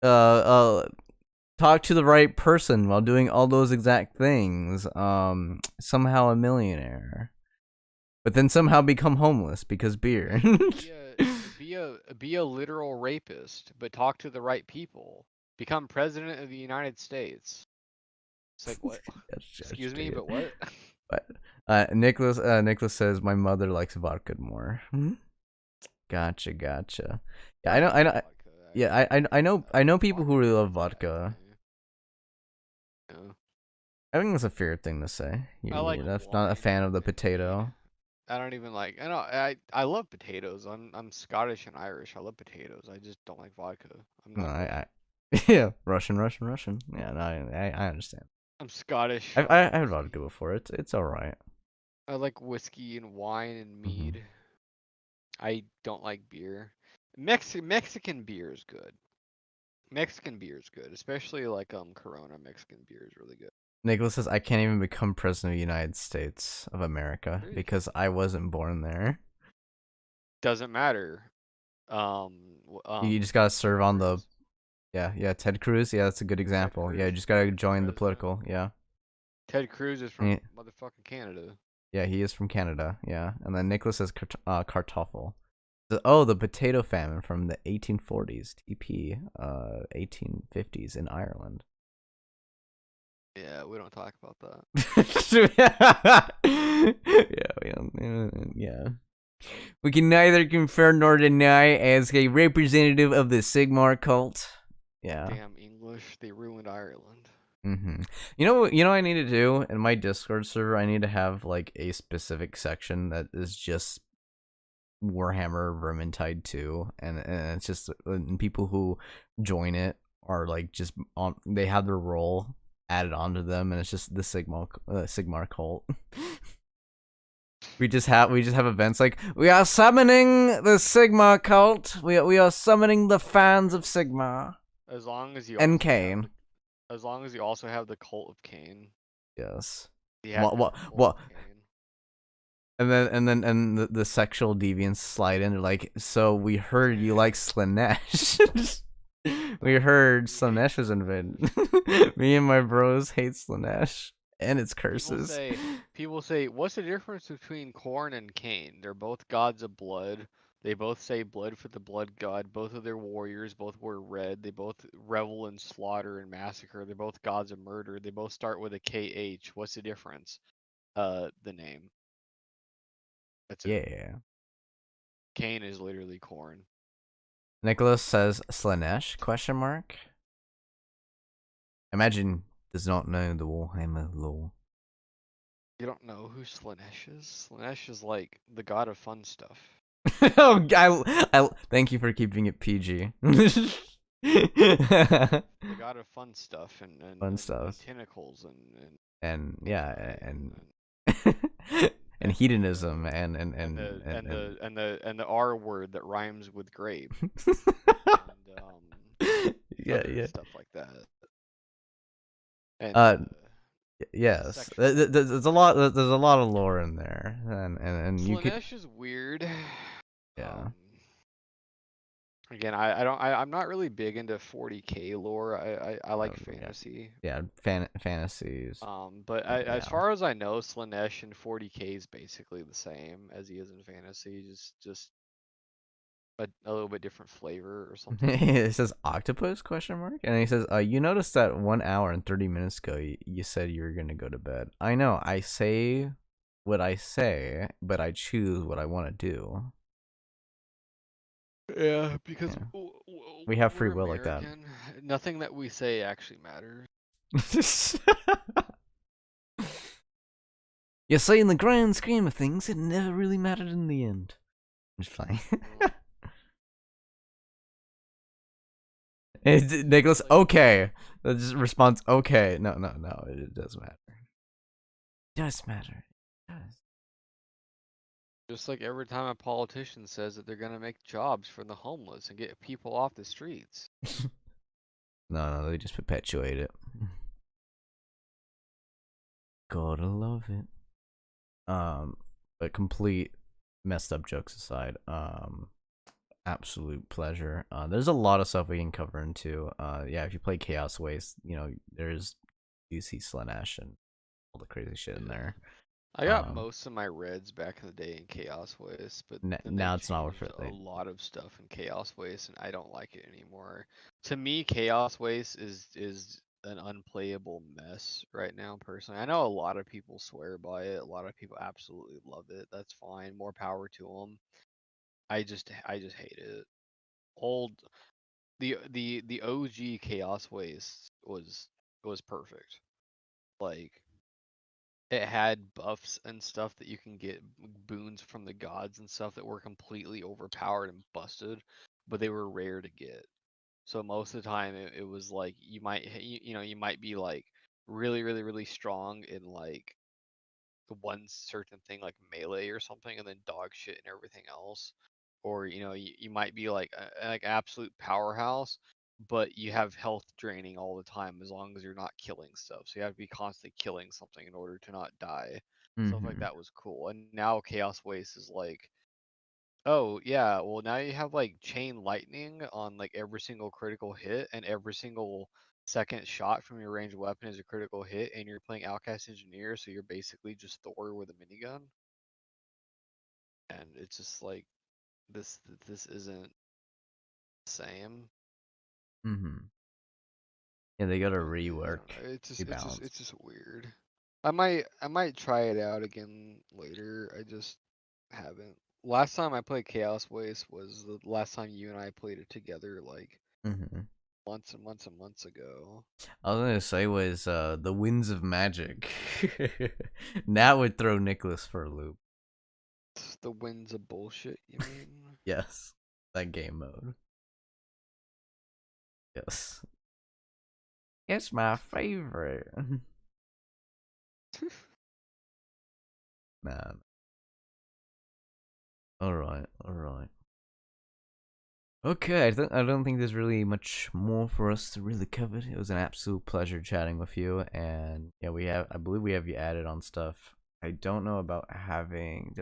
Speaker 2: Talk to the right person while doing all those exact things. Somehow a millionaire. But then somehow become homeless because beer.
Speaker 1: Be a literal rapist, but talk to the right people. Become president of the United States. It's like what? Excuse me, but what?
Speaker 2: But Nicholas says my mother likes vodka more. Gotcha. Yeah, I know. Yeah, I know people who really love vodka.
Speaker 1: Yeah.
Speaker 2: I think that's a fair thing to say.
Speaker 1: I like
Speaker 2: That's not a fan of the potato.
Speaker 1: I don't even like. I love potatoes. I'm Scottish and Irish. I love potatoes. I just don't like vodka. I'm
Speaker 2: No,
Speaker 1: not.
Speaker 2: Yeah, Russian. Yeah, no, I understand.
Speaker 1: I'm Scottish.
Speaker 2: I had vodka before. It's all right.
Speaker 1: I like whiskey and wine and mead. I don't like beer. Mexican beer is good. Mexican beer is good, especially like Corona. Mexican beer is really good.
Speaker 2: Nicholas says I can't even become president of the United States of America because I wasn't born there.
Speaker 1: Doesn't matter.
Speaker 2: You just gotta serve on the. Yeah, Ted Cruz. Yeah, that's a good example. Yeah, you just gotta join the political. Yeah.
Speaker 1: Ted Cruz is from motherfucking Canada.
Speaker 2: Yeah, he is from Canada. Yeah, and then Nicholas says kartoffel. The potato famine from the 1840s, TP, 1850s in Ireland.
Speaker 1: Yeah, we don't talk about that.
Speaker 2: Yeah. We can neither confirm nor deny as a representative of the Sigmar cult. Yeah.
Speaker 1: Damn English, they ruined Ireland.
Speaker 2: You know what I need to do in my Discord server? I need to have like a specific section that is just Warhammer Vermintide 2, and it's just people who join it are like just on. They have their role added onto them, and it's just the Sigmar cult. we just have events like we are summoning the Sigmar cult. We are summoning the fans of Sigmar.
Speaker 1: As long as you
Speaker 2: and Cain.
Speaker 1: As long as you also have the cult of Cain.
Speaker 2: Yes.
Speaker 1: What?
Speaker 2: And then the sexual deviants slide in. They're like, so we heard you like Slanesh. We heard Slanesh was invented. Me and my bros hate Slanesh and its curses.
Speaker 1: People say, what's the difference between Khorne and Cain? They're both gods of blood. They both say blood for the blood god. Both of their warriors both wear red. They both revel in slaughter and massacre. They're both gods of murder. They both start with a KH. What's the difference? The name. That's it.
Speaker 2: Yeah.
Speaker 1: Cain is literally Khorne.
Speaker 2: Nicholas says Slanesh ? Imagine does not know the Warhammer lore.
Speaker 1: You don't know who Slanesh is? Slanesh is like the god of fun stuff.
Speaker 2: Oh, I thank you for keeping it PG.
Speaker 1: The god of fun stuff and
Speaker 2: fun stuff,
Speaker 1: tentacles
Speaker 2: and and hedonism and
Speaker 1: the R word that rhymes with grape.
Speaker 2: Yeah,
Speaker 1: stuff like that. And,
Speaker 2: yes, there's a lot of lore in there, and you could.
Speaker 1: Slanesh is weird.
Speaker 2: Yeah.
Speaker 1: Again, I'm not really big into 40k lore. I like
Speaker 2: Yeah,
Speaker 1: fantasy.
Speaker 2: yeah, fantasies.
Speaker 1: But as
Speaker 2: Yeah.
Speaker 1: far as I know, Slanesh in 40k is basically the same as he is in fantasy, just a little bit different flavor or something.
Speaker 2: It says octopus question mark, and he says, you noticed that 1 hour and 30 minutes ago you said you were gonna go to bed. I know. I say what I say, but I choose what I want to do.
Speaker 1: Yeah, because
Speaker 2: Yeah. We have free
Speaker 1: we're
Speaker 2: will like that.
Speaker 1: American. Nothing that we say actually matters.
Speaker 2: You see, in the grand scheme of things, it never really mattered in the end. It's fine. Nicholas, okay. Just response, okay. No, it does matter. It does matter. It does.
Speaker 1: Just like every time a politician says that they're gonna make jobs for the homeless and get people off the streets.
Speaker 2: No, they just perpetuate it. Gotta love it. But complete messed up jokes aside, absolute pleasure. There's a lot of stuff we can cover into. Yeah, if you play Chaos Waste, there's DC Slanesh and all the crazy shit in there.
Speaker 1: I got most of my reds back in the day in Chaos Waste, but then they
Speaker 2: now it's not worth
Speaker 1: changed
Speaker 2: it.
Speaker 1: a lot of stuff in Chaos Waste, and I don't like it anymore. To me, Chaos Waste is an unplayable mess right now. Personally, I know a lot of people swear by it. A lot of people absolutely love it. That's fine. More power to them. I just hate it. Old the OG Chaos Waste was perfect. Like it had buffs and stuff that you can get boons from the gods and stuff that were completely overpowered and busted, but they were rare to get. So most of the time it was like you might be like really strong in like the one certain thing like melee or something and then dog shit and everything else. Or you might be like absolute powerhouse, but you have health draining all the time as long as you're not killing stuff. So you have to be constantly killing something in order to not die. Stuff like that was cool. And now Chaos Waste is like, oh yeah, well now you have like chain lightning on like every single critical hit, and every single second shot from your ranged weapon is a critical hit, and you're playing Outcast Engineer, so you're basically just Thor with a minigun. And it's just like this isn't the same.
Speaker 2: Yeah, they gotta
Speaker 1: But I
Speaker 2: rework,
Speaker 1: don't know.
Speaker 2: rebalance.
Speaker 1: It's just weird. I might try it out again later. I just haven't. Last time I played Chaos Waste was the last time you and I played it together, like months and months and months ago.
Speaker 2: I was gonna say was the Winds of Magic. That would throw Nicholas for a loop.
Speaker 1: The winds of bullshit, you mean?
Speaker 2: Yes, that game mode. Yes, it's my favorite. Man. All right. Okay, I don't think there's really much more for us to really cover. It was an absolute pleasure chatting with you, and yeah, I believe we have you added on stuff. I don't know about having.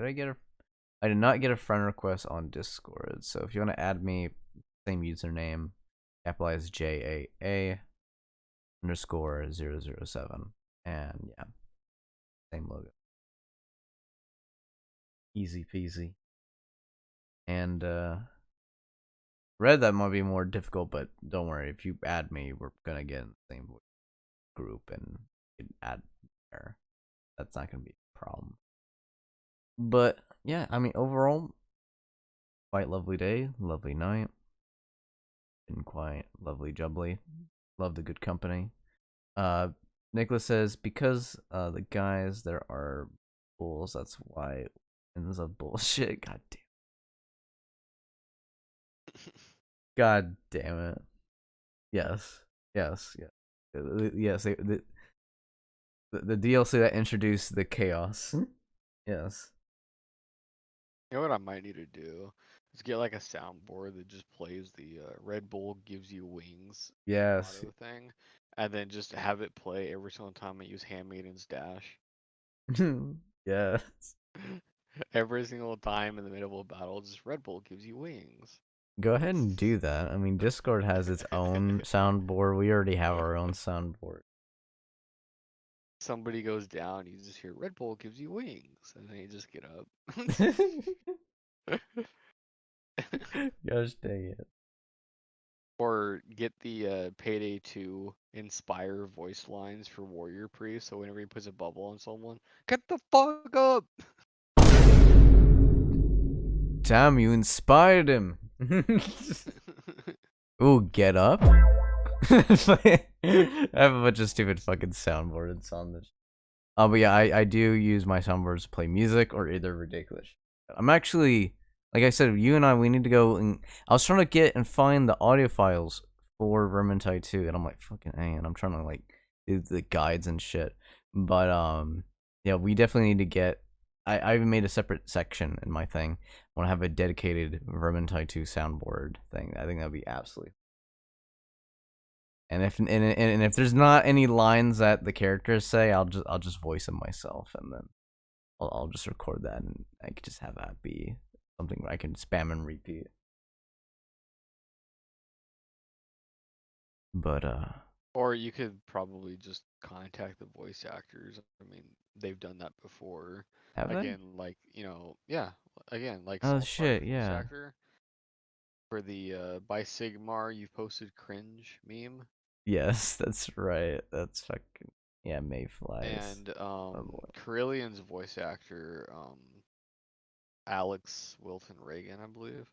Speaker 2: I did not get a friend request on Discord. So if you want to add me, same username, capitalized JAA _007, and yeah, same logo. Easy peasy. And Red, that might be more difficult, but don't worry. If you add me, we're gonna get in the same group and add there. That's not gonna be a problem. But yeah, I mean, overall, quite lovely day, lovely night. Been quite lovely jubbly. Love the good company. Nicholas says because the guys there are bulls. That's why ends up bullshit. God damn. God damn it. Yes. Yes. Yes. The DLC that introduced the chaos. Yes.
Speaker 1: You know what I might need to do is get like a soundboard that just plays the Red Bull gives you wings
Speaker 2: Yes.
Speaker 1: auto thing, and then just have it play every single time I use Handmaiden's Dash.
Speaker 2: Yes.
Speaker 1: Every single time in the middle of a battle, just Red Bull gives you wings.
Speaker 2: Go ahead and do that. I mean, Discord has its own soundboard. We already have our own soundboard.
Speaker 1: Somebody goes down, you just hear Red Bull gives you wings, and then you just get up.
Speaker 2: Gosh dang it.
Speaker 1: Or get the Payday 2 Inspire voice lines for Warrior Priest, so whenever he puts a bubble on someone, get the fuck up!
Speaker 2: Damn, you inspired him. Ooh, get up. I have a bunch of stupid fucking soundboards on this. But yeah, I do use my soundboards to play music or either ridiculous. I'm actually, like I said, you and we need to go and I was trying to get and find the audio files for Vermintide 2, and I'm like, fucking A, and I'm trying to like do the guides and shit. But yeah, we definitely need to get. I even made a separate section in my thing. I want to have a dedicated Vermintide 2 soundboard thing. I think that'd be absolutely. And if there's not any lines that the characters say, I'll just voice them myself, and then I'll just record that, and I could just have that be something I can spam and repeat. But
Speaker 1: Or you could probably just contact the voice actors. I mean, they've done that before.
Speaker 2: have
Speaker 1: Again, like, yeah. Again, like
Speaker 2: they? Oh
Speaker 1: South Park
Speaker 2: shit,
Speaker 1: voice
Speaker 2: yeah.
Speaker 1: actor for the by Sigmar you posted cringe meme.
Speaker 2: Yes, that's right. That's fucking yeah, Mayflies.
Speaker 1: And
Speaker 2: boy.
Speaker 1: Carillion's voice actor, Alex Wilton Reagan, I believe.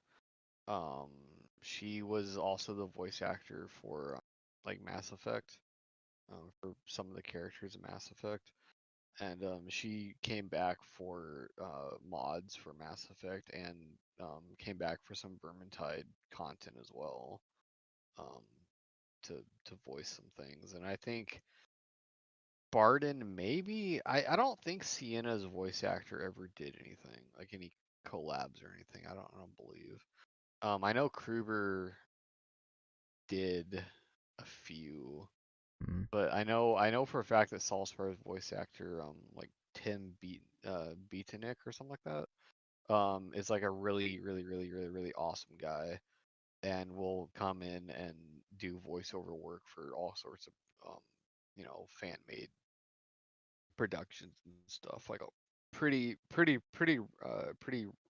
Speaker 1: She was also the voice actor for like Mass Effect, for some of the characters in Mass Effect. And she came back for mods for Mass Effect, and came back for some Vermintide content as well, to voice some things. And I think Barden maybe, I don't think Sienna's voice actor ever did anything, like any collabs or anything. I don't believe. I know Kruber did a few,
Speaker 2: Mm.
Speaker 1: but I know for a fact that Salspar's voice actor, like Tim Beatanick or something like that, is like a really awesome guy, and will come in and do voiceover work for all sorts of fan made productions and stuff, like pretty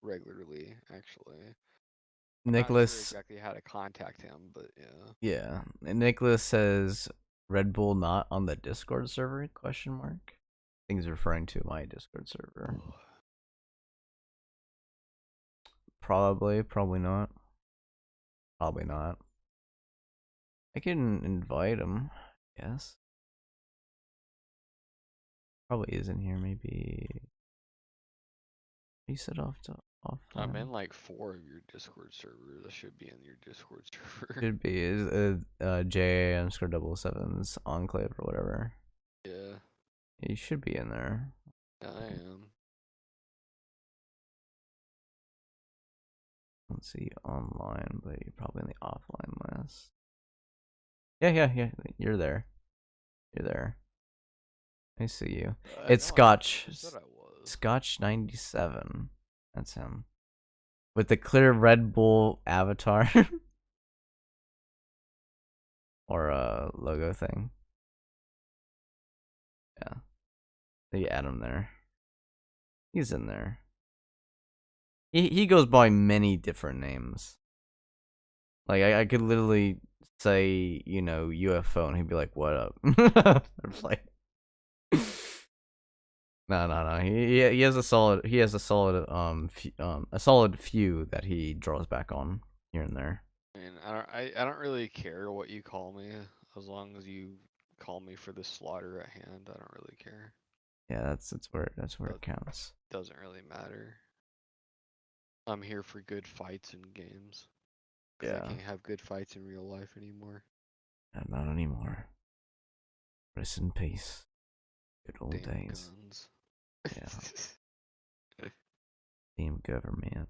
Speaker 1: regularly, actually. I'm not sure
Speaker 2: Nicholas,
Speaker 1: exactly how to contact him, but yeah.
Speaker 2: yeah. And Nicholas says Red Bull not on the Discord server? Question mark. I think he's referring to my Discord server. Probably not. Probably not. I can invite him. Yes. Probably is in here. Maybe. Reset off to offline.
Speaker 1: I'm in like 4 of your Discord servers. I should be in your Discord server.
Speaker 2: Should be is JAA _ 007's Enclave or whatever.
Speaker 1: Yeah.
Speaker 2: You should be in there.
Speaker 1: I am.
Speaker 2: Let's see, online, but you're probably in the offline list. Yeah. You're there. You're there. I see you. It's Scotch. Scotch 97. That's him. With the clear Red Bull avatar. Or a logo thing. Yeah. You add him there. He's in there. He goes by many different names. Like I could literally say, UFO, and he'd be like, "What up?" I'm like, no. He has a solid a solid few that he draws back on here and there.
Speaker 1: I mean, I don't really care what you call me, as long as you call me for the slaughter at hand. I don't really care.
Speaker 2: Yeah, that's where it counts.
Speaker 1: Doesn't really matter. I'm here for good fights and games.
Speaker 2: Yeah.
Speaker 1: I can't have good fights in real life anymore.
Speaker 2: Not anymore. Rest in peace. Good old
Speaker 1: Damn
Speaker 2: days.
Speaker 1: guns.
Speaker 2: Yeah. Team government.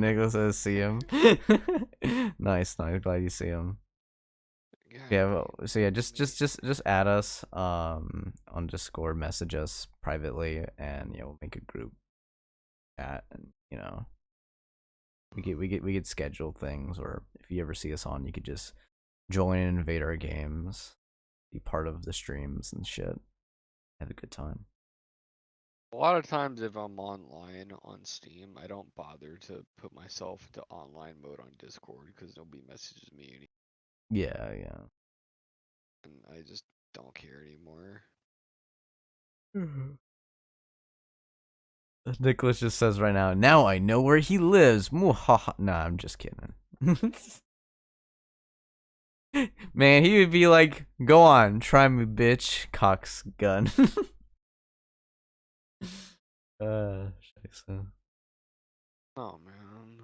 Speaker 2: Nicholas says, see him. Nice. Glad you see him. Yeah. Well, so yeah, just add us on Discord, message us privately, and we'll make a group chat, and We could schedule things, or if you ever see us on, you could just join and invade our games, be part of the streams and shit. Have a good time.
Speaker 1: A lot of times if I'm online on Steam, I don't bother to put myself into online mode on Discord because nobody messages me
Speaker 2: Yeah.
Speaker 1: and I just don't care anymore.
Speaker 2: Nicholas just says right now I know where he lives. Muhaha. Nah, I'm just kidding. Man, he would be like, go on, try me, bitch, cock's gun. Scheiße.
Speaker 1: Oh man,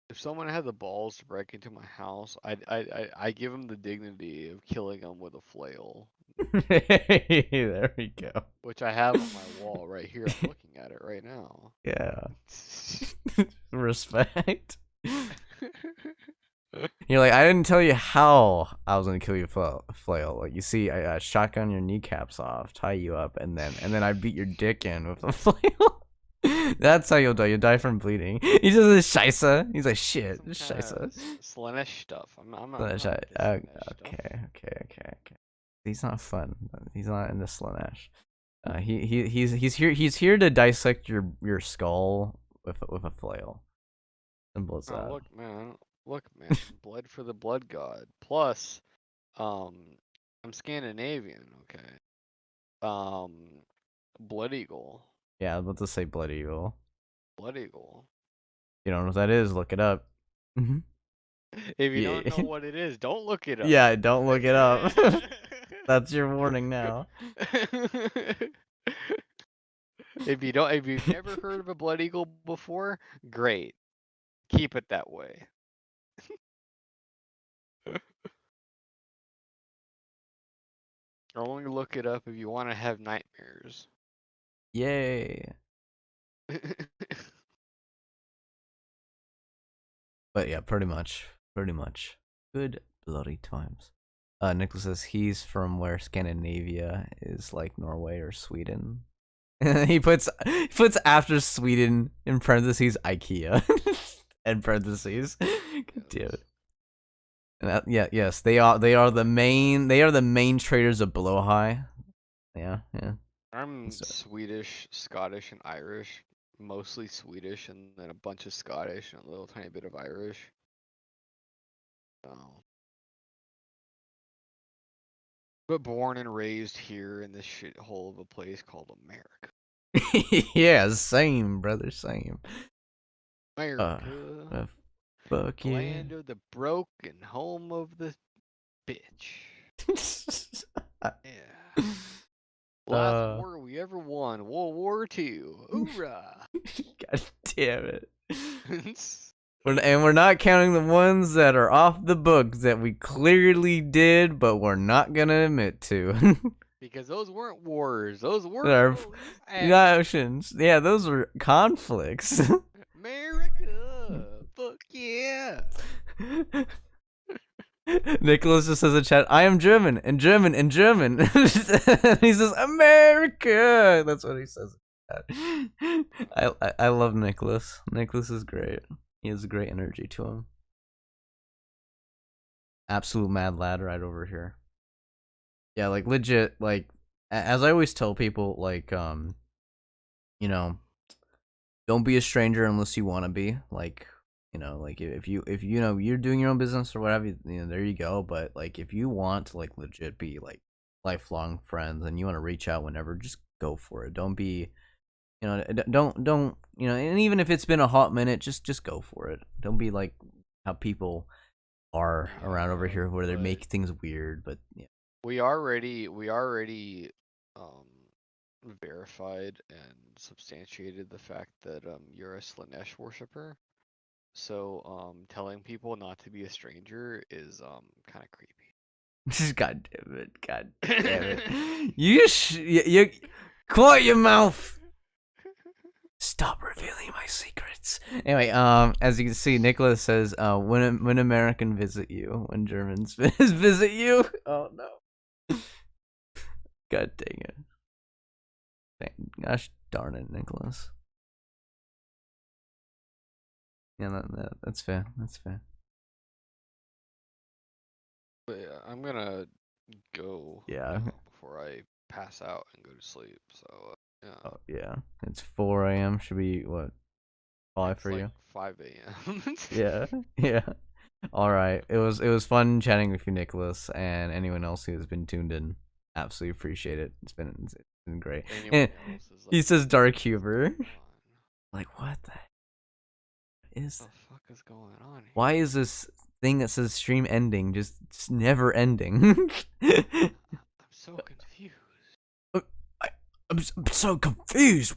Speaker 1: if someone had the balls to break into my house, I give them the dignity of killing them with a flail,
Speaker 2: There we go.
Speaker 1: which I have on my wall right here. I'm looking at it right now.
Speaker 2: Yeah. Respect. You're like, I didn't tell you how I was gonna kill you with a flail. Like, you see, I shotgun your kneecaps off, tie you up, and then I beat your dick in with a flail. That's how you'll die. You'll die from bleeding. He says it's scheisse. He's like, shit, it's scheisse.
Speaker 1: Slaanesh stuff. I'm not
Speaker 2: Slaanesh,
Speaker 1: into Slaanesh stuff.
Speaker 2: Okay. He's not fun. He's not into Slaanesh. He's here to dissect your skull with a flail. Simple as that.
Speaker 1: Look, man. Blood for the blood god. Plus, I'm Scandinavian. Okay. Blood eagle.
Speaker 2: Yeah, I was about to say Blood Eagle.
Speaker 1: Blood eagle.
Speaker 2: You don't know what that is? Look it up.
Speaker 1: If you don't know what it is, don't look it up.
Speaker 2: Yeah, don't look it up. That's your warning now.
Speaker 1: If you've never heard of a blood eagle before, great. Keep it that way. Only look it up if you want to have nightmares.
Speaker 2: Yay. But yeah, pretty much. Good bloody times. Nicholas says he's from where Scandinavia is like Norway or Sweden. he puts after Sweden in parentheses IKEA. And parentheses. Damn it. And yes, they are the main traders of Blowhigh. Yeah.
Speaker 1: I'm Swedish, Scottish, and Irish. Mostly Swedish, and then a bunch of Scottish, and a little tiny bit of Irish. But born and raised here in this shithole of a place called America.
Speaker 2: Yeah, same, brother, same.
Speaker 1: America.
Speaker 2: Fuck yeah.
Speaker 1: Land of the broke and home of the bitch. Yeah. Last war we ever won, World War II. Hoorah!
Speaker 2: God damn it. And we're not counting the ones that are off the books that we clearly did, but we're not gonna admit to.
Speaker 1: Because those weren't wars. Those were
Speaker 2: actions. Yeah, those were conflicts.
Speaker 1: America! Fuck yeah!
Speaker 2: Nicholas just says in chat, I am German, and German, and German. He says, America! That's what he says. I love Nicholas. Nicholas is great. He has a great energy to him. Absolute mad lad right over here. Yeah, like legit, like, as I always tell people, like, you know, don't be a stranger unless you want to be. Like, you know, like if you know you're doing your own business or whatever, you know, there you go. But like if you want to like legit be like lifelong friends and you want to reach out whenever, just go for it. Don't be, you know, don't you know, and even if it's been a hot minute, just go for it. Don't be like how people are around over here where they make things weird. But yeah.
Speaker 1: We already verified and substantiated the fact that you're a Slaanesh worshiper. So telling people not to be a stranger is kind of creepy.
Speaker 2: God damn it. You quiet your mouth. Stop revealing my secrets. Anyway, as you can see, Nicholas says, when American visit you, when Germans visit you. Oh no. God dang it. Gosh darn it, Nicholas. Yeah, that's fair. That's fair.
Speaker 1: But yeah, I'm gonna go
Speaker 2: Yeah.
Speaker 1: now before I pass out and go to sleep. So yeah,
Speaker 2: Oh, yeah. It's 4 a.m. Should be what? 5
Speaker 1: it's
Speaker 2: for
Speaker 1: like
Speaker 2: you?
Speaker 1: 5 a.m.
Speaker 2: Yeah. Yeah. All right. It was fun chatting with you, Nicholas, and anyone else who has been tuned in. Absolutely appreciate it. It's been great.
Speaker 1: Anyone
Speaker 2: And
Speaker 1: else is
Speaker 2: he
Speaker 1: like,
Speaker 2: says Dark
Speaker 1: "What is
Speaker 2: Huber.
Speaker 1: going on?
Speaker 2: Like, what the is?
Speaker 1: What the fuck is going on here?"
Speaker 2: Why is this thing that says stream ending just never ending?
Speaker 1: I'm so confused.
Speaker 2: I'm so confused.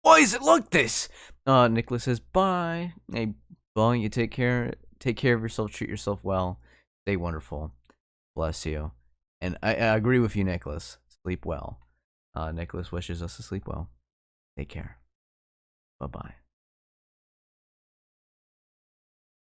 Speaker 2: Why is it like this? Nicholas says bye. Hey, well, you take care. Take care of yourself. Treat yourself well. Stay wonderful. Bless you. And I agree with you, Nicholas. Sleep well. Nicholas wishes us to sleep well. Take care. Bye bye.